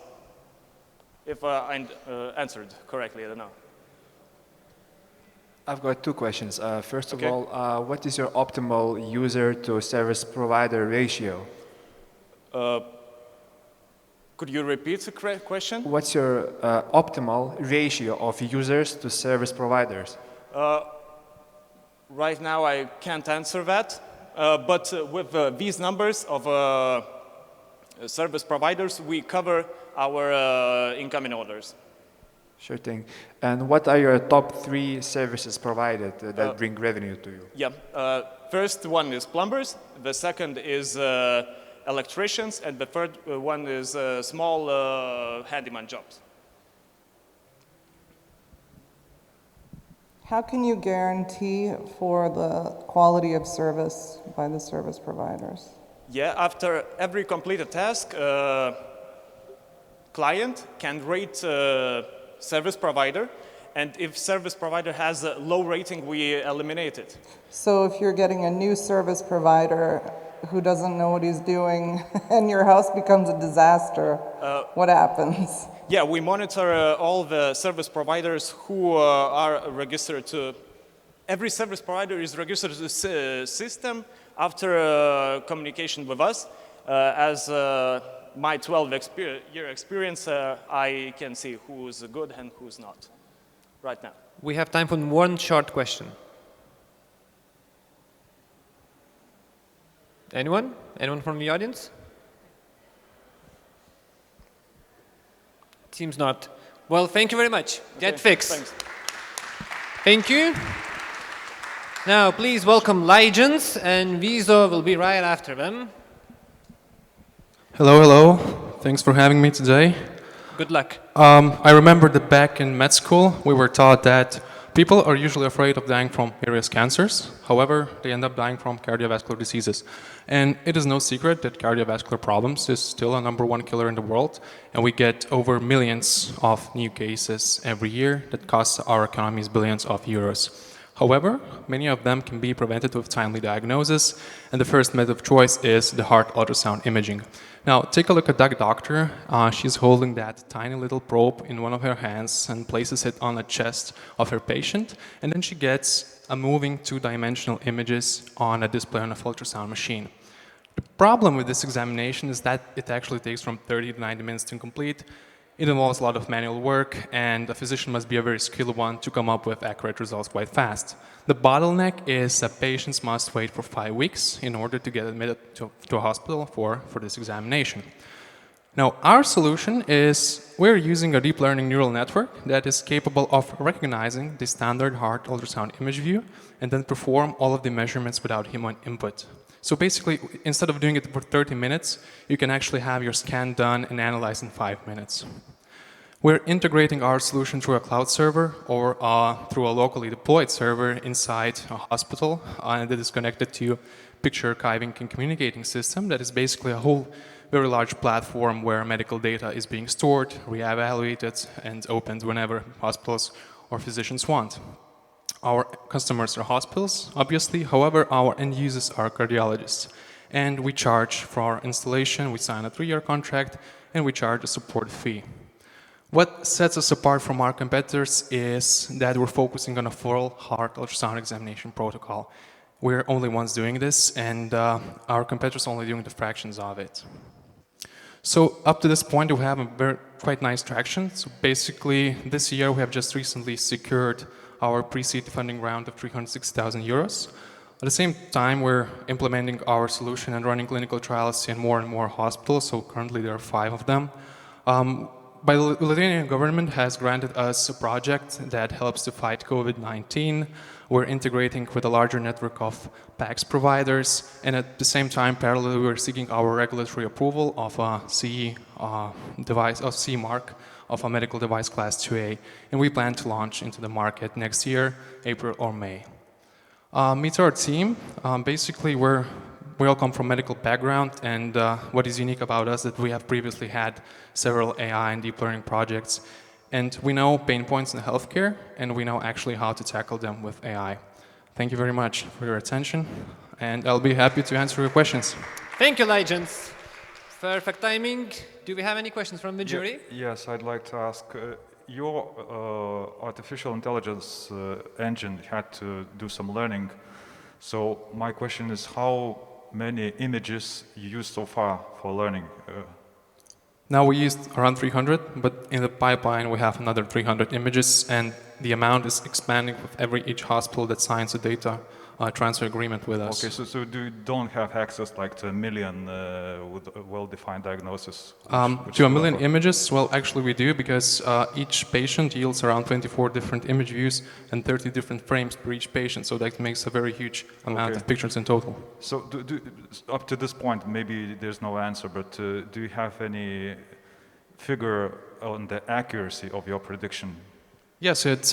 If I answered correctly, I don't know. I've got two questions. First of all, what is your optimal user to service provider ratio? Could you repeat the question? What's your optimal ratio of users to service providers? Right now, I can't answer that. But with these numbers of service providers, we cover our incoming orders. Sure thing. And what are your top 3 services provided that bring revenue to you? Yeah. First one is plumbers. The second is electricians. And the third one is small handyman jobs. How can you guarantee for the quality of service by the service providers? Yeah, after every completed task, client can rate service provider, and if service provider has a low rating, we eliminate it. So if you're getting a new service provider who doesn't know what he's doing and your house becomes a disaster, what happens? Yeah, we monitor all the service providers who are registered to. Every service provider is registered to the system after communication with us. As my 12-year experience, I can see who's good and who's not right now. We have time for one short question. Anyone? Anyone from the audience? Seems not. Well, thank you very much. Get fixed. Thanks. Thank you. Now, please welcome Legends, and Vizo will be right after them. Hello, hello. Thanks for having me today. Good luck. I remember that back in med school, we were taught that people are usually afraid of dying from various cancers. However, they end up dying from cardiovascular diseases. And it is no secret that cardiovascular problems is still a #1 killer in the world. And we get over millions of new cases every year that cost our economies billions of euros. However, many of them can be prevented with timely diagnosis, and the first method of choice is the heart ultrasound imaging. Now, take a look at that doctor. She's holding that tiny little probe in one of her hands and places it on the chest of her patient, and then she gets a moving 2-dimensional images on a display on a ultrasound machine. The problem with this examination is that it actually takes from 30 to 90 minutes to complete. It involves a lot of manual work, and a physician must be a very skilled one to come up with accurate results quite fast. The bottleneck is that patients must wait for 5 weeks in order to get admitted to a hospital for this examination. Now, our solution is we're using a deep learning neural network that is capable of recognizing the standard heart ultrasound image view and then perform all of the measurements without human input. So basically, instead of doing it for 30 minutes, you can actually have your scan done and analyzed in 5 minutes. We're integrating our solution through a cloud server or through a locally deployed server inside a hospital that is connected to picture archiving and communicating system that is basically a whole very large platform where medical data is being stored, reevaluated, and opened whenever hospitals or physicians want. Our customers are hospitals, obviously. However, our end users are cardiologists. And we charge for our installation. We sign a 3-year contract, and we charge a support fee. What sets us apart from our competitors is that we're focusing on a full heart ultrasound examination protocol. We're only ones doing this, and our competitors are only doing the fractions of it. So up to this point, we have quite nice traction. So basically, this year we have just recently secured our pre-seed funding round of 360,000 euros. At the same time, we're implementing our solution and running clinical trials in more and more hospitals. So currently there are 5 of them. The Lithuanian government has granted us a project that helps to fight COVID-19. We're integrating with a larger network of PACS providers, and at the same time, parallelly, we're seeking our regulatory approval of a CE device, or CE mark of a medical device class 2A, and we plan to launch into the market next year, April or May. Meet our team. Basically, we all come from medical background, and what is unique about us is that we have previously had several AI and deep learning projects, and we know pain points in healthcare, and we know actually how to tackle them with AI. Thank you very much for your attention, and I'll be happy to answer your questions. Thank you, Legends. Perfect timing. Do we have any questions from the jury? Yes, I'd like to ask, your artificial intelligence engine had to do some learning. So my question is, how many images you used so far for learning? Now we used around 300, but in the pipeline we have another 300 images, and the amount is expanding with each hospital that signs a data transfer agreement with us. Okay, so you don't have access like to 1 million with a well-defined diagnosis? To 1 million images? Well, actually we do, because each patient yields around 24 different image views and 30 different frames per each patient, so that makes a very huge amount of pictures in total. So up to this point, maybe there's no answer, but do you have any figure on the accuracy of your prediction? Yes, it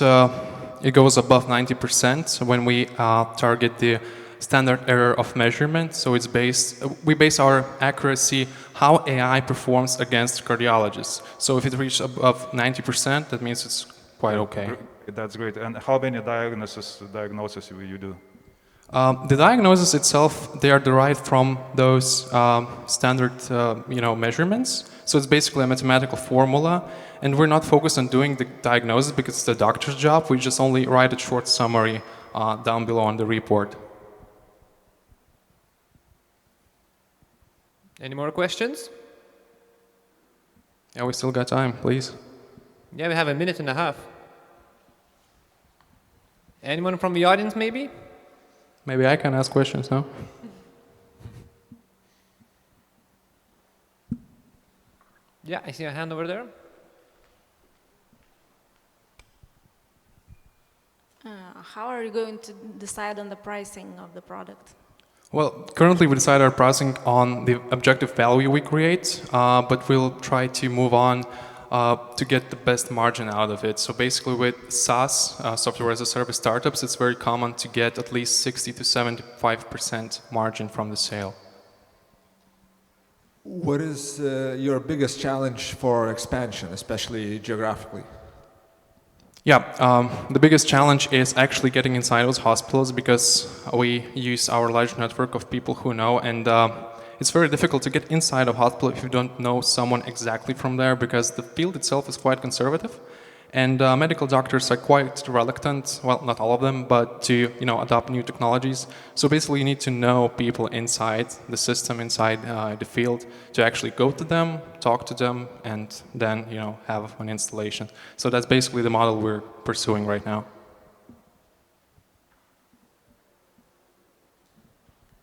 goes above 90% when we target the standard error of measurement. So we base our accuracy how AI performs against cardiologists. So if it reaches above 90%, that means it's quite okay. That's great. And how many diagnoses will you do? The diagnosis itself, they are derived from those standard measurements. So it's basically a mathematical formula, and we're not focused on doing the diagnosis because it's the doctor's job. We just only write a short summary down below on the report. Any more questions? Yeah, we still got time, please. Yeah, we have 1.5 minutes. Anyone from the audience, maybe? Maybe I can ask questions now. Yeah, I see a hand over there. How are you going to decide on the pricing of the product? Well, currently we decide our pricing on the objective value we create, but we'll try to move on to get the best margin out of it. So basically with SaaS, software as a service startups, it's very common to get at least 60 to 75% margin from the sale. What is your biggest challenge for expansion, especially geographically? Yeah, the biggest challenge is actually getting inside those hospitals, because we use our large network of people who know, and it's very difficult to get inside a hospital if you don't know someone exactly from there, because the field itself is quite conservative, and medical doctors are quite reluctant, well, not all of them, but to adopt new technologies. So basically you need to know people inside the system, inside the field, to actually go to them, talk to them, and then have an installation. So that's basically the model we're pursuing right now.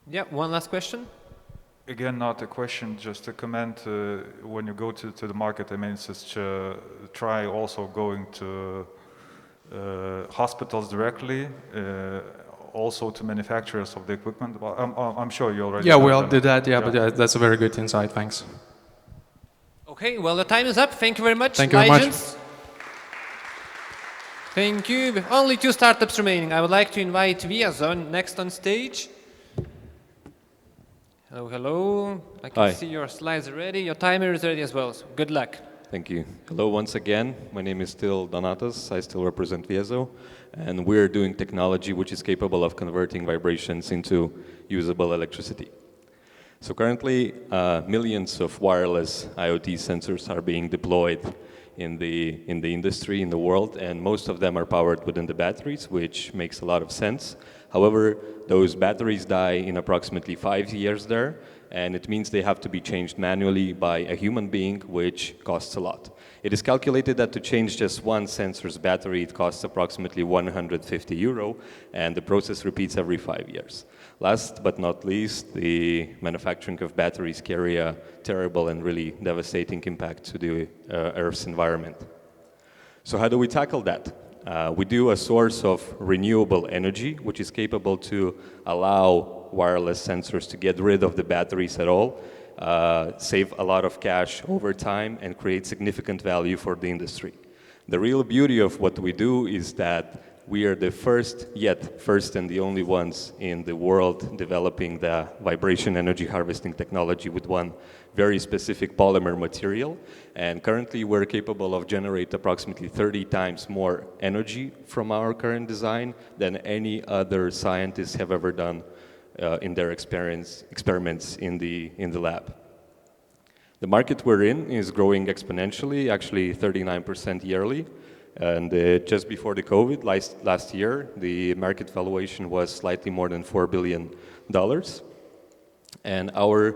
Yeah, one last question. Again, not a question, just a comment. When you go to the market, I mean, it's just try also going to hospitals directly, also to manufacturers of the equipment. Well, I'm sure you already. Yeah, we all did that. Yeah, but that's a very good insight. Thanks. Okay, well, the time is up. Thank you very much. Thank you very much. Thank you. With only 2 startups remaining, I would like to invite Viezo next on stage. Hello, hello. I can Hi. see your slides are ready. Your timer is ready as well, so good luck. Thank you. Hello once again. My name is still Donatas. I still represent Viezo. And we're doing technology which is capable of converting vibrations into usable electricity. So currently, millions of wireless IoT sensors are being deployed in the industry, in the world, and most of them are powered within the batteries, which makes a lot of sense. However, those batteries die in approximately 5 years there, and it means they have to be changed manually by a human being, which costs a lot. It is calculated that to change just one sensor's battery, it costs approximately €150, and the process repeats every 5 years. Last but not least, the manufacturing of batteries carry a terrible and really devastating impact to the Earth's environment. So how do we tackle that? We do a source of renewable energy, which is capable to allow wireless sensors to get rid of the batteries at all, save a lot of cash over time, and create significant value for the industry. The real beauty of what we do is that we are the first and the only ones in the world developing the vibration energy harvesting technology with one very specific polymer material. And currently we're capable of generating approximately 30 times more energy from our current design than any other scientists have ever done in their experiments in the lab. The market we're in is growing exponentially, actually 39% yearly. And just before the COVID, last year, the market valuation was slightly more than $4 billion. And our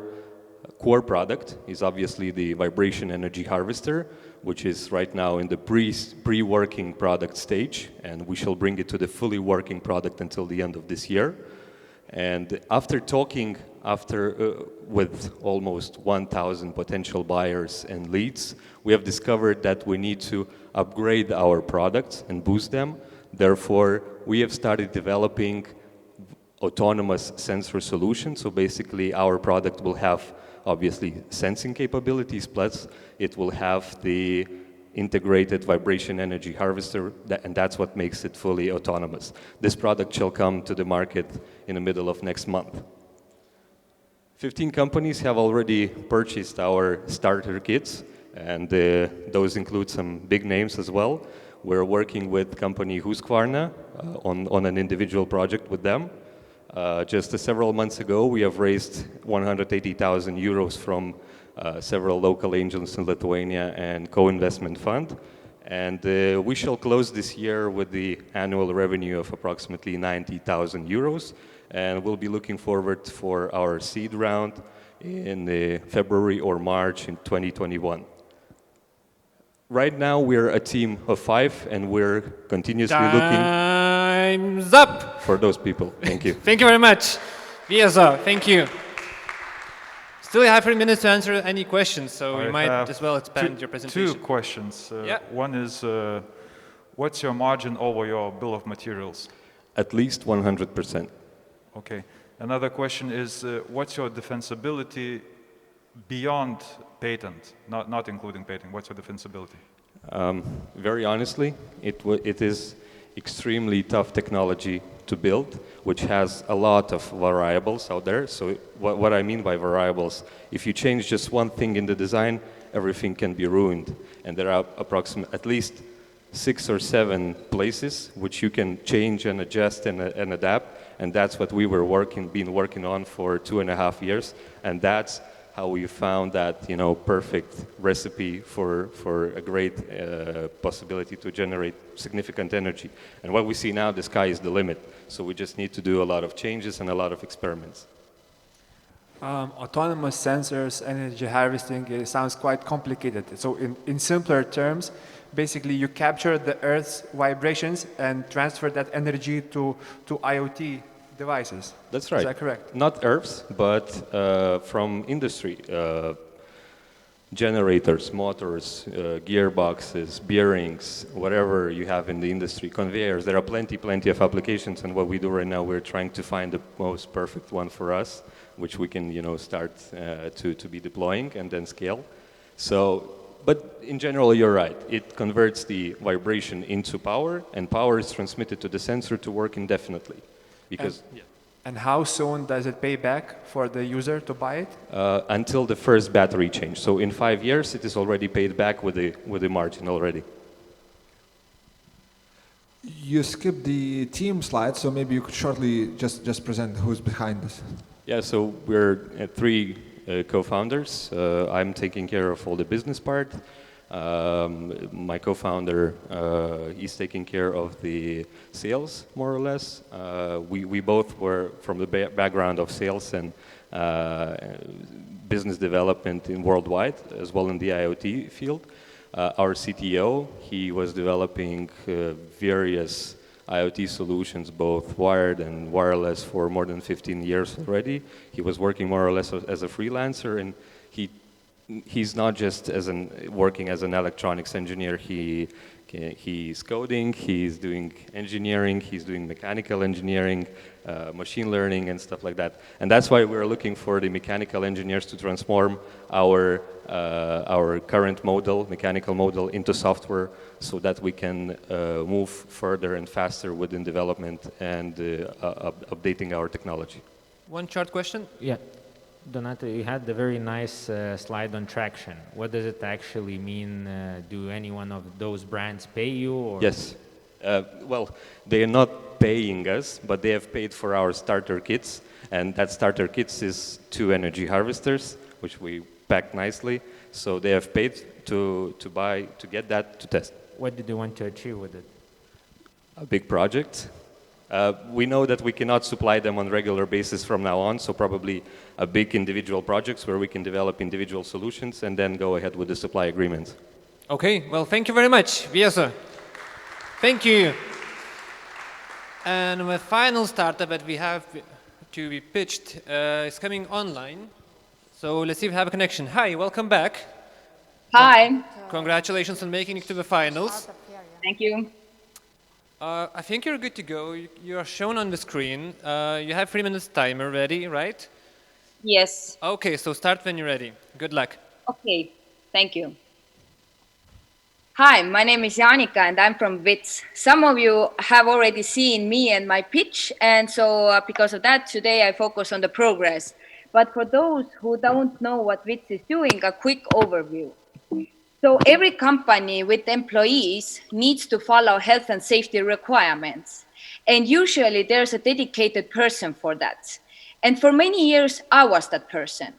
core product is obviously the vibration energy harvester, which is right now in the pre-working product stage, and we shall bring it to the fully working product until the end of this year. And after talking with almost 1,000 potential buyers and leads, we have discovered that we need to upgrade our products and boost them. Therefore, we have started developing autonomous sensor solutions. So basically, our product will have obviously sensing capabilities, plus it will have the integrated vibration energy harvester, and that's what makes it fully autonomous. This product shall come to the market in the middle of next month. 15 companies have already purchased our starter kits, and those include some big names as well. We're working with company Husqvarna on an individual project with them. Just several months ago, we have raised 180,000 euros from several local angels in Lithuania and co-investment fund. And we shall close this year with the annual revenue of approximately 90,000 euros. And we'll be looking forward for our seed round in February or March in 2021. Right now, we're a team of 5, and we're continuously Time's up for those people. Thank you. Thank you very much. Viezo, thank you. Still have 3 minutes to answer any questions, so you might as well expand your presentation. 2 questions. Yeah. One is, what's your margin over your bill of materials? At least 100%. Okay. Another question is, what's your defensibility beyond patent, not including patent? What's your defensibility? Very honestly, it is extremely tough technology to build, which has a lot of variables out there. So what I mean by variables, if you change just one thing in the design, everything can be ruined. And there are approximately at least 6 or 7 places which you can change and adjust and adapt. And that's what we were been working on for 2.5 years. And that's how we found that perfect recipe for a great possibility to generate significant energy. And what we see now, the sky is the limit. So we just need to do a lot of changes and a lot of experiments. Autonomous sensors, energy harvesting, it sounds quite complicated. So in simpler terms, basically you capture the Earth's vibrations and transfer that energy to IoT devices. That's right. Is that correct? Not Earth's, but from industry. Generators, motors, gearboxes, bearings, whatever you have in the industry, conveyors. There are plenty of applications, and what we do right now, we're trying to find the most perfect one for us, which we can start to be deploying and then scale. So but in general, you're right. It converts the vibration into power, and power is transmitted to the sensor to work indefinitely. Because And how soon does it pay back for the user to buy it? until the first battery change. So in 5 years, it is already paid back with the margin already. You skipped the team slide, so maybe you could shortly just present who's behind this. Yeah, so we're three co-founders. I'm taking care of all the business part. My co-founder, he's taking care of the sales, more or less. We both were from the background of sales and business development in worldwide, as well in the IoT field. Our CTO, he was developing various IoT solutions, both wired and wireless, for more than 15 years already. He was working more or less as a freelancer, and he's not just working as an electronics engineer. He's coding, he's doing engineering, he's doing mechanical engineering, machine learning and stuff like that. And that's why we're looking for the mechanical engineers to transform our current model, mechanical model, into software so that we can move further and faster within development and updating our technology. One short question? Yeah. Donato, you had a very nice slide on traction. What does it actually mean? Do any one of those brands pay you? Or? Yes. Well, they are not paying us, but they have paid for our starter kits. And that starter kits is 2 energy harvesters, which we packed nicely. So they have paid to get that to test. What did you want to achieve with it? A big project. We know that we cannot supply them on a regular basis from now on, so probably a big individual projects where we can develop individual solutions and then go ahead with the supply agreements. Okay, well, thank you very much, Viesa. Thank you. And the final startup that we have to be pitched is coming online. So let's see if we have a connection. Hi, welcome back. Hi. Congratulations on making it to the finals. Thank you. I think you're good to go. You are shown on the screen. You have 3 minutes timer ready, right? Yes. Okay, so start when you're ready. Good luck. Okay, thank you. Hi, my name is Janika and I'm from WITS. Some of you have already seen me and my pitch, and so because of that, today I focus on the progress. But for those who don't know what WITS is doing, a quick overview. So every company with employees needs to follow health and safety requirements. And usually there's a dedicated person for that. And for many years, I was that person.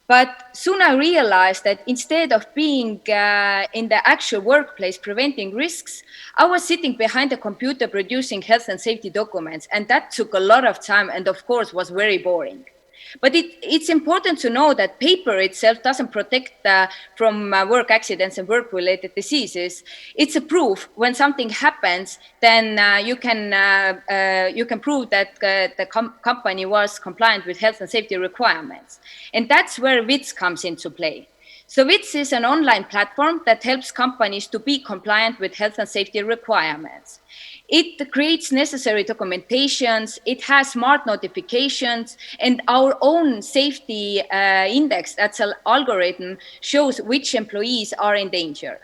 But soon I realized that instead of being in the actual workplace preventing risks, I was sitting behind a computer producing health and safety documents. And that took a lot of time and of course was very boring. But it's important to know that paper itself doesn't protect from work accidents and work-related diseases. It's a proof when something happens, then you can prove that the company was compliant with health and safety requirements. And that's where WITS comes into play. So WITS is an online platform that helps companies to be compliant with health and safety requirements. It creates necessary documentations, it has smart notifications, and our own safety index, that's an algorithm, shows which employees are in danger.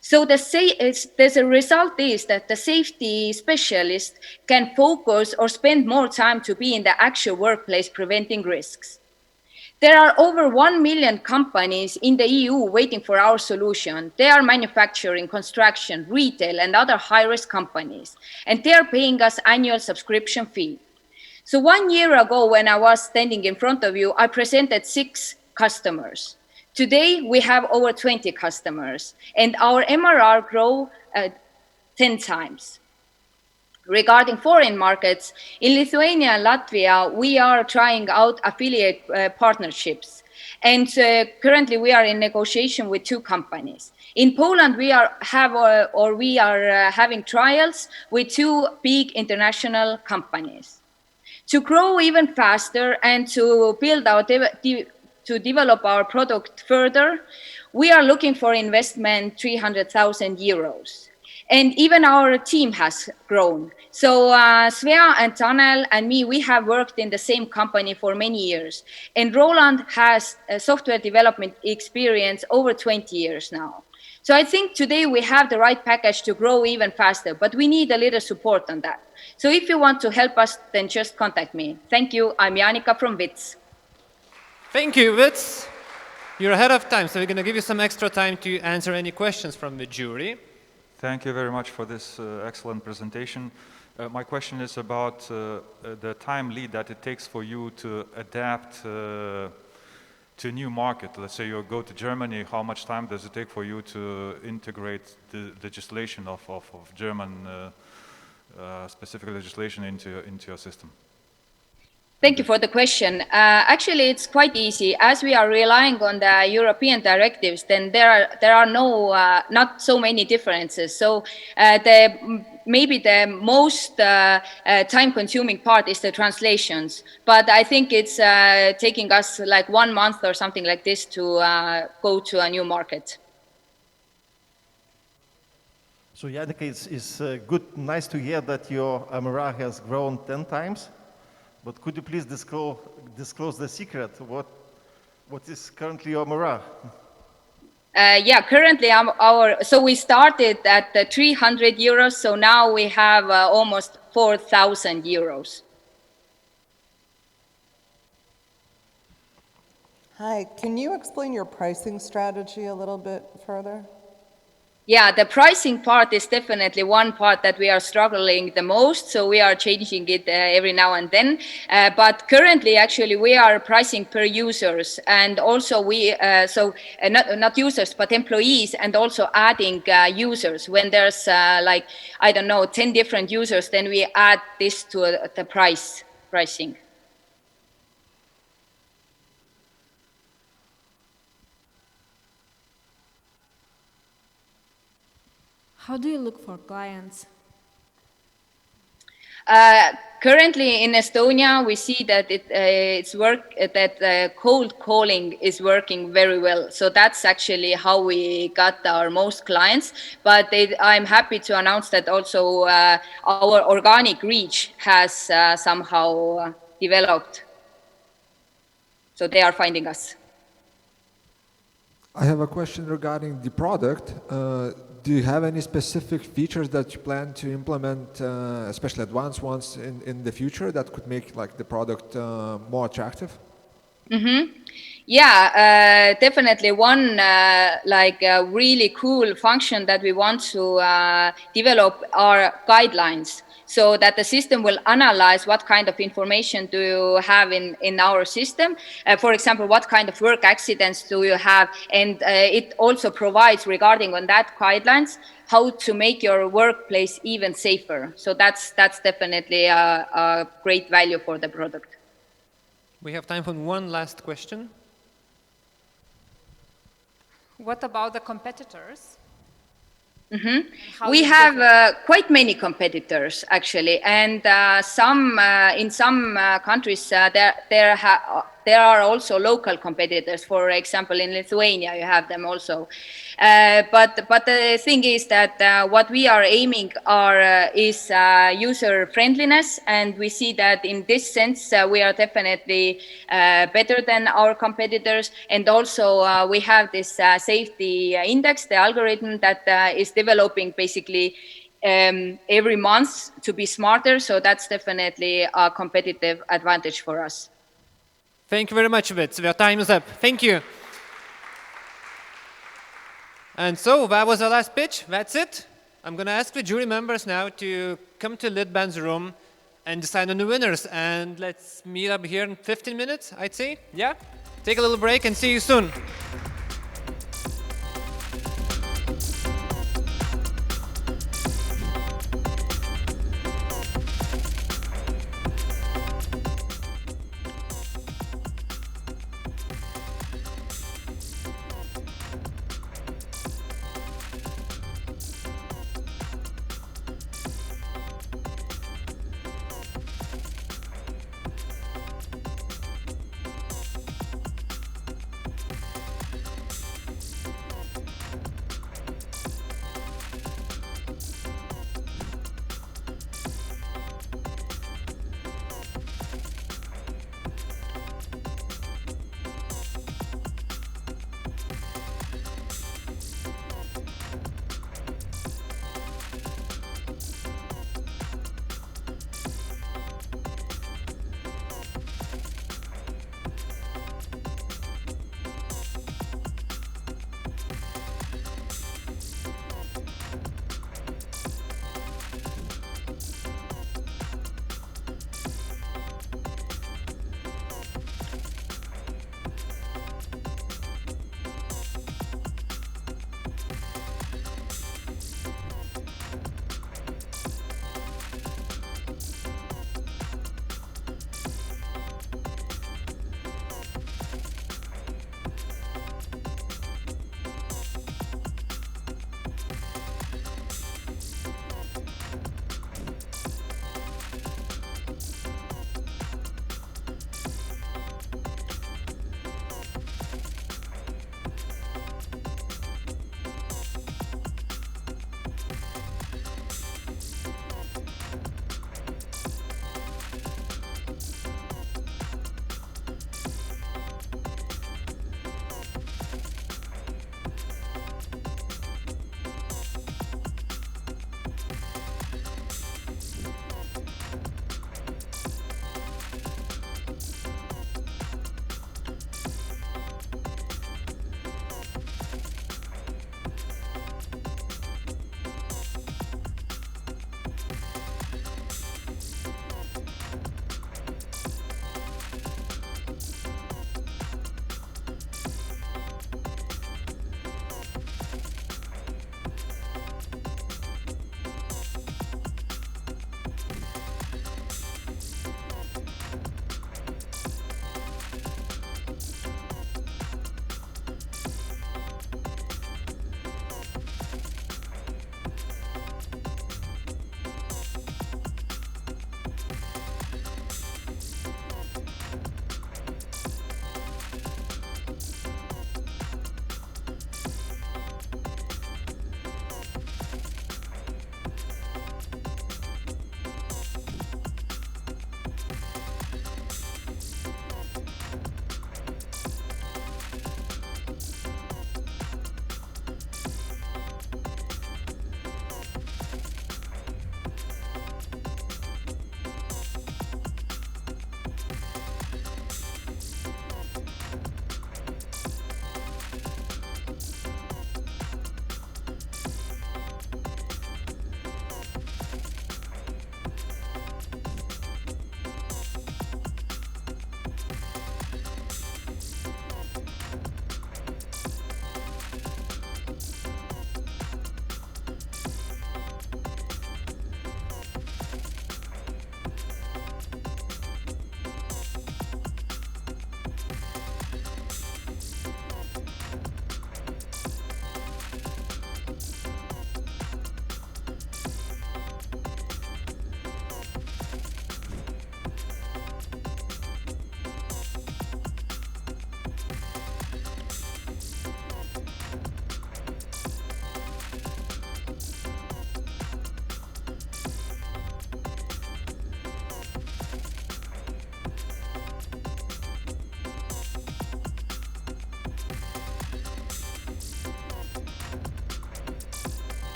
So the result is that the safety specialist can focus or spend more time to be in the actual workplace preventing risks. There are over 1 million companies in the EU waiting for our solution. They are manufacturing, construction, retail, and other high-risk companies, and they are paying us annual subscription fee. So 1 year ago, when I was standing in front of you, I presented 6 customers. Today, we have over 20 customers, and our MRR grow 10 times. Regarding foreign markets, in Lithuania and Latvia, we are trying out affiliate partnerships. And currently we are in negotiation with 2 companies. In Poland, we are having trials with 2 big international companies. To grow even faster and to build our to develop our product further, we are looking for investment 300,000 euros. And even our team has grown. So Svea and Tanel and me, we have worked in the same company for many years. And Roland has a software development experience over 20 years now. So I think today we have the right package to grow even faster, but we need a little support on that. So if you want to help us, then just contact me. Thank you. I'm Janika from WITS. Thank you, Wits. You're ahead of time, so we're going to give you some extra time to answer any questions from the jury. Thank you very much for this excellent presentation. My question is about the time lead that it takes for you to adapt to a new market. Let's say you go to Germany, how much time does it take for you to integrate the legislation of German specific legislation into your system? Thank you for the question. Actually, it's quite easy. As we are relying on the European directives, then there are not so many differences. So maybe the most time-consuming part is the translations. But I think it's taking us like 1 month or something like this to go to a new market. So Janika, it's good, nice to hear that your MRR has grown 10 times. But could you please disclose the secret? What is currently your MRR? Yeah, currently so we started at 300 euros, so now we have almost 4,000 euros. Hi, can you explain your pricing strategy a little bit further? Yeah, the pricing part is definitely one part that we are struggling the most. So we are changing it every now and then. But currently, actually, we are pricing per users, and also not users, but employees, and also adding users. When there's like, I don't know, 10 different users, then we add this to the pricing. How do you look for clients? Currently in Estonia, we see that cold calling is working very well. So that's actually how we got our most clients. But I'm happy to announce that also our organic reach has somehow developed. So they are finding us. I have a question regarding the product. Do you have any specific features that you plan to implement, especially advanced ones in the future, that could make like the product more attractive? Mm-hmm. Yeah, definitely one really cool function that we want to develop are guidelines, so that the system will analyze what kind of information do you have in our system. For example, what kind of work accidents do you have? And it also provides, regarding on that guidelines, how to make your workplace even safer. So that's definitely a great value for the product. We have time for one last question. What about the competitors? Mm-hmm. We have quite many competitors, actually, and in some countries there are also local competitors. For example, in Lithuania, you have them also. But the thing is that what we are aiming is user friendliness, and we see that in this sense we are definitely better than our competitors. And also we have this safety index, the algorithm that is developing basically every month to be smarter. So that's definitely a competitive advantage for us. Thank you very much, Vits. Your time is up. Thank you. And so that was our last pitch. That's it. I'm going to ask the jury members now to come to LitBAN's room and decide on the winners. And let's meet up here in 15 minutes, I'd say. Yeah? Take a little break and see you soon.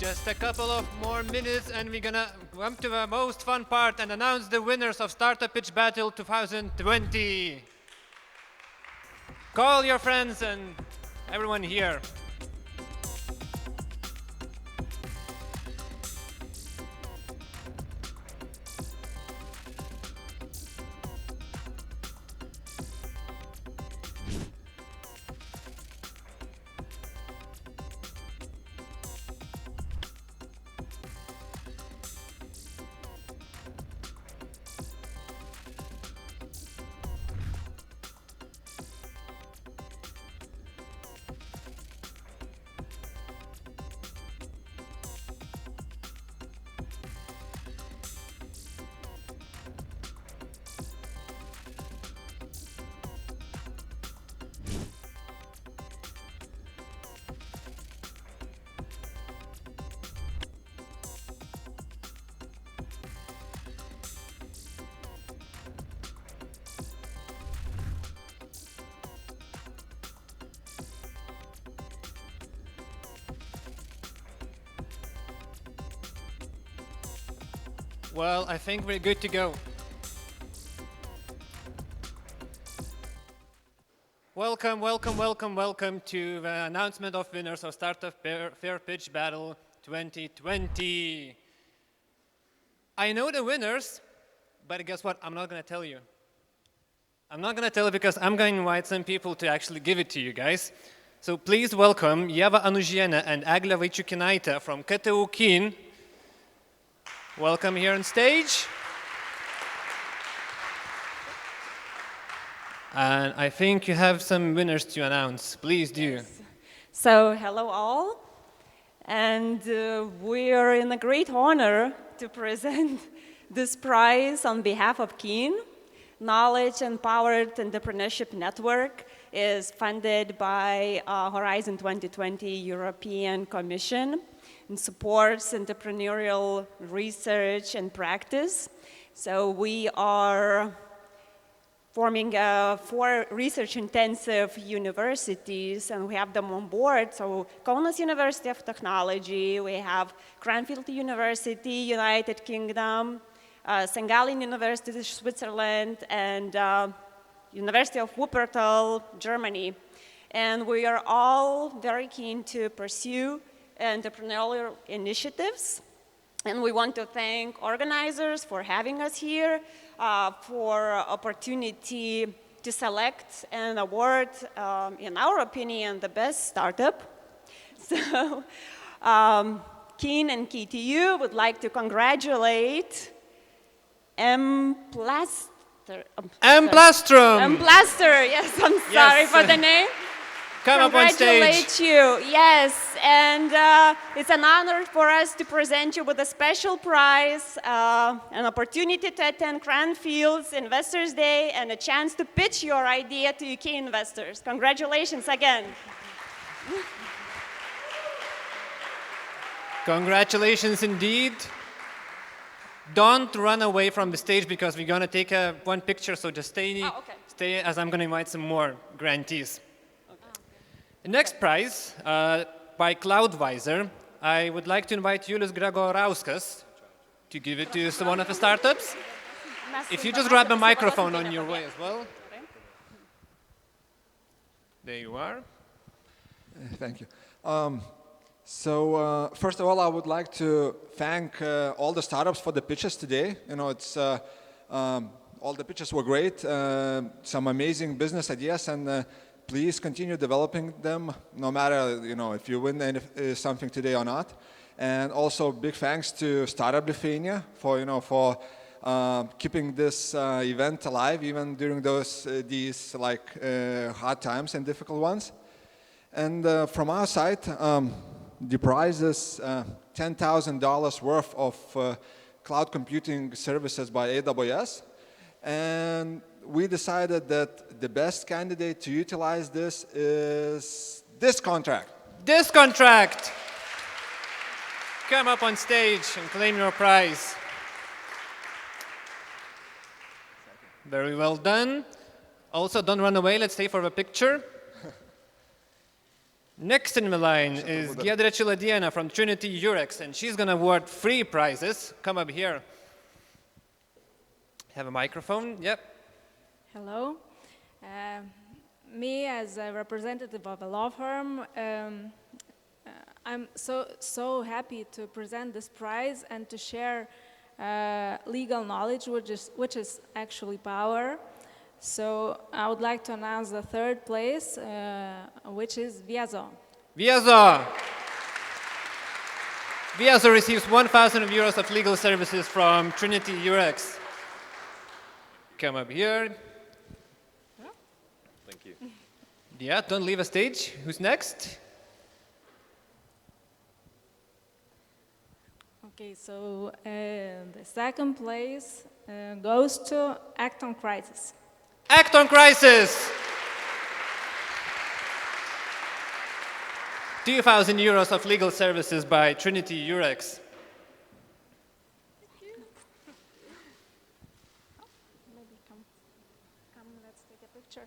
Just a couple of more minutes and we're gonna come to the most fun part and announce the winners of Startup Pitch Battle 2020. Call your friends and everyone here. Well, I think we're good to go. Welcome, welcome, welcome, welcome to the announcement of winners of Startup Fair Pitch Battle 2020. I know the winners, but guess what? I'm not going to tell you. I'm not going to tell you because I'm going to invite some people to actually give it to you guys. So please welcome Ieva Anužienė and Eglė Vaičiukinaitė from KTU Kin. Welcome here on stage. And I think you have some winners to announce. Please do. Yes. So, hello all. And we are in a great honor to present this prize on behalf of Keen. Knowledge Empowered Entrepreneurship Network is funded by Horizon 2020 European Commission and supports entrepreneurial research and practice. So we are forming 4 research-intensive universities, and we have them on board. So Kaunas University of Technology, we have Cranfield University, United Kingdom, St. Gallen University, Switzerland, and University of Wuppertal, Germany. And we are all very keen to pursue entrepreneurial initiatives. And we want to thank organizers for having us here, for opportunity to select and award, in our opinion, the best startup. So Keen and KTU would like to congratulate Emplastrum. Emplaster, yes, I'm sorry for the name. Come up on stage. Congratulate you, yes, and it's an honor for us to present you with a special prize, an opportunity to attend Cranfield's Investors Day, and a chance to pitch your idea to UK investors. Congratulations again. Congratulations indeed. Don't run away from the stage because we're going to take one picture, so just stay as I'm going to invite some more grantees. The next prize, by Cloudvisor, I would like to invite Julius Gregorauskas to give it to one of the startups. If you just grab a microphone on your way as well. There you are. Thank you. So first of all, I would like to thank all the startups for the pitches today. You know, it's all the pitches were great, some amazing business ideas, and please continue developing them, no matter if you win something today or not. And also big thanks to Startup Lithuania for keeping this event alive even during these hard times and difficult ones. And from our side, the prize is $10,000 worth of cloud computing services by AWS. And we decided that the best candidate to utilize this is this contract. This contract! Come up on stage and claim your prize. Very well done. Also, don't run away. Let's stay for a picture. Next in the line is Giedrė Čiladienė from Trinity UX, and she's going to award 3 prizes. Come up here. Have a microphone? Yep. Hello. Me, as a representative of a law firm, I'm so happy to present this prize and to share legal knowledge, which is actually power. So I would like to announce the 3rd place, which is Viezo. Viezo! Viezo receives 1,000 euros of legal services from Trinity UX. Come up here. Thank you. Yeah, don't leave a stage. Who's next? Okay, so the 2nd place goes to Act on Crisis. Act on Crisis! 2,000 euros of legal services by Trinity UX.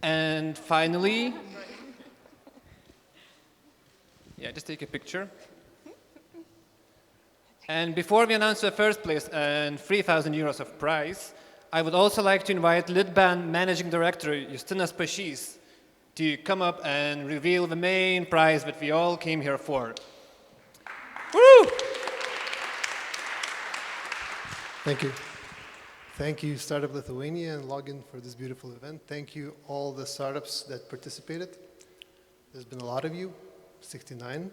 And finally, yeah, just take a picture. And before we announce the 1st place and 3,000 euros of prize, I would also like to invite LitBAN Managing Director Justinas Pašys to come up and reveal the main prize that we all came here for. Woo! Thank you. Thank you, Startup Lithuania and Login for this beautiful event. Thank you, all the startups that participated. There's been a lot of you, 69.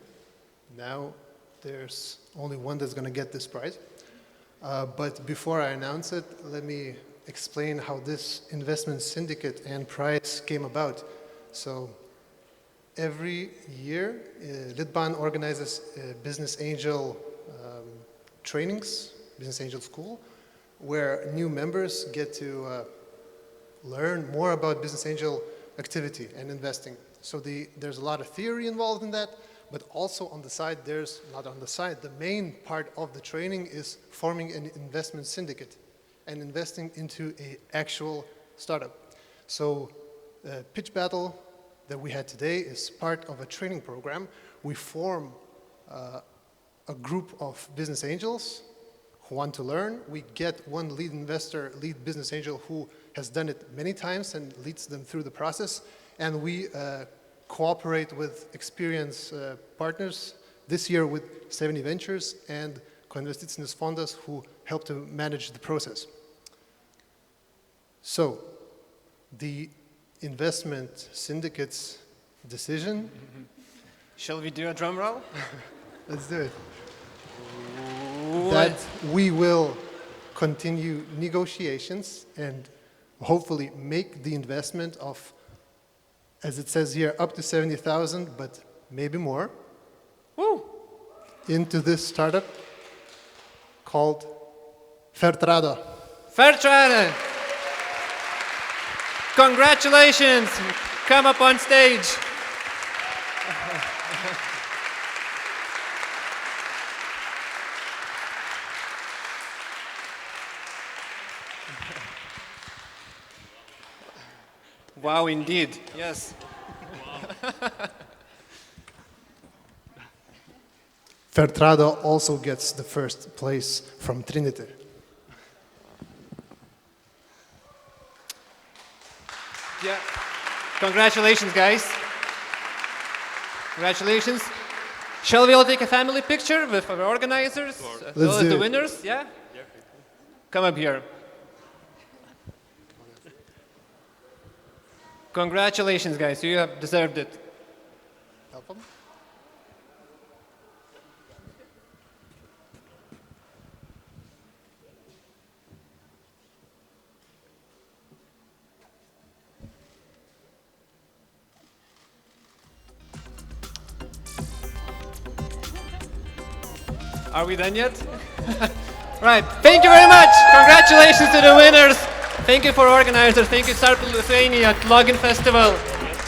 Now there's only one that's going to get this prize. But before I announce it, let me explain how this investment syndicate and prize came about. So every year, LitBAN organizes business angel trainings, business angel school, where new members get to learn more about business angel activity and investing. So there's a lot of theory involved in that, but also on the side, the main part of the training is forming an investment syndicate and investing into an actual startup. So the pitch battle that we had today is part of a training program. We form a group of business angels who want to learn. We get one lead investor, lead business angel who has done it many times and leads them through the process. And we cooperate with experienced partners, this year with 70 Ventures and Kandzeras Fondas, who help to manage the process. So the investment syndicate's decision. Shall we do a drum roll? Let's do it. That we will continue negotiations and hopefully make the investment of, as it says here, up to 70,000, but maybe more, into this startup called Fairtrade. Fairtrade! Congratulations! Come up on stage. Wow, indeed. Yes. Fairtrade also gets the 1st place from Trinity. Yeah. Congratulations, guys. Congratulations. Shall we all take a family picture with our organizers? Let's do the it. winners? Yeah? Come up here. Congratulations, guys. You have deserved it. Help them. Are we done yet? Right. Thank you very much. Congratulations to the winners. Thank you for organizers. Thank you, Startup Lithuania at Login Festival.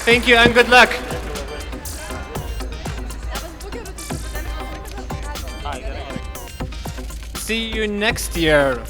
Thank you and good luck. See you next year.